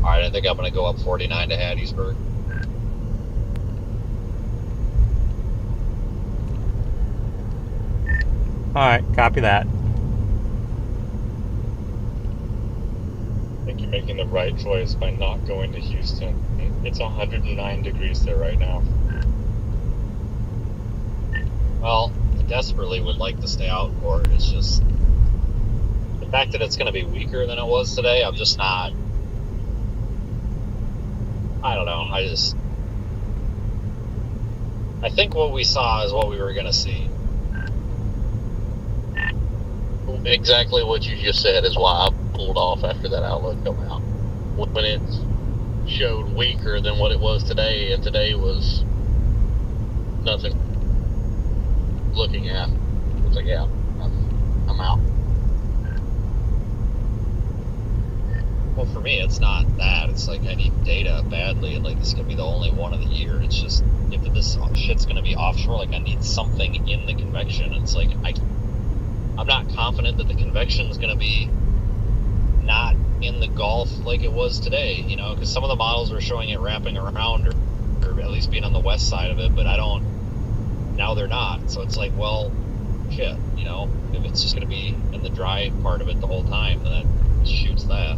All right, I think I'm going to go up 49 to Hattiesburg. Alright, copy that. I think you're making the right choice by not going to Houston. It's 109 degrees there right now. Well, I desperately would like to stay out for it. It's just the fact that it's going to be weaker than it was today. I'm just not. I don't know. I think what we saw is what we were going to see. Exactly what you just said is why I pulled off after that outlook come out. When it showed weaker than what it was today, and today was nothing looking at. I was like, yeah, I'm out. Well, for me, it's not that. It's like I need data badly, and like this is gonna be the only one of the year. It's just if this shit's gonna be offshore, like I need something in the convection. It's like I'm not confident that the convection is gonna be not in the Gulf like it was today. You know, because some of the models were showing it wrapping around, or at least being on the west side of it, but I don't. Now they're not. So it's like, well, shit. You know, if it's just gonna be in the dry part of it the whole time, then that shoots that.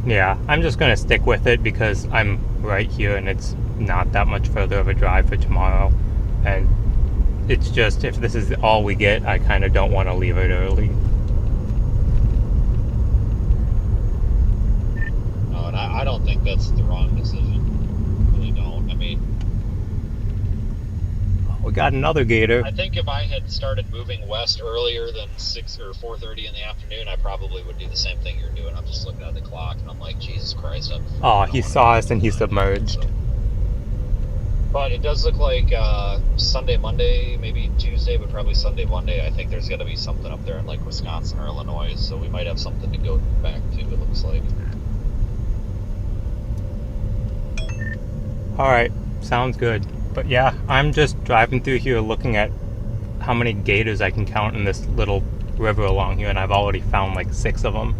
Yeah, I'm just gonna stick with it because I'm right here and it's not that much further of a drive for tomorrow. And it's just, if this is all we get, I kind of don't want to leave it early. No, and I don't think that's the wrong decision. I really don't. I mean, We got another gator. I think if I had started moving west earlier than 6 or 4:30 in the afternoon, I probably would do the same thing you're doing. I'm just looking at the clock and I'm like, Jesus Christ. Oh, he saw us and he submerged. But it does look like Sunday, Monday, maybe Tuesday, but probably Sunday, Monday. I think there's going to be something up there in like Wisconsin or Illinois, so we might have something to go back to, it looks like. Alright, sounds good. But yeah, I'm just driving through here looking at how many gators I can count in this little river along here, and I've already found like 6 of them.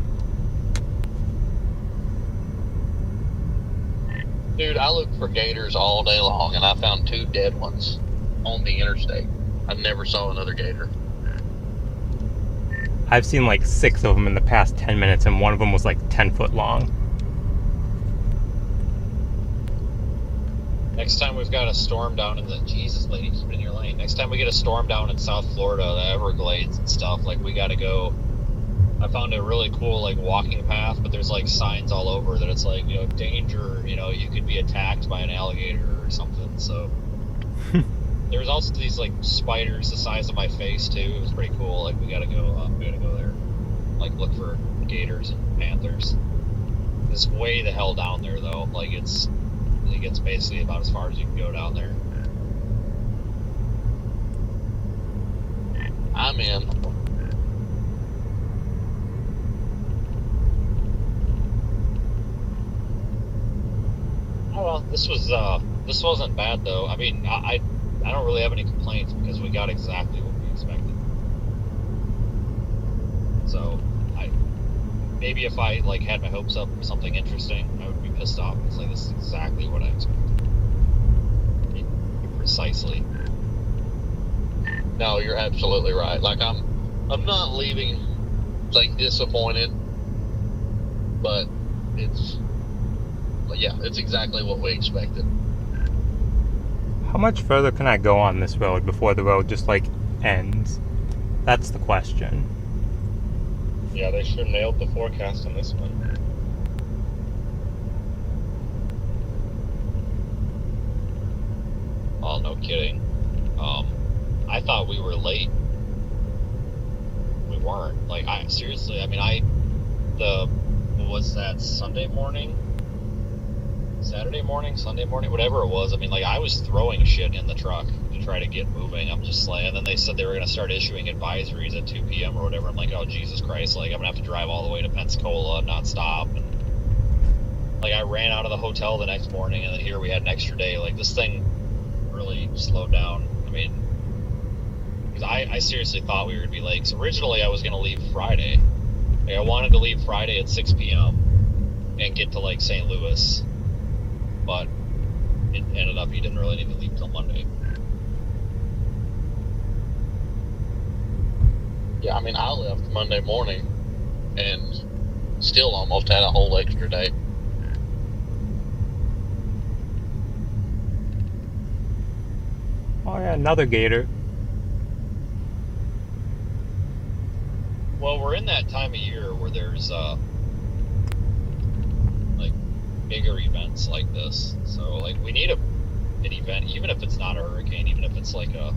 Dude, I looked for gators all day long, and I found 2 dead ones on the interstate. I never saw another gator. I've seen like 6 of them in the past 10 minutes, and one of them was like 10 foot long. Next time we've got a storm down in the... Jesus, lady, keep it in your lane. Next time we get a storm down in South Florida, the Everglades and stuff, like, we gotta go... I found a really cool, like, walking path, but there's, like, signs all over that it's, like, you know, danger, you know, you could be attacked by an alligator or something, so... There's also these, like, spiders the size of my face, too. It was pretty cool. Like, we gotta go there. Like, look for gators and panthers. It's way the hell down there, though. Like, it's basically about as far as you can go down there. I'm in. Oh well, this wasn't bad though. I mean, I don't really have any complaints because we got exactly what we expected. So maybe if I like had my hopes up for something interesting, I would be pissed off. It's like this is exactly what I expected. Precisely. No, you're absolutely right. Like I'm not leaving like disappointed, but it's exactly what we expected. How much further can I go on this road before the road just like ends? That's the question. Yeah, they sure nailed the forecast on this one. Oh, no kidding. I thought we were late. weren't. Like, I seriously, I mean, what was that, Sunday morning? Saturday morning, Sunday morning, whatever it was. I mean, like, I was throwing shit in the truck to try to get moving. I'm just like, and then they said they were going to start issuing advisories at 2 p.m. or whatever. I'm like, oh, Jesus Christ, like, I'm going to have to drive all the way to Pensacola and not stop. And, like, I ran out of the hotel the next morning, and then here we had an extra day. Like, this thing really slowed down. I mean, because I seriously thought we were going to be late. So originally, I was going to leave Friday. Like, I wanted to leave Friday at 6 p.m. and get to, like, St. Louis. But it ended up you didn't really need to leave till Monday. Yeah, I mean, I left Monday morning and still almost had a whole extra day. Oh yeah, another gator. Well, we're in that time of year where there's like bigger events like this. So like we need an event, even if it's not a hurricane, even if it's like a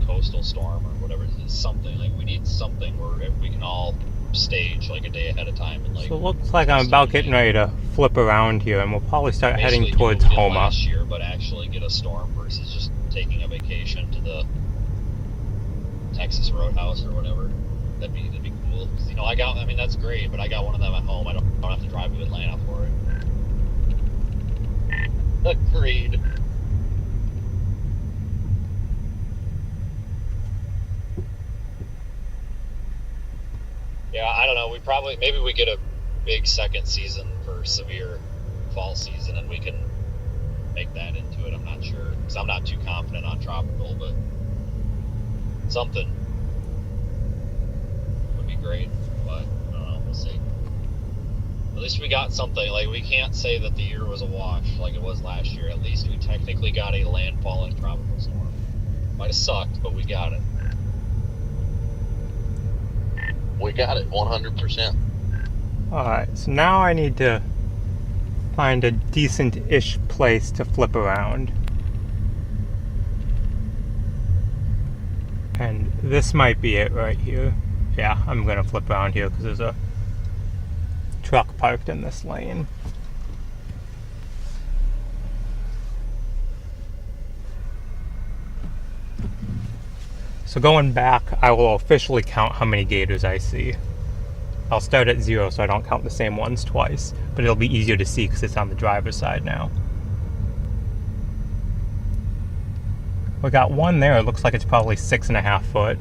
coastal storm or whatever. It's something like we need something where we can all stage like a day ahead of time and like. So it looks like I'm about getting ready to flip around here, and we'll probably start heading towards do what we did Houma. last year, but actually get a storm versus just taking a vacation to the Texas Roadhouse or whatever. That'd be cool. 'Cause, you know, I mean that's great, but I got one of them at home. I don't have to drive to Atlanta for it. Agreed. Yeah, I don't know. Maybe we get a big second season for severe fall season, and we can make that into it. I'm not sure because I'm not too confident on tropical, but something would be great. But I don't know. We'll see. At least we got something. Like we can't say that the year was a wash like it was last year. At least we technically got a landfalling tropical storm. Might have sucked, but we got it. We got it 100%. Alright, so now I need to find a decent-ish place to flip around. And this might be it right here. Yeah, I'm gonna flip around here because there's a truck parked in this lane. So going back, I will officially count how many gators I see. I'll start at 0 so I don't count the same ones twice, but it'll be easier to see because it's on the driver's side now. We got one there, it looks like it's probably 6.5 foot.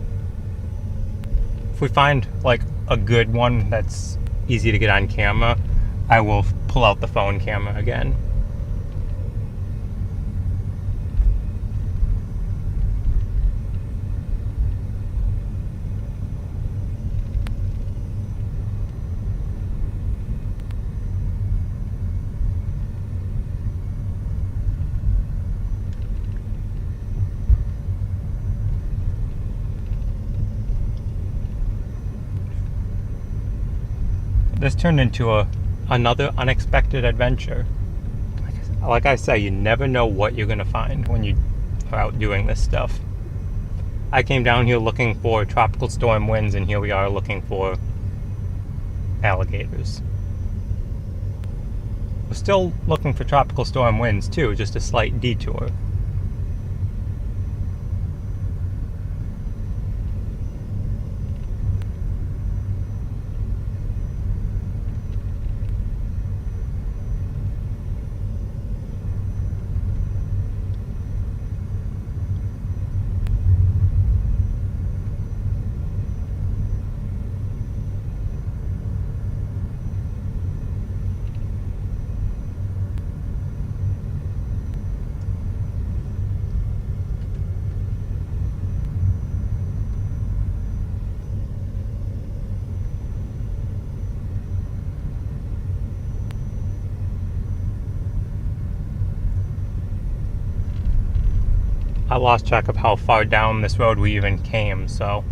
If we find like a good one that's easy to get on camera, I will pull out the phone camera again. This turned into another unexpected adventure. Like I say, you never know what you're going to find when you are out doing this stuff. I came down here looking for tropical storm winds, and here we are looking for alligators. We're still looking for tropical storm winds too, just a slight detour. I lost track of how far down this road we even came, so...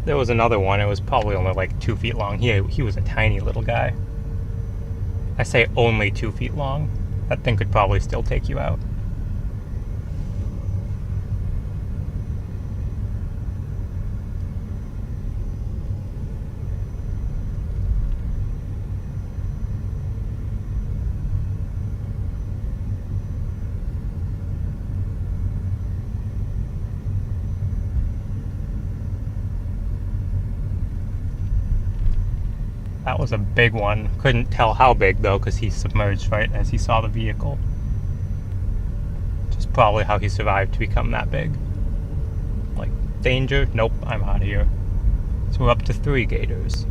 There was another one. It was probably only like 2 feet long. He was a tiny little guy. I say only 2 feet long. That thing could probably still take you out. That was a big one. Couldn't tell how big though, because he submerged right as he saw the vehicle. Which is probably how he survived to become that big. Like, danger? Nope, I'm out of here. So we're up to 3 gators.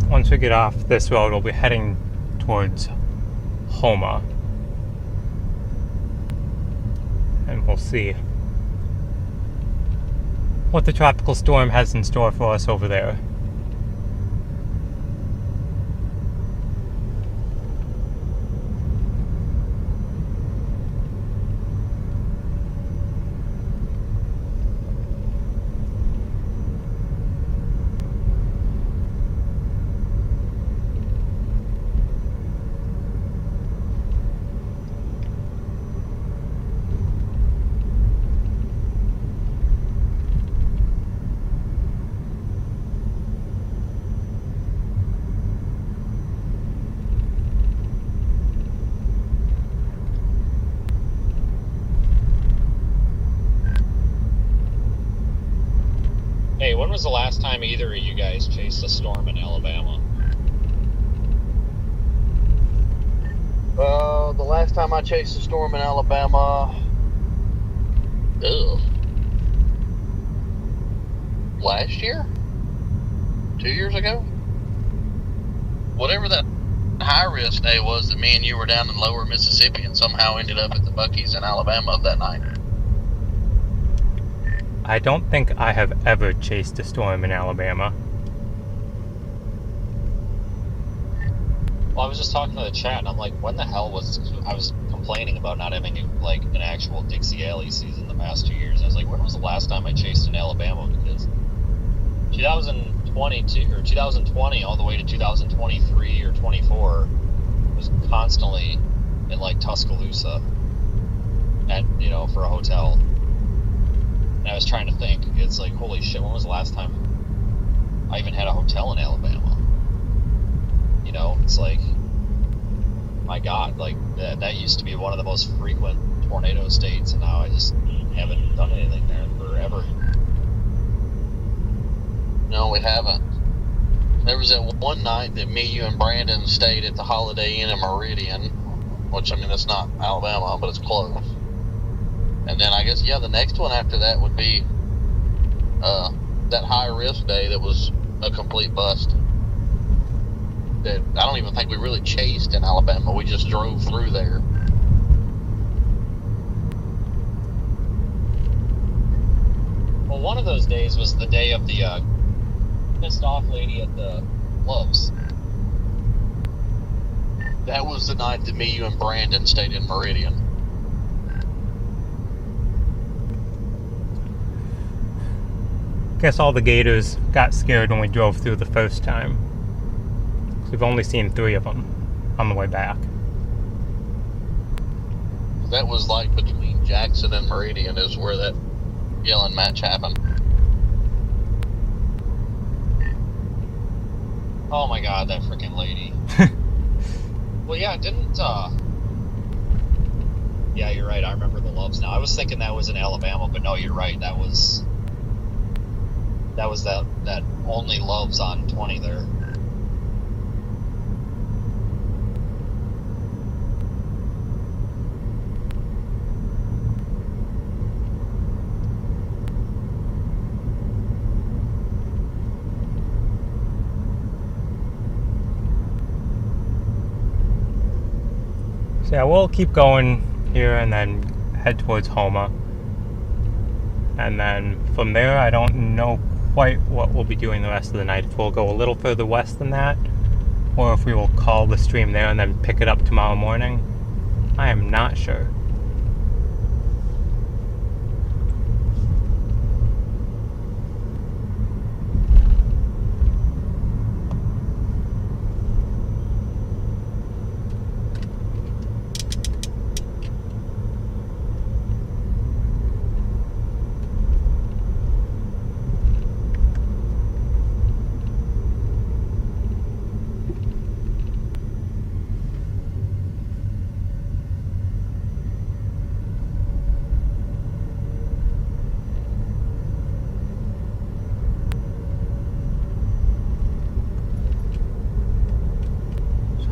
Once we get off this road, we'll be heading towards Homa. And we'll see what the tropical storm has in store for us over there. Hey, when was the last time either of you guys chased a storm in Alabama? The last time I chased a storm in Alabama, last year? 2 years ago? Whatever that high-risk day was that me and you were down in lower Mississippi and somehow ended up at the Buc-ee's in Alabama that night. I don't think I have ever chased a storm in Alabama. Well, I was just talking to the chat, and I'm like, when the hell was... I was complaining about not having, like, an actual Dixie Alley season the past 2 years. I was like, when was the last time I chased in Alabama? Because 2022, or 2020 all the way to 2023 or 24 was constantly in, like, Tuscaloosa at, you know, for a hotel. And I was trying to think, it's like, holy shit, when was the last time I even had a hotel in Alabama? You know, it's like, my God, like, that used to be one of the most frequent tornado states, and now I just haven't done anything there forever. No, we haven't. There was that one night that me, you, and Brandon stayed at the Holiday Inn in Meridian, which, I mean, it's not Alabama, but it's close. And then I guess, yeah, the next one after that would be that high-risk day that was a complete bust. That I don't even think we really chased in Alabama. We just drove through there. Well, one of those days was the day of the pissed off lady at the clubs. That was the night that me, you, and Brandon stayed in Meridian. Guess all the gators got scared when we drove through the first time. We've only seen 3 of them on the way back. That was like between Jackson and Meridian is where that yelling match happened. Oh my god, that freaking lady. Well, yeah, didn't, yeah, you're right. I remember the Loves now. I was thinking that was in Alabama, but no, you're right. That was that only Loves on 20 there. So yeah, we'll keep going here and then head towards Houma. And then from there, I don't know quite what we'll be doing the rest of the night. If we'll go a little further west than that, or if we will call the stream there and then pick it up tomorrow morning. I am not sure.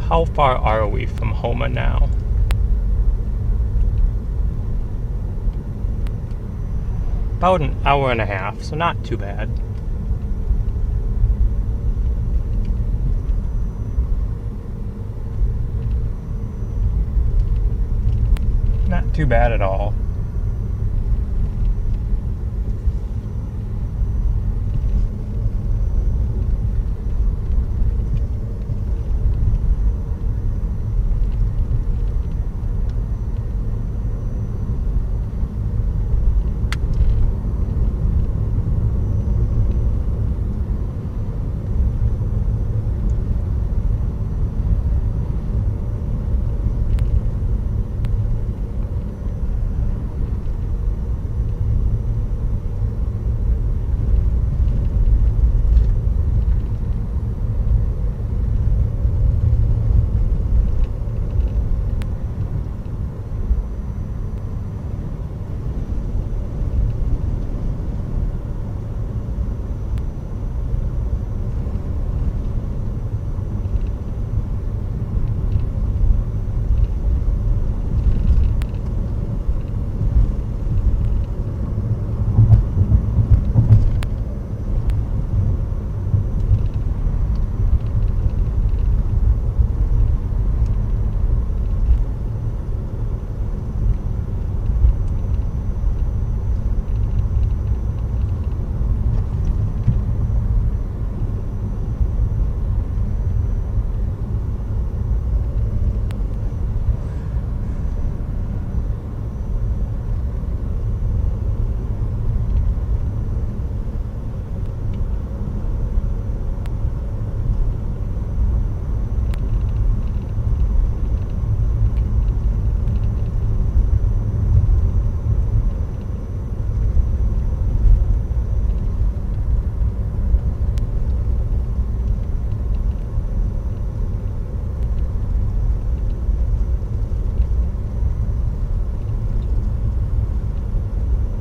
How far are we from Houma now? About an hour and a half, so not too bad. Not too bad at all.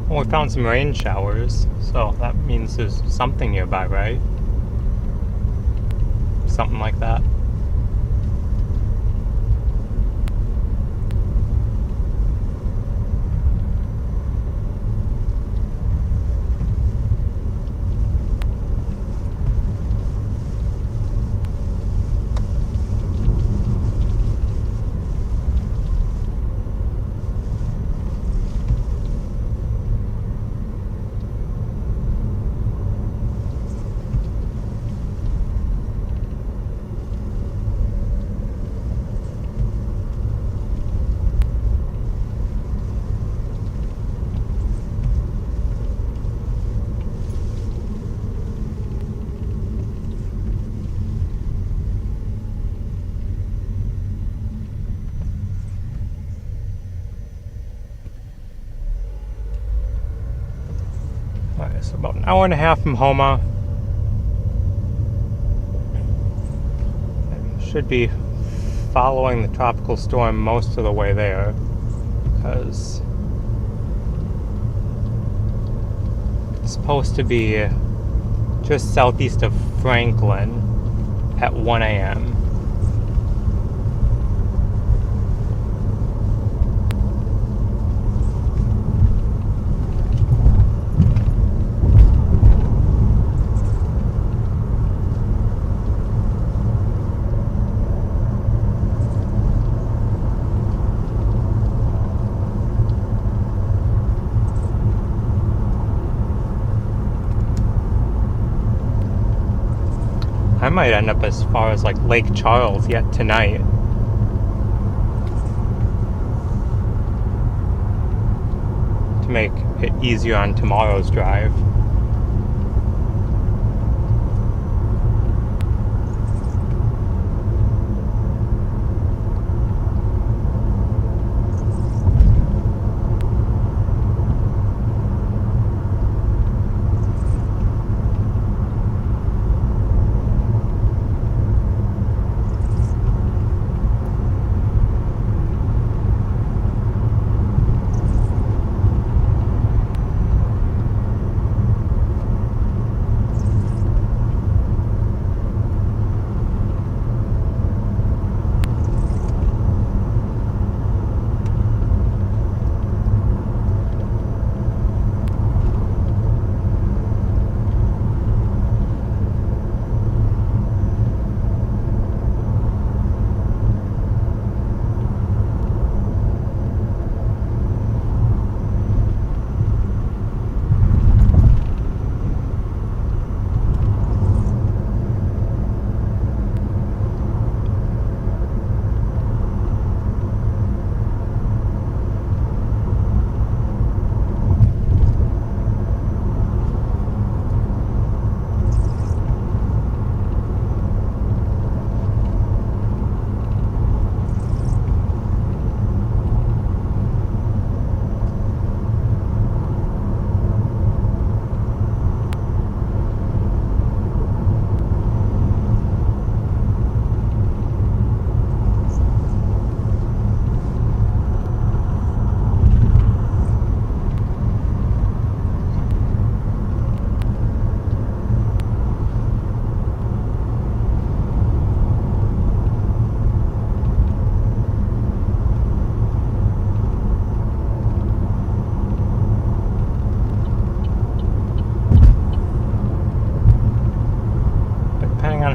Well, we found some rain showers, so that means there's something nearby, right? Something like that. Alright, so about an hour and a half from Houma. should be following the tropical storm most of the way there, because it's supposed to be just southeast of Franklin at 1 a.m. I might end up as far as like Lake Charles yet tonight. To make it easier on tomorrow's drive.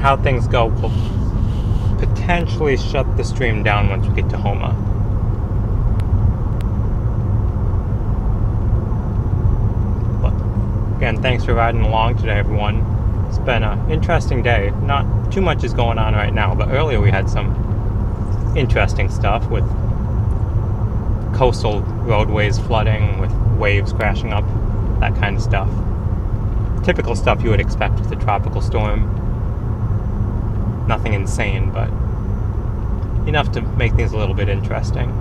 How things go, we'll potentially shut the stream down once we get to Houma. But again, thanks for riding along today, everyone. It's been an interesting day. Not too much is going on right now, but earlier we had some interesting stuff with coastal roadways flooding, with waves crashing up, that kind of stuff. Typical stuff you would expect with a tropical storm. Nothing insane, but enough to make things a little bit interesting.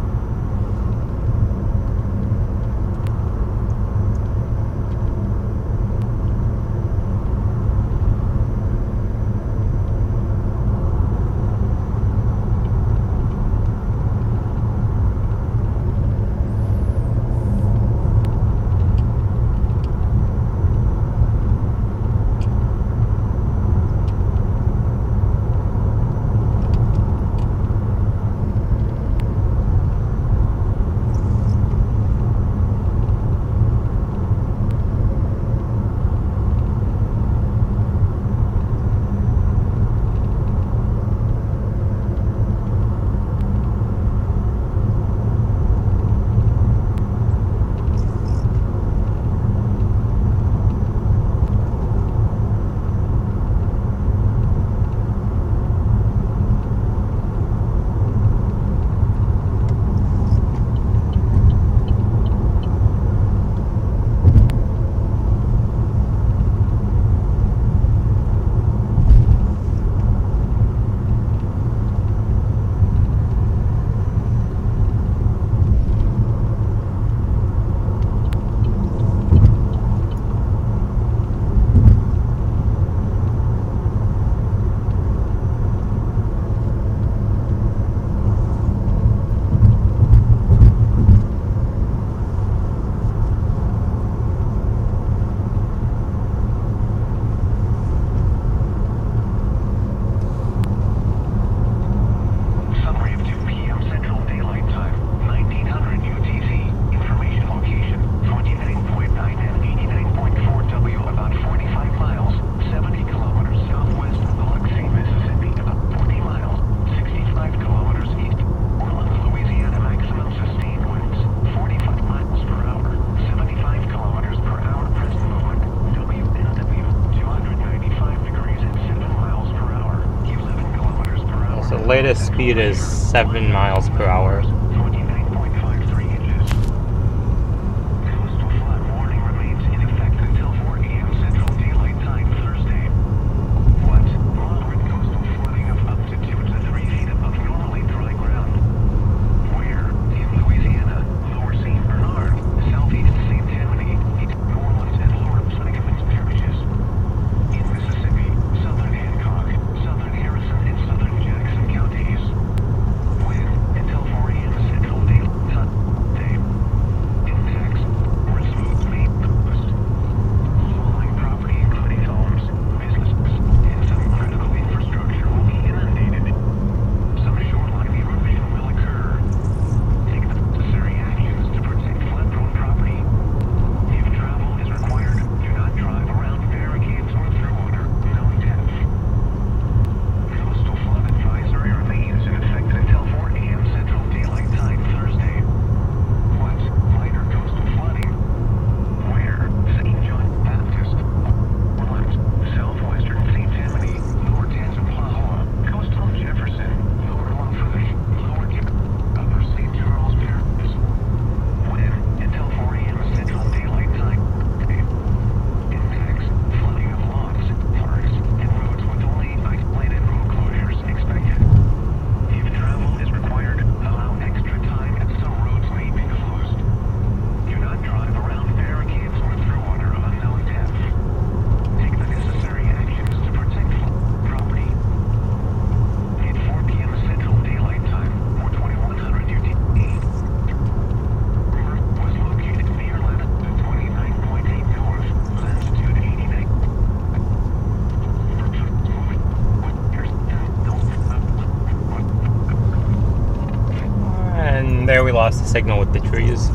latest speed is 7 miles per hour. 29.53 inches. Coastal flood warning remains in effect until 4 a.m. Central Daylight Time Thursday. What? Moderate coastal flooding of up to 2 to 3 feet above normally dry ground. Where? In Louisiana, Lower St. Bernard, Southeast St. Tammany, New Orleans, and Lower Plaquemines parishes. In Mississippi, Southern Hancock, Southern Harrison, and Southern Jackson counties. Wind until 4 a.m. Central Daylight Time. Impacts or smooth main coast. Low-lying property including homes, businesses, and some critical infrastructure will be inundated. Some shoreline erosion will occur. Take necessary actions to protect flood-prone property. If travel is required, do not drive around barricades or through water, known depth. Coastal flood advisory remains in effect until 4 a.m. Central Daylight Time Thursday. What? Minor coastal flooding. Where? St. John Baptist, Orleans, Southwestern St. Tammany, Lower Tanzania, Coastal Jefferson, Lower Lafourche, Lower Upper St. Charles Parish. When? Until 4 a.m. Central Daylight Time. Impacts, flooding of lawns, parks, and roads with only isolated road closures expected. If travel is required, allow extra time and some roads may be closed. Do not drive around barricades or through water of unknown depth. Take the necessary actions to protect property. At 4 p.m. Central Daylight Time, or 2100 UTC, river was located near latitude 29.8 north, longitude 89. And there we lost the signal with the trees.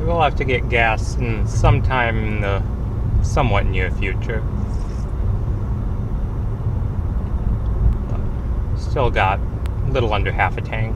We'll have to get gas in sometime in the somewhat near future. But still got a little under half a tank.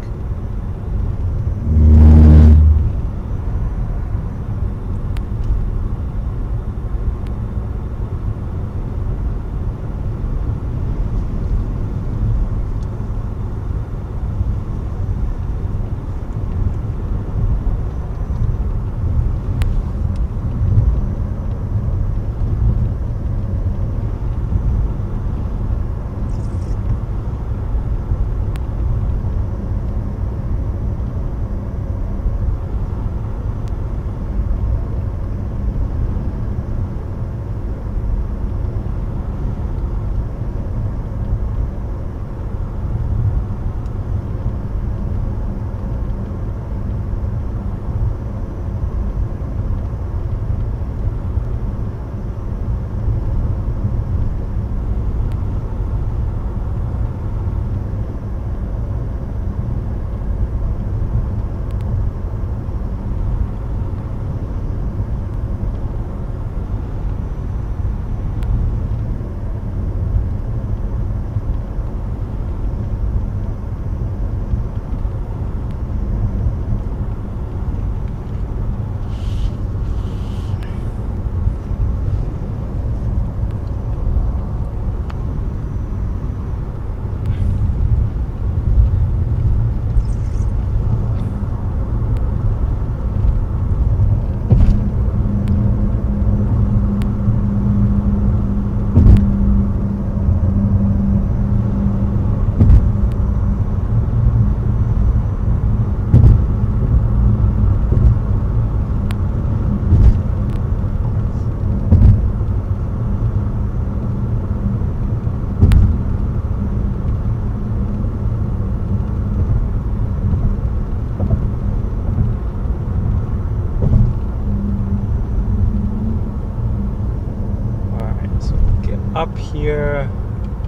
up here.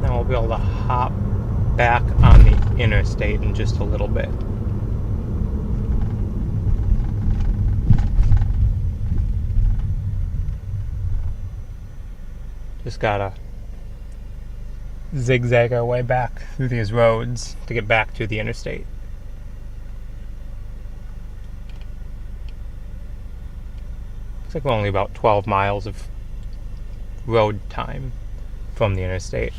Now we'll be able to hop back on the interstate in just a little bit. Just gotta zigzag our way back through these roads to get back to the interstate. Looks like we're only about 12 miles of road time from the interstate.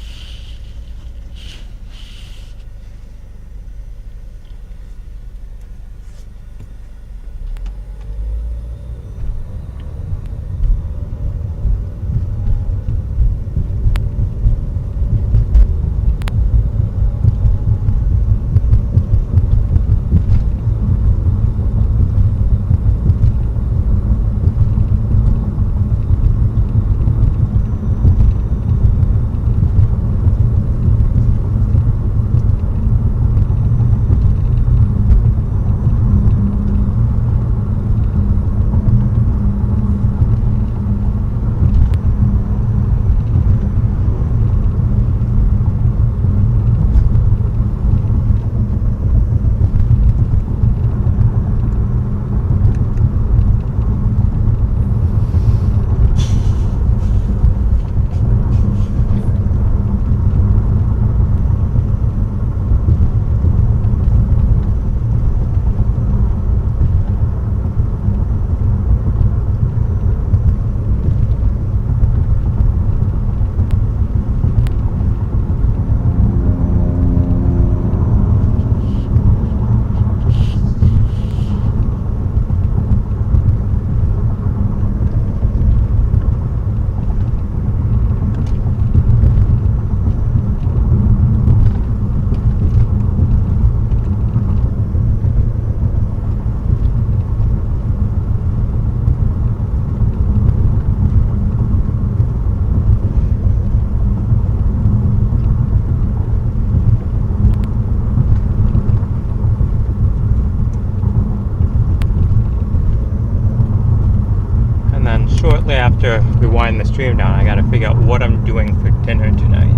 Shortly after we wind the stream down, I gotta figure out what I'm doing for dinner tonight.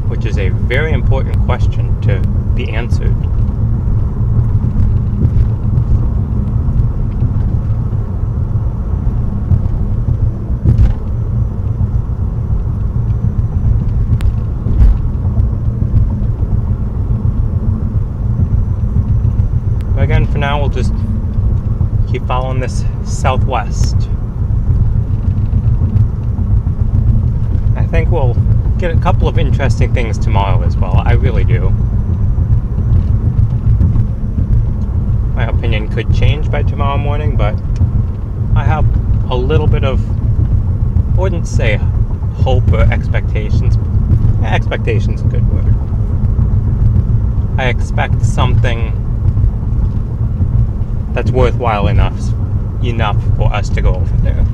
Which is a very important question to be answered. Again, for now, we'll just keep following this southwest. I think we'll get a couple of interesting things tomorrow as well. I really do. My opinion could change by tomorrow morning, but I have a little bit of, I wouldn't say hope or expectations. Expectation's a good word. I expect something that's worthwhile enough for us to go over there.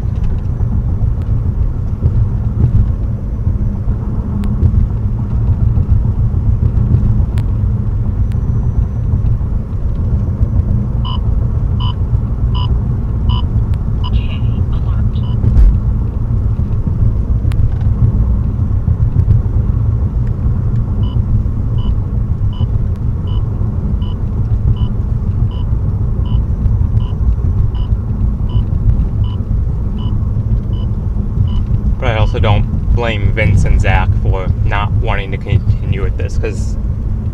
Don't blame Vince and Zach for not wanting to continue with this, because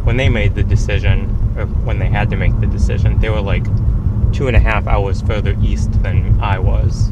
when they made the decision, or when they had to make the decision, they were like 2.5 hours further east than I was.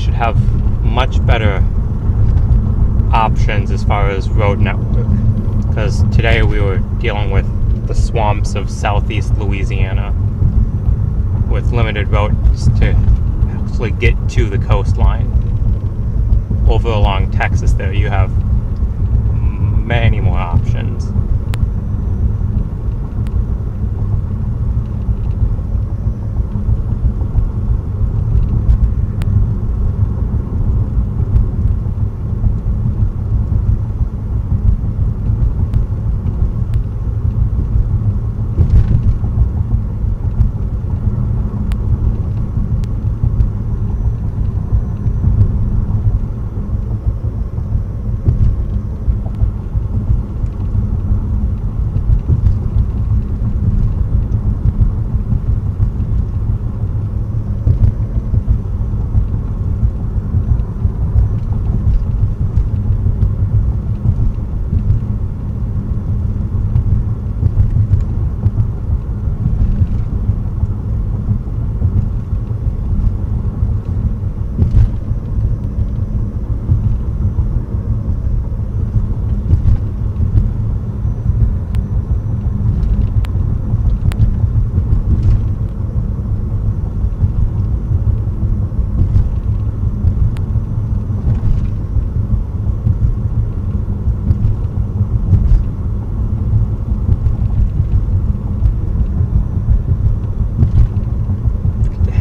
should have much better options as far as road network. Because today we were dealing with the swamps of southeast Louisiana with limited roads to actually get to the coastline. Over along Texas there, you have many more options.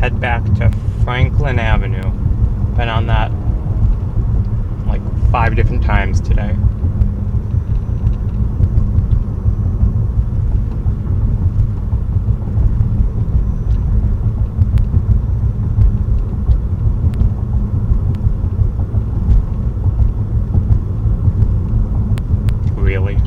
Head back to Franklin Avenue. Been on that like 5 different times today. Really?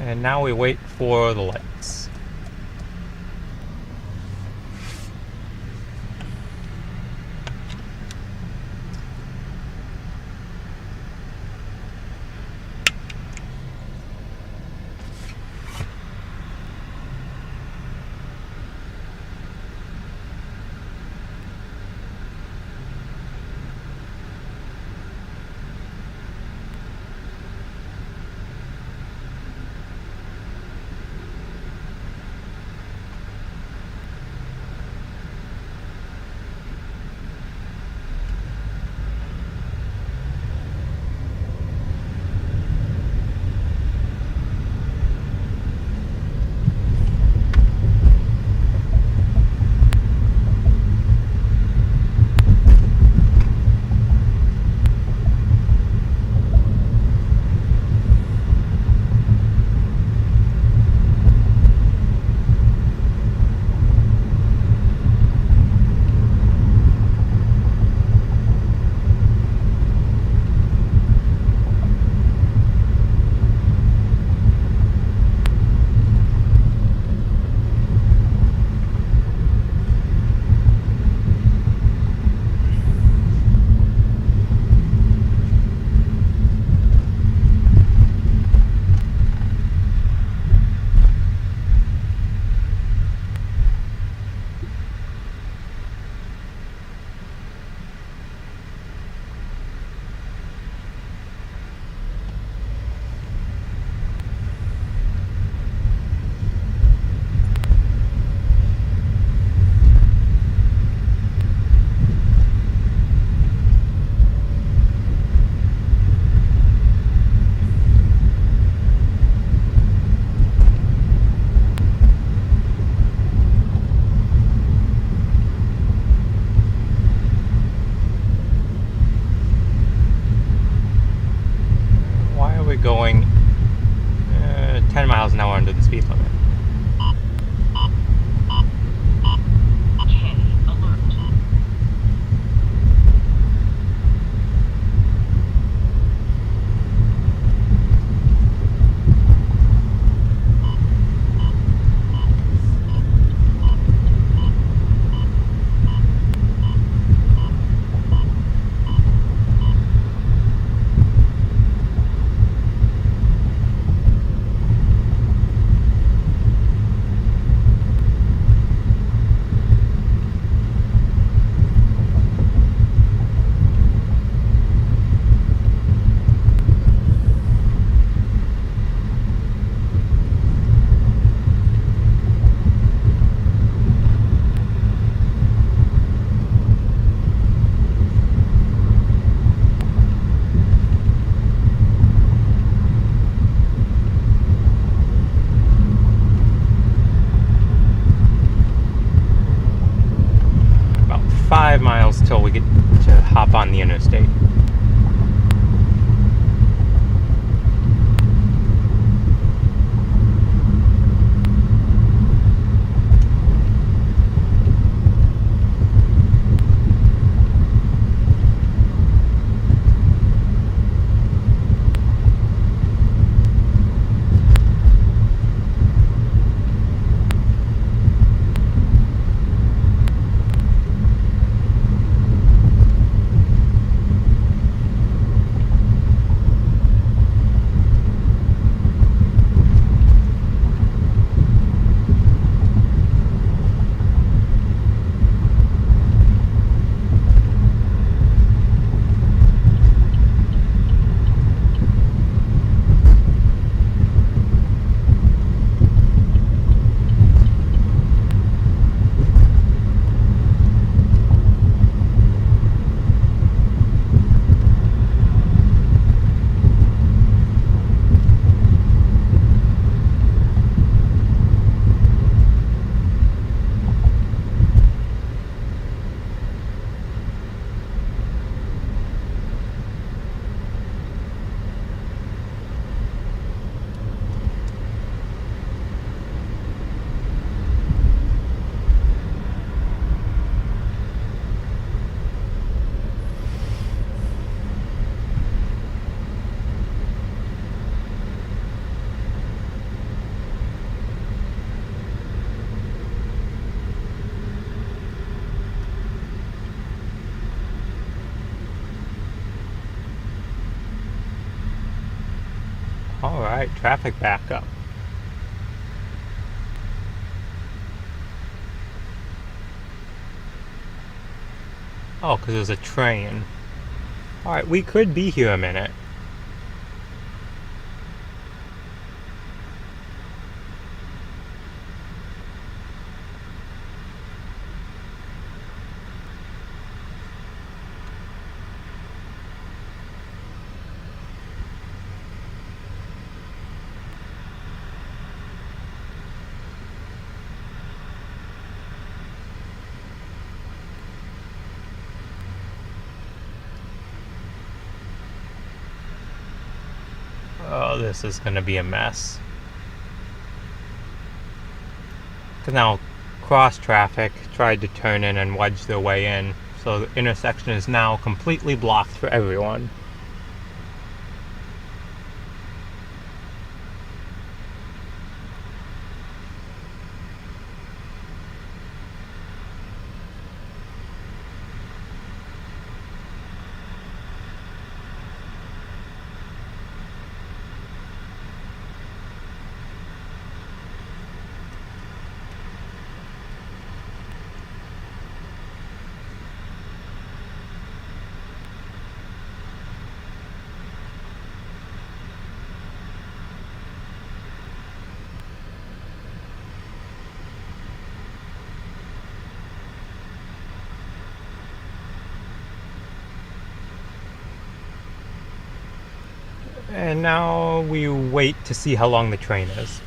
And now we wait for the lights. we're going 10 miles an hour under the speed limit. About 5 miles till we get to hop on the interstate. Alright, traffic backup. Oh, because there's a train. Alright, we could be here a minute. Oh, this is going to be a mess. Because now cross traffic tried to turn in and wedge their way in, so the intersection is now completely blocked for everyone. And now we wait to see how long the train is.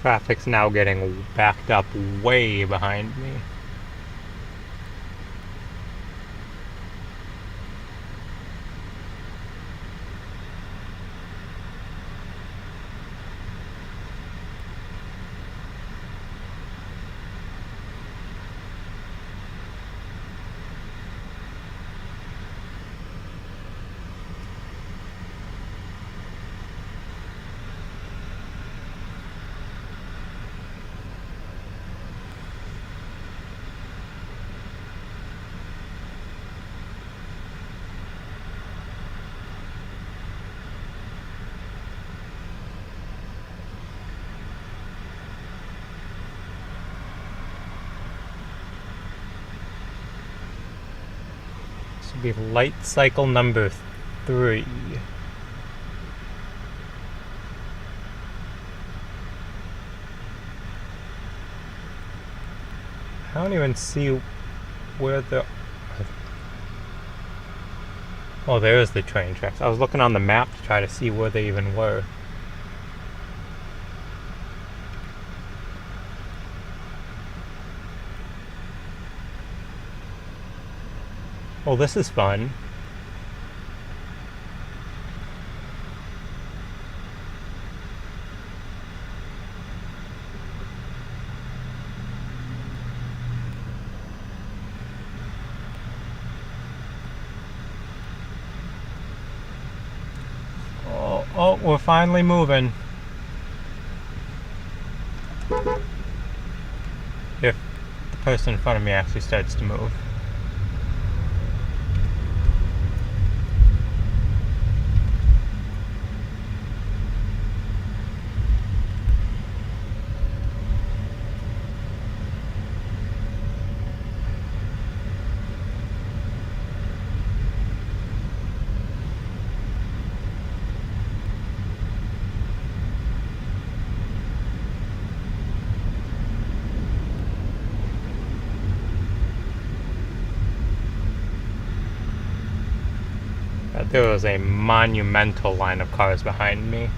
Traffic's now getting backed up way behind me. This would be light cycle number 3. I don't even see where the... Oh, there's the train tracks. I was looking on the map to try to see where they even were. Oh, this is fun. Oh, we're finally moving. If the person in front of me actually starts to move. There was a monumental line of cars behind me.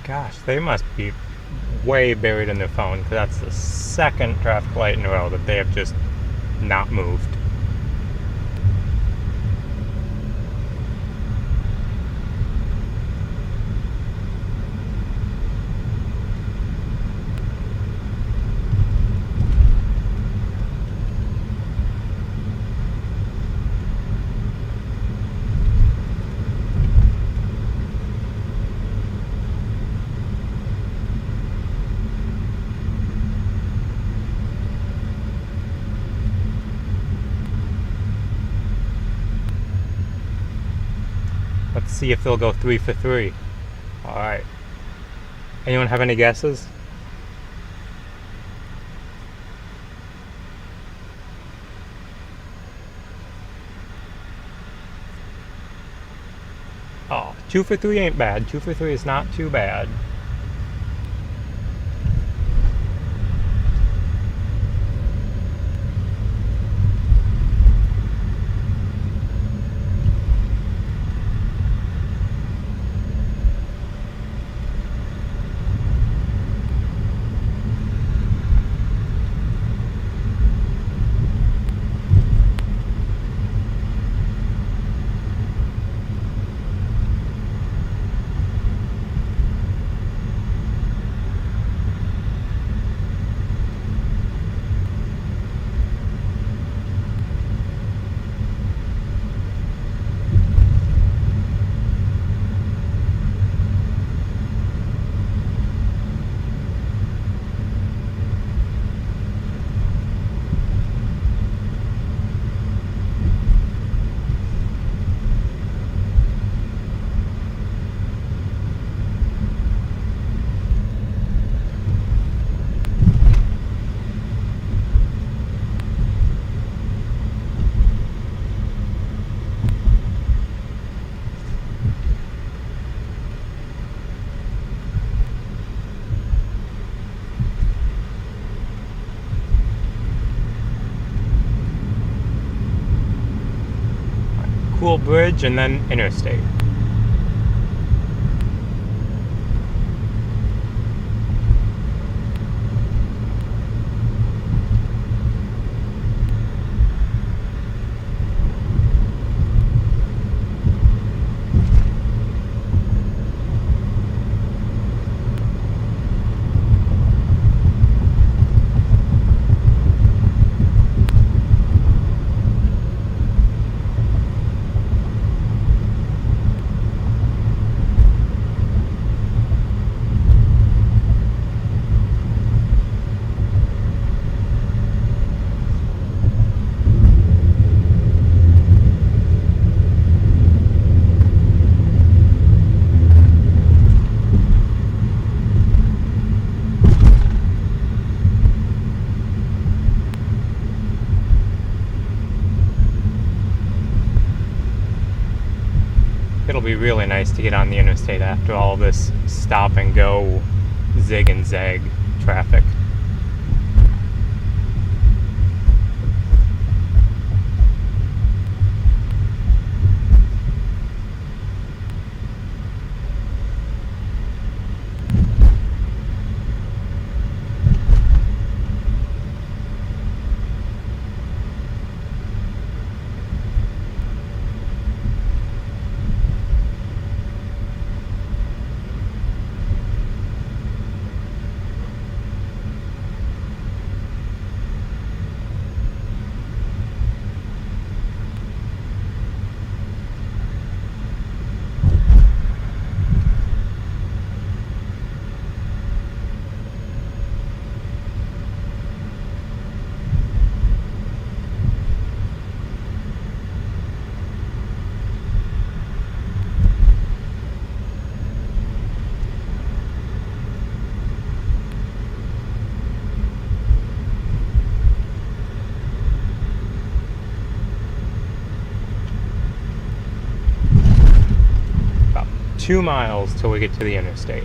Gosh, they must be way buried in their phone, because that's the second traffic light in a row that they have just not moved. Let's see if they'll go 3 for 3. Alright. Anyone have any guesses? Oh, 2 for 3 ain't bad. 2 for 3 is not too bad. cool bridge, and then interstate. It'll be really nice to get on the interstate after all this stop and go, zig and zag traffic. About 2 miles till we get to the interstate.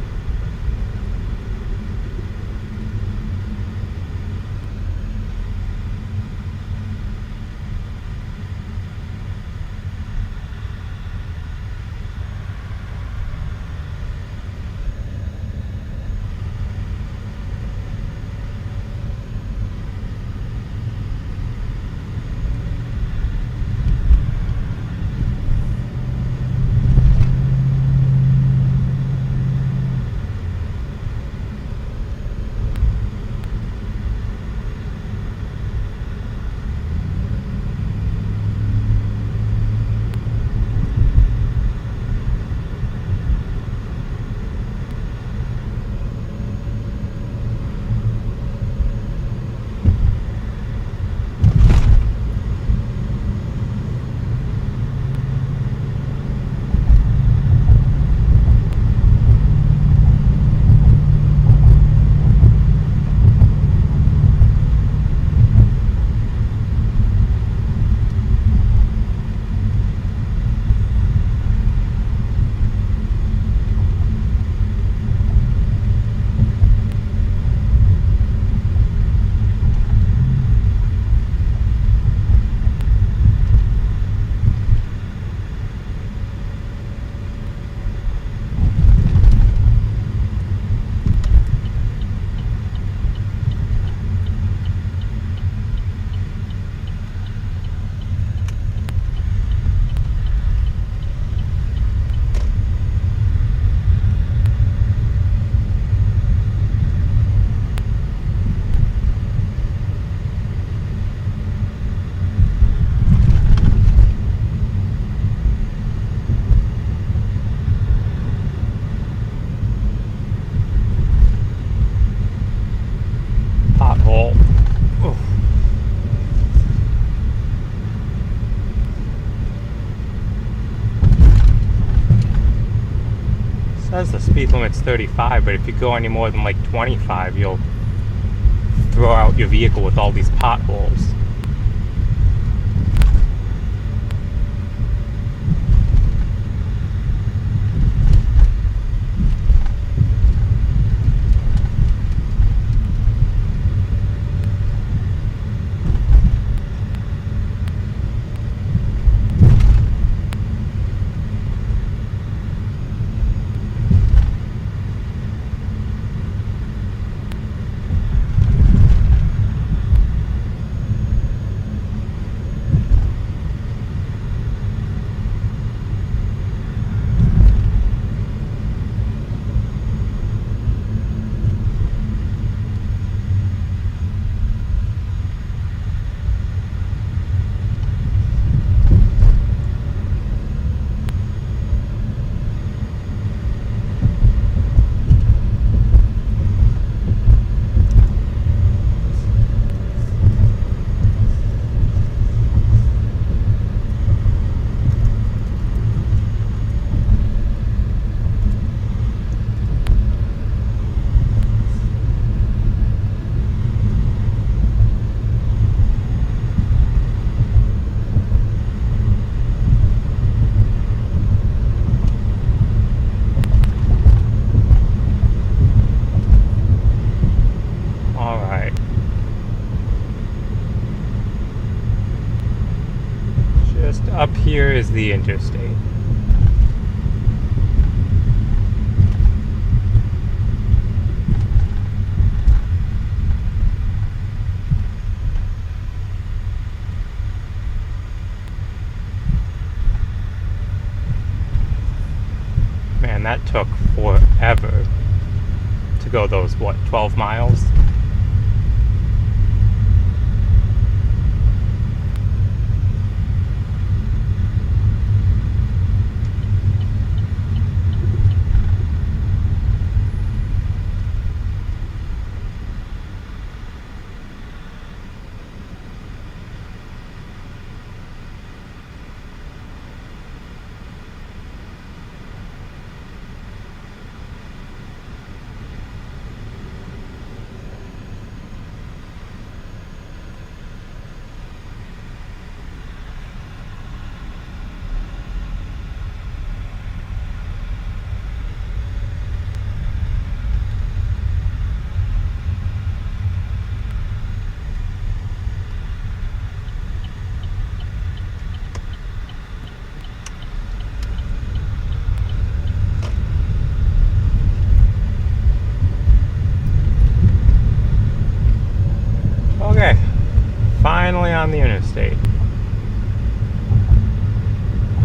Pothole. Oof. Says the speed limit's 35, but if you go any more than like 25, you'll throw out your vehicle with all these potholes. up here is the interstate. Man, that took forever to go those, what, 12 miles? Okay, finally on the interstate.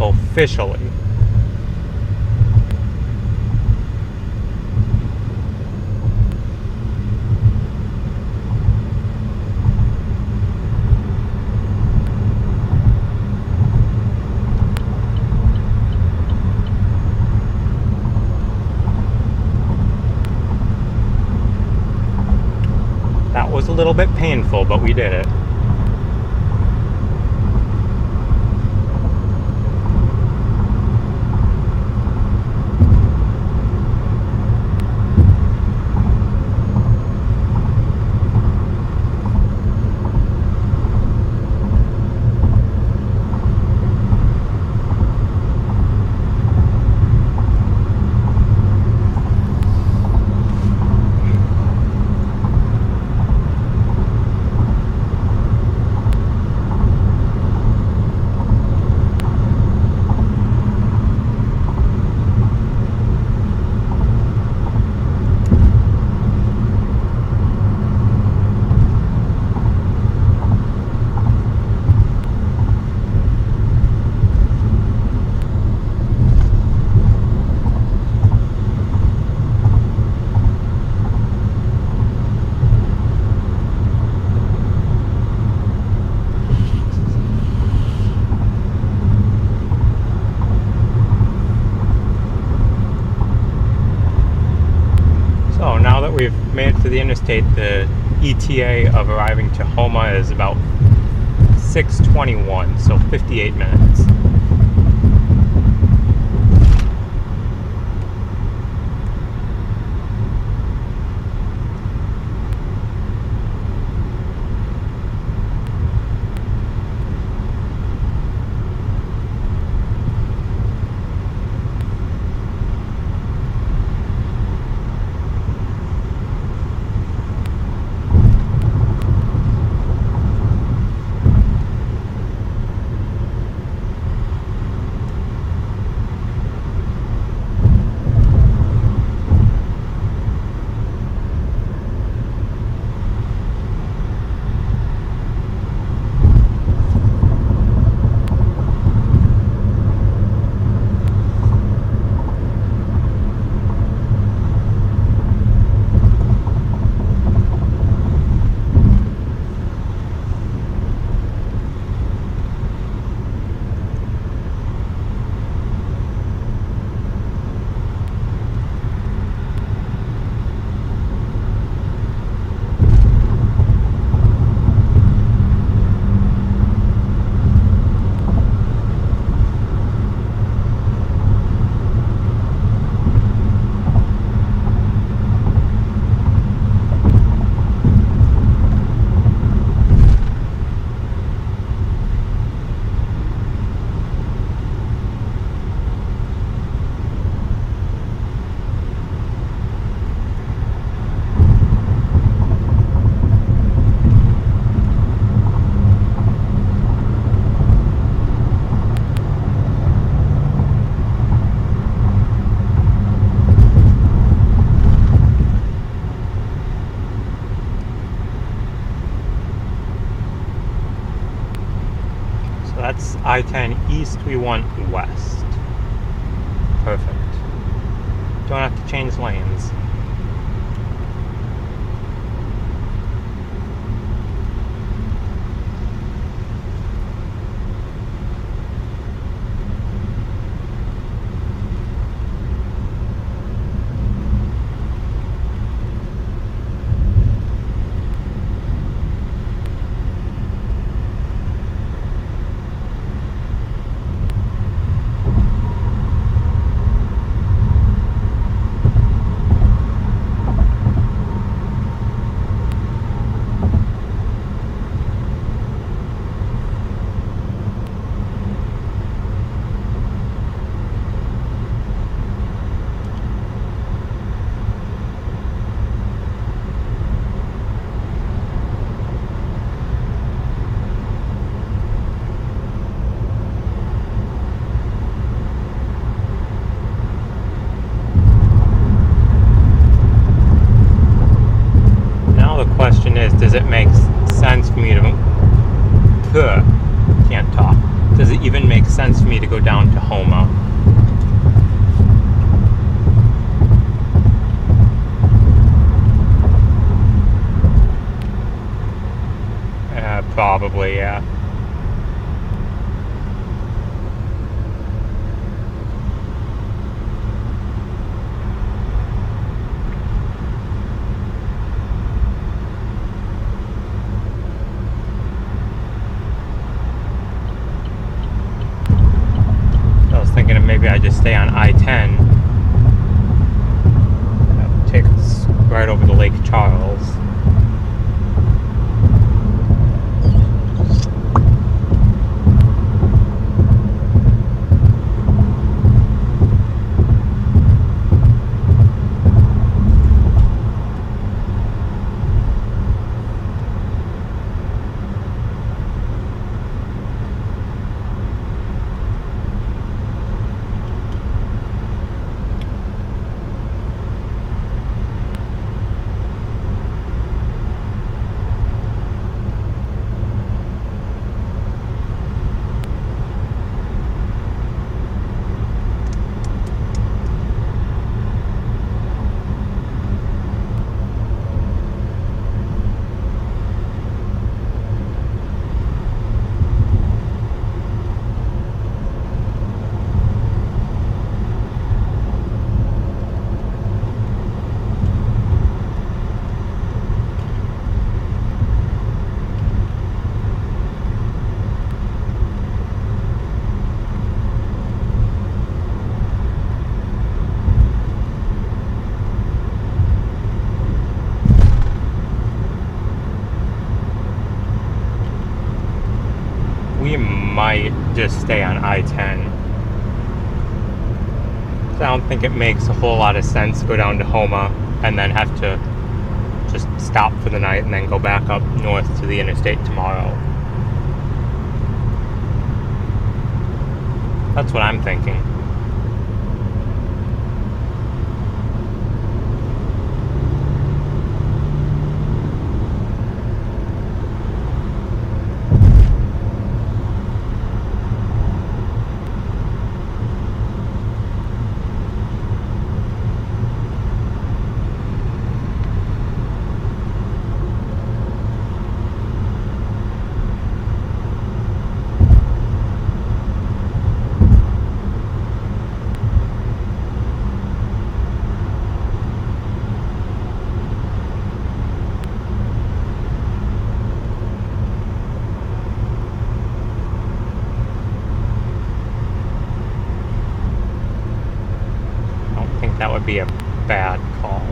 Officially. That was a little bit painful, but we did it. So now that we've made it to the interstate, the ETA of arriving to Houma is about 6:21, so 58 minutes. that's I-10 east, we want west. Perfect. Don't have to change lanes. Does it make sense for me to... Can't talk. Does it even make sense for me to go down to Houma? Probably, yeah. Maybe I just stay on I-10. Take us right over to Lake Charles. We might just stay on I-10. I don't think it makes a whole lot of sense to go down to Houma and then have to just stop for the night and then go back up north to the interstate tomorrow. That's what I'm thinking. That would be a bad call.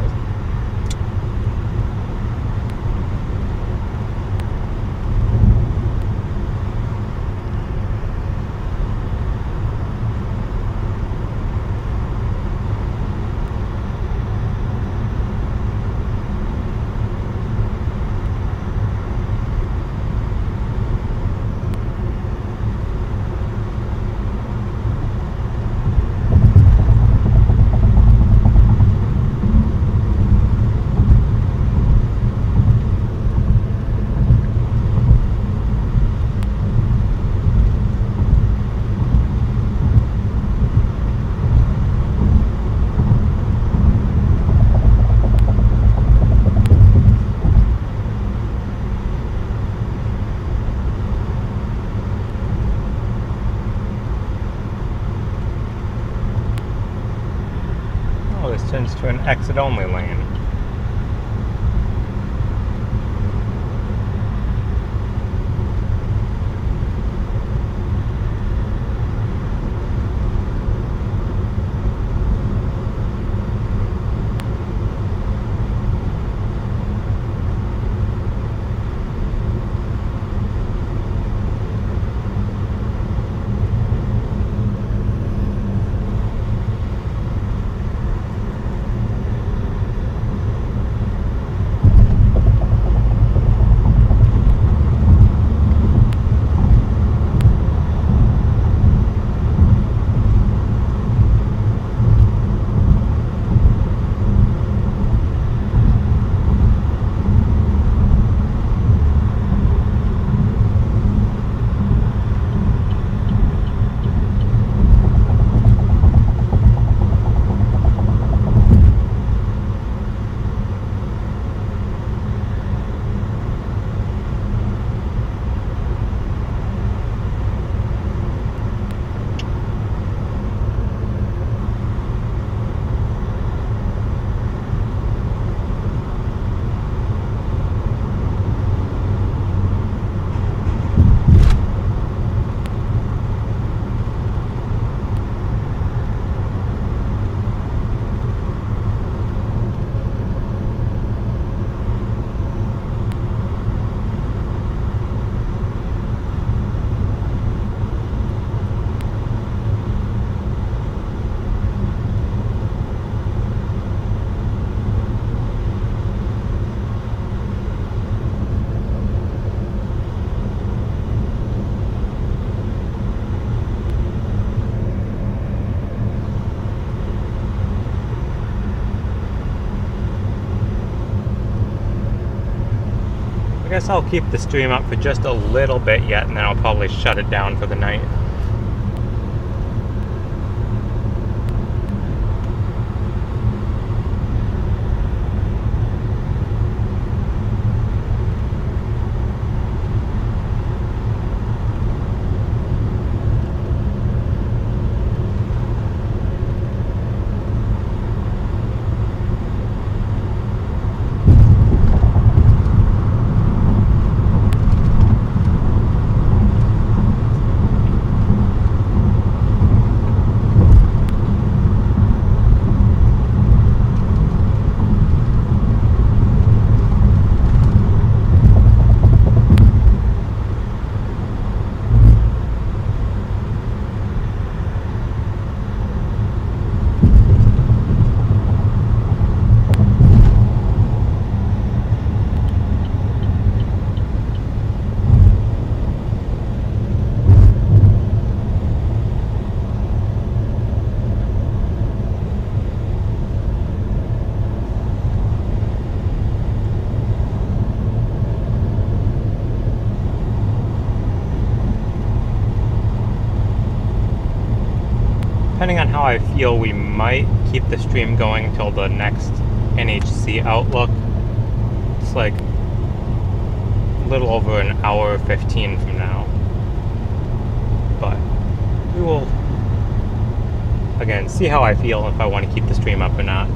distance to an exit-only lane. I guess I'll keep the stream up for just a little bit yet, and then I'll probably shut it down for the night. Depending on how I feel, we might keep the stream going until the next NHC outlook. It's like a little over an hour 15 from now. But we will, again, see how I feel if I want to keep the stream up or not.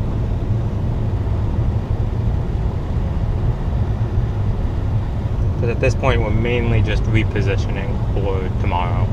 But at this point, we're mainly just repositioning for tomorrow.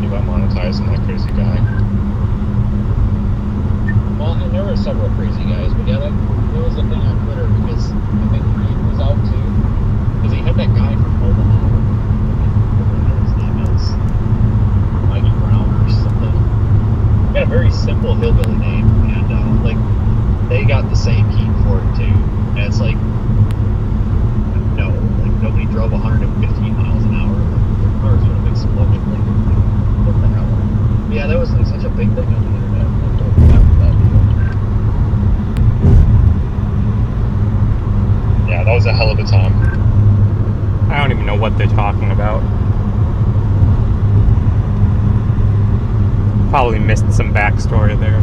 thinking about monetizing that crazy guy. Well, and there were several crazy guys, but yeah, it was a thing on Twitter because I think Reed was out too. Because he had that guy from Omaha. Whatever his name is. Mikey Brown or something. He had a very simple hillbilly name, and like they got the same heat for it too. And it's like, no, like nobody drove 115 miles an hour. Their cars would have exploded. Like, what the hell? But yeah, that was like such a big thing on the internet. I totally forgot about that deal. Yeah, that was a hell of a time. I don't even know what they're talking about. Probably missed some backstory there.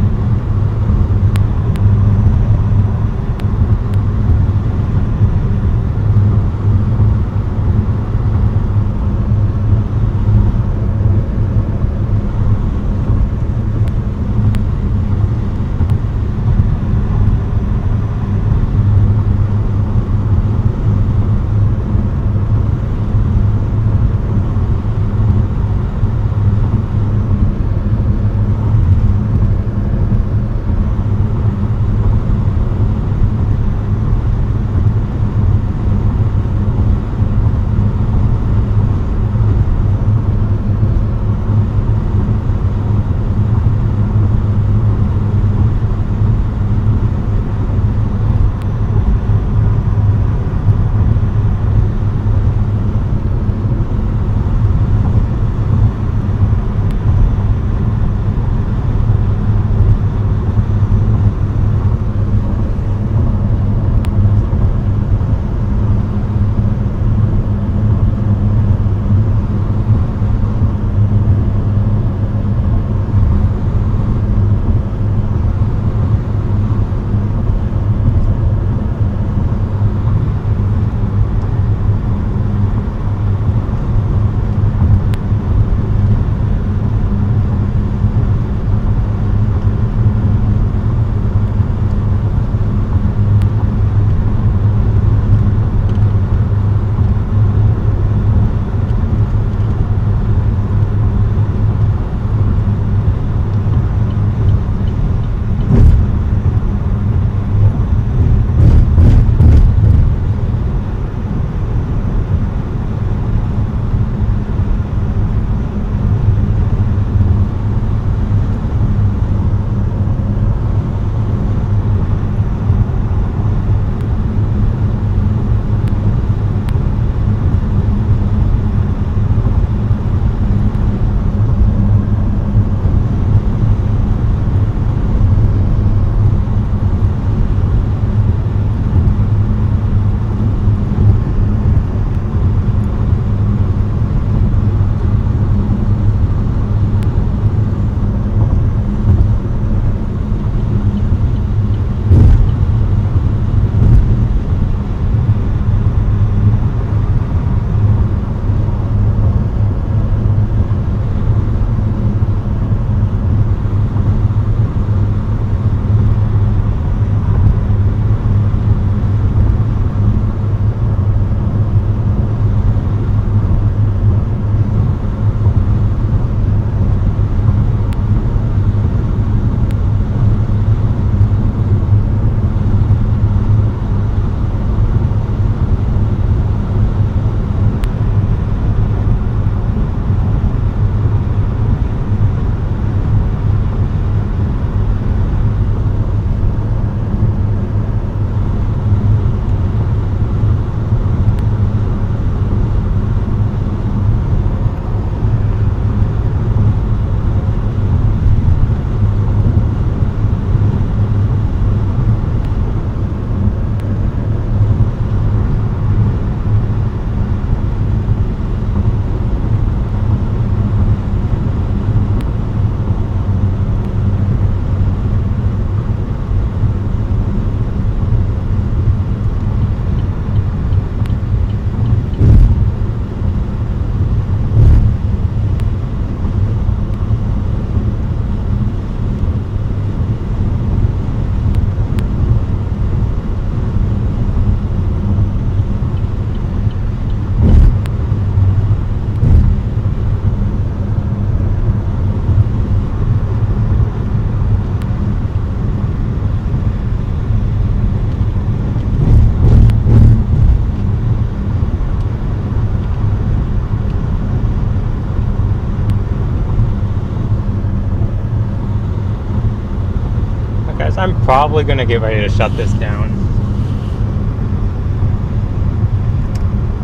So I'm probably going to get ready to shut this down.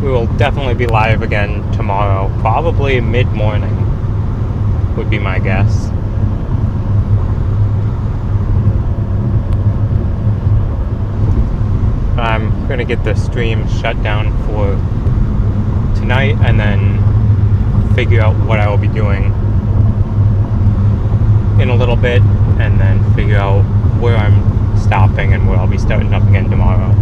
We will definitely be live again tomorrow, probably mid-morning would be my guess. I'm going to get the stream shut down for tonight and then figure out what I will be doing in a little bit, and then figure out where I'm stopping and where I'll be starting up again tomorrow.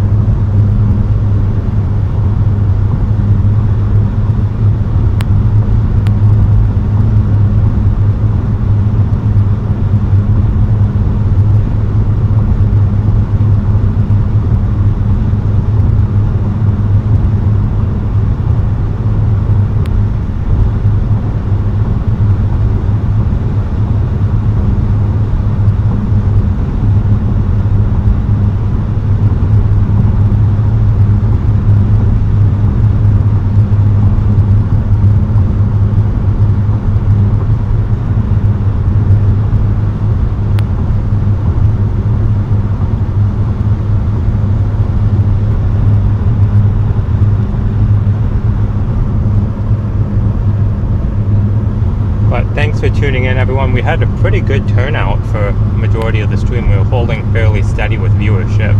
Thanks for tuning in, everyone. We had a pretty good turnout for majority of the stream. We were holding fairly steady with viewership.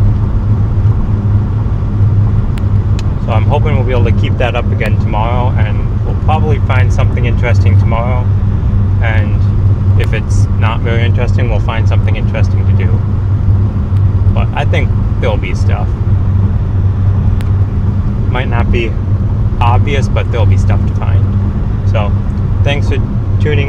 So I'm hoping we'll be able to keep that up again tomorrow, and we'll probably find something interesting tomorrow. And if it's not very interesting, we'll find something interesting to do. But I think there'll be stuff. Might not be obvious, but there'll be stuff to find. So thanks for tuning in.